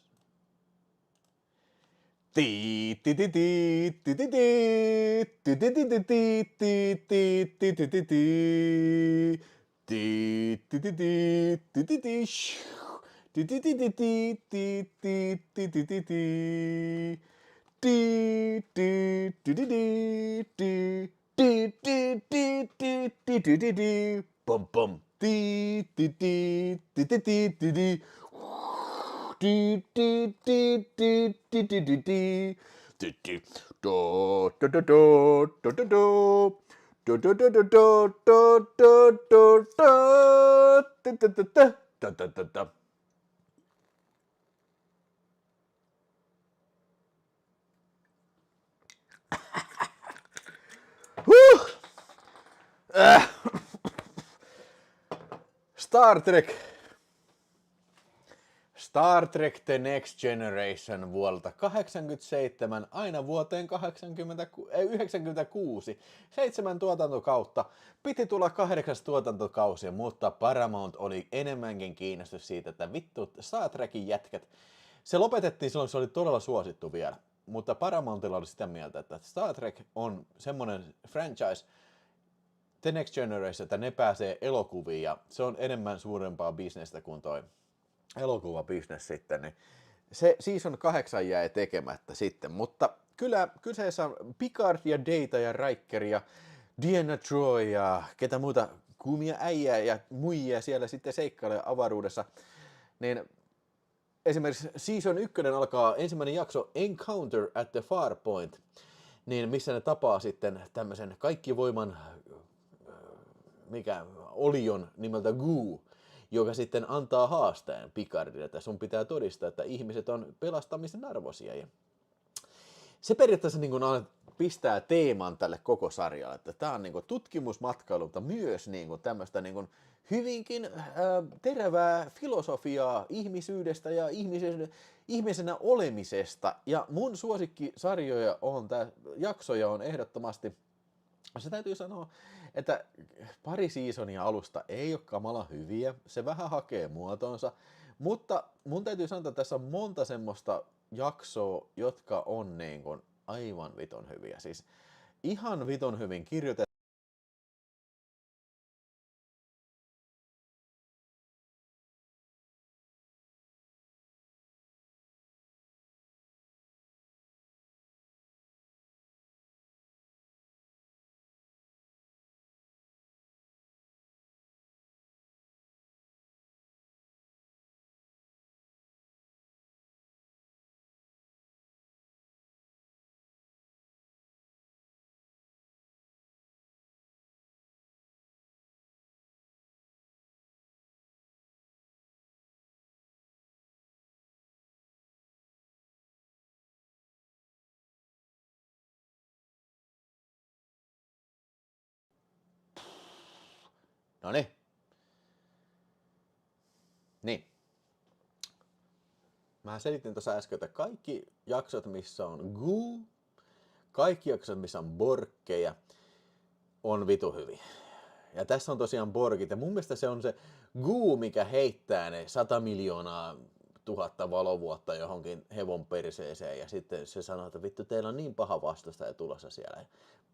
Star Trek The Next Generation vuodelta 1987 aina vuoteen 1996. 7 tuotantokautta. Piti tulla 8. tuotantokausi, mutta Paramount oli enemmänkin kiinnostunut siitä, että vittu Star Trekin jätkät. Se lopetettiin silloin, se oli todella suosittu vielä. Mutta Paramountilla oli sitä mieltä, että Star Trek on semmoinen franchise, The Next Generation, että ne pääsee elokuviin ja se on enemmän suurempaa bisnestä kuin toi elokuvabisnes sitten, niin se season 8 jäi tekemättä sitten, mutta kyllä kyseessä on Picard ja Data ja Riker ja Deanna Troi ja ketä muuta kuumia äijää ja muijia siellä sitten seikkailee avaruudessa, niin esimerkiksi season 1 alkaa ensimmäinen jakso Encounter at the Far Point, niin missä ne tapaa sitten tämmöisen kaikkivoiman olion nimeltä Goo, joka sitten antaa haasteen Picardille, että sun pitää todistaa, että ihmiset on pelastamisen arvoisia. Ja se periaatteessa niin kuin pistää teeman tälle koko sarjalle, että tämä on niin kuin tutkimusmatkailu, mutta myös niin kuin tämmöistä niin kuin hyvinkin terävää filosofiaa ihmisyydestä ja ihmisenä olemisesta. Ja mun suosikkisarjoja jaksoja on ehdottomasti, se täytyy sanoa, että pari seasonia alusta ei ole kamala hyviä, se vähän hakee muotonsa, mutta mun täytyy sanoa, että tässä on monta semmoista jaksoa, jotka on niin kuin aivan viton hyviä. Siis ihan viton hyvin kirjoitettu. No niin. Mä selitin tuossa äsken, että kaikki jaksot, missä on guu, kaikki jaksot, missä on borkkeja, on vitu hyviä. Ja tässä on tosiaan borgit, ja mun mielestä se on se guu, mikä heittää ne 100 miljoonaa tuhatta valovuotta johonkin hevon perseeseen, ja sitten se sanoo, että vittu, teillä on niin paha vastustaja tulossa siellä. Ja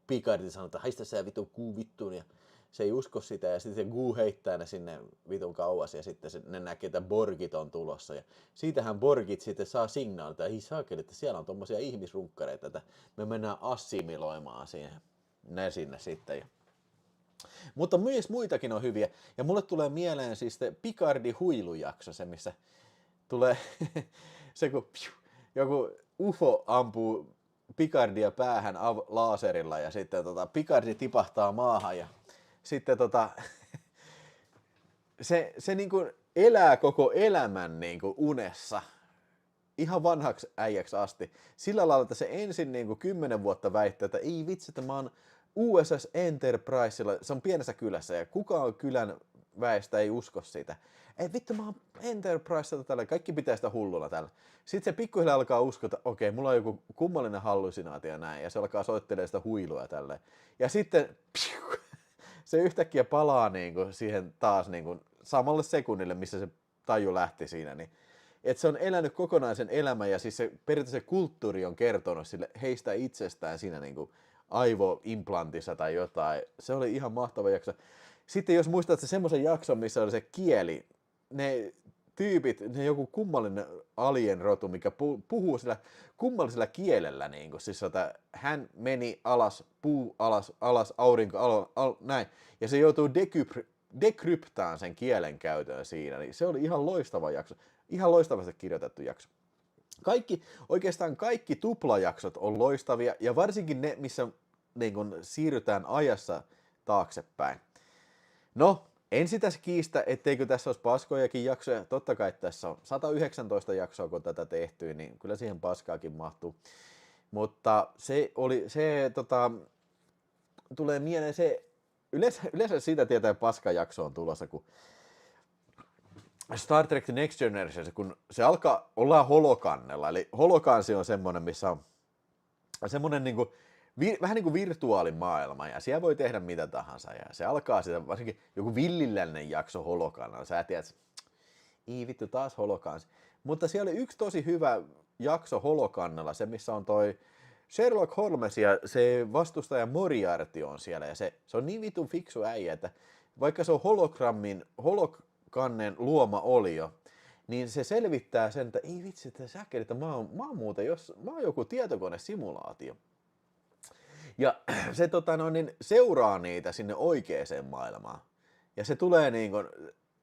Picard sanoo, että haista sä vittu guu vittuun, ja se ei usko sitä, ja sitten se guu heittää ne sinne vitun kauas, ja sitten ne näkee, että borgit on tulossa. Ja siitähän borgit sitten saa signaalia, että ei saakeli, että siellä on tommosia ihmisrunkkareita, että me mennään assimiloimaan siihen ne sinne sitten. Mutta myös muitakin on hyviä. Ja mulle tulee mieleen siis se Picardin huilujakso, se missä tulee se kun joku UFO ampuu Picardia päähän laaserilla ja sitten Picardi tipahtaa maahan ja sitten se niinku elää koko elämän niinku unessa. Ihan vanhaksi äijäksi asti. Sillä lailla, että se ensin niinku 10 vuotta väittää, että ei vitsi, että mä oon USS Enterprisella, se on pienessä kylässä ja kukaan kylän väestä ei usko sitä. Ei vittu, mä oon Enterprisella tällä, kaikki pitää sitä hulluna tällä. Sitten se pikkuhiljaa alkaa uskoa, että okei, mulla on joku kummallinen hallusinaatio näin ja se alkaa soittelemaan sitä huilua tälleen. Ja sitten se yhtäkkiä palaa niinku siihen taas niinku samalle sekunnille, missä se taju lähti siinä, niin että se on elänyt kokonaisen elämän ja siis se periaatteessa kulttuuri on kertonut sille heistä itsestään siinä niinku aivoimplantissa tai jotain. Se oli ihan mahtava jakso. Sitten jos muistat se semmoisen jakson, missä oli se kieli, ne tyypit, ne joku kummallinen alienrotu, mikä puhuu sillä kummallisella kielellä, niin kuin, siis hän meni alas, puu alas, aurinko näin, ja se joutuu dekryptaan sen kielen käytön siinä, niin se oli ihan loistava jakso, ihan loistavasti kirjoitettu jakso. Oikeastaan kaikki tuplajaksot on loistavia, ja varsinkin ne, missä niin kun, siirrytään ajassa taaksepäin. No, en sitä kiistä, etteikö tässä olisi paskojakin jaksoja. Totta kai tässä on 119 jaksoa, kun tätä tehty, niin kyllä siihen paskaakin mahtuu. Mutta tulee mieleen se, yleensä siitä tietää paskajakso on tulossa, kun Star Trek The Next Generation, kun se alkaa olla holokannella, eli holokansi on semmoinen, missä on semmoinen niinku vähän niin kuin virtuaalimaailma, ja siellä voi tehdä mitä tahansa, ja se alkaa sitä, varsinkin joku villiläinen jakso holokannalla, sä tiedät, ei vittu taas holokansi. Mutta siellä oli yksi tosi hyvä jakso holokannalla, se missä on toi Sherlock Holmes ja se vastustaja Moriarty on siellä, ja se on niin vitun fiksu äijä, että vaikka se on holokannen luoma olio, niin se selvittää sen, että ei vitsi, että säkeli, että mä oon joku tietokonesimulaatio. Ja se seuraa niitä sinne oikeaan maailmaan. Ja se tulee niin kuin,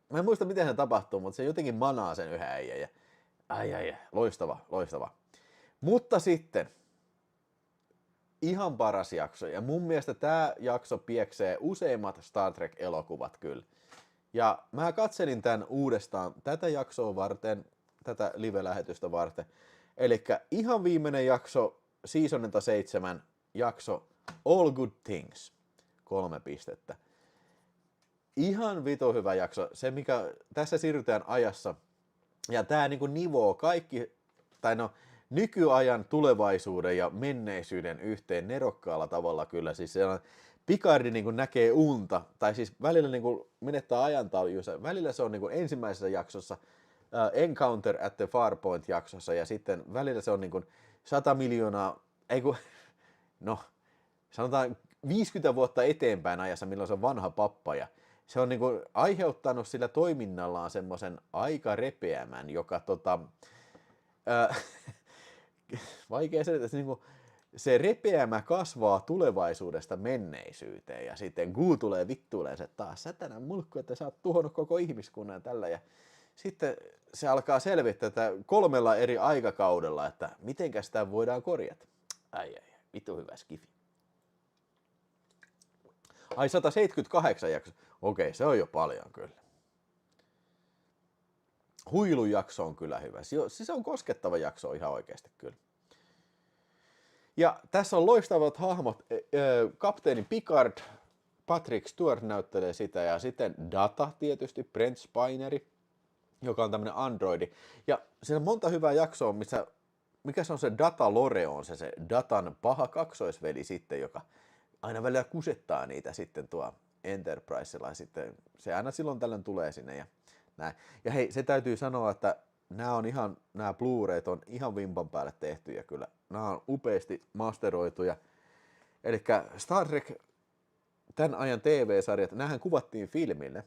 mä en muista miten se tapahtuu, mutta se jotenkin manaa sen yhden äijän. Ja loistava. Mutta sitten, ihan paras jakso. Ja mun mielestä tää jakso pieksee useimmat Star Trek-elokuvat kyllä. Ja mä katselin tän uudestaan tätä jaksoa varten, tätä live-lähetystä varten. Elikkä ihan viimeinen jakso, seasonilta 7, jakso All Good Things, 3 pistettä. Ihan vitu hyvä jakso. Se mikä tässä siirrytään ajassa ja tää niinku nivoo kaikki nykyajan, tulevaisuuden ja menneisyyden yhteen nerokkaalla tavalla kyllä. Siis Picardi niinku näkee unta tai siis välillä niinku menettää ajantajuussa. Välillä se on niinku ensimmäisessä jaksossa Encounter at the Farpoint jaksossa ja sitten välillä se on niinku 100 miljoonaa ei kun, no, sanotaan 50 vuotta eteenpäin ajassa, milloin se on vanha pappa, ja se on niinku aiheuttanut sillä toiminnallaan semmoisen aika repeämän, joka vaikea selittää, se, niinku, se repeämä kasvaa tulevaisuudesta menneisyyteen, ja sitten Guu tulee vittuileen se taas, sätänä mulkku, että sä oot tuhonnut koko ihmiskunnan ja tällä, ja sitten se alkaa selvittää että 3 eri aikakaudella, että mitenkä sitä voidaan korjata. Ai, vittu hyvä skifi. Ai 178 jakso. Okei, se on jo paljon kyllä. Huilujakso on kyllä hyvä. Siis se on koskettava jakso ihan oikeasti kyllä. Ja tässä on loistavat hahmot. Kapteeni Picard, Patrick Stewart näyttelee sitä ja sitten Data tietysti, Brent Spineri, joka on tämmöinen androidi. Ja siinä on monta hyvää jaksoa, mikä se on se Data Lore on se Datan paha kaksoisveli sitten, joka aina välillä kusettaa niitä sitten tuo Enterprisella ja sitten se aina silloin tällöin tulee sinne ja näin. Ja hei, se täytyy sanoa, että nämä Blu-rayt on ihan vimpan päälle tehtyjä kyllä. Nämä on upeasti masteroituja. Eli Star Trek, tämän ajan TV-sarjat, nämähän kuvattiin filmille,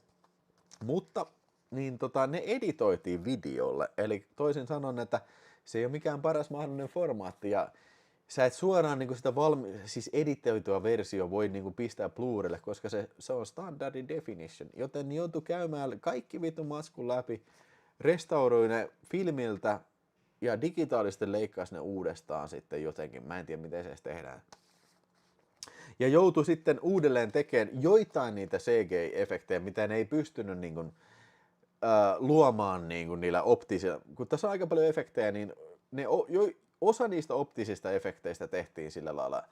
mutta niin ne editoitiin videolle. Eli toisin sanoen, että se ei ole mikään paras mahdollinen formaatti ja sä et suoraan niin sitä siis editoitua versio voi niin pistää Blu-raylle, koska se on standardi definition, joten joutuu käymään kaikki vitun matskun läpi, restauroi ne filmiltä ja digitaalisesti leikkaisi ne uudestaan sitten jotenkin. Mä en tiedä, miten se edes tehdään. Ja joutui sitten uudelleen tekemään joitain niitä CGI-efektejä, mitä ne ei pystynyt niin kuin, luomaan niin kuin niillä optisilla. Kun tässä on aika paljon efektejä, niin osa niistä optisista efekteistä tehtiin sillä lailla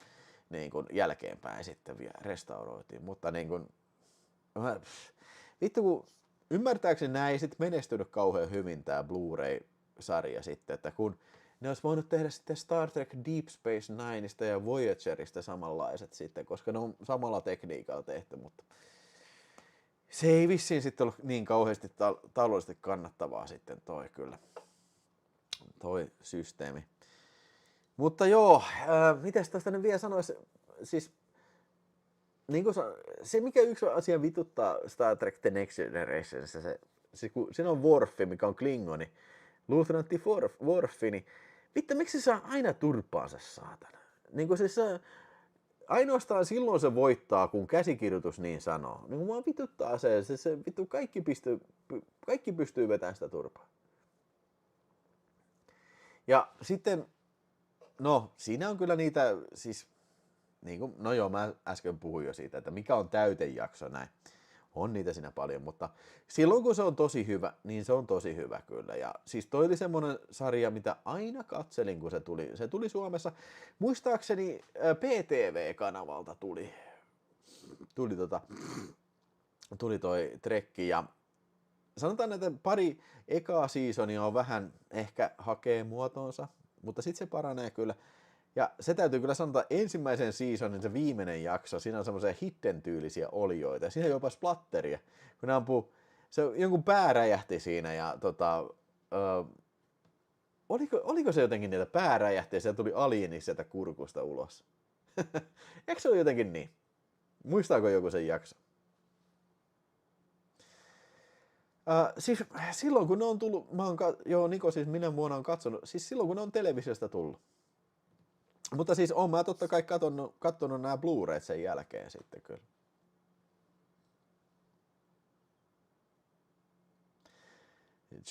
niin kuin jälkeenpäin sitten vielä restauroitiin, mutta niin kuin, vittu kun ymmärtääkseni nämä ei sitten menestynyt kauhean hyvin tämä Blu-ray-sarja sitten, että kun ne olisi voinut tehdä sitten Star Trek Deep Space Nineista ja Voyagerista samanlaiset sitten, koska ne on samalla tekniikalla tehty, mutta se ei vissiin sitten ollut niin kauheasti taloudellisesti kannattavaa sitten toi systeemi. Mutta joo, mitäs tästä nyt vielä sanoisi, siis niin kuin se mikä yksi asia vituttaa Star Trek The Next Generationissa, kun siinä on Worf, mikä on Klingoni, luutnantti Worf, niin vittu, miksi se saa aina turpaansa, saatana? Niin kuin siis ainoastaan silloin se voittaa, kun käsikirjoitus niin sanoo. Niin kuin mua vituttaa se vittu kaikki pystyy vetämään sitä turpaa. Ja sitten, no siinä on kyllä niitä, siis, niin kuin, no joo, mä äsken puhuin jo siitä, että mikä on täytejakso näin. On niitä siinä paljon, mutta silloin kun se on tosi hyvä, niin se on tosi hyvä kyllä. Ja siis toi oli semmoinen sarja, mitä aina katselin, kun se tuli. Se tuli Suomessa, muistaakseni PTV-kanavalta tuli toi Trekki ja sanotaan, että pari ekaa seasonia on vähän ehkä hakee muotoonsa, mutta sitten se paranee kyllä. Ja se täytyy kyllä sanoa, että ensimmäisen seasonin se viimeinen jakso, siinä on semmoisia hidden-tyylisiä olioita. Siinä on jopa splatteria, kun ne ampuu, se jonkun pää räjähti siinä ja oliko se jotenkin niitä pää räjähti ja sieltä tuli alieni sieltä kurkusta ulos? Eikö se ole jotenkin niin? Muistaako joku sen jakso? Siis silloin kun ne on tullut, Niko siis minä vuonna on katsonut, siis silloin kun ne on televisiosta tullut. Mutta siis oon mä totta kai kattonut nämä Blu-rayt sen jälkeen sitten kyllä.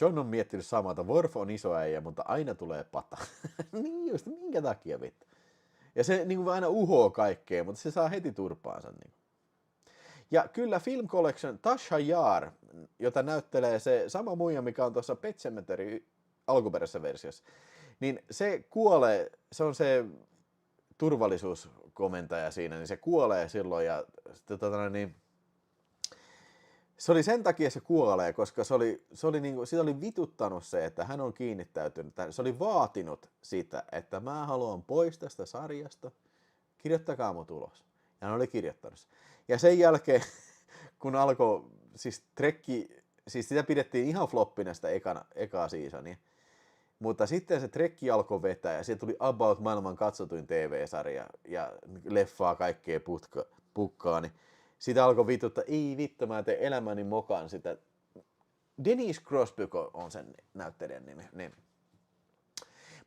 John on miettinyt samaa, että Worf on iso äijä, mutta aina tulee pata. Niin just, minkä takia vittu? Ja se niin kuin aina uhoo kaikkea, mutta se saa heti turpaansa. Niin. Ja kyllä Film Collection Tasha Yar, jota näyttelee se sama muija, mikä on tuossa Pet Sematary alkuperäisessä versiossa, niin se kuolee, se on se turvallisuuskomentaja siinä, niin se kuolee silloin ja niin, se oli sen takia se kuolee, koska se oli niinku, sitä oli vituttanut se, että hän on kiinnittäytynyt, se oli vaatinut sitä, että mä haluan pois tästä sarjasta, kirjoittakaa mut ulos. Ja hän oli kirjoittanut. Ja sen jälkeen, kun alkoi, siis Trekki, siis sitä pidettiin ihan floppina sitä ekaa seasonia, Mutta sitten se trekki alkoi vetää ja siitä tuli about maailman katsotuin TV-sarja ja leffaa kaikkea pukkaa, niin sitä alkoi vituttaa, ei vittu, mä teen elämäni mokaan sitä. Denise Crosby on sen näyttelijän nimi. Niin.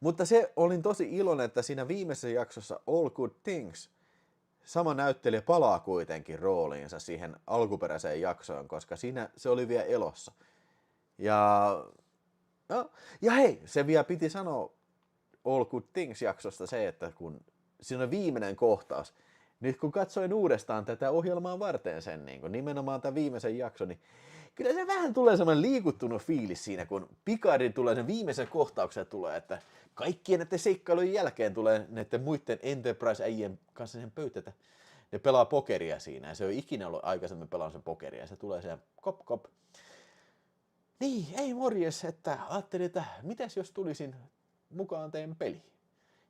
Mutta se olin tosi iloinen, että siinä viimeisessä jaksossa All Good Things sama näyttelijä palaa kuitenkin rooliinsa siihen alkuperäiseen jaksoon, koska siinä se oli vielä elossa. Ja hei, se vielä piti sanoa All Good Things-jaksosta se, että kun siinä on viimeinen kohtaus, nyt kun katsoin uudestaan tätä ohjelmaa varten sen, niin nimenomaan tämän viimeisen jakson, niin kyllä se vähän tulee semmoinen liikuttunut fiilis siinä, kun Picardin tulee sen viimeisen kohtauksen tulee, että kaikkien näiden seikkailujen jälkeen tulee näiden muiden Enterprise-äijien kanssa sen pöytätä. Ne pelaa pokeria siinä ja se on ikinä ollut aikaisemmin pelannut sen pokeria ja se tulee siihen kop. Niin, ei morjes, että ajattelin, että mitäs jos tulisin mukaan teidän peliin.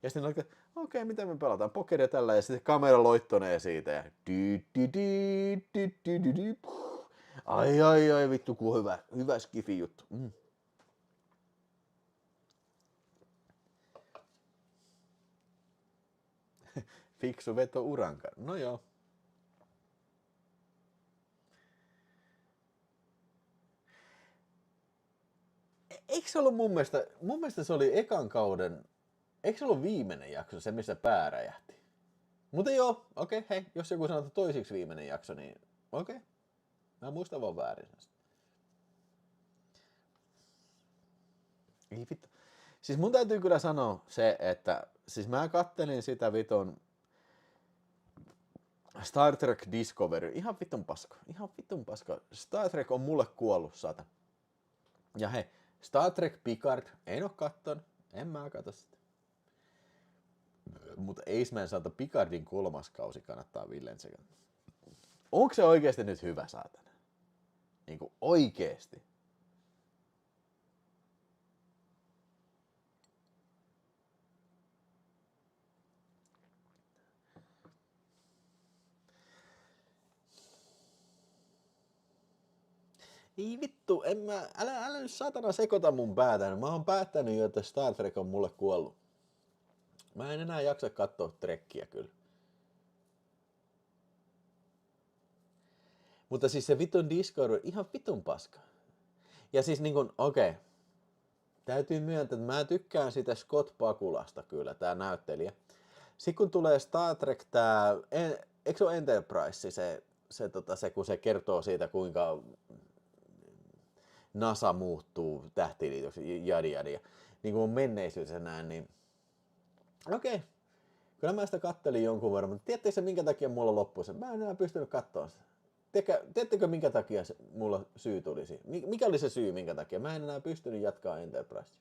Ja sitten okei, mitä me pelataan? Pokeria tällä ja sitten kamera loittonee siitä ja ai, vittu kun hyvä skifi juttu. Fiksu veto uranka. No joo. Eikö se ollut mun mielestä se oli ekan kauden, eikö se ollut viimeinen jakso, se missä pää räjähti? Mutta joo, okei, hei, jos joku sanoo, että toisiksi viimeinen jakso, niin okei. Mä muistan vaan väärin. Ei vittu. Siis mun täytyy kyllä sanoa se, että siis mä kattelin sitä viton Star Trek Discovery. Ihan vitun paska. Star Trek on mulle kuollut, saata. Ja hei, Star Trek Picard, en oo kattonut, en mä katso sitä. Mutta Aceman saata Picardin 3. kausi kannattaa Villen sekä. Onko se oikeesti nyt hyvä, saatana? Niinku oikeesti. Ei vittu, älä nyt satana sekoita mun päätä. Mä oon päättänyt jo, että Star Trek on mulle kuollut. Mä en enää jaksa katsoa Trekkiä kyllä. Mutta siis se vitun Discovery, ihan vitun paska. Ja siis niinkun, okei. Täytyy myöntää, että mä tykkään sitä Scott Bakulasta kyllä, tää näyttelijä. Sitten kun tulee Star Trek tää, eikö se ole Enterprise, se kun se kertoo siitä kuinka NASA muuttuu tähtiliitoksi, jadi. Niin kuin menneisyydessä näin, niin okei. Kyllä mä sitä kattelin jonkun verran, mutta tiedättekö minkä takia mulla loppui se? Mä en enää pystynyt katsoa sitä. Tiedättekö minkä takia mulla syy tulisi? Mikä oli se syy minkä takia? Mä en enää pystynyt jatkaa Enterprise.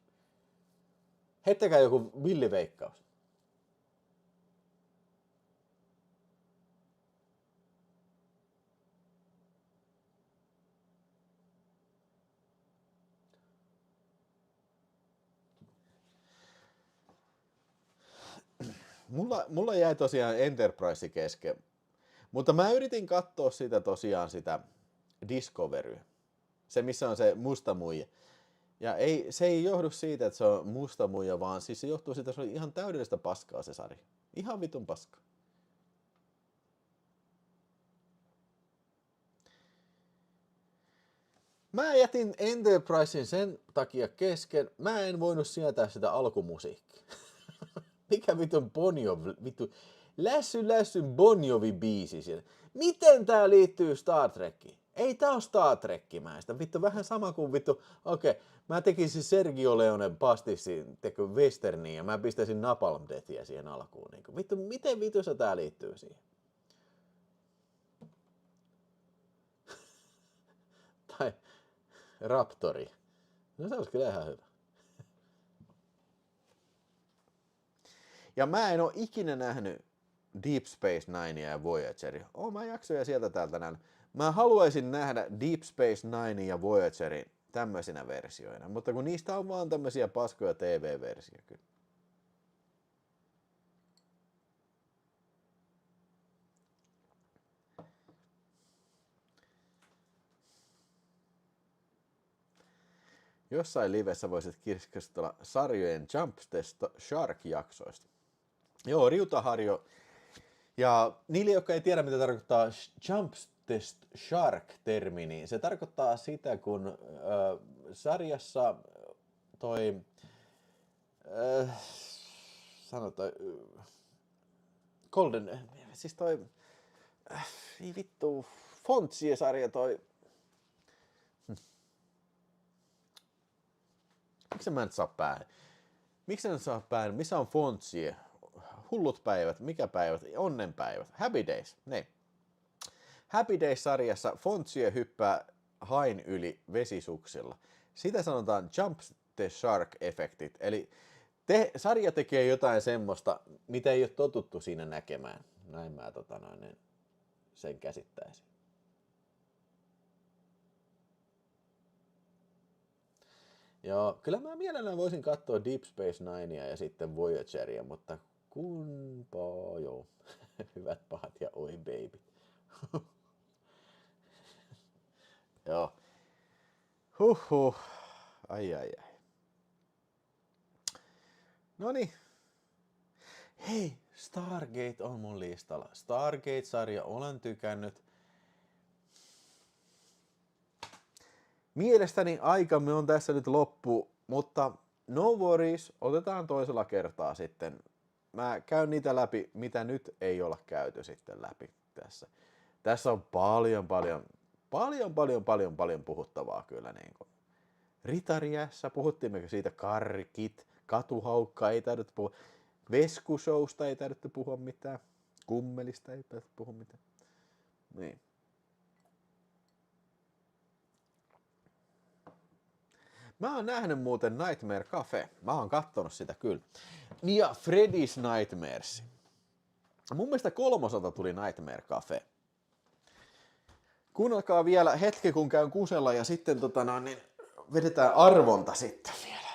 Heittäkää joku villiveikkaus. Mulla jäi tosiaan Enterprise kesken. Mutta mä yritin katsoa sitä tosiaan sitä Discovery. Se missä on se musta muija. Ja se ei johdu siitä, että se on musta muija, vaan siis se johtuu siitä, että se oli ihan täydellistä paskaa se sarja. Ihan vitun paskaa. Mä jätin Enterprisein sen takia kesken. Mä en voinut sietää sitä alkumusiikkia. Mikä vitun Bon Jovi, vittu lässy Bon Jovi biisi siellä. Miten tää liittyy Star Trekkiin? Ei tää on Star Trekkimäistä. Vittu vähän sama kuin vittu, okei, mä tekisin Sergio Leonen pastissin westerniin ja mä pistäisin Napalm Deathia siihen alkuun. Niin vittu, miten vitussa tää liittyy siihen? Tai Raptori. No se olisi kyllä ihan hyvä. Ja mä en oo ikinä nähnyt Deep Space Ninea ja Voyageria. Mä jaksoja sieltä täältä näin. Mä haluaisin nähdä Deep Space Nine ja Voyagerin tämmöisinä versioina, mutta kun niistä on vaan tämmöisiä paskoja TV-versioja kyllä. Jossain livessä voisit keskustella sarjojen Jump Test Shark-jaksoista. Joo, riutaharjo. Ja niille, jotka ei tiedä, mitä tarkoittaa Jump Test Shark-termi, niin se tarkoittaa sitä, kun sarjassa toi sanotaan Golden, siis toi ei vittu, Fonzie-sarja toi. Miksi mä nyt saa päähän? Miksi en saa päähän? Missä on Fonzie? Hullut päivät, mikä päivät? Onnenpäivät. Happy Days, ne. Happy Days-sarjassa Fonzie hyppää hain yli vesisuksilla. Sitä sanotaan Jump the Shark-efektit, eli sarja tekee jotain semmoista, mitä ei ole totuttu siinä näkemään. Näin mä sen käsittäisin. Joo, kyllä mä mielellään voisin katsoa Deep Space Ninea ja sitten Voyageria, mutta kunpa joo. Hyvät pahat ja oi baby. Joo. Huhhuh. Ai. Noniin. Hei, Stargate on mun listalla. Stargate-sarja olen tykännyt. Mielestäni aikamme on tässä nyt loppu, mutta no worries, otetaan toisella kertaa sitten. Mä käyn niitä läpi, mitä nyt ei olla käyty sitten läpi tässä. Tässä on paljon puhuttavaa kyllä niin kuin. Ritariässä, puhuttiinko siitä karkit, katuhaukka, ei täydytty puhua. Veskushowsta ei täydytty puhua mitään. Kummelista ei täydytty puhua mitään. Niin. Mä oon nähnyt muuten Nightmare Cafe. Mä oon kattonut sitä kyllä. Ja Freddy's Nightmares. Mun mielestä 3. tuli Nightmare Cafe. Kuunnelkaa vielä hetki, kun käyn kusella ja sitten niin vedetään arvonta sitten vielä.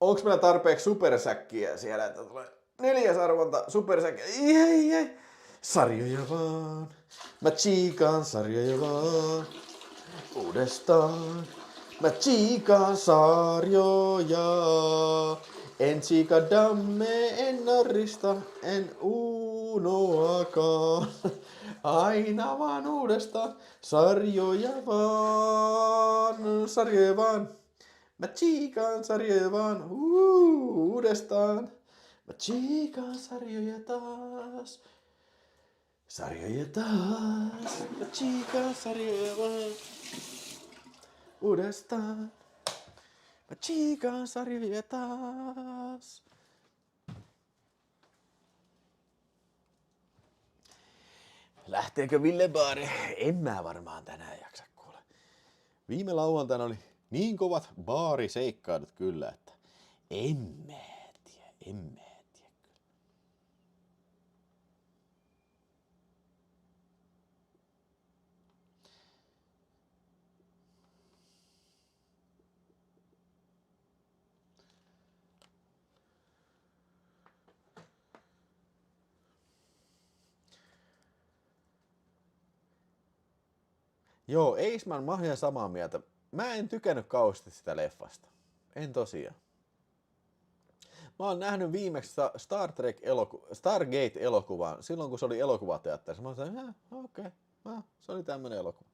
Onks meillä tarpeeksi supersäkkiä siellä, että tulee 4. arvonta supersäkkiä? Ei. Sarjoja vaan. Mä tsiikaan sarjoja vaan. Uudestaan. Mä tsiikaan sarjoja. En tsiika damme, en narrista, en unoakaan. Aina vaan uudestaan. Sarjoja vaan. Mä tsiikaan sarjoja vaan uudestaan. Mä tsiikaan sarjoja taas. Mä tsiikaan sarjoja vaan uudestaan. Mä tsiikaan sarjoja taas. Lähteekö Ville Baari? En mä varmaan tänään jaksa kuule. Viime lauantaina oli niin kovat baariseikkailut kyllä, että en mä tiedä kyllä. Joo, Eisman, mä oon ihan samaa mieltä. Mä en tykännyt kauheasti sitä leffasta. En tosiaan. Mä oon nähnyt viimeksi Stargate-elokuvan silloin, kun se oli elokuvateatterissa. Mä oon sanonut, okei, se oli tämmönen elokuva.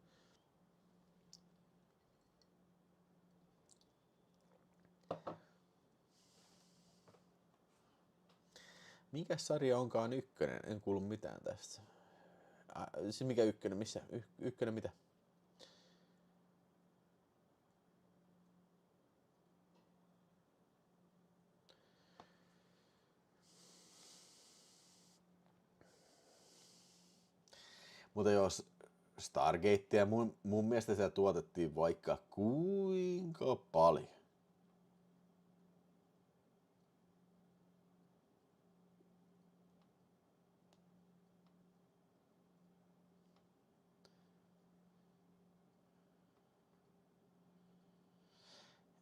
Mikä sarja onkaan ykkönen? En kuulu mitään tästä. Se mikä ykkönen? Missä? Ykkönen mitä? Mutta jos Stargatea mun mielestä sitä tuotettiin vaikka kuinka paljon.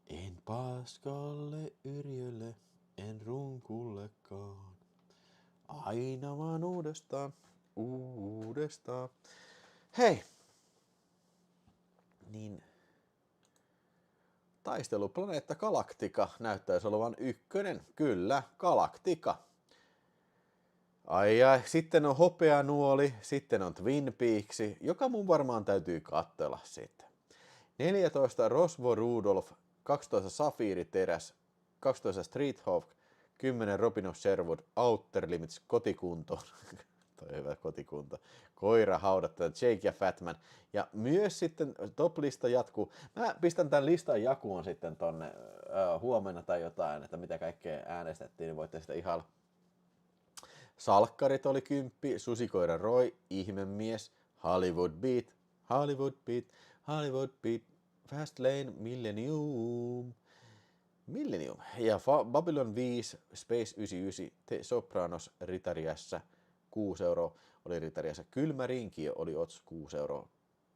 En paskalle yrjölle, en runkullekaan. Aina vaan uudestaan. Hei! Niin. Taisteluplaneetta Galactica näyttäisi olevan ykkönen. Kyllä, Galactica. Ai, sitten on Hopeanuoli, sitten on Twin Peaks, joka mun varmaan täytyy katsella sitten. 14 Rosvo Rudolph, 12 Safiiriteräs, 12 Street Hawk, 10 Robin of Sherwood, Outer Limits, kotikunto. Toi on hyvä kotikunto. Koira haudattava, Jake ja Fatman. Ja myös sitten top-lista jatkuu. Mä pistän tämän listan jakuun sitten tonne huomenna tai jotain, että mitä kaikkea äänestettiin, niin voitte sitä ihailla. Salkkarit oli 10, Susikoira Roy, Ihmemies, Hollywood Beat, Hollywood Beat, Hollywood Beat, Fast Lane, Millennium, ja Babylon 5, Space 99, The Sopranos, Ritariassa, 6 euroa oli Ritariassa, Kylmä rinki oli Ots 6 euroa,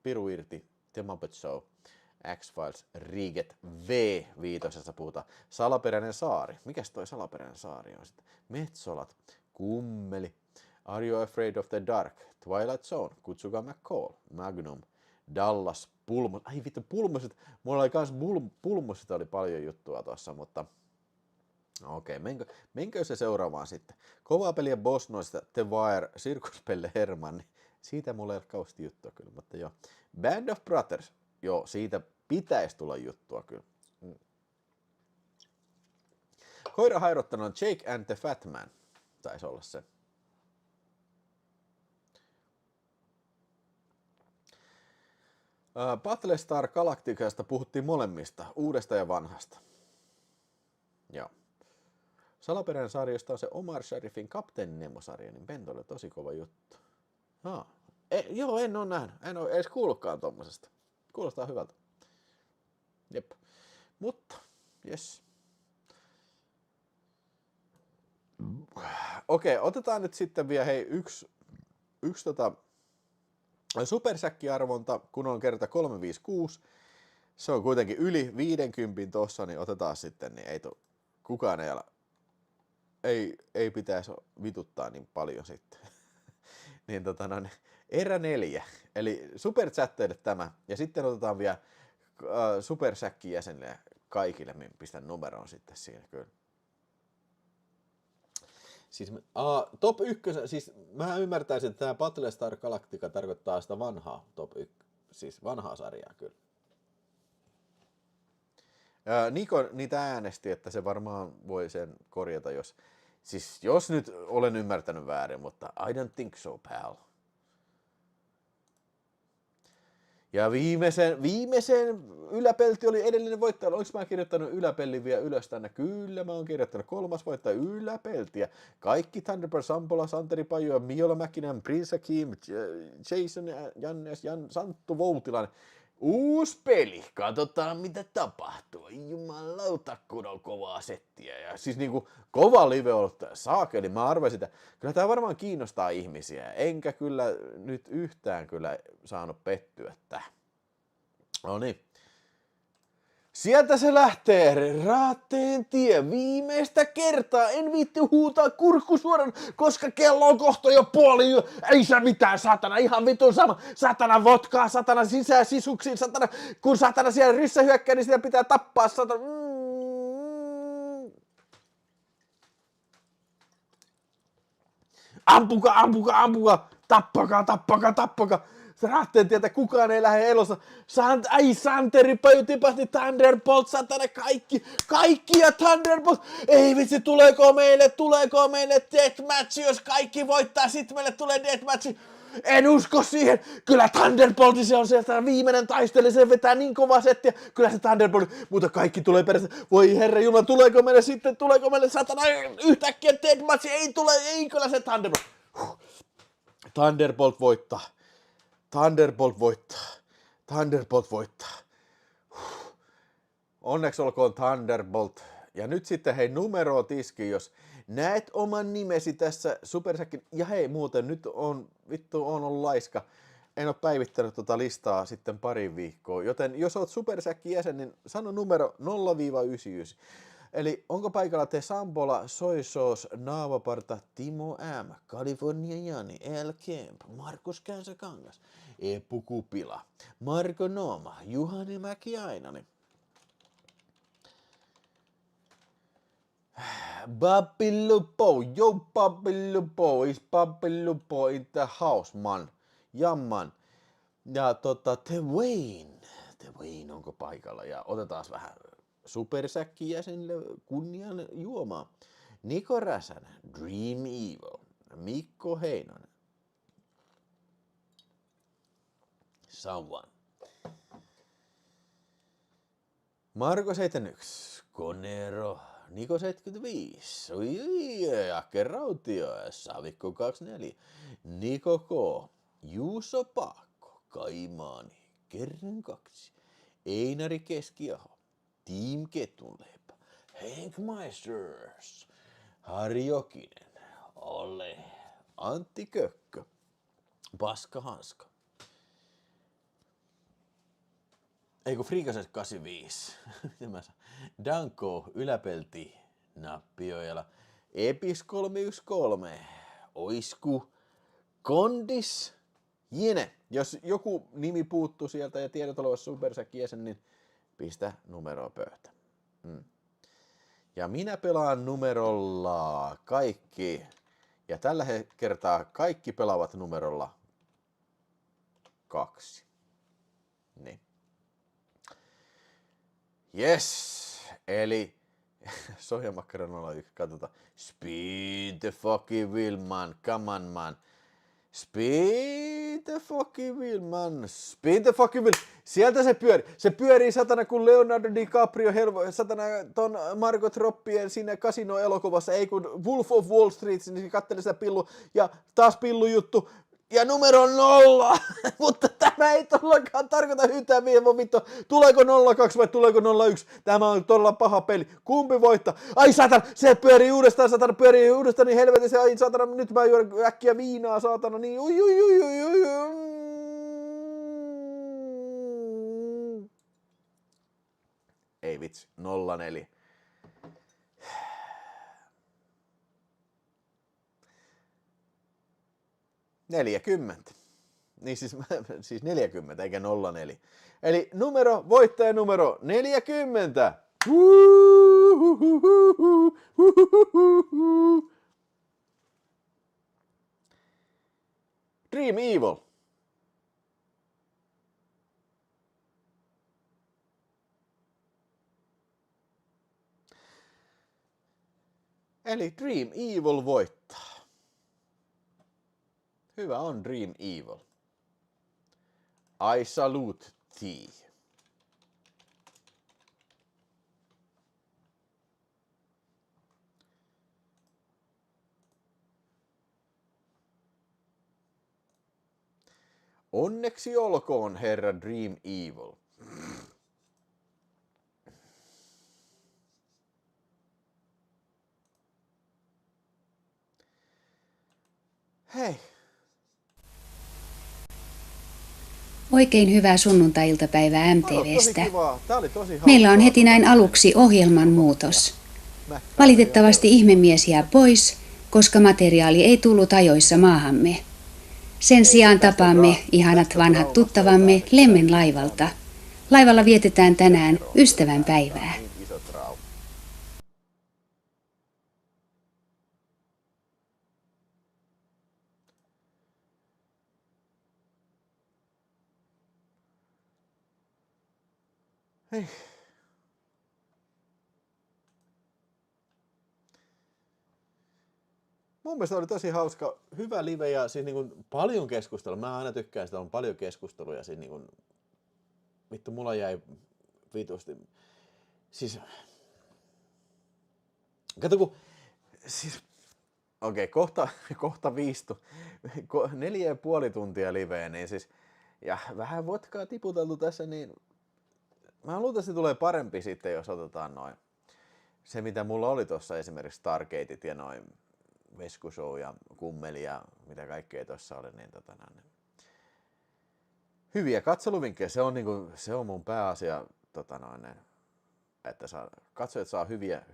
Piru irti, The Muppet Show, X-Files, Riget, V5 puhutaan, Salaperäinen saari, mikäs toi Salaperäinen saari on sitten, Metsolat, Kummeli, Are You Afraid of the Dark, Twilight Zone, Kutsuga McCall, Magnum, Dallas, Pulmus. Ai vittu, Pulmuset. Mulla oli kans Pulmusista oli paljon juttua tuossa, mutta okei, menkö se seuraavaan sitten. Kovaa peliä Boss Noisesta, The Wire, Sirkuspelle Hermanni. Siitä mulla ei ole kauheasti juttua kyllä, mutta joo. Band of Brothers, joo, siitä pitäisi tulla juttua kyllä. Koira hairottana Jake and the Fat Man. Taisi olla se. Battlestar Galacticasta puhuttiin molemmista, uudesta ja vanhasta. Joo. Salaperäinen sarjasta on se Omar Sharifin Kapteeni Nemo-sarja, niin Bentolle tosi kova juttu. Joo, en ole nähnyt. En ole edes kuullutkaan tommosesta. Kuulostaa hyvältä. Jep. Mutta, jes. Okei, otetaan nyt sitten vielä yksi supersäkkiarvonta, kun on kerta 356. Se on kuitenkin yli 50 tossa, niin otetaan sitten, niin kukaan ei pitäisi vituttaa niin paljon sitten. Niin erä 4, eli superchatteille tämä, ja sitten otetaan vielä supersäkkijäsenille kaikille, niin pistän numeron sitten siinä kyllä. Siis top 1, siis mä ymmärtäisin, että tämä Battlestar Galactica tarkoittaa sitä vanhaa siis vanhaa sarjaa kyllä. Niko niitä äänesti, että se varmaan voi sen korjata, jos nyt olen ymmärtänyt väärin, mutta I don't think so, pal. Ja viimeisen yläpelti oli edellinen voittaja. Olis mä kirjoittanut yläpellin vielä ylös tänne? Kyllä, mä oon kirjoittanut 3. voittaja yläpeltiä. Kaikki Thunderbird, Sampola, Santeri Pajo, Miola Mäkinen, Prince Hakim, Jason, Jannes, Santtu Voutilainen. Uusi peli, katsotaan mitä tapahtuu. Jumalauta, kun on kovaa settiä. Ja siis niinku kova live on ollut saakeli. Mä arvasin, että kyllä tää varmaan kiinnostaa ihmisiä. Enkä kyllä nyt yhtään kyllä saanut pettyä tähän. No niin. Sieltä se lähtee, Raatteen tie, viimeistä kertaa, en viitti huutaa kurkku suoran, koska kello on kohta jo puoli, ei se mitään, satana, ihan vitun sama, satana vodkaa, satana sisäsisuksiin, satana, kun satana siellä ryssä hyökkää, niin sitä pitää tappaa, satana, Ampukaa, tappakaa. Raatteen tietä, kukaan ei lähde elossa. Santeri Paju tipahti Thunderbolt, satana kaikki ja Thunderbolt. Ei vitsi, tuleeko meille deathmatch, jos kaikki voittaa, sit meille tulee deathmatch. En usko siihen. Kyllä Thunderbolt, se on sieltä viimeinen taistelu, se vetää niin kovaa settiä. Kyllä se Thunderbolt, mutta kaikki tulee perässä. Voi herra jumala, tuleeko meille satana yhtäkkiä deathmatch, ei kyllä se Thunderbolt. Thunderbolt voittaa. Onneksi olkoon Thunderbolt. Ja nyt sitten hei numero tiski, jos näet oman nimesi tässä supersäkin. Ja hei muuten, nyt on ollut laiska. En ole päivittänyt tuota listaa sitten pari viikkoa. Joten jos oot supersäkki jäsen, niin sano numero 0-99. Eli onko paikalla te Sampola, Soy Sauce, Naavaparta, Timo M, California Jani, L. Kemp, Markus Känsäkangas, Eppu Kupila, Marko Nooma, Juhani Mäki Ainani. Bobby Lupo, yo Bobby Lupo, is Bobby Lupo in the house, man. Jamman. Ja The Wayne onko paikalla? Ja otetaan vähän supersäkkijäsenille kunnian juomaa. Niko Räsänen, Dream Evil, Mikko Heinonen, Someone, Marko 71, Konero, Niko 75, Jake Rautio, Savikko 24, Niko K, Juuso Paakko, Kaimaani, Kerran 2, Einari Keskiaho, Team Ketunleipä, Henk Meisters, Harri Jokinen, Ole, Antti Kökkö, Paska Hanska. Eiku Friikaset 85. Miten mä sanon? Danko, Yläpelti, Nappiojala, Epis 313, Oisku, Kondis, Jene. Jos joku nimi puuttuu sieltä ja tiedät olevassa supersäkkijäsen, niin pistä numeroa pöytä. Ja minä pelaan numerolla kaikki. Ja tällä kertaa kaikki pelaavat numerolla 2. Niin. Yes, eli Sohjamakkara 01, katsotaan. Speed the fucking wheel, man, come on, man. Speed the fucking wheel, man. Speed the fucking wheel. Sieltä se pyörii. Se pyörii satana kuin Leonardo DiCaprio, satana ton Margot Robbien siinä Casino-elokuvassa, ei kun Wolf of Wall Street, niin se katteli sitä pillu, ja taas pillujuttu. Ja numero on 0, mutta tämä ei todellakaan tarkoita yhtään mihin vittu. Tuleeko 02 vai tuleeko 01? Tämä on todella paha peli. Kumpi voittaa? Ai satana, se pyörii uudestaan, niin helvetissä. Ai satana, nyt mä juon äkkiä viinaa, satana, niin Ei vitsi, 04. Niin siis 40 eikä 04. Eli voittaja numero 40. Dream Evil. Eli Dream Evil voittaa. Hyvä on Dream Evil. I salute thee. Onneksi olkoon, herra Dream Evil. Hei. Oikein hyvää sunnuntai-iltapäivää MTV:stä. Tää oli tosi Meillä on heti näin aluksi ohjelman muutos. Valitettavasti ihmemies jää pois, koska materiaali ei tullut ajoissa maahamme. Sen sijaan tapaamme ihanat vanhat tuttavamme Lemmen laivalta. Laivalla vietetään tänään ystävänpäivää. Hei. Mun mielestä oli tosi hauska, hyvä live ja siis niin kuin paljon keskustelua. Mä aina tykkään sitä, on paljon keskusteluja. Siis niin kuin, vittu, mulla jäi vitusti. Siis, kato kun, siis, okei, kohta 4,5 tuntia liveä, niin siis, ja vähän vodkaa tiputeltu tässä, niin mä luultavasti tulee parempi sitten, jos otetaan noin. Se, mitä mulla oli tuossa esimerkiksi Stargateit ja noin Veskushow ja Kummeli ja mitä kaikkea tuossa oli, niin hyviä katseluvinkkejä. Se on mun pääasia, että katsojat saa hyviä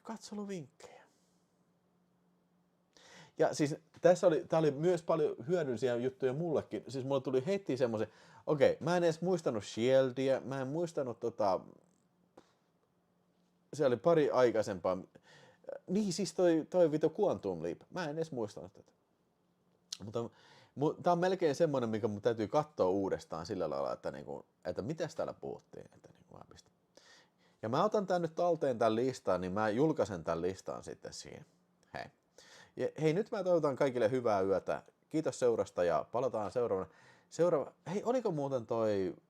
katseluvinkkejä. Ja siis tää oli myös paljon hyödyllisiä juttuja mullekin. Siis mulle tuli heti semmoisen, okei, mä en edes muistanut Shieldia, mä en muistanut se oli pari aikaisempaa. Niin siis toi Vito Quantum Leap, mä en edes muistanut tätä. Mutta tää on melkein semmoinen, mikä mun täytyy katsoa uudestaan sillä lailla, että mitäs täällä puhuttiin. Että mä pistän. Ja mä otan tän nyt talteen tän listaan, niin mä julkaisen tän listaan sitten siinä. Hei. Ja hei, nyt mä toivotan kaikille hyvää yötä. Kiitos seurasta ja palataan seuraava. Hei, oliko muuten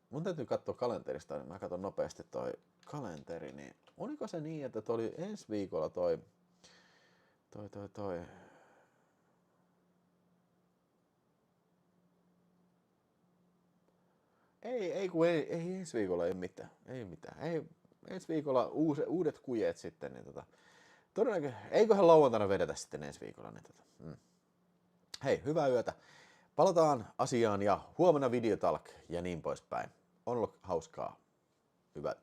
mun täytyy katsoa kalenterista, niin mä katson nopeasti toi kalenteri, niin oliko se niin, että oli ensi viikolla toi. Ei ensi viikolla ei mitään. Ei ensi viikolla uudet kujet sitten, niin todennäköisesti, eiköhän lauantaina vedetä sitten ensi viikolla. Niin Hei, hyvää yötä. Palataan asiaan ja huomenna videotalk ja niin poispäin. On ollut hauskaa. Hyvä.